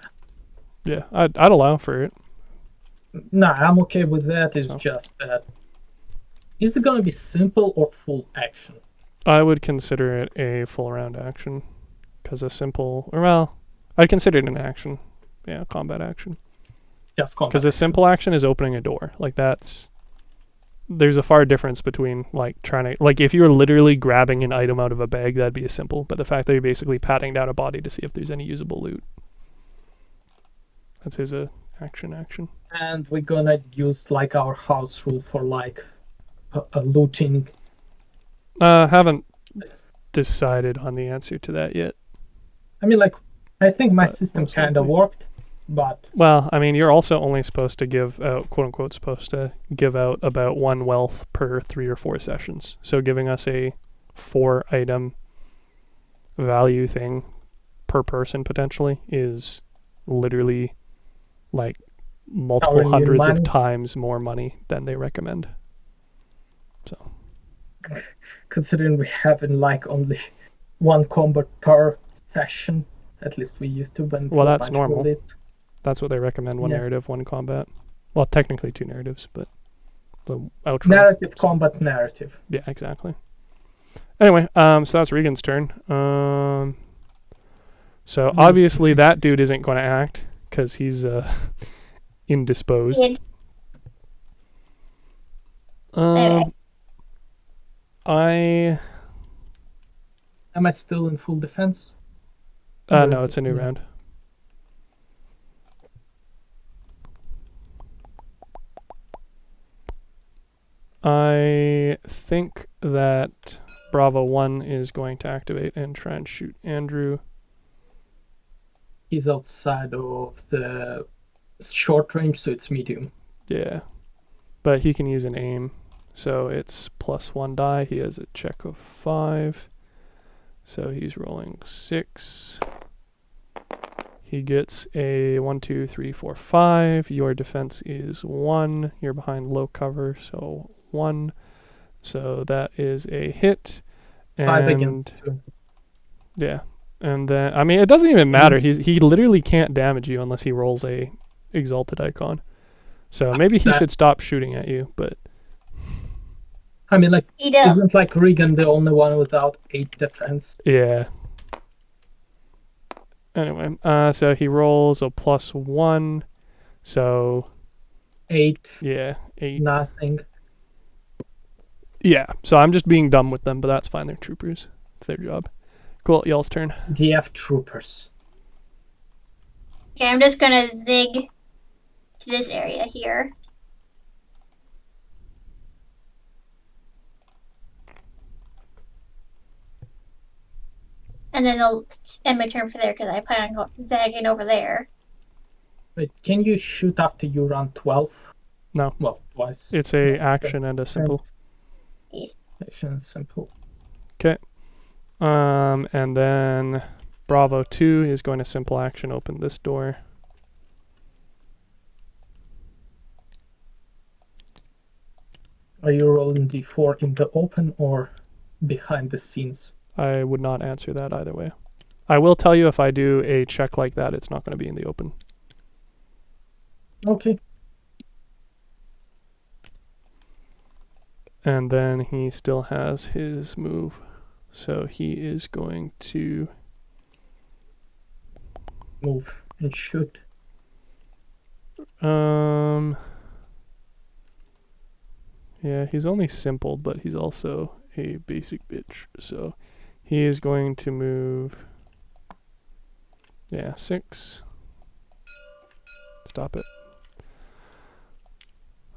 Yeah, I'd allow for it. Nah, I'm okay with that. It's So. just that. Is it gonna be simple or full action? I would consider it a full round action, because a simple, or well, I'd consider it an action. Yeah, combat action. Just combat. Because a simple action is opening a door. Like there's a far difference between like trying to, like if you were literally grabbing an item out of a bag, that'd be a simple. But the fact that you're basically patting down a body to see if there's any usable loot. That's his action. And we're gonna use like our house rule for like a looting. Haven't decided on the answer to that yet. I mean, like, I think my But system most kind of likely. worked, but Well, I mean, you're also only supposed to give out, quote unquote, supposed to give out about 1 wealth per 3 or 4 sessions. So giving us a 4 item value thing per person potentially is literally like multiple Powering your hundreds of money. times more money than they recommend. So considering we have in like only 1 combat per session, At least we used to when it Well, was that's much normal. more lit. That's what they recommend, one Yeah. narrative, one combat. Well, technically 2 narratives, but the outro. Narrative, combat, narrative. Yeah, exactly. Anyway, so that's Regan's turn. So Yes, obviously that please. dude isn't going to act because he's indisposed. Kid. Anyway. I Am I still in full defense? Or no, is it's a it- new yeah. round. I think that Bravo 1 is going to activate and try and shoot Andrew. He's outside of the short range, so it's medium. Yeah. But he can use an aim. So it's +1 die. He has a check of 5. So he's rolling 6. He gets a 1, 2, 3, 4, 5. Your defense is 1. You're behind low cover, so 1. So that is a hit. 5 And against 2. yeah. And then, I mean, it doesn't even matter. He literally can't damage you unless he rolls a exalted icon. So maybe he should stop shooting at you, but I mean, like, He don't. isn't like Regan the only one without 8 defense? yeah. Anyway, so he rolls a +1. So 8, yeah, 8. nothing. Yeah, so I'm just being dumb with them, but that's fine. They're troopers. It's their job. Cool, y'all's turn. DF troopers. Okay, I'm just gonna zig to this area here. And then I'll end my turn for there because I plan on zagging over there. Wait, can you shoot after you run 12? No. Well, twice. It's a No, action and a simple. Action and simple. And then Bravo 2 is going to simple action open this door. Are you rolling d4 in the open or behind the scenes? I would not answer that either way. I will tell you if I do a check like that, it's not going to be in the open. Okay. And then he still has his move. So he is going to... Move and shoot. Yeah, he's only simple, but he's also a basic bitch. So he is going to move... Yeah, 6. Stop it.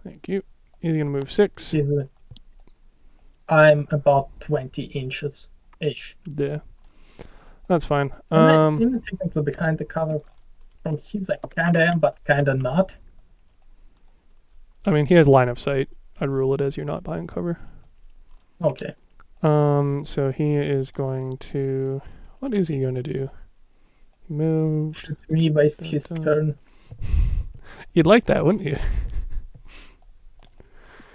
Thank you. He's going to move 6. I'm about 20 inches ish. Yeah. That's fine. I'm even technically behind the cover. From his, I kinda am, but kinda not. I mean, he has line of sight. I'd rule it as you're not behind cover. Okay. So he is going to... What is he going to do? Move. Should we waste his turn? You'd like that, wouldn't you?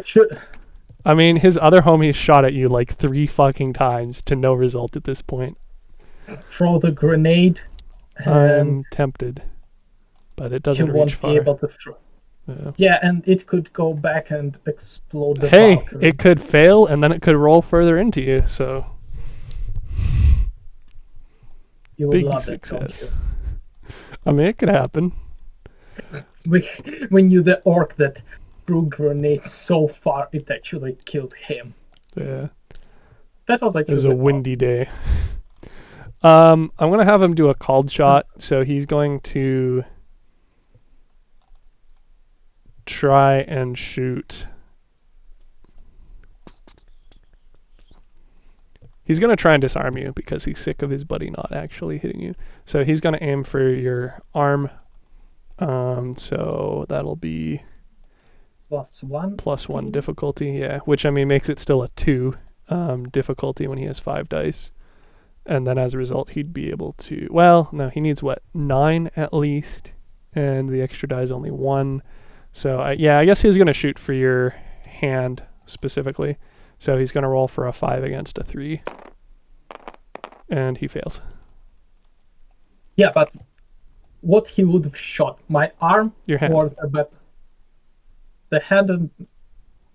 Should. I mean, his other homie shot at you like 3 fucking times to no result at this point. Throw the grenade. I'm And tempted, but it you doesn't won't reach far. be able to throw. Yeah. Yeah, and it could go back and explode the Hey, Valkyrie. it could fail and then it could roll further into you, so You would big love success. it, I mean, it could happen. don't you? When you're the orc that threw grenades so far, it actually killed him. Yeah. That was It actually was a windy day. I'm gonna have him do a called shot, so he's going to try and shoot. He's gonna try and disarm you because he's sick of his buddy not actually hitting you. So he's gonna aim for your arm. So that'll be +1. +1 difficulty, yeah. Which I mean makes it still a 2 difficulty when he has 5 dice. And then as a result, he'd be able to... Well, no, he needs, 9 at least. And the extra die is only 1. So, yeah, I guess he's going to shoot for your hand specifically. So he's going to roll for a 5 against a 3. And he fails. Yeah, but what he would have shot? My arm Your hand. or the weapon? The hand and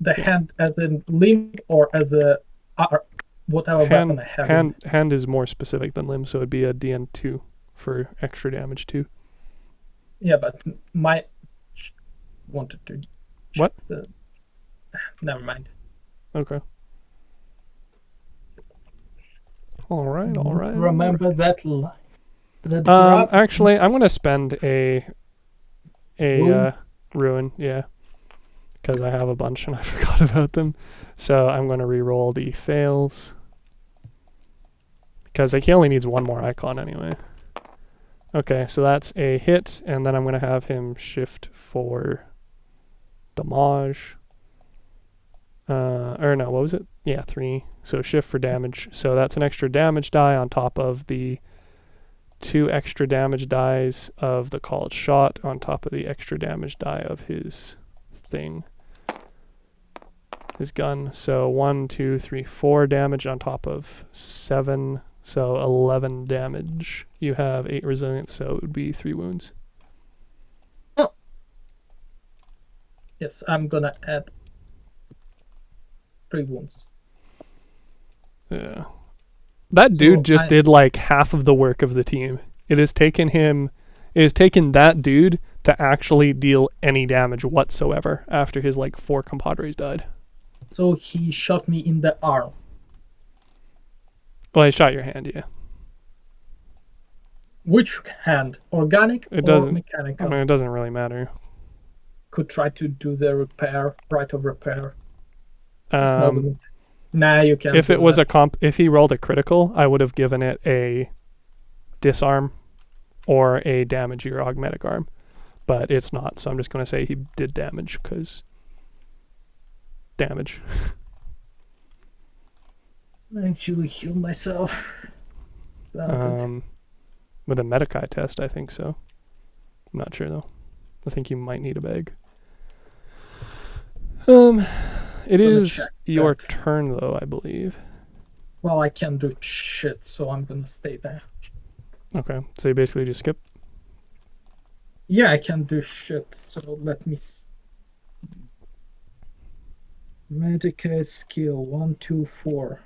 the hand as a limb or as a whatever weapon I have. Hand is more specific than limb, so it'd be a DN2 for extra damage too. Yeah, but my wanted to. What? Never mind. Okay. All right. Remember that line. Actually, I'm gonna spend a ruin, yeah, because I have a bunch and I forgot about them. So I'm gonna re-roll the fails because he only needs one more icon anyway. Okay, so that's a hit, and then I'm gonna have him shift for damage. Or no, what was it? Yeah, 3. So shift for damage. So that's an extra damage die on top of the 2 extra damage dies of the called shot on top of the extra damage die of his thing. His gun. So 1, 2, 3, 4 damage on top of 7. So 11 damage. You have 8 resilience, so it would be 3 wounds. Oh. Yes, I'm gonna add 3 wounds. Yeah. That dude just did like half of the work of the team. It has taken that dude to actually deal any damage whatsoever after his like 4 compadres died. So he shot me in the arm. Well, he shot your hand, yeah. Which hand? Organic or mechanical? I mean, it doesn't really matter. Could try to do the repair, right of repair. Nah, you can't. If it was if he rolled a critical, I would have given it a disarm or a damage your augmetic arm, but it's not. So I'm just going to say he did damage because damage. I actually healed myself. With a Medicae test, I think so. I'm not sure though. I think you might need a bag. It is your turn though, I believe. Well, I can't do shit, so I'm gonna stay there. Okay, so you basically just skip? Yeah, I can't do shit, so let me... Medicae skill 1, 2, 4.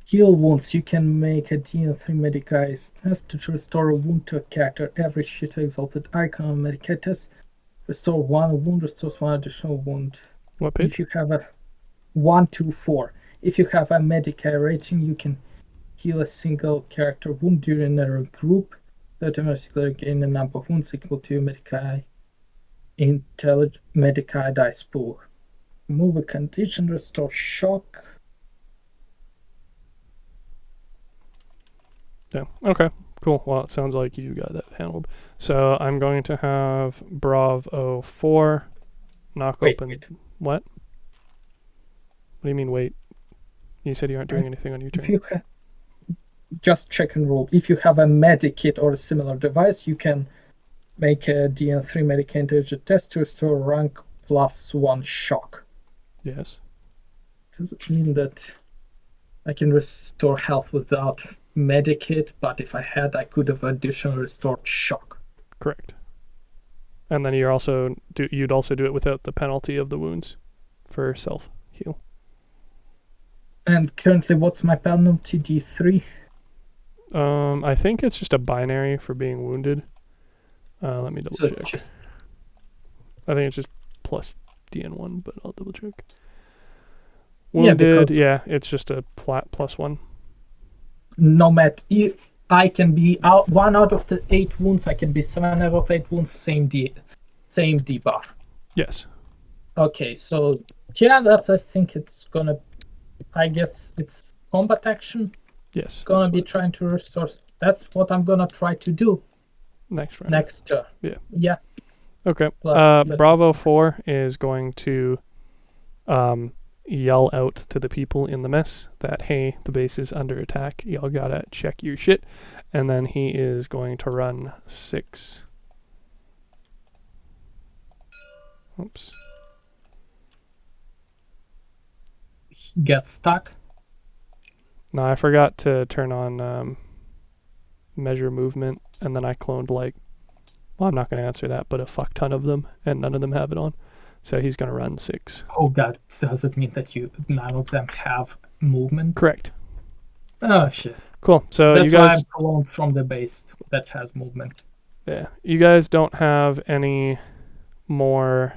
Heal wounds. You can make a DN3 Medicae test to restore a wound to a character. Every shit exalted icon on Medicae test. Restore 1 wound, restores 1 additional wound. What page? If you have a 1, 2, 4. If you have a Medicae rating, you can heal a single character wound during a group. Automatically gain a number of wounds equal to your Medicae Medicae dice pool. Remove a condition, restore shock. Yeah. Okay. Cool. Well, it sounds like you got that handled. So I'm going to have Bravo 4 knock open. Wait. What? What do you mean wait? You said you aren't doing anything on your turn. If you just check and roll. If you have a medikit or a similar device, you can make a DN3 Medicae intelligence test to restore rank +1 shock. Yes. Does it mean that I can restore health without medikit, but if I had, I could have additionally restored shock? Correct. And then you'd also do it without the penalty of the wounds for self heal. And currently, what's my penalty? D3? I think it's just a binary for being wounded. Let me double check. I think it's just plus DN1, but I'll double check. Wounded, yeah, it's just a +1. No matter if I can be out 1 out of the 8 wounds, I can be 7 out of 8 wounds, same debuff. Yes. Okay, so yeah, that's, I think it's gonna, I guess it's combat action. Yes. It's gonna be trying to restore. That's what I'm gonna try to do next round. Next turn. Yeah. Yeah. Okay. Bravo 4 is going to yell out to the people in the mess that, hey, the base is under attack. Y'all gotta check your shit. And then he is going to run 6 Oops. Get stuck. No, I forgot to turn on measure movement, and then I cloned like, well, I'm not going to answer that, but a fuck ton of them, and none of them have it on. So he's going to run 6. Oh god, does it mean that none of them have movement? Correct. Oh shit. Cool. So That's you why guys, I'm cloned from the base that has movement. yeah, you guys don't have any more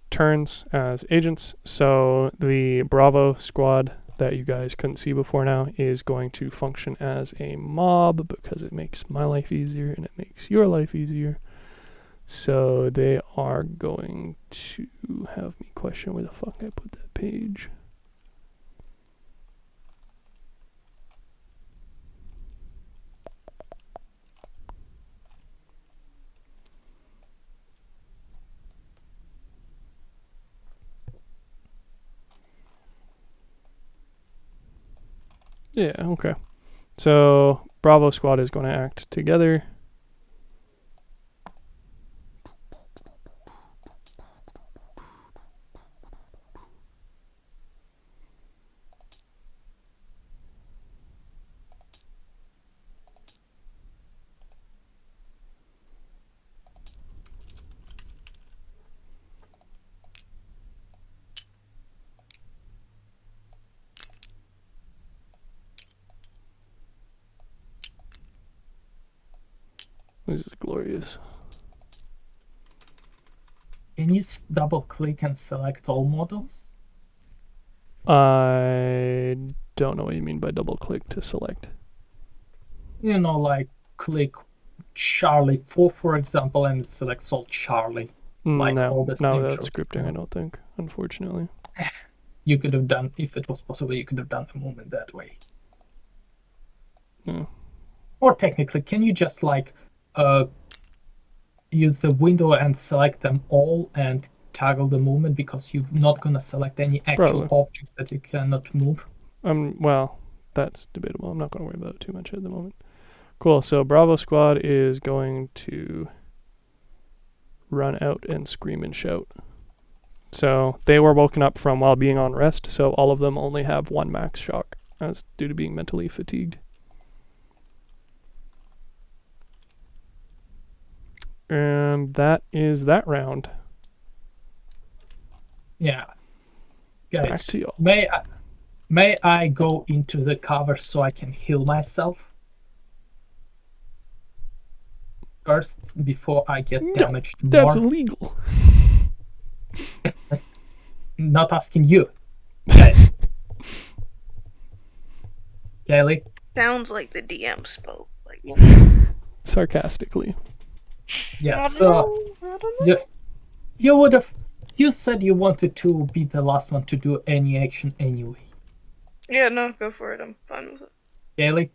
turns as agents, so the Bravo squad that you guys couldn't see before now is going to function as a mob because it makes my life easier and it makes your life easier. So they are going to have me question where the fuck I put that page. Yeah, okay. So Bravo squad is going to act together. This is glorious. Can you double click and select all models? I don't know what you mean by double click to select. You know, like click Charlie 4, for example, and it selects all Charlie. Like all the no, same that's tropes. scripting, I don't think, unfortunately. You could have done, if it was possible, you could have done the movement that way. Yeah. Or technically, can you just like use the window and select them all and toggle the movement because you're not gonna select any actual Probably. objects that you cannot move? Well, that's debatable. I'm not going to worry about it too much at the moment. Cool. So Bravo squad is going to run out and scream and shout. So they were woken up from while being on rest, so all of them only have 1 max shock as due to being mentally fatigued. And that is that round. Yeah. Back Guys, to y'all. may I go into the cover so I can heal myself first before I get damaged That's more? illegal. Not asking you. Guys. Kelly? Sounds like the DM spoke. Like, Sarcastically. Yeah, I so don't know. you would have. You said you wanted to be the last one to do any action anyway. Yeah, no, go for it. I'm fine with it. Kelly?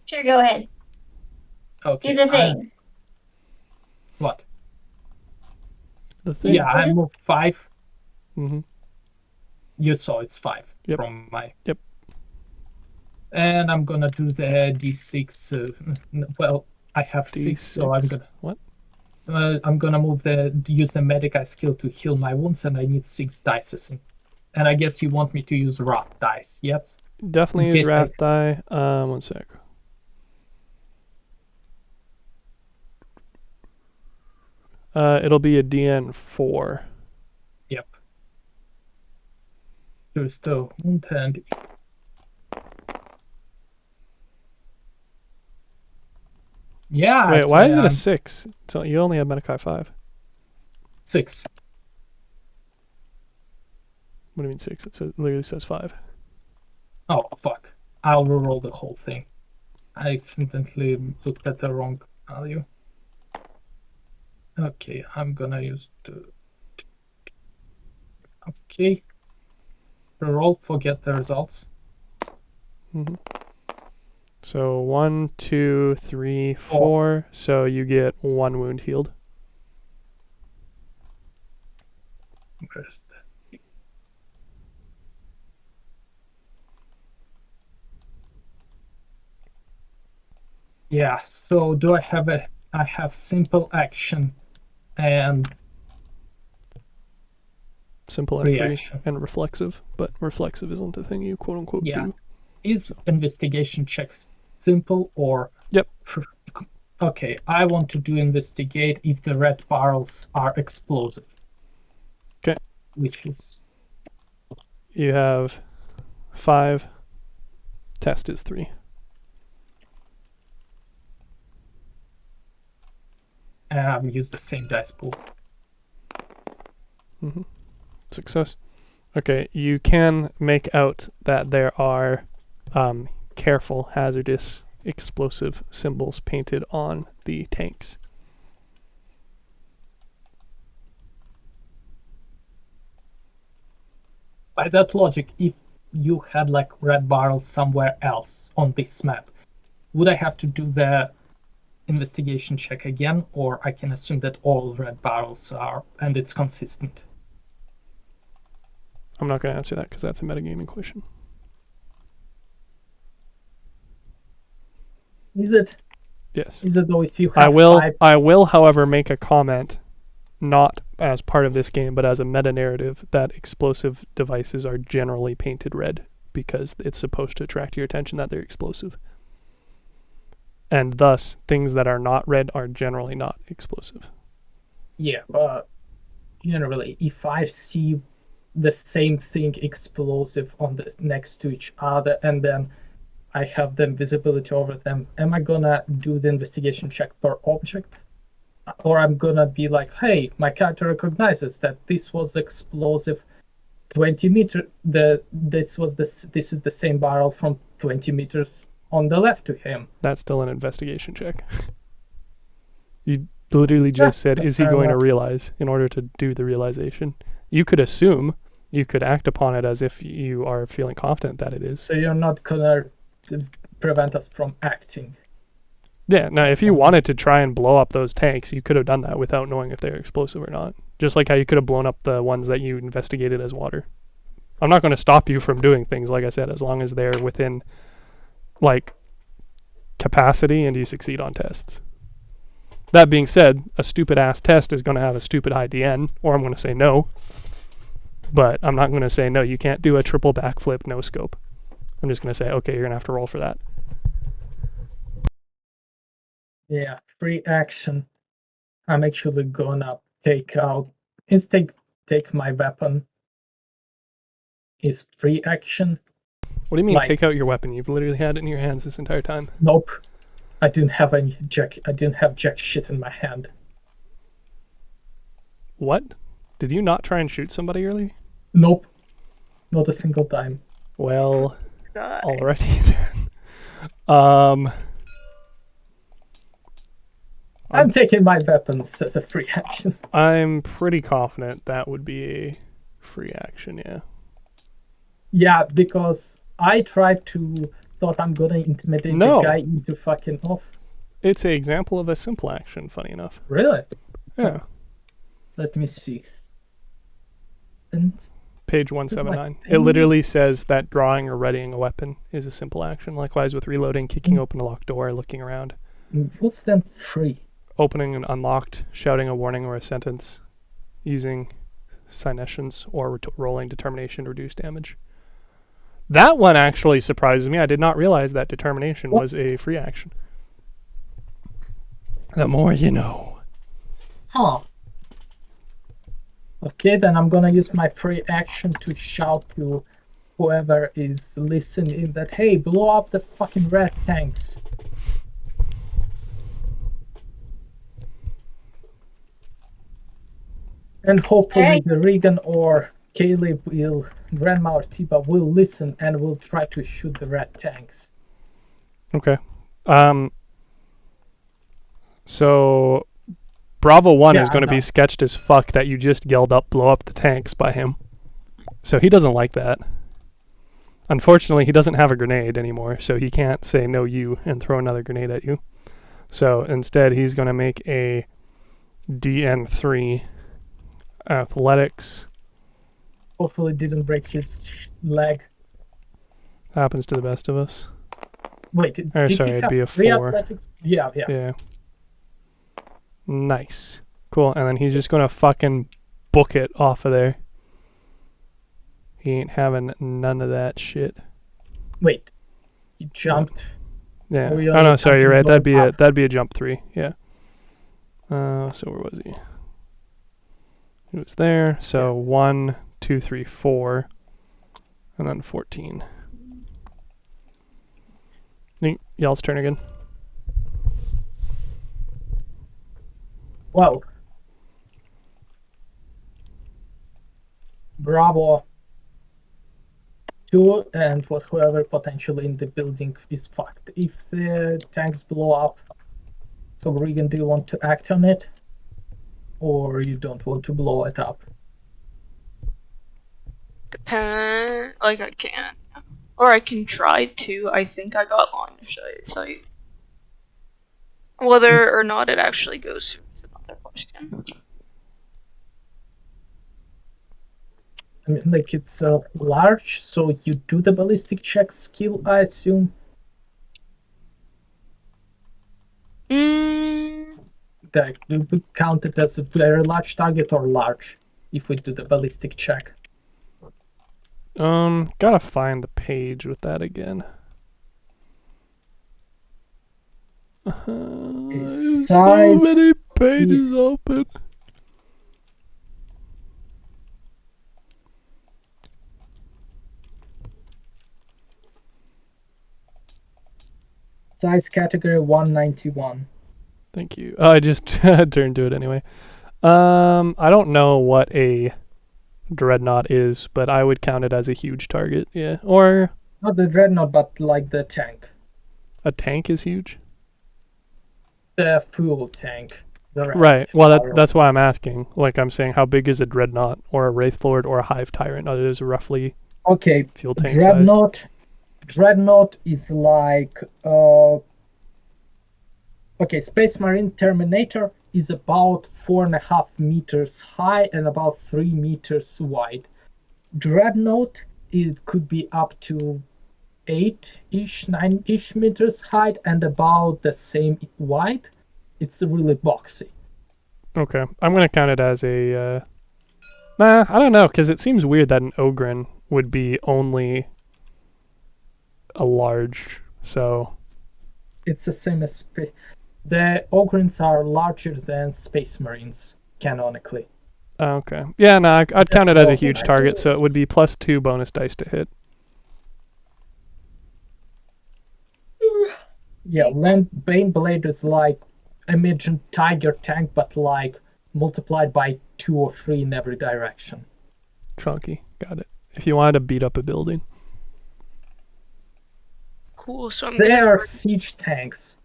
Sure, go ahead. Okay. Do the thing. What? The thing. Yeah, I moved 5. Mm-hmm. You saw it's 5 Yep. from my. Yep. And I'm gonna do the d6. Well, I have 6, so I'm gonna. What? I'm gonna use the medic skill to heal my wounds, and I need 6 dice. And I guess you want me to use wrath dice, yes? Definitely In use case Wrath die. 1 sec. It'll be a DN4. Yep. There's the wound and. Yeah. Wait, why is it a 6? So you only have Medicae 5. 6? What do you mean 6? It literally says 5. Oh, fuck. I'll reroll the whole thing. I accidentally looked at the wrong value. Okay, I'm gonna use the... Okay. Reroll, forget the results. Mm-hmm. So 1, 2, 3, 4. So you get 1 wound healed. Where's that? Yeah, so do I have I have simple action and Simple and free reaction. and reflexive, but reflexive isn't a thing you quote unquote Yeah. do. Is investigation check simple or? Yep. Okay, I want to do investigate if the red barrels are explosive. Okay. Which is You have 5. Test is 3. use the same dice pool. Success. Okay, you can make out that there are careful, hazardous, explosive symbols painted on the tanks. By that logic, if you had like red barrels somewhere else on this map, would I have to do the investigation check again, or I can assume that all red barrels are and it's consistent? I'm not going to answer that because that's a metagaming question. Is it? Yes. Is it though if you have I will, however, make a comment, not as part of this game, but as a meta-narrative, that explosive devices are generally painted red because it's supposed to attract your attention that they're explosive. And thus, things that are not red are generally not explosive. Yeah, but generally, if I see the same thing explosive on the next to each other and then I have them visibility over them, am I gonna do the investigation check per object? Or I'm gonna be like, hey, my character recognizes that this was explosive 20 meters. This is the same barrel from 20 meters on the left to him. That's still an investigation check. You literally just said, is he going to realize in order to do the realization? You could assume, you could act upon it as if you are feeling confident that it is. So you're not gonna prevent us from acting. Yeah, now if you wanted to try and blow up those tanks, you could have done that without knowing if they're explosive or not. Just like how you could have blown up the ones that you investigated as water. I'm not going to stop you from doing things, like I said, as long as they're within, like, capacity and you succeed on tests. That being said, a stupid-ass test is going to have a stupid IDN, or I'm going to say no. But I'm not going to say, no, you can't do a triple backflip no scope. I'm just going to say, okay, you're going to have to roll for that. Yeah, free action. I'm actually gonna take my weapon. Is free action. What do you mean take out your weapon? You've literally had it in your hands this entire time. Nope. I didn't have jack shit in my hand. What? Did you not try and shoot somebody earlier? Nope. Not a single time. Well, alrighty then. I'm taking my weapons as a free action. I'm pretty confident that would be a free action, yeah. Yeah, because I thought I'm gonna intimidate the guy into fucking off. It's an example of a simple action, funny enough. Really? Yeah. Let me see. Page 179. It literally says that drawing or readying a weapon is a simple action. Likewise with reloading, kicking open a locked door, looking around. What's then free? Opening and unlocked, shouting a warning or a sentence, using senescence or rolling determination to reduce damage. That one actually surprises me. I did not realize that determination was a free action. The more you know. Huh. Okay, then I'm gonna use my free action to shout to whoever is listening that, hey, blow up the fucking red tanks. And hopefully the Regan or Caleb Grandma or Tiba will listen and will try to shoot the red tanks. Okay. So Bravo 1 is going to be sketched as fuck that you just yelled up blow up the tanks by him. So he doesn't like that. Unfortunately, he doesn't have a grenade anymore, so he can't say no you and throw another grenade at you. So instead, he's going to make a DN3 athletics. Hopefully didn't break his leg. Happens to the best of us. Wait, it'd be a 4. Yeah. Nice. cool. And then he's just gonna fucking book it off of there. He ain't having none of that shit. Wait, he jumped. Yeah. Oh, Oh yeah, no, sorry, you're right. going That'd be a jump 3. Yeah. So where was he? He was there. So 1, 2, 3, 4, and then 14. Y'all's turn again. Wow. Bravo. 2 and whoever potentially in the building is fucked. If the tanks blow up, so Regan, do you want to act on it? Or you don't want to blow it up? Depend. Like I can, or I can try to. I think I got line of sight. Whether or not it actually goes through is another question. I mean, like, it's large, so you do the ballistic check skill, I assume. That do we count it as a very large target or large if we do the ballistic check? Gotta find the page with that again. So Size many pages is- open. Size category 191. Thank you. I just turned to it anyway. I don't know what a dreadnought is, but I would count it as a huge target. Yeah, or Not the dreadnought, but like the tank. a tank is huge. The fuel tank. The Right. Well, barrel. that's why I'm asking. Like I'm saying, how big is a dreadnought or a wraithlord or a hive tyrant? Are those roughly Okay, fuel tank size? Dreadnought is like okay, Space Marine Terminator is about 4.5 meters high and about 3 meters wide. Dreadnought, it could be up to 8-ish, 9-ish meters high and about the same wide. It's really boxy. Okay, I'm gonna count it as a. Nah, I don't know, because it seems weird that an Ogren would be only a large. So It's the same as the Ogryns are larger than Space Marines canonically. okay, yeah, no, I'd count it as a also huge nice. target. So it would be +2 bonus dice to hit. Yeah, Bane Blade is like imagine Tiger tank, but like multiplied by 2 or 3 in every direction. Chunky, got it. If you wanted to beat up a building. Cool. So I'm They gonna. are siege tanks.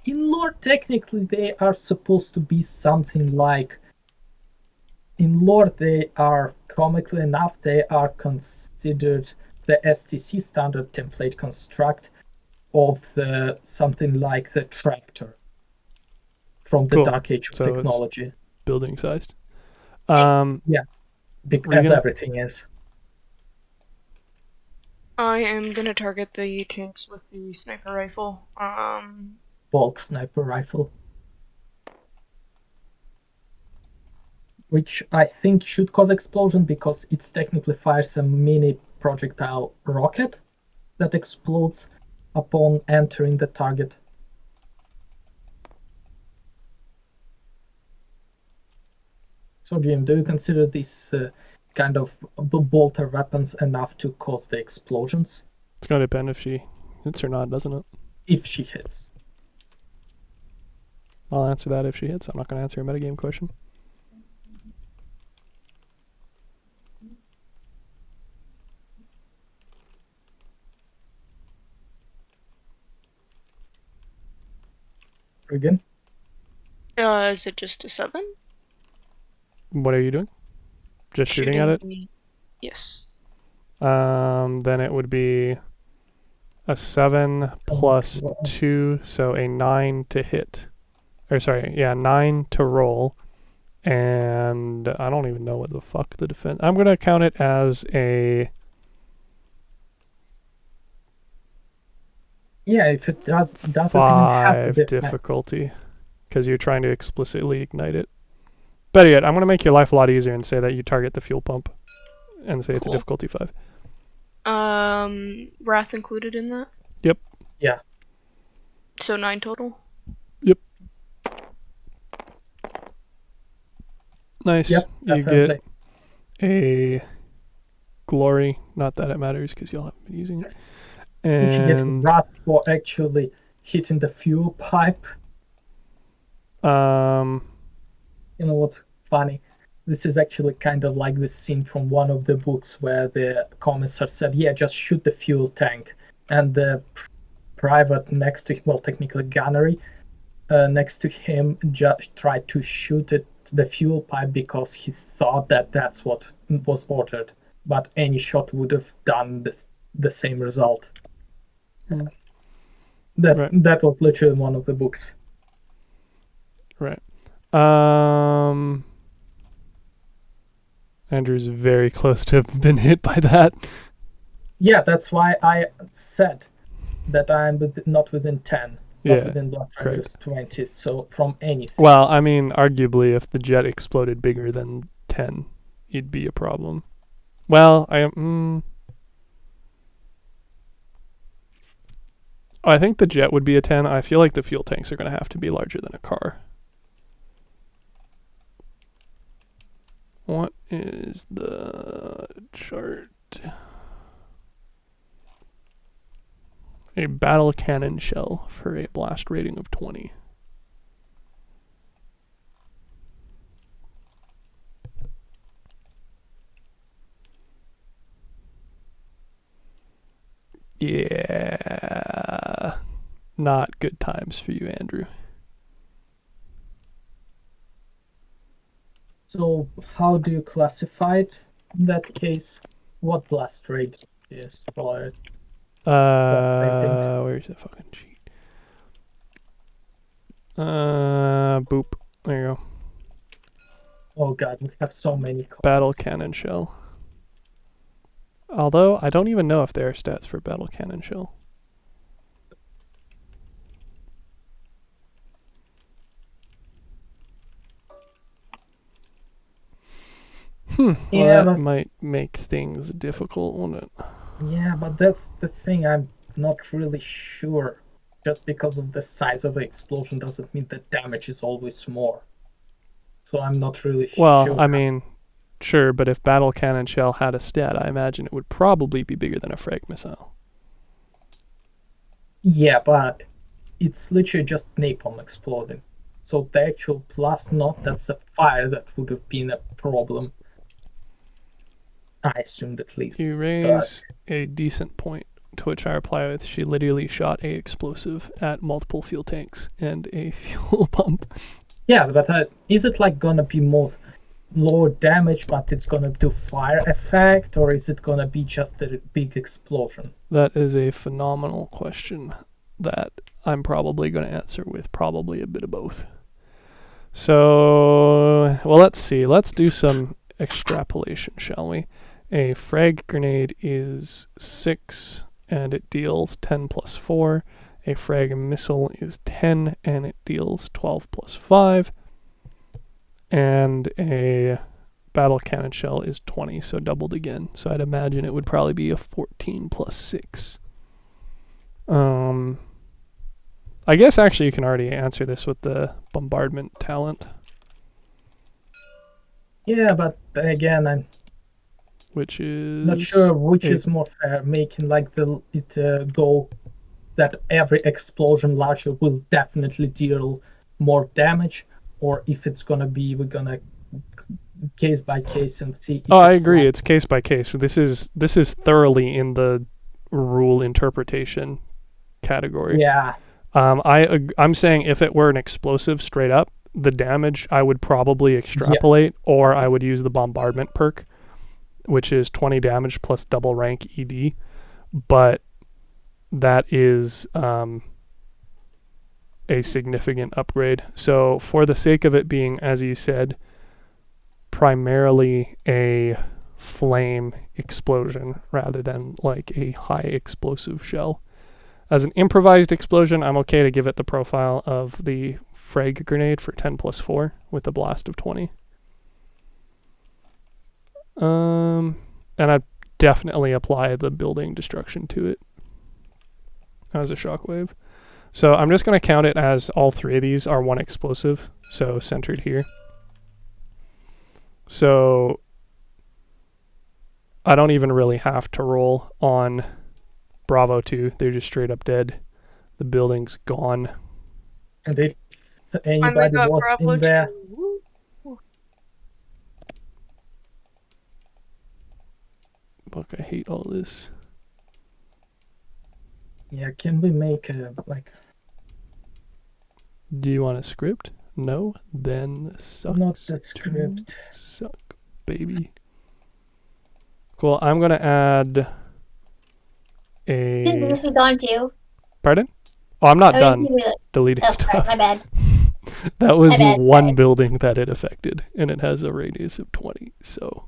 In lore, technically, they are supposed to be something like. In lore, they are, comically enough, they are considered the STC standard template construct of the something like the tractor from the Cool. Dark Age of So it's- technology. Building sized. As Regan? everything is. I am gonna target the tanks with the sniper rifle. Bolt sniper rifle. Which I think should cause explosion because it technically fires a mini projectile rocket that explodes upon entering the target. So Jim, do you consider these kind of bolter weapons enough to cause the explosions? It's gonna depend if she hits or not, doesn't it? If she hits. I'll answer that if she hits. I'm not gonna answer a metagame question. Again? Is it just a 7? What are you doing? Just shooting at it? Yes. Then it would be a 7 plus 2, so a 9 to hit. Or sorry, yeah, 9 to roll. And I don't even know what the fuck the defense. I'm gonna count it as a. Yeah, if it doesn't even have 5 the defense. difficulty, because you're trying to explicitly ignite it. Better yet, I'm going to make your life a lot easier and say that you target the fuel pump and say it's a Cool. difficulty 5. Wrath included in that? Yep. Yeah. So 9 total? Nice. Yep, You definitely. get a glory. Not that it matters because y'all haven't been using it. You should get And wrath for actually hitting the fuel pipe. You know what's funny? This is actually kind of like this scene from one of the books where the commissar said, yeah, just shoot the fuel tank. And the private next to him, well, technically gunnery, next to him just tried to shoot the fuel pipe because he thought that that's what was ordered. But any shot would have done the same result. Hmm. That was literally one of the books. Right. Andrew's very close to have been hit by that. Yeah, that's why I said that I'm not within 10, not within blast radius 20, so from anything. Well, I mean, arguably, if the jet exploded bigger than 10, it'd be a problem. Well, I think the jet would be a 10. I feel like the fuel tanks are going to have to be larger than a car. What is the chart? A battle cannon shell for a blast rating of 20. Yeah. Not good times for you, Andrew. So how do you classify it in that case? What blast rate is for it? Where's the fucking sheet? Boop. There you go. Oh god, we have so many cards. Battle cannon shell. Although, I don't even know if there are stats for battle cannon shell. Well, Yeah, that might make things difficult, won't it? Yeah, but that's the thing, I'm not really sure. Just because of the size of the explosion doesn't mean the damage is always more. So I'm not really sure. Well, I mean, sure, but if battle cannon shell had a stat, I imagine it would probably be bigger than a frag missile. Yeah, but it's literally just napalm exploding. So the actual blast knot, that's a fire that would have been a problem. I assumed at least. You raise a decent point, to which I reply with, she literally shot a explosive at multiple fuel tanks and a fuel pump. Yeah, but is it like gonna be more lower damage, but it's gonna do fire effect, or is it gonna be just a big explosion? That is a phenomenal question that I'm probably going to answer with probably a bit of both. So, well, let's see. Let's do some extrapolation, shall we? A frag grenade is 6 and it deals 10 plus 4. A frag missile is 10 and it deals 12 plus 5. And a battle cannon shell is 20, so doubled again. So I'd imagine it would probably be a 14 plus 6. I guess actually you can already answer this with the bombardment talent. Yeah, but again, I'm which is not sure which is more fair, making like it go that every explosion larger will definitely deal more damage, or if it's gonna be we're gonna case by case and see. Oh, I agree. It's case by case. This is thoroughly in the rule interpretation category. Yeah. I'm saying if it were an explosive straight up, the damage I would probably extrapolate, or I would use the bombardment perk, which is 20 damage plus double rank ED. But that is a significant upgrade. So for the sake of it being, as you said, primarily a flame explosion rather than like a high explosive shell. As an improvised explosion, I'm okay to give it the profile of the frag grenade for 10 plus 4 with a blast of 20. And I'd definitely apply the building destruction to it as a shockwave. So I'm just going to count it as all three of these are one explosive, so centered here. So I don't even really have to roll on Bravo 2. They're just straight up dead. The building's gone. And if Finally anybody got was Bravo in there, 2. Fuck, I hate all this. yeah, can we make a like Do you want a script? No? Then sucks. not the to script? Suck, baby. Cool, I'm going to add Didn't a... this be gone too? Pardon? Oh, I'm not I was done gonna be like, deleting oh, sorry, stuff. my bad. That was My bad, one sorry. building that it affected, and it has a radius of 20, so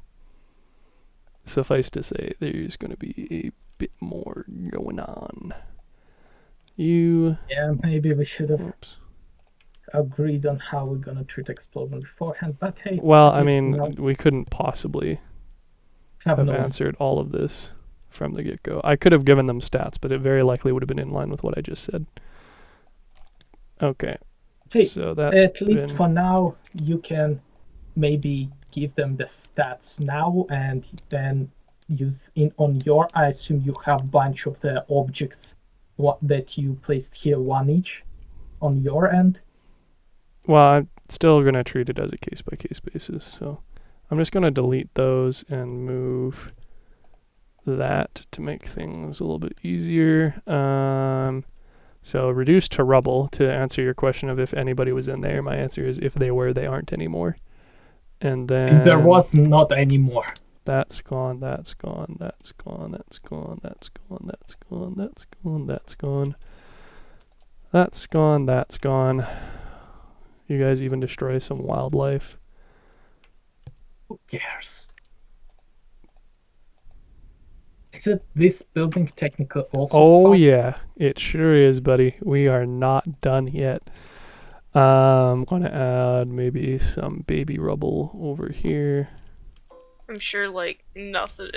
suffice to say, there's going to be a bit more going on. You... Yeah, maybe we should have Oops. agreed on how we're gonna treat explosion beforehand. But hey, Well, at I least we mean, now we couldn't possibly have have known. answered all of this from the get-go. I could have given them stats, but it very likely would have been in line with what I just said. Okay, Hey, so that's at least been... for now, you can maybe give them the stats now, and then use in on your. I assume you have bunch of the objects that you placed here, one each, on your end. Well, I'm still going to treat it as a case-by-case basis, so I'm just going to delete those and move that to make things a little bit easier. So reduce to rubble, to answer your question of if anybody was in there, my answer is if they were, they aren't anymore. And then... If there was not anymore. That's gone, that's gone, that's gone, that's gone, that's gone, that's gone, that's gone, that's gone. That's gone, that's gone. You guys even destroy some wildlife. Who cares? Is it this building technical also? Oh fun? yeah, it sure is, buddy. We are not done yet. I'm gonna add maybe some baby rubble over here. I'm sure like nothing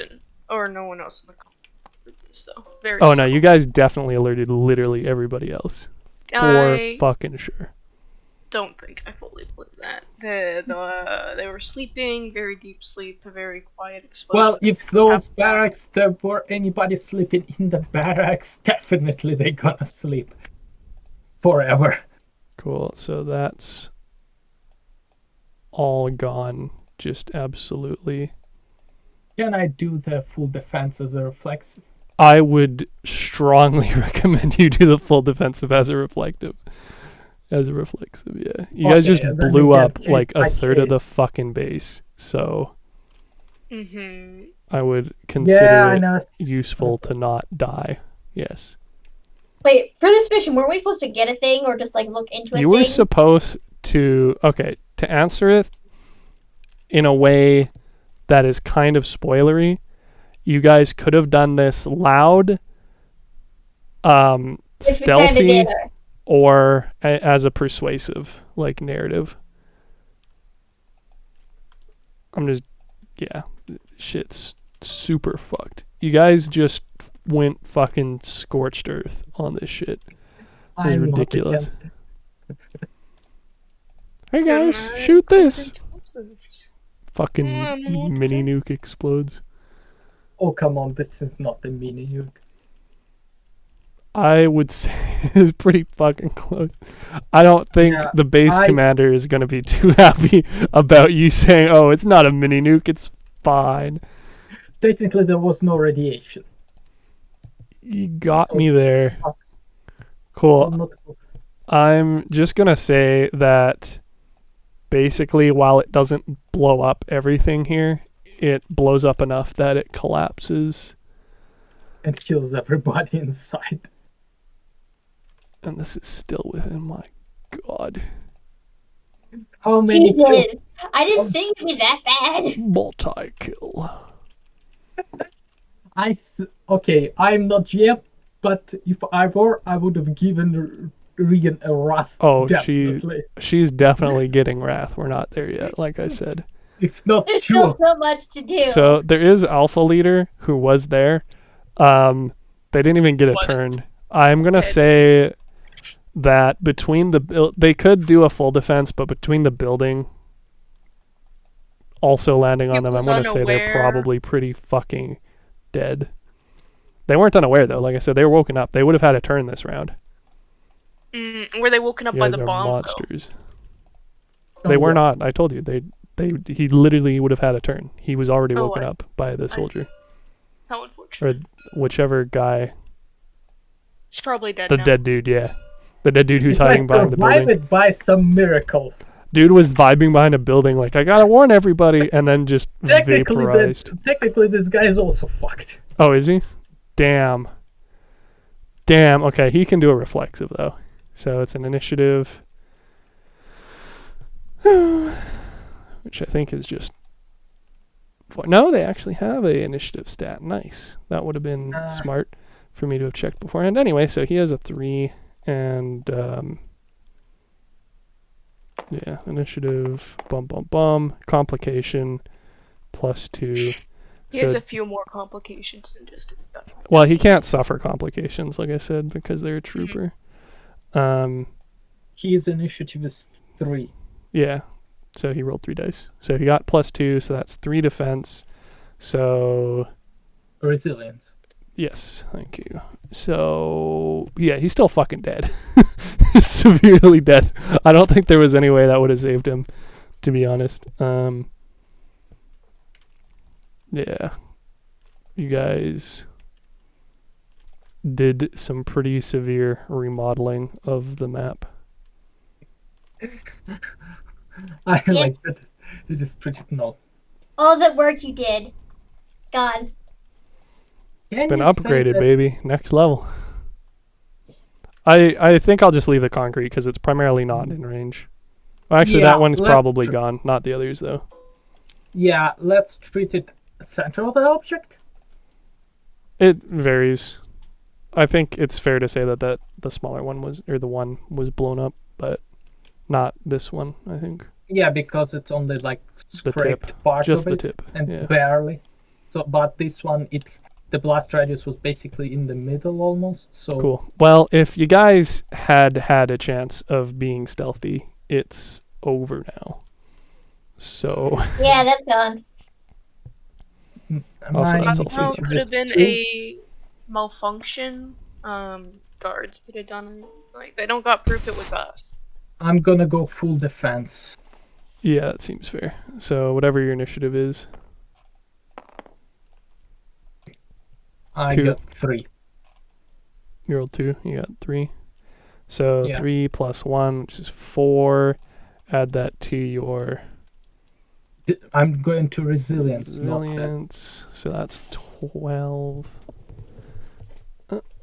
or no one else in the company did this though. Very Oh no, simple. you guys definitely alerted literally everybody else. For I fucking sure. don't think I fully believe that. They were sleeping, very deep sleep, a very quiet explosion. Well, if those happened. barracks, there were anybody sleeping in the barracks, definitely they're gonna sleep forever. Cool, so that's all gone. Just absolutely. Can I do the full defense as a reflexive? I would strongly recommend you do the full defensive as a reflective. As a reflexive, yeah. You guys Okay, just then blew we get up case like by a third of the case. fucking base. So Mm-hmm. I would Yeah, consider I it know. useful to not die. Yes. Wait, for this mission, weren't we supposed to get a thing or just like look into a You thing? were supposed to... Okay, to answer it in a way that is kind of spoilery, you guys could have done this loud, Which we kinda stealthy, did. or as a persuasive like narrative. I'm just... Yeah. Shit's super fucked. You guys just went fucking scorched earth on this shit. It was I'm not ridiculous. against- Hey guys, shoot this! Fucking Mm, mini nuke explodes. Oh, come on, this is not a mini nuke. I would say it's pretty fucking close. I don't think Yeah, the base I- commander is going to be too happy about you saying, oh, it's not a mini nuke, it's fine. Technically, there was no radiation. You got me Oh, there. fuck. Cool. So not- I'm just going to say that basically, while it doesn't blow up everything here, it blows up enough that it collapses. and kills everybody inside. And this is still within my... God. How many kills? Jesus, I didn't think it'd be that bad. Multi-kill. Okay, I'm not GM, but if I were, I would have given Regan a wrath. Oh, definitely. she's definitely getting wrath. We're not there yet, like I said. if not There's two. still so much to do. So there is Alpha Leader who was there. They didn't even get a What? turn. I'm gonna Okay. say that between they could do a full defense, but between the building also landing on He them, I'm was gonna say they're unaware. probably pretty fucking dead. They weren't unaware though. Like I said, they were woken up. They would have had a turn this round. Were they woken up You by guys the are bomb? monsters. Oh, They were yeah. not. I told you. He literally would have had a turn. He was already Oh, woken up by the see. soldier How unfortunate. or whichever guy. He's probably dead The now. dead dude, yeah. The dead dude who's If I hiding behind the survive building. it by some miracle. Dude was vibing behind a building like, I gotta warn everybody, and then just vaporized. Technically, this guy is also fucked. Oh, is he? Damn. Damn, okay, he can do a reflexive, though. So it's an initiative. Which I think is just... No, they actually have a initiative stat. Nice. That would have been smart for me to have checked beforehand. Anyway, so he has a 3, and... yeah, initiative, complication, +2. He has a few more complications than just his gun. Well, he can't suffer complications, like I said, because they're a trooper. His initiative is 3. Yeah, so he rolled 3 dice. So he got +2, so that's 3 defense. So, Resilience. yes, thank you. So, yeah, he's still fucking dead. He's severely dead. I don't think there was any way that would have saved him, to be honest. Yeah. You guys did some pretty severe remodeling of the map. I Yeah. like that. It is pretty. No. All the work you did, gone. It's been upgraded, baby. Next level. I think I'll just leave the concrete because it's primarily not in range. Well, actually, Yeah, that one's let's probably tr- gone. Not the others, though. Yeah, let's treat it center of the object. It varies. I think it's fair to say that the smaller one was, or the one was blown up, but not this one, I think. Yeah, because it's only like The scraped tip. part Just of the it, tip. and Yeah. barely. So, but this one, the blast radius was basically in the middle almost. So Cool. Well, if you guys had a chance of being stealthy, it's over now. So, Yeah, that's gone. Also, my that's also Well, initiative could is have been 2. a malfunction. Guards could have done it. Like, they don't got proof it was us. I'm gonna go full defense. yeah, that seems fair. So, whatever your initiative is. I 2. got 3. You rolled 2, you got 3. So, Yeah. 3 plus 1, which is 4. Add that to your I'm going to resilience, not that. resilience. So, that's 12.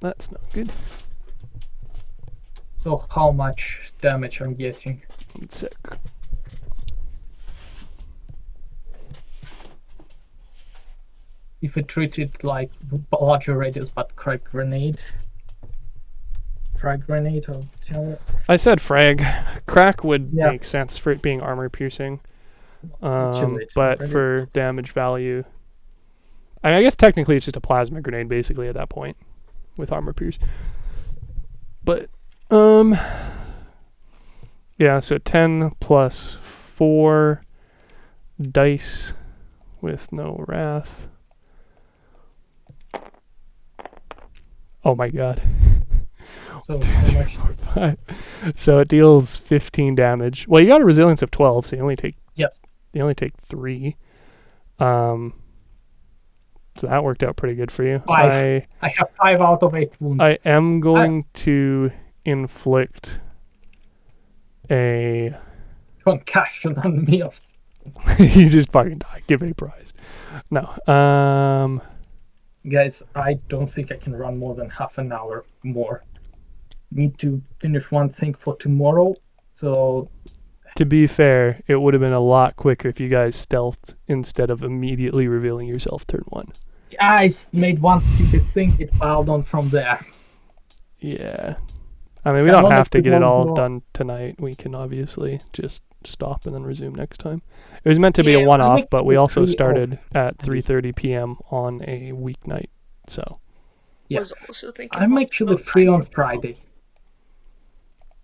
That's not good. So how much damage I'm getting? One sec. If it treated like larger radius, but frag grenade or whatever. I said frag. Crack would Yeah. make sense for it being armor piercing. Chill it, But really. for damage value, I guess technically it's just a plasma grenade basically at that point with armor pierce. But yeah, so 10 plus 4 dice with no wrath. Oh my god. So how much? 5. So it deals 15 damage. Well, you got a resilience of 12, so you only take Yes. 3. So that worked out pretty good for you. 5. I have 5 out of 8 wounds. I am going to inflict a Concussion on me. you just fucking die. Get vaporized. No. Guys, I don't think I can run more than half an hour more. Need to finish one thing for tomorrow. So To be fair, it would have been a lot quicker if you guys stealthed instead of immediately revealing yourself turn 1. I made one stupid thing. It piled on from there. Yeah. I mean, we I don't wanted have to to get it go all more. done tonight. We can obviously just stop and then resume next time. It was meant to be a Yeah, one-off, I'm but we actually also free started at Friday. 3:30 p.m. on a weeknight. So Yeah. Was also thinking I'm about actually about free on 9 as well. Friday.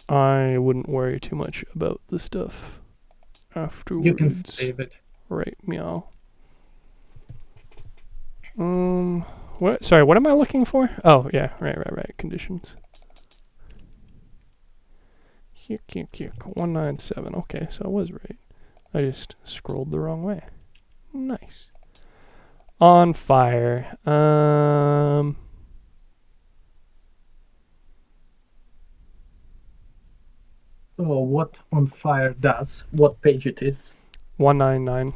I wouldn't worry too much about the stuff afterwards. You can save it. Right, meow. What? Sorry, what am I looking for? Oh, yeah, right. Conditions. 197. Okay, so I was right. I just scrolled the wrong way. Nice. On fire. So what on fire does? What page it is? 199.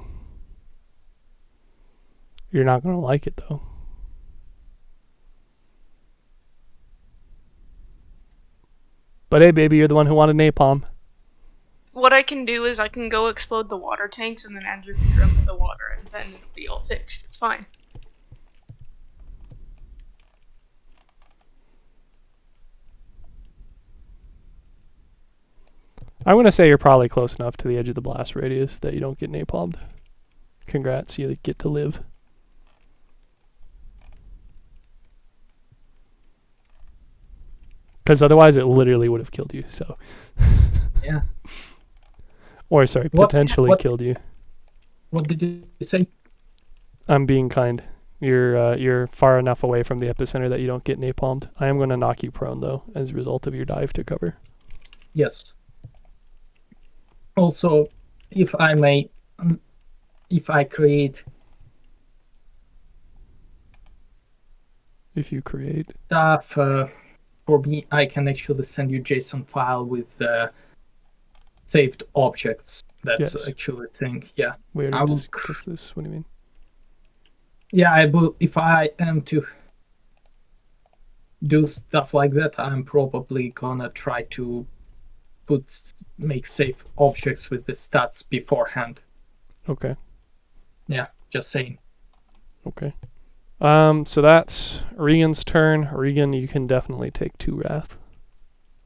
You're not gonna like it though. But hey, baby, you're the one who wanted napalm. What I can do is I can go explode the water tanks, and then Andrew can drum in the water, and then it'll be all fixed. It's fine. I'm gonna say you're probably close enough to the edge of the blast radius that you don't get napalmed. Congrats, you get to live. Because otherwise it literally would have killed you, so. Yeah. Or, sorry, potentially killed you. What did you say? I'm being kind. You're far enough away from the epicenter that you don't get napalmed. I am going to knock you prone, though, as a result of your dive to cover. Yes. Also, if I may, if I create If you create stuff for me, I can actually send you JSON file with saved objects. That's Yes. actually a thing. Yeah. We I already will discussed this. What do you mean? Yeah, I will. If I am to do stuff like that, I'm probably gonna try to make safe objects with the stats beforehand. Okay. Yeah, just saying. Okay. So that's Regan's turn. Regan, you can definitely take 2 wrath.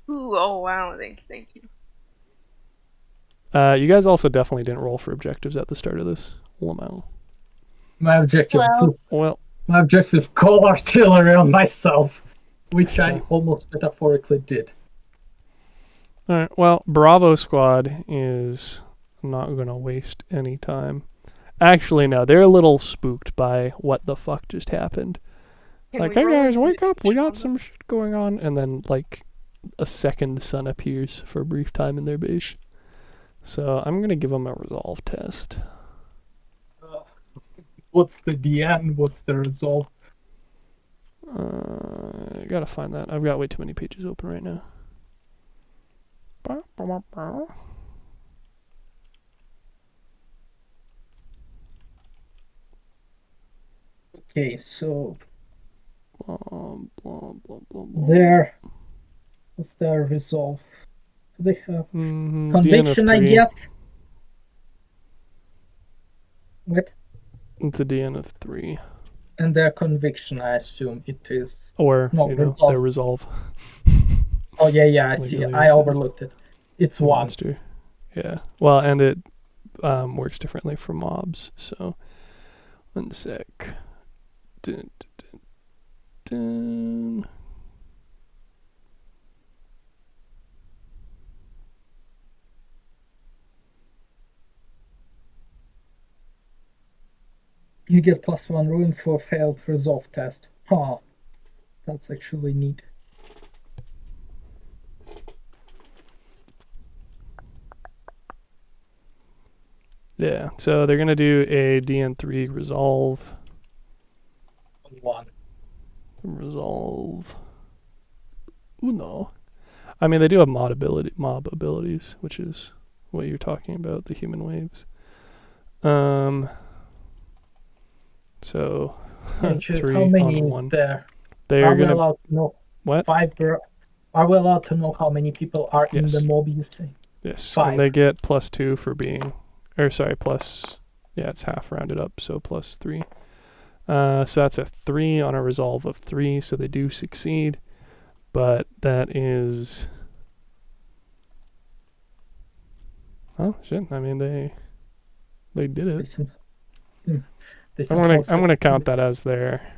Ooh, oh wow, thank you. You guys also definitely didn't roll for objectives at the start of this. Lamau. My objective, Well. Well, call artillery on myself, which I almost metaphorically did. all right. Well, Bravo Squad is not gonna waste any time. Actually, no, they're a little spooked by what the fuck just happened. Like, hey guys, wake up! We got some shit going on, and then like a second sun appears for a brief time in their base. So I'm gonna give them a resolve test. What's the DN? What's the resolve? I gotta find that. I've got way too many pages open right now. Okay, so Blah, blah, blah, blah, blah. what's their resolve? Do they have DN of conviction? I 3. guess. What? It's a DN of 3. And their conviction, I assume it is. Or, No, resolve. their resolve. Oh yeah, I Like see. Ilya I says. overlooked it. It's The 1. monster. Yeah. Well, and it works differently for mobs. So, 1 sec. Dun, dun, dun. You get +1 ruin for failed resolve test. Huh. That's actually neat. Yeah. So they're gonna do a DN3 resolve. 1. Resolve. Uno. I mean, they do have mob abilities, which is what you're talking about, the human waves. So Actually, 3 how many on is 1. there? They're Are we gonna allowed to know? what? 5. Are we allowed to know how many people are in Yes. the mob? You say? Yes, 5. and they get +2 for being, or sorry, plus. Yeah, it's half rounded up, so +3. So that's a 3 on a resolve of 3, so they do succeed. But that is Oh shit! I mean, they did They it. some- they I'm gonna somehow count that as their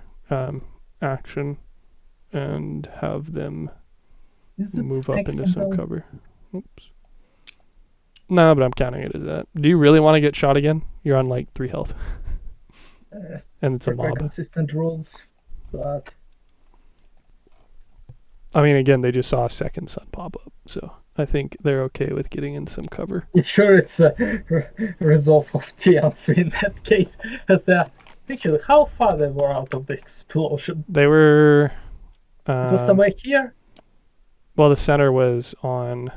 action, and have them Is it move up into some actionable? cover. Oops. No, but I'm counting it as that. Do you really want to get shot again? You're on like 3 health, and it's a Prefer mob. consistent rules, but I mean, again, they just saw a second sun pop up, so I think they're okay with getting in some cover. you sure it's a resolve of TN3 in that case? As the actually, how far they were out of the explosion? They were. It was somewhere here. Well, the center was on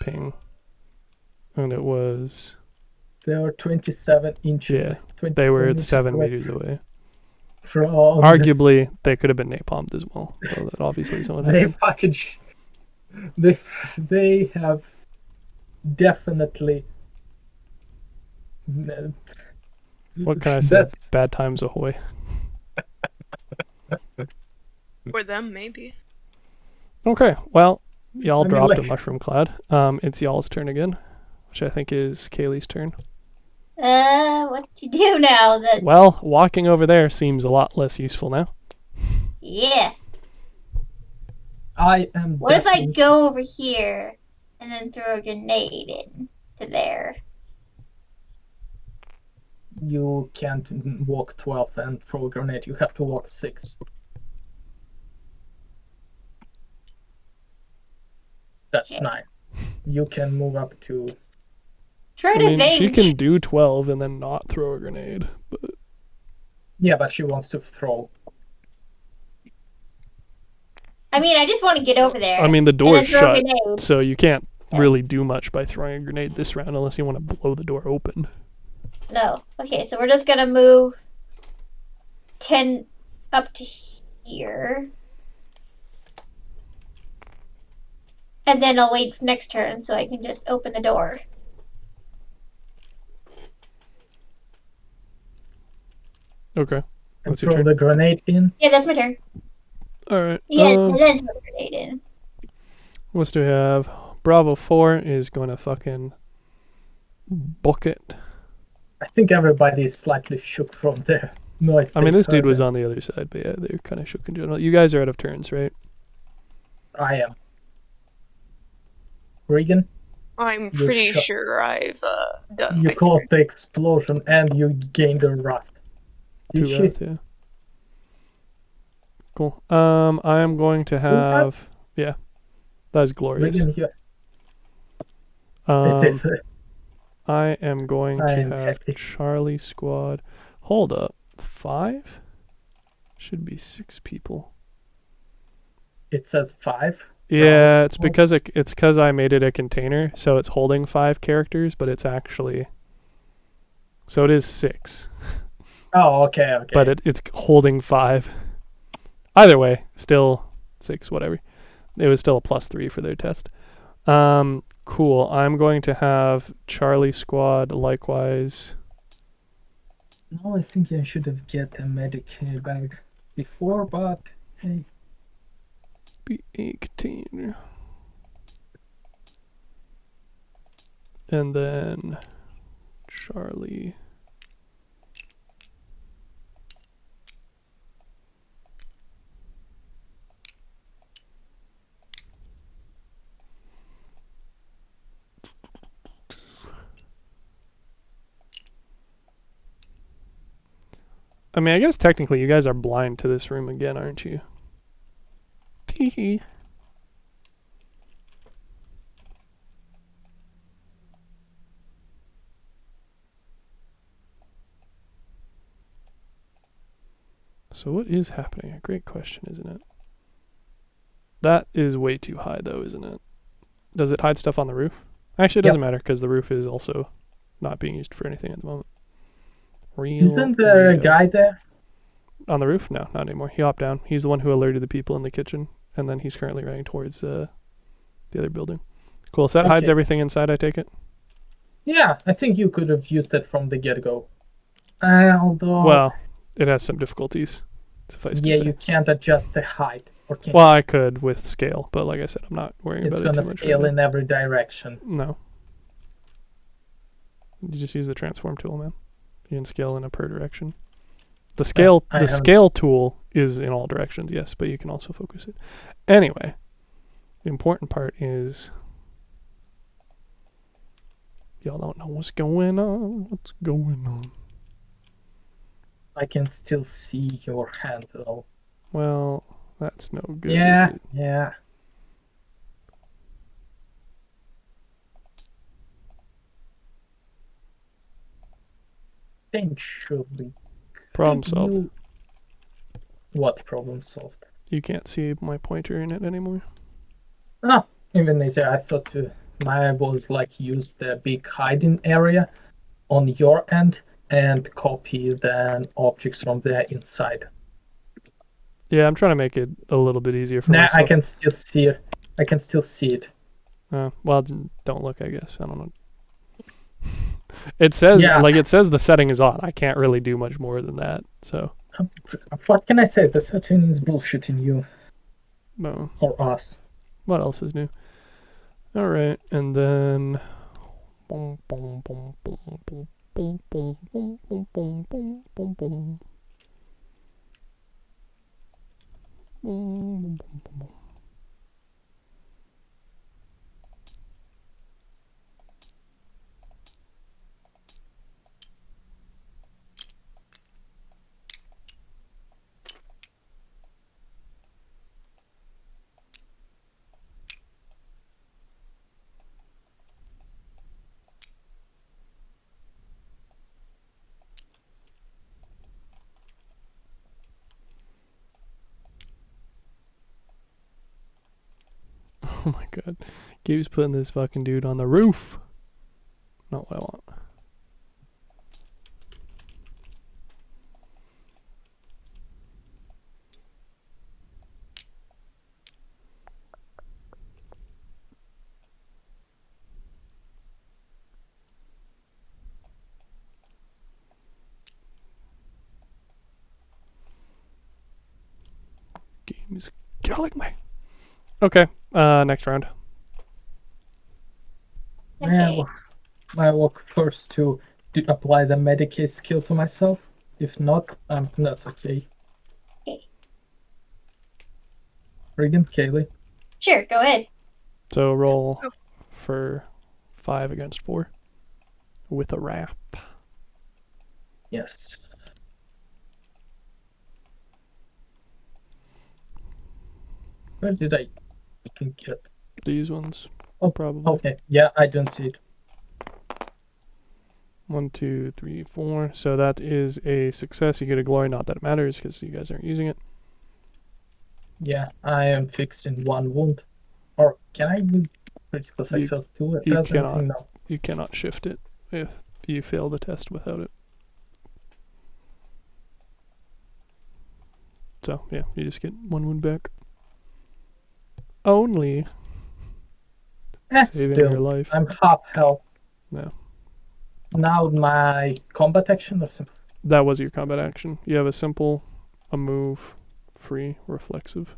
ping, and it was. They were 27 inches. Yeah, 27 they were inches 7 away meters away. from Arguably, they could have been napalmed as well. So that obviously someone they had. package. They have definitely. What can I say? That's Bad times ahoy. For them, maybe. Okay, well, y'all I mean, dropped a like- mushroom cloud. It's y'all's turn again, which I think is Kaylee's turn. What you do now? That's Well, walking over there seems a lot less useful now. yeah. I am. What if I definitely- go over here and then throw a grenade in to there? You can't walk 12 and throw a grenade. You have to walk 6. That's Okay. 9. You can move up to. Try I to mean, think. she can do 12 and then not throw a grenade. But Yeah, but she wants to throw. I mean, I just want to get over there. I mean, the and then door's throw a shut, grenade. so you can't Yeah. really do much by throwing a grenade this round unless you want to blow the door open. No. Okay, so we're just gonna move 10 up to here. And then I'll wait for next turn so I can just open the door. Okay. And What's your throw turn? the grenade in. Yeah, that's my turn. All right. Yeah, and then throw the grenade in. What do we have? Bravo 4 is going to fucking book it. I think everybody is slightly shook from the noise. I mean, they this dude heard. was on the other side, but yeah, they're kind of shook in general. You guys are out of turns, right? I am. Regan, I'm You're pretty shut- sure I've done. you my caused the explosion and you gained a wrath. Did 2 she? wrath, yeah. Cool. I am going to have. Yeah. That's glorious. Regan, you, Um, it is. I am going I to am have happy. Charlie Squad. Hold up. 5? Should be 6 people. It says 5. Yeah, it's Squad. because it's because I made it a container, so it's holding 5 characters, but it's actually. So it is 6, Oh, okay, okay. but it's holding 5. Either way, still 6, whatever. It was still a +3 for their test. Cool. I'm going to have Charlie Squad likewise. No, I think I should have get a medic bag before, but hey, Be a container. And then Charlie. I mean, I guess technically you guys are blind to this room again, aren't you? Tee-hee. So what is happening? A great question, isn't it? That is way too high, though, isn't it? Does it hide stuff on the roof? Actually, it doesn't matter, because the roof is also not being used for anything at the moment. isn't there a guy there? On the roof? No, not anymore. He hopped down. He's the one who alerted the people in the kitchen, and then he's currently running towards the other building. Cool. So that hides Okay. everything inside, I take it? Yeah, I think you could have used it from the get-go. Although, Well, it has some difficulties, suffice to yeah, say. you can't adjust the height, or can Well, I could with scale, but like I said, I'm not worrying it's about it gonna too much. scale right in every direction. now. No. You just use the transform tool, man. You can scale in a per direction. The scale I haven't- scale tool is in all directions, yes, but you can also focus it. Anyway, the important part is y'all don't know what's going on. What's going on? I can still see your hand though. Well, that's no good, Yeah, is it? yeah. Eventually. Problem Did solved. you- What problem solved? You can't see my pointer in it anymore. No, even easier. I thought my was like use the big hiding area on your end and copy the objects from the inside. Yeah, I'm trying to make it a little bit easier for Now myself. I can still see it. I can still see it. Well, don't look, I guess. I don't know. It says Yeah. it says the setting is on. I can't really do much more than that. So, What can I say? The setting is bullshitting you no. or us. What else is new? All right, and then boom, boom, boom, boom, boom, boom, boom, boom, boom, boom, boom, boom, boom. Boom, boom, boom, boom, boom. Oh my god. Gabe's putting this fucking dude on the roof. Not what I want. Game is killing me. Okay, next round. Okay. I walk first to apply the Medicaid skill to myself. If not, that's okay. Okay. Regan, Kaylee. Sure, go ahead. So roll for 5 against 4 with a wrap. Yes. Where did I get? These ones, Oh, probably. okay. Yeah, I don't see it. 1, 2, 3, 4. So that is a success. You get a glory. Not that it matters because you guys aren't using it. Yeah, I am fixing one wound. Or can I use critical success too? It you doesn't cannot. think no. You cannot shift it if you fail the test without it. So yeah, you just get 1 wound back. Only saving your Still, life. I'm half health. No. Now my combat action or something. That was your combat action. You have a simple, a move, free, reflexive.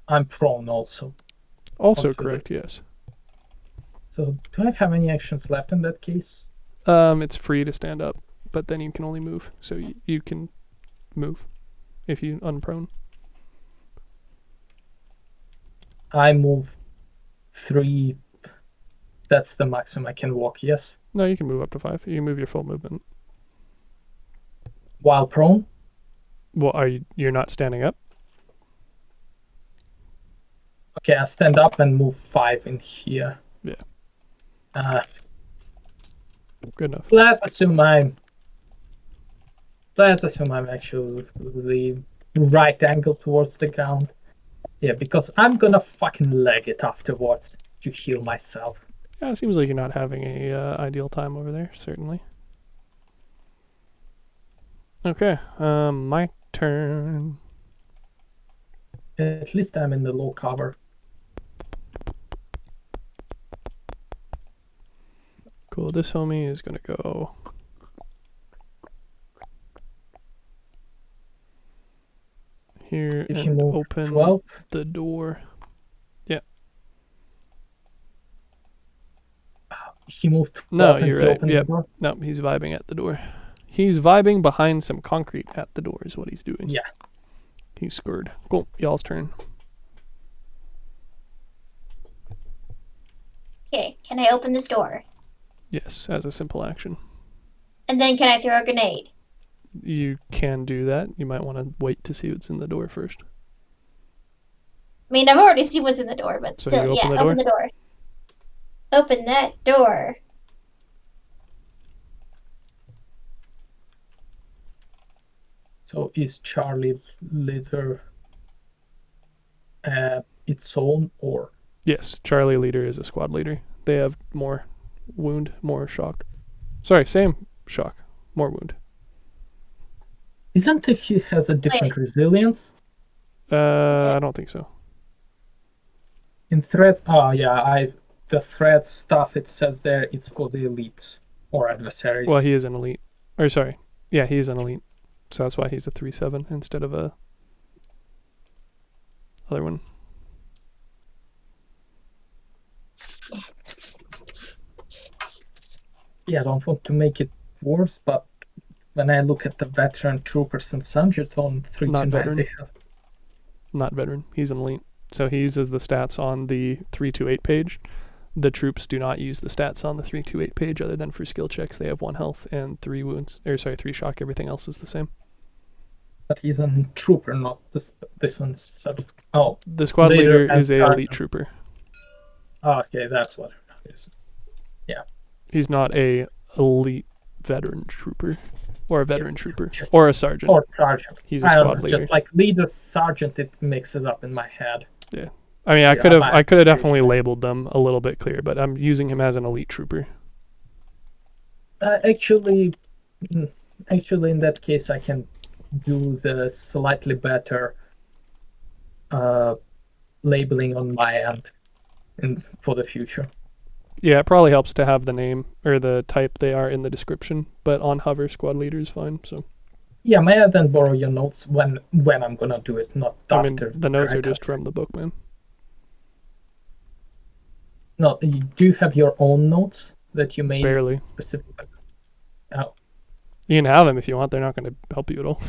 I'm prone also. Also Onto the- correct, yes. So do I have any actions left in that case? It's free to stand up, but then you can only move. So you can move if you unprone. I move 3. That's the maximum I can walk, yes? No, you can move up to 5. You can move your full movement. While prone? Well, you're not standing up? Okay, I stand up and move 5 in here. Yeah. Good enough. Let's assume I'm actually the right angle towards the ground. Yeah, because I'm gonna fucking leg it afterwards to heal myself. Yeah, it seems like you're not having a ideal time over there, certainly. Okay, my turn. At least I'm in the low cover. Cool, this homie is gonna go here If you and move open 12, the door. Yeah. he moved No, off and you're he right. opened Yep. the door? No, he's vibing at the door. He's vibing behind some concrete at the door is what he's doing. Yeah. He's scared. Cool. Y'all's turn. Okay, can I open this door? Yes, as a simple action. And then can I throw a grenade? You can do that. You might want to wait to see what's in the door first. I mean, I've already seen what's in the door, but So still, you yeah, open the open the door. Open that door. So is Charlie leader its own or? Yes, Charlie leader is a squad leader. They have more wound, more shock. Sorry, same shock, more wound. Isn't it he has a different resilience? I don't think so. In threat, oh yeah, the threat stuff it says there it's for the elites or adversaries. Well, he is an elite. Or sorry, yeah, he is an elite. So that's why he's a 3/7 instead of a other one. Yeah, I don't want to make it worse, but when I look at the veteran troopers and sergeant on 3 Not to 9, veteran. they have Not veteran. He's an elite. So he uses the stats on the 328 page. The troops do not use the stats on the 328 page other than for skill checks. They have 1 health and 3 wounds. Or sorry, 3 shock. Everything else is the same. but he's a trooper, not this one's sergeant. Oh, The squad Leader leader and is a sergeant. elite trooper. okay, that's what it is. He's not a elite veteran trooper or a veteran trooper just- or a sergeant. Or sergeant. He's a I don't squad know, leader. just like leader, sergeant, it mixes up in my head. I mean, I Yeah, could have my definitely labeled them a little bit clearer, but I'm using him as an elite trooper. Actually, in that case, I can do the slightly better labeling on my end for the future. Yeah, it probably helps to have the name or the type they are in the description, but on hover, squad leader is fine. So Yeah, may I then borrow your notes when I'm gonna do it, not I mean, after. the notes are I just from the book, man. No, do you have your own notes that you made Barely. specifically? Oh, You can have them if you want. They're not going to help you at all.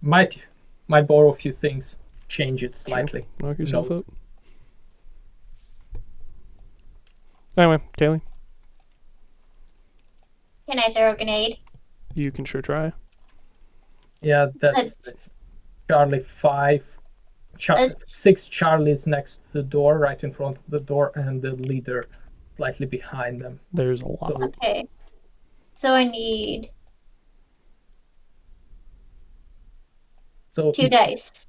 might borrow a few things, change it slightly. Knock yourself Notes. out. Anyway, Kaylee, Can I throw a grenade? you can sure try. Yeah, that's Let's- Charlie 5. Let's- 6 Charlies next to the door, right in front of the door, and the leader slightly behind them. There's a lot. So Okay. So I need so 2 dice,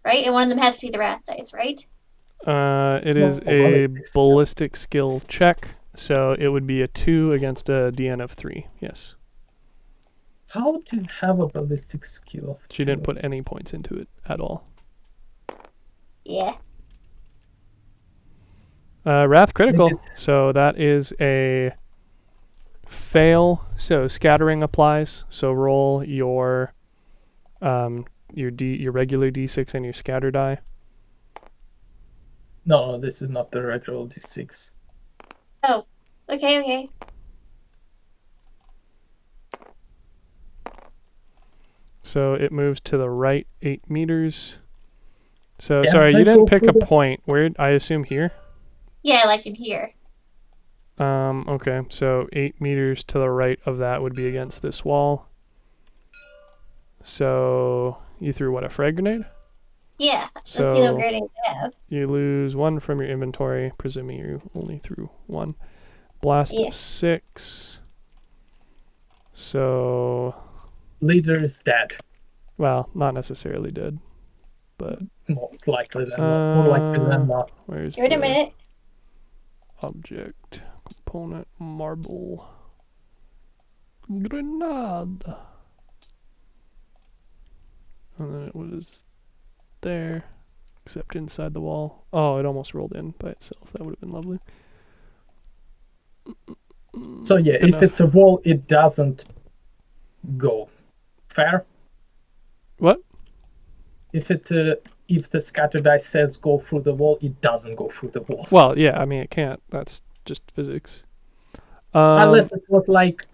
right? And one of them has to be the wrath dice, right? It is Well, a ballistic skill. ballistic skill check, so it would be a 2 against a DN of 3. Yes. how do you have a ballistic skill of She didn't 2? put any points into it at all. Yeah. Wrath critical, Maybe so that is a fail. So scattering applies. So roll your regular d6 and your scatter die. No, this is not the regular D6. Oh. Okay. So it moves to the right 8 meters. So Yeah, sorry, you let's didn't go pick a through the- point. Where I assume here. Yeah, I liked it here. Okay, so 8 meters to the right of that would be against this wall. So you threw what, a frag grenade? Yeah. Let's see So what grenades I have. you lose 1 from your inventory, presuming you only threw 1. Blast Yeah. of 6. So, Leader is dead, well, not necessarily dead, but most likely than not. More likely than not. where's Wait a the minute. object component marble grenade? And then it was there, except inside the wall. Oh, it almost rolled in by itself. That would have been lovely. So yeah, Good if enough. it's a wall, it doesn't go. Fair? What? If if the scatter dice says go through the wall, it doesn't go through the wall. Well, yeah, I mean, it can't. That's just physics. Unless it was like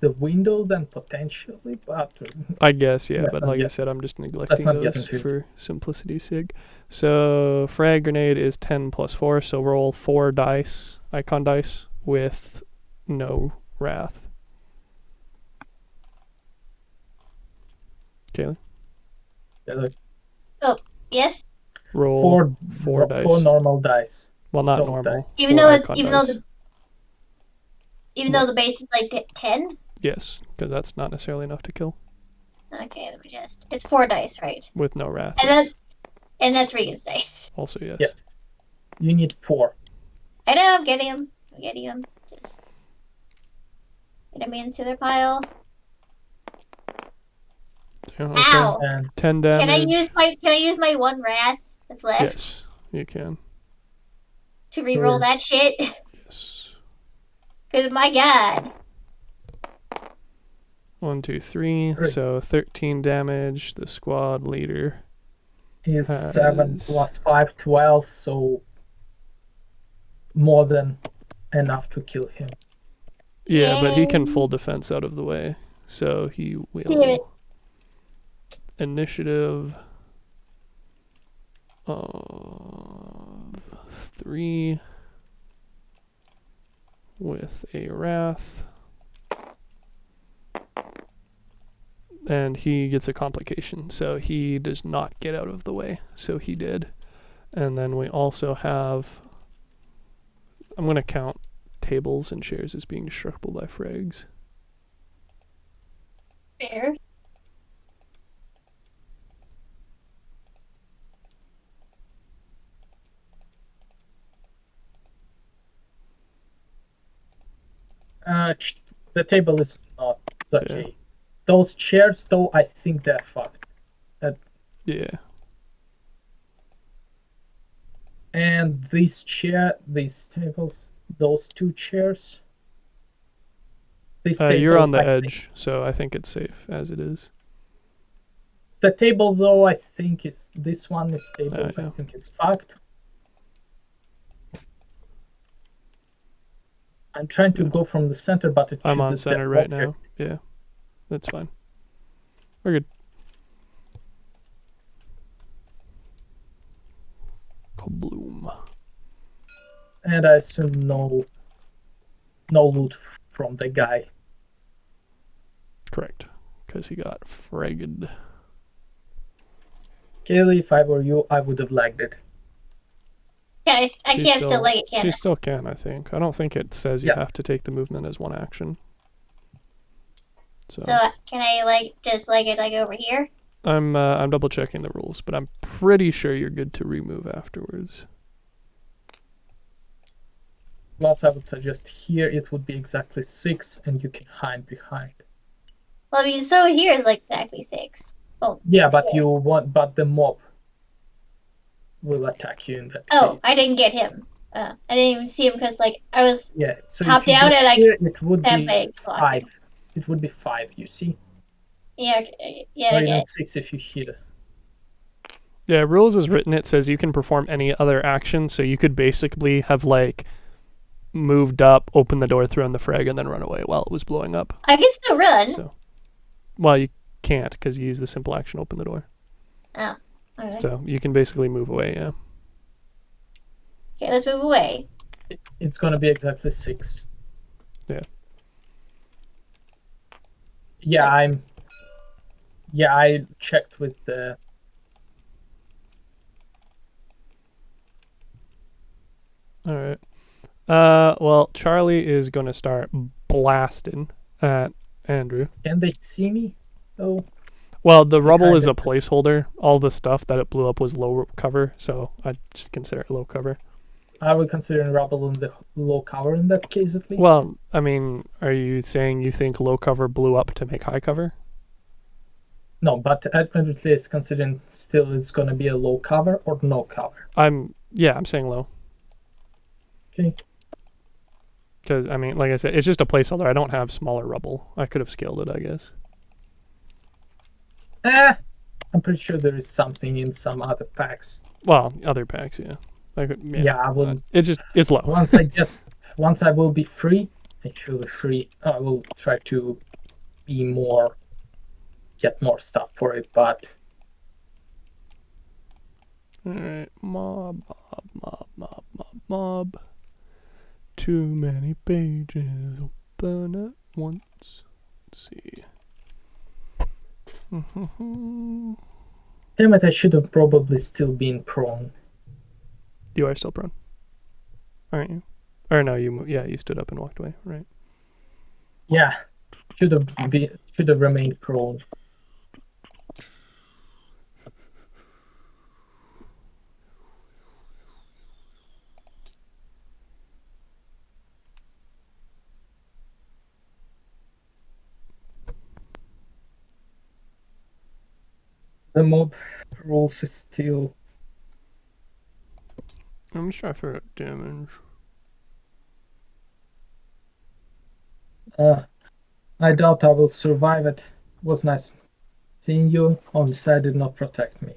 the window, then potentially, but I guess, yeah, let's but not like I get- said, I'm just neglecting not get those into it. for simplicity's sake. So frag grenade is 10 plus 4, so roll 4 dice, icon dice, with no wrath. Kaylee? Yes. Roll four dice. four normal dice. Well, not those normal. dice. Even four though it's icon even though dice. though the base is like 10. Yes, because that's not necessarily enough to kill Okay, let me just. It's 4 dice, right? with no wrath. And that's Regan's dice. Also, yes. Yes. You need 4. I know. I'm getting them. Just get them into their pile. Yeah, okay. Ow! And 10 damage. Can I use my 1 wrath that's left Yes, you can. to reroll that shit? Yes. Cause my god. 1, 2, 3. So 13 damage. The squad leader is 7 plus 5, 12, so more than enough to kill him. Yeah, but he can Yay. full defense out of the way. So he Damn it. will initiative of 3 with a wrath. And he gets a complication, so he does not get out of the way. So he did. And then we also have, I'm going to count tables and chairs as being destructible by frags. Fair. The table is not okay. Yeah. Those chairs, though, I think they're fucked. Yeah. And these tables, those 2 chairs. This You're table, on the I edge, think- so I think it's safe as it is. The table, though, I think is this one. This table, Yeah. I think is fucked. I'm trying to go from the center, but it I'm on chooses the center right now. object. Yeah, that's fine. We're good. Kabloom. And I assume no loot from the guy. Correct, because he got fragged. Kaylee, if I were you, I would have lagged it. I can't still leg it, can She I? still can, I think. I don't think it says you Yeah. have to take the movement as one action. So Can I just leg it over here? I'm double checking the rules, but I'm pretty sure you're good to remove afterwards. Plus, I would suggest here it would be exactly 6, and you can hide behind. Well, I mean, so here is exactly 6. Yeah, but but the mob will attack you in that Oh, case. I didn't get him. I didn't even see him because I was Yeah, so top if you down go and I here, it would that be big 5. It would be 5, you see? Yeah, Or I even get it. 6 if you hit it. Yeah, rules is written. It says you can perform any other action, so you could basically have moved up, opened the door, thrown the frag, and then run away while it was blowing up. I can still run. So, well, you can't because you use the simple action open the door. Oh, okay. So you can basically move away. Yeah. Okay, let's move away. It's gonna be exactly 6. Yeah. Yeah, I checked with the... All right. Well, Charlie is going to start blasting at Andrew. Can they see me? Oh, Well, the rubble is kinda a placeholder. All the stuff that it blew up was low cover, so I just consider it low cover. are we considering rubble in the low cover in that case at least? Well, I mean, are you saying you think low cover blew up to make high cover? No, but at least considering still it's gonna be a low cover or no cover. I'm saying low. Okay. Because, I mean, like I said, it's just a placeholder. I don't have smaller rubble. I could have scaled it, I guess. I'm pretty sure there is something in some other packs. Well, other packs, yeah. Yeah, I will. It's low. Once I will be free, actually free, I will try to be more, get more stuff for it. But Alright, mob. Too many pages. Open it once. Let's see. damn it, I should have probably still been prone. You are still prone, aren't you? Or no, you stood up and walked away, right? Yeah, should have remained prone. The mob rolls is still. I'm just trying to figure out damage. I doubt I will survive it. Was nice seeing you. Honestly, I did not protect me.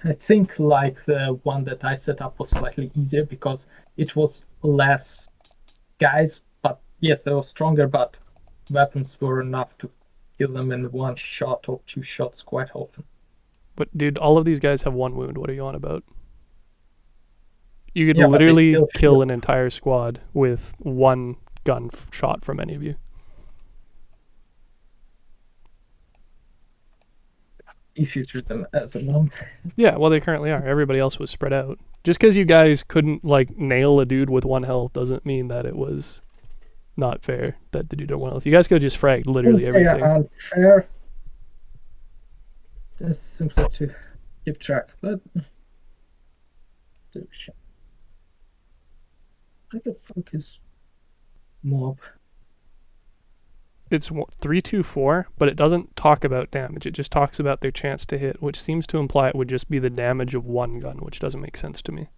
I think like the one that I set up was slightly easier because it was less guys, but yes, they were stronger, but weapons were enough to kill them in one shot or two shots quite often. But dude, all of these guys have one wound. What are you on about? You could Yeah, but they literally still kill feel- an entire squad with one gun shot from any of you. If you treat them as a monk. Yeah, well, they currently are. Everybody else was spread out. Just because you guys couldn't like nail a dude with one health doesn't mean that it was not fair that the dude had one health. You guys could have just fragged literally everything. Unfair. Just simply to keep track, but what the fuck is mob? It's 3-2-4, but it doesn't talk about damage. It just talks about their chance to hit, which seems to imply it would just be the damage of one gun, which doesn't make sense to me.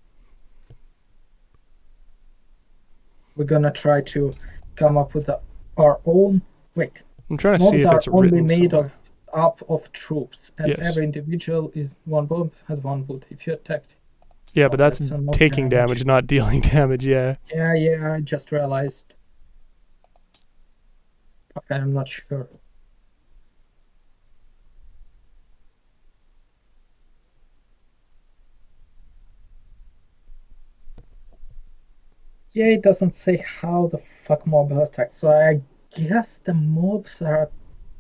We're gonna try to come up with our own. Wait, I'm trying to mobs see if are it's only written made somewhere. up of troops, and Yes. every individual is one mob has one bullet. If you're attacked, Yeah, but that's some mob taking damage, not dealing damage. Yeah. Yeah, I just realized. Okay, I'm not sure. Yeah, it doesn't say how the fuck mob attacks, so I guess the mobs are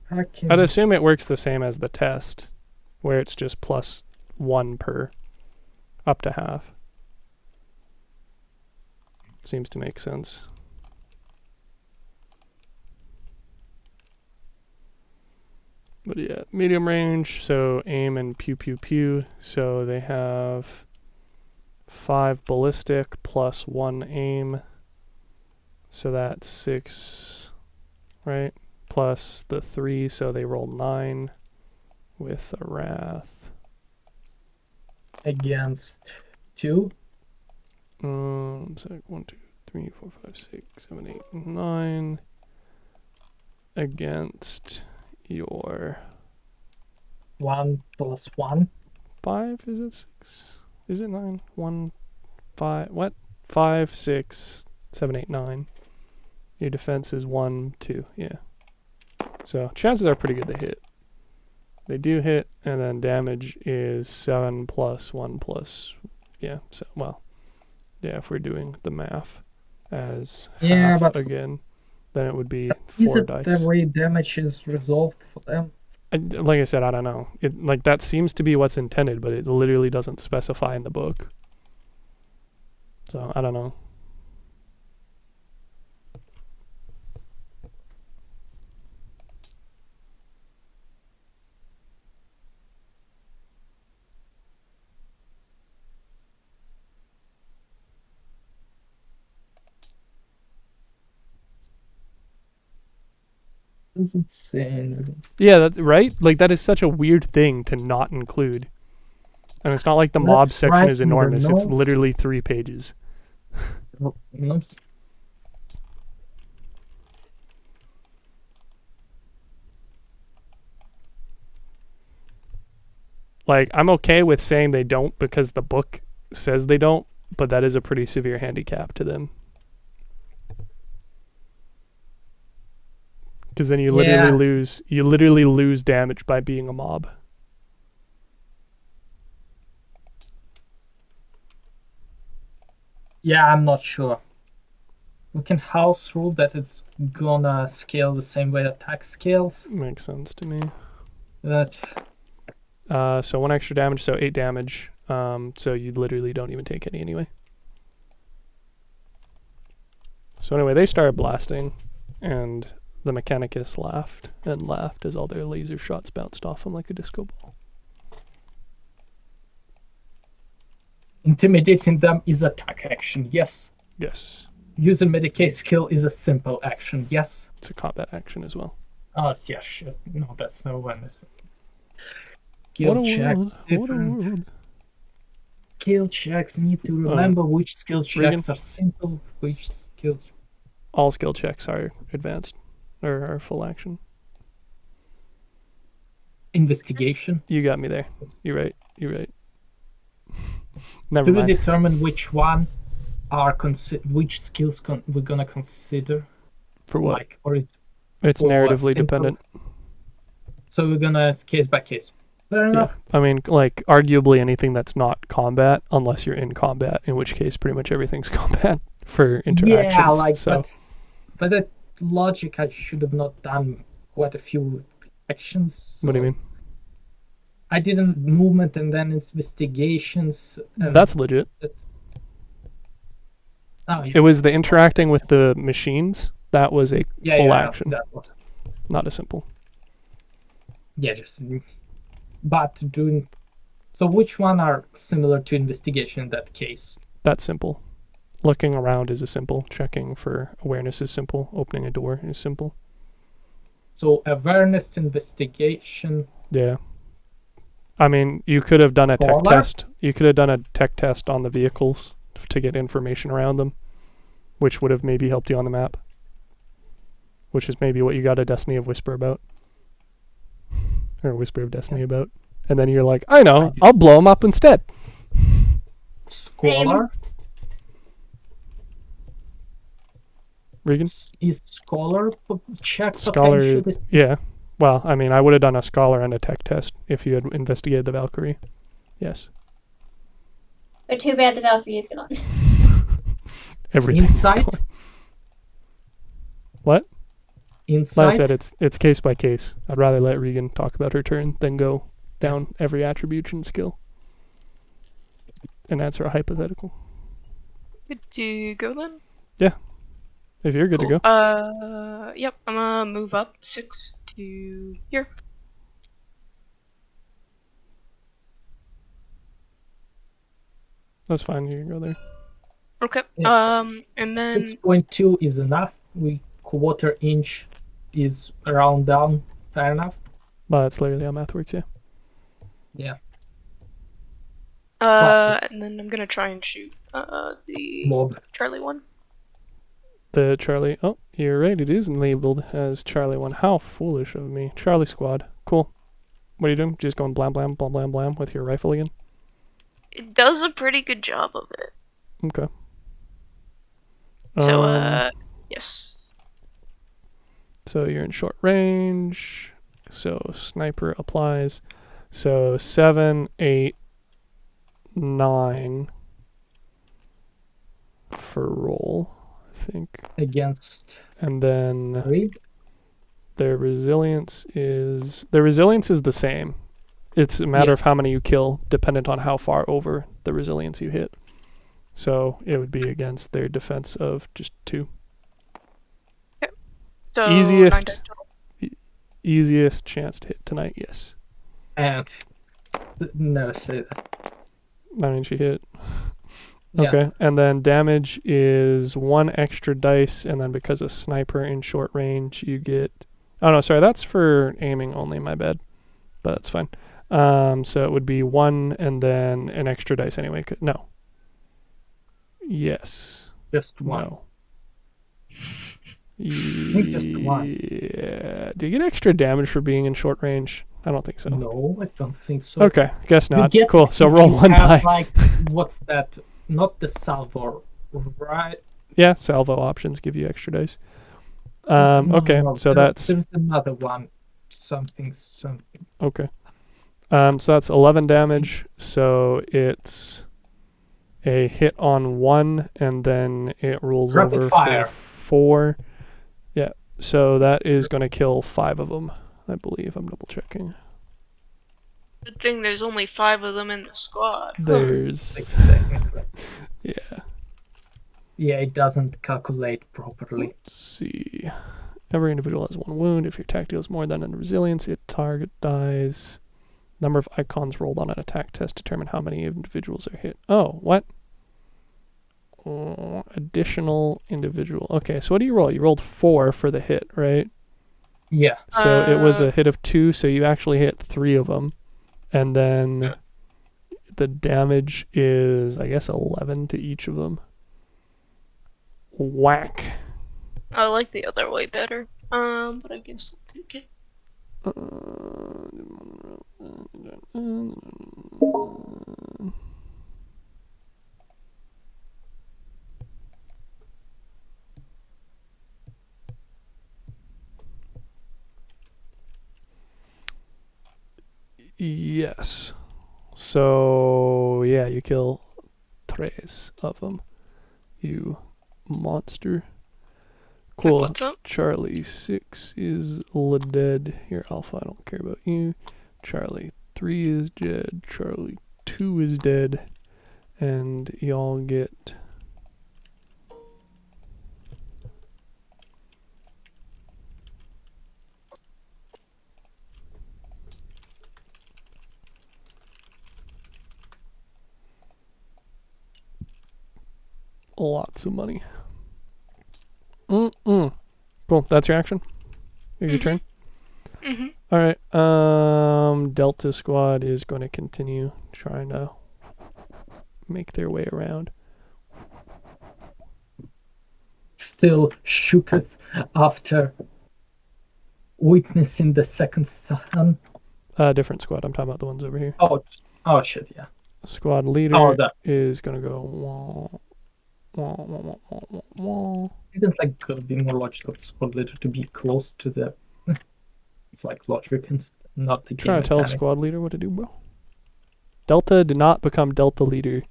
attacking. I'd assume it works the same as the test, where it's just +1 per, up to half. Seems to make sense. But yeah, medium range, so aim and pew pew pew. So they have 5 ballistic plus 1 aim. So that's 6, right? Plus the 3, so they roll 9 with a wrath. Against 2. So 1, 2, 3, 4, 5, 6, 7, 8, 9. Against your 1 plus 1. 5, is it 6? Is it 9? 1, 5, what? 5, 6, 7, 8, 9. Your defense is 1, 2, yeah. So chances are pretty good they hit. They do hit, and then damage is 7 plus 1 plus, yeah, so, well, yeah, if we're doing the math as half but again, then it would be is 4 it dice. the way damage is resolved for them? Like I said, I don't know. Like that seems to be what's intended, but it literally doesn't specify in the book. So I don't know. Doesn't say. Yeah, that's right. Like that is such a weird thing to not include. And it's not like the mob Let's section write is in the enormous. It's notes. literally 3 pages. Oops. Like, I'm okay with saying they don't because the book says they don't, but that is a pretty severe handicap to them. Because then you literally lose damage by being a mob. Yeah, I'm not sure. We can house rule that it's gonna scale the same way attack scales. Makes sense to me. But So 1 extra damage, so 8 damage. So you literally don't even take any anyway. So anyway, they started blasting, and the Mechanicus laughed and laughed as all their laser shots bounced off him like a disco ball. intimidating them is attack action, yes. Yes. Using Medicaid skill is a simple action, yes. It's a combat action as well. Oh, yeah, shit. No, that's no one. What Skill a check world. What a different. world. Skill checks need to remember which skill Regan? checks are simple, which skill. All skill checks are advanced, or are full action. Investigation. You got me there. You're right. You're right. Never To mind. determine which one are which skills we're gonna consider. For what? Like, or it's It's for narratively simple. dependent. So we're gonna case by case. Fair Yeah. enough. I mean, like, arguably anything that's not combat, unless you're in combat, in which case pretty much everything's combat for interactions. Yeah, like, so, but that logic, I should have not done quite a few actions. So what do you mean? I didn't movement and then investigations. And That's legit. Oh, yeah. It was the interacting with the machines. That was a full action, That was, not a simple. yeah, just. But doing. So which one are similar to investigation in that case? That's simple. Looking around is a simple. Checking for awareness is simple. Opening a door is simple. So awareness, investigation. Yeah. I mean, you could have done a tech Caller? test. You could have done a tech test on the vehicles to get information around them, which would have maybe helped you on the map. Which is maybe what you got a Destiny of Whisper about. Or Whisper of Destiny about. And then you're like, I know, I'll blow them up instead. Scholar? Regan? Is scholar check Scholar, potentially? yeah. Well, I mean, I would have done a scholar and a tech test if you had investigated the Valkyrie. Yes. But too bad the Valkyrie is gone. Everything. Insight? What? Insight? Like I said, it's case by case. I'd rather let Regan talk about her turn than go down every attribution skill and answer a hypothetical. Good to go then? If you're good to go. Yep, I'm gonna move up 6 to here. That's fine. You can go there. Okay. Yeah. And then 6.2 is enough. We quarter inch is round down. Fair enough. Well, that's literally how math works, yeah. Yeah. and then I'm gonna try and shoot the Mob. Charlie one. The Charlie. Oh, you're right. It is labeled as Charlie 1. How foolish of me. Charlie Squad. Cool. What are you doing? Just going blam, blam, blam, blam, blam with your rifle again? It does a pretty good job of it. Okay. So, yes. So you're in short range. So sniper applies. So 7, 8, 9 for roll, I think. Against And then Reed. their resilience is the same. It's a matter Yeah. of how many you kill, dependent on how far over the resilience you hit. So it would be against their defense of just 2. So Easiest. 9 dice total. Easiest chance to hit tonight, yes. And no, say that. I mean, she hit. Yeah. Okay, and then damage is 1 extra dice, and then because a sniper in short range, you get Oh no, sorry, that's for aiming only. My bad, but that's fine. So it would be 1 and then an extra dice anyway. No. Yes. Just one. No. think just one. Yeah. Do you get extra damage for being in short range? I don't think so. No, I don't think so. Okay, guess You not. get Cool. So if roll you one have, die. Like, what's that? Not the salvo, right? Yeah, salvo options give you extra dice. No, Okay, no, so there's that's another one. Something. okay. So that's 11 damage. So it's a hit on 1, and then it rolls Rapid over fire. for 4. Yeah. So that is going to kill 5 of them, I believe. I'm double checking. Good thing there's only 5 of them in the squad. There's Six, technically. yeah. Yeah, it doesn't calculate properly. Let's see. Every individual has 1 wound. If your attack deals more than a resilience, it target dies. Number of icons rolled on an attack test determine how many individuals are hit. Oh, what? Additional individual. Okay, so what do you roll? You rolled 4 for the hit, right? Yeah. So it was a hit of 2, so you actually hit 3 of them. And then the damage is, I guess, 11 to each of them. Whack. I like the other way better. But I guess I'll take it. Yes. So, yeah, you kill 3 of them. You monster. Cool. What's up? Charlie 6 is dead. Here, Alpha, I don't care about you. Charlie 3 is dead. Charlie 2 is dead. And y'all get... lots of money. Cool. That's your action? Your turn? Mm-hmm. Alright. Delta Squad is going to continue trying to make their way around. Still shooketh after witnessing the second stun. Different squad. I'm talking about the ones over here. Oh shit, yeah. Squad leader that. is going to go... Wah, wah, wah, wah, wah, wah, wah. Isn't like gonna be more logical for squad leader to be close to the... It's like logic and not the game Trying to tell mechanic. squad leader what to do, bro. Delta did not become Delta leader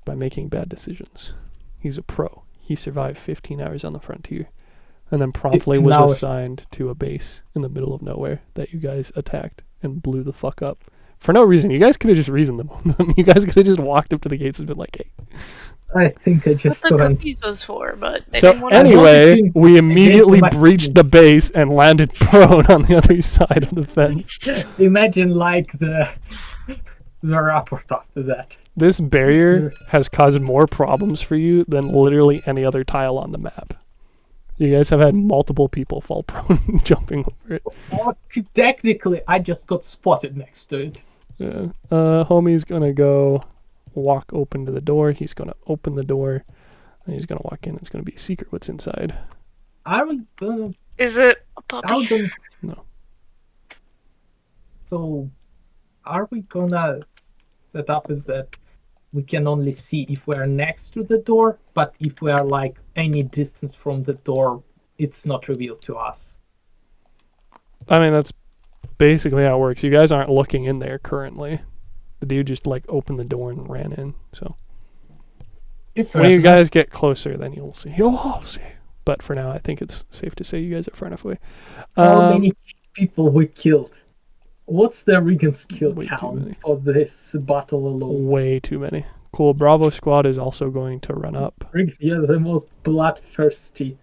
by making bad decisions. He's a pro. He survived 15 hours on the frontier and then promptly 15 was hours. assigned to a base in the middle of nowhere that you guys attacked and blew the fuck up. For no reason. You guys could have just reasoned them. You guys could have just walked up to the gates and been like, hey. I think I What just the went... cookies was for, but they So didn't want anyway, to- we immediately my breached the friends. base and landed prone on the other side of the fence. Imagine like the rapport after that. This barrier has caused more problems for you than literally any other tile on the map. You guys have had multiple people fall prone jumping over it. Or technically, I just got spotted next to it. Yeah. Homie's gonna go walk open to the door. He's gonna open the door and he's gonna walk in. It's gonna be secret what's inside. I would... Is it a How puppy? gonna... No. So, are we gonna set up is that we can only see if we're next to the door, but if we are like any distance from the door, it's not revealed to us. I mean, that's basically how it works. You guys aren't looking in there currently. The dude just like opened the door and ran in. So If when you guys get closer, then you'll see. You'll see. But for now, I think it's safe to say you guys are far enough away. How many people we killed? What's the Regan's kill Way too count many. for this battle alone? Way too many. Cool. Bravo squad is also going to run up. You're the most bloodthirsty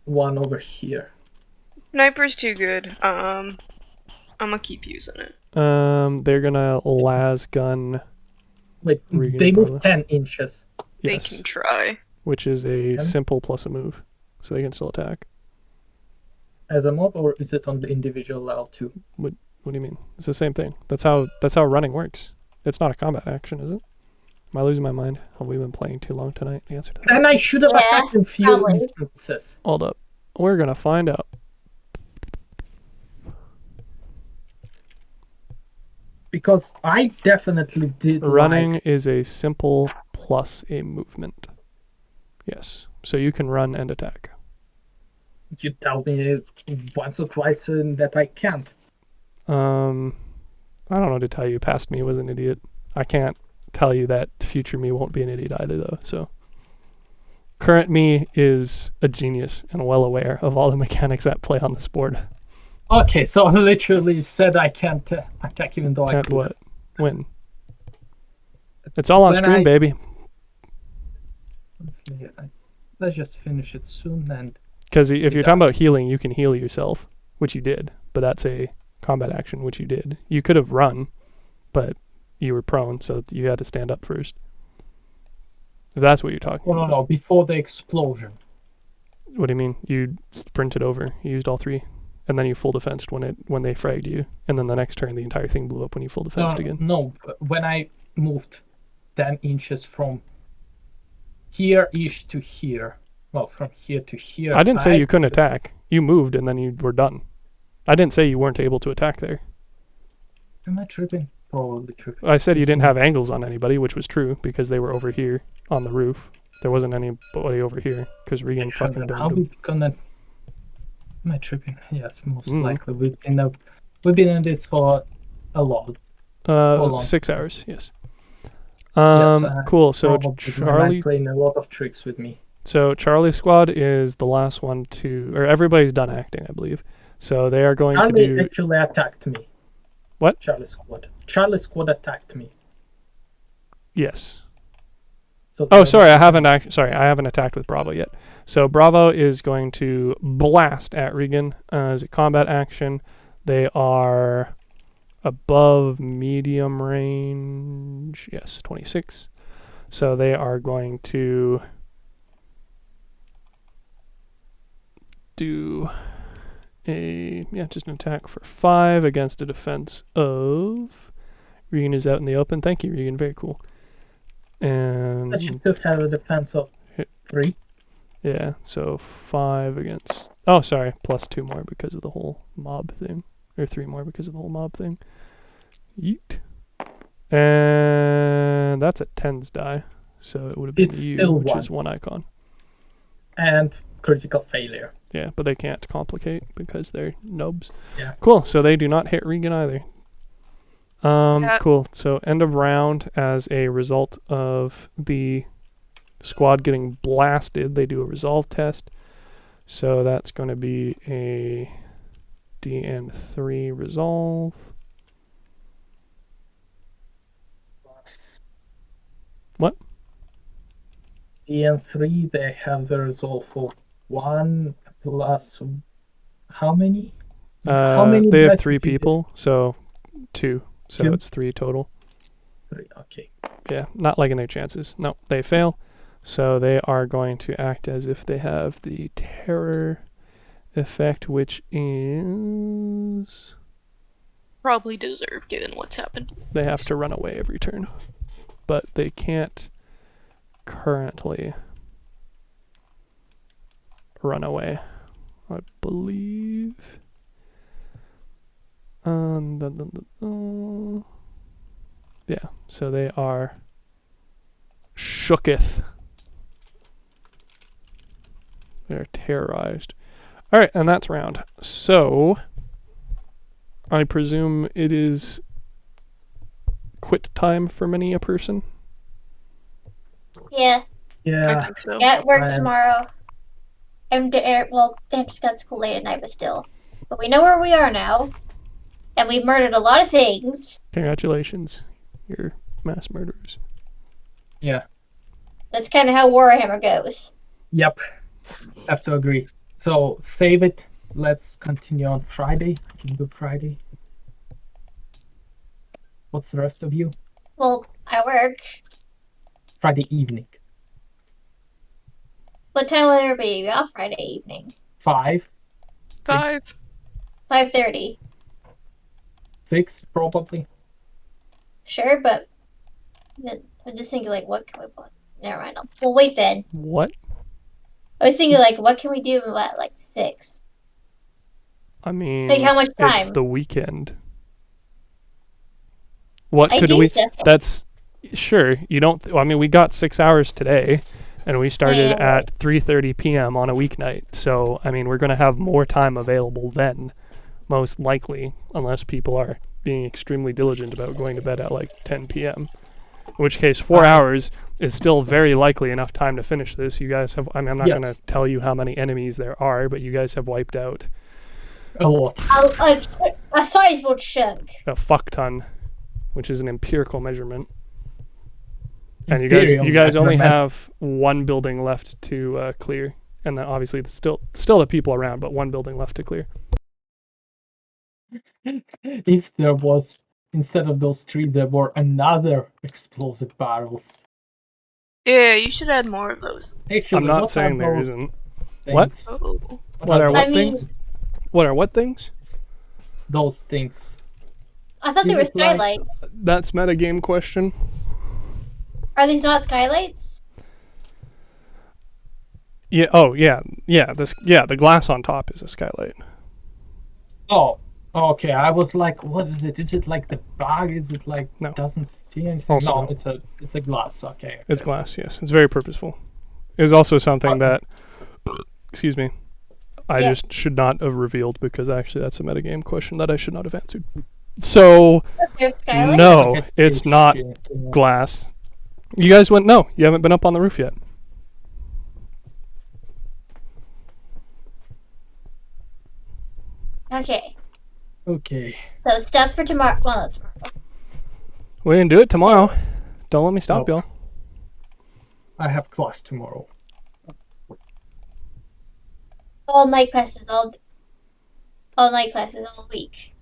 one over here. Sniper's too good. I'm gonna keep using it. They're gonna las gun, Wait, Regan they Bravo. move 10 inches. They yes, can try. which is a Okay. simple plus a move, so they can still attack. as a mob, or is it on the individual level too? What do you mean? It's the same thing. That's how running works. It's not a combat action, is it? Am I losing my mind? Have we been playing too long tonight? The answer to that Then is I should have Yeah, attacked in few probably. instances. hold up. We're gonna find out. Because I definitely did Running like... is a simple plus a movement. Yes. So you can run and attack. You tell me once or twice that I can't. I don't know what to tell you. Past me was an idiot. I can't tell you that future me won't be an idiot either, though. So current me is a genius and well aware of all the mechanics at play on this board. Okay, so I literally said I can't attack even though I Can't could. what? When? It's all on When stream, I- baby. Let's just finish it soon and... Because if you're talking about healing, you can heal yourself, which you did. But that's a combat action, which you did. You could have run, but you were prone, so you had to stand up first. If that's what you're talking about. No, before the explosion. What do you mean? You sprinted over. You used all three. And then you full defensed when they fragged you. And then the next turn, the entire thing blew up when you full defensed again. No, when I moved 10 inches from here-ish to here, well, from here to here... I didn't say you couldn't attack. You moved and then you were done. I didn't say you weren't able to attack there. Am I tripping? Probably tripping. I said you didn't have angles on anybody, which was true, because they were over here on the roof. There wasn't anybody over here, because Regan fucking How domed we him. gonna... Am I tripping? Yes, most likely. We've been in this for a lot. long. 6 hours, yes. Yes, Cool, so Probably Charlie... playing a lot of tricks with me. So Charlie Squad is the last one to... Or everybody's done acting, I believe. So they are going to Charlie do... actually attacked me. What? Charlie Squad attacked me. Yes. So Oh, sorry, I haven't attacked with Bravo yet. So Bravo is going to blast at Regan as a combat action. They are above medium range. Yes, 26. So they are going to do just an attack for 5 against a defense of... Regan is out in the open. Thank you, Regan. Very cool. And But you still have a defense of 3. yeah, so 5 against... Oh, sorry, plus 2 more because of the whole mob thing. Or 3 more because of the whole mob thing. Yeet. And that's a tens die. So it would have been It's you, still which 1. is 1 icon. And critical failure. Yeah, but they can't complicate because they're nubs. Yeah. Cool, so they do not hit Regan either. Yeah. Cool, so end of round as a result of the squad getting blasted, they do a resolve test. So that's going to be a DN3 resolve. Plus What? DN3, they have the resolve of 1 plus... How many? How many They have dice 3 did you get? people, so 2. So 2? it's 3 total. 3, okay. Yeah, not liking their chances. No, they fail. So they are going to act as if they have the terror effect, which is... Probably deserved given what's happened. They have to run away every turn. But they can't currently run away, I believe. Yeah, so they are shooketh. They're terrorized. Alright, and that's round. So, I presume it is quit time for many a person? Yeah. I Yeah. think so. Yeah, it works Fine. tomorrow. And well, they just got school late at night, but still. But we know where we are now. And we've murdered a lot of things. Congratulations, you're mass murderers. Yeah. That's kind of how Warhammer goes. Yep. Have to agree. So save it. Let's continue on Friday. I can do Friday. What's the rest of you? Well, I work. Friday evening. What time will everybody be off Friday evening? 5. 5. 5:30. 6 probably. Sure, but I'm just thinking, like, what can we put? Never mind. Well, wait then. What? I was thinking, like, what can we do at, like, 6? I mean, Like, how much it's time? the weekend. What I could do we? stuff. That's sure. You don't. I mean, we got 6 hours today, and we started Yeah. at 3:30 p.m. on a weeknight. So I mean, we're gonna have more time available then, most likely, unless people are being extremely diligent about going to bed at like 10 p.m. In which case, 4 hours is still very likely enough time to finish this. You guys have. I mean, I'm not Yes. gonna tell you how many enemies there are, but you guys have wiped out A lot. A sizable chunk. a fuck ton, which is an empirical measurement. And you Imperial guys only measurement. have one building left to clear, and then obviously there's still the people around, but one building left to clear. If there was, instead of those 3, there were another explosive barrels. Yeah, you should add more of those. Actually, I'm not what saying are there those isn't. things? Oh. What are those, what I mean, things? What are what things? those things? I thought they Is were it like- skylights. That's metagame question. Are these not skylights? Yeah. Oh yeah. Yeah. The glass on top is a skylight. Oh, okay. I was like, what is it? Is it like the bag? Is it like No. doesn't see anything? Also no, no. it's a glass. Okay. It's glass. Yes. It's very purposeful. It was also something that, excuse me, I Yeah. just should not have revealed because actually that's a metagame question that I should not have answered. So They're skylights? no, Okay, it's not glass. You guys went no. You haven't been up on the roof yet. Okay. Okay. So stuff for tomorrow. Well, not tomorrow. We can do it tomorrow. Don't let me stop No. y'all. I have class tomorrow. All night classes all night classes all week.